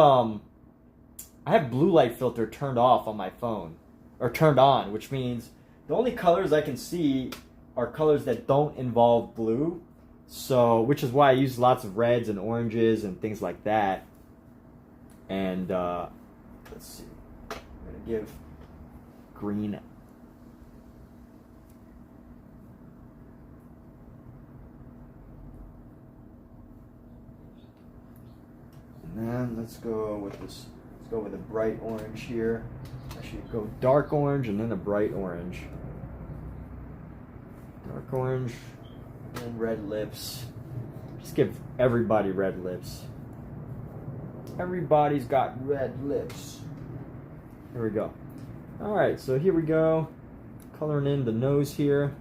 blue light filter turned off on my phone, or turned on, which means the only colors I can see are colors that don't involve blue. So, which is why I use lots of reds and oranges and things like that. And let's see, I'm gonna give green. And then let's go with this. Let's go with a bright orange here. Actually, go dark orange and then a bright orange. Dark orange and red lips. Just give everybody red lips. Everybody's got red lips. Here we go. All right, so here we go. Coloring in the nose here.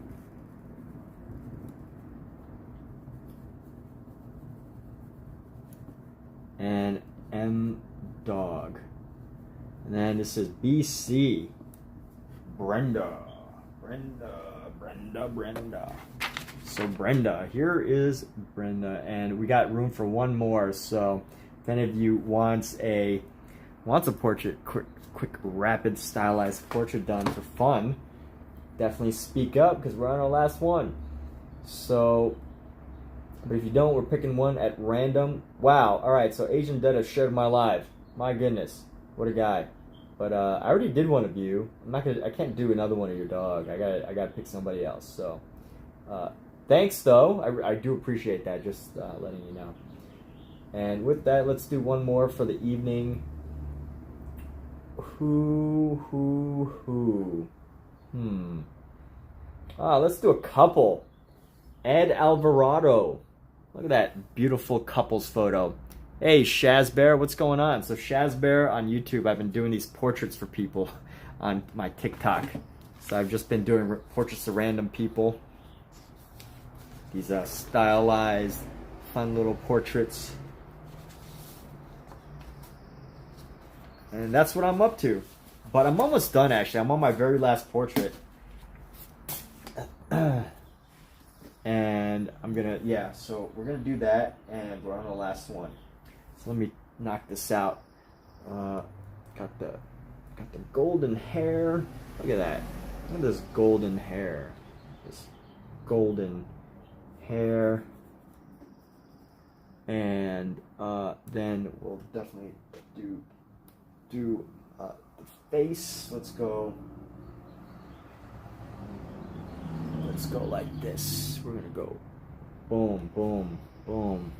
And M dog. And then this is BC. Brenda. So Brenda, here is Brenda, and we got room for one more. So if any of you wants a portrait, quick, rapid, stylized portrait done for fun, definitely speak up, because we're on our last one. So, but if you don't, we're picking one at random. Wow. All right. So Asian Dada shared my live. My goodness, what a guy. But I already did one of you. I can't do another one of your dog. I gotta pick somebody else. So, thanks though. I do appreciate that. Just letting you know. And with that, let's do one more for the evening. Let's do a couple. Ed Alvarado. Look at that beautiful couples photo. Hey, Shazbear, what's going on? So Shazbear on YouTube, I've been doing these portraits for people on my TikTok. So I've just been doing portraits of random people. These stylized, fun little portraits. And that's what I'm up to. But I'm almost done, actually. I'm on my very last portrait. And I'm gonna, so we're gonna do that, and we're on the last one. So let me knock this out. Got the golden hair. Look at that. Look at this golden hair. This golden hair. And then we'll definitely do face. Let's go like this. We're gonna go boom, boom, boom.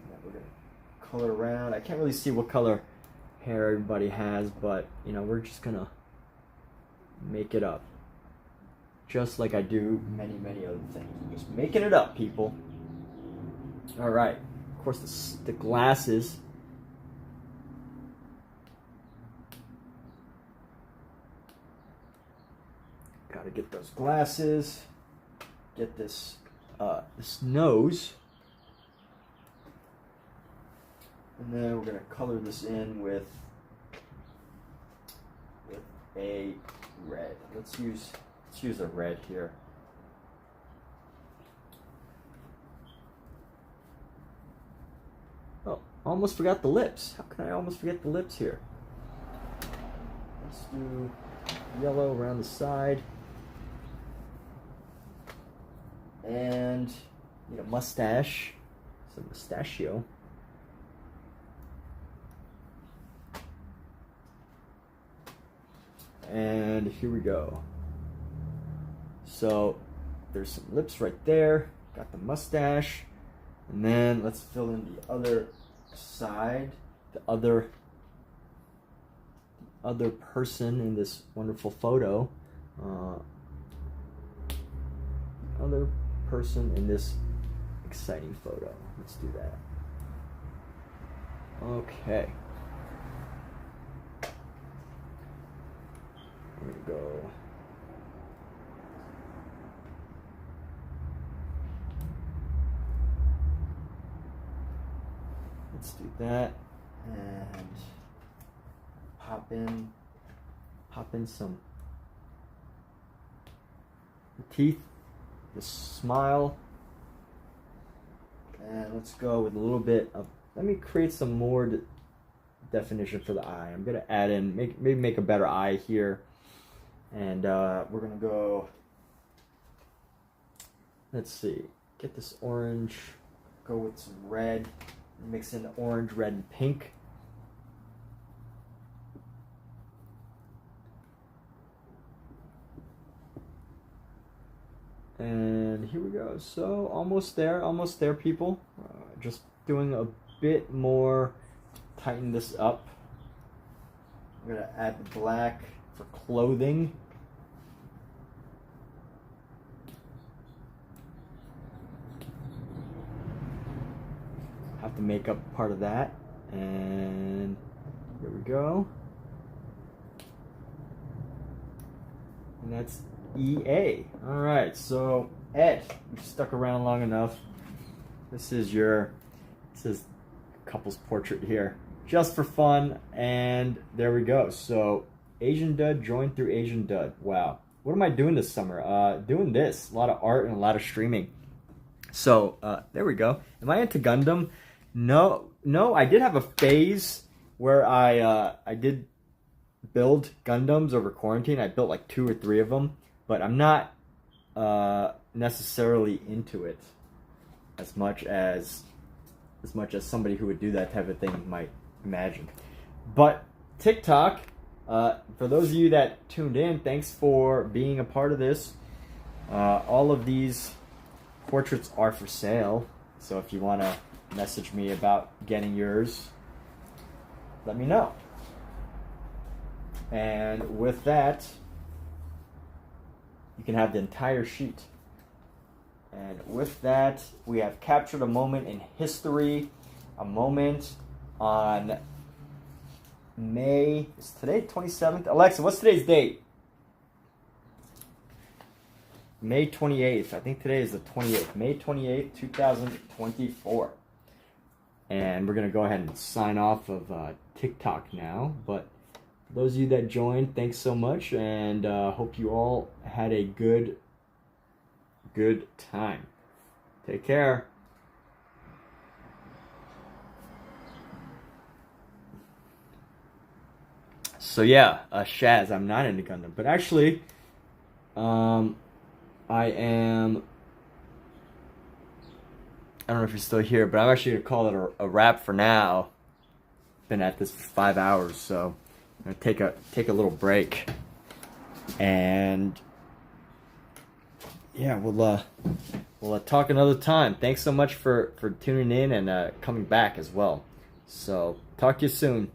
Now we're gonna color around. I can't really see what color hair everybody has, but you know, we're just gonna make it up. Just like I do many, many other things. I'm just making it up, people. All right. Of course, the glasses. Got to get those glasses. Get this this nose. And then we're gonna color this in with a red. Let's use a red here. Oh, almost forgot the lips. How can I almost forget the lips here? Let's do yellow around the side. And need a mustache. Some mustachio. And here we go. So there's some lips right there. Got the mustache. And then let's fill in the other side. The other person in this wonderful photo. Other person in this exciting photo. Let's do that. Okay. Here we go. Let's do that and pop in some teeth, the smile, and let's go with a little bit of, let me create some more definition for the eye. I'm gonna add in, maybe make a better eye here, and we're gonna go, let's see, get this orange, go with some red, mix in the orange, red, and pink. And here we go. So almost there, people. Just doing a bit more, tighten this up. I'm gonna add the black for clothing. Have to make up part of that, and here we go. And that's EA. All right, so Ed, you've stuck around long enough. This is couple's portrait here, just for fun, and there we go. So Asian Dud joined through Asian Dud. Wow, what am I doing this summer? Doing this, a lot of art and a lot of streaming. So there we go. Am I into Gundam? No, I did have a phase where I did build Gundams over quarantine. I built like 2 or 3 of them, but I'm not necessarily into it as much as somebody who would do that type of thing might imagine. But TikTok, for those of you that tuned in, thanks for being a part of this. All of these portraits are for sale, so if you want to message me about getting yours, let me know. And with that, you can have the entire sheet. And with that, we have captured a moment in history, a moment on May, is today 27th? Alexa, what's today's date? May 28th. I think today is the 28th. May 28th, 2024. And we're going to go ahead and sign off of TikTok now. But for those of you that joined, thanks so much. And hope you all had a good time. Take care. So yeah, Shaz, I'm not into Gundam. But actually, I am don't know if you're still here, but I'm actually gonna call it a wrap for now. Been at this for 5 hours, so I'm gonna take a little break, and yeah, we'll talk another time. Thanks so much for tuning in and coming back as well. So talk to you soon.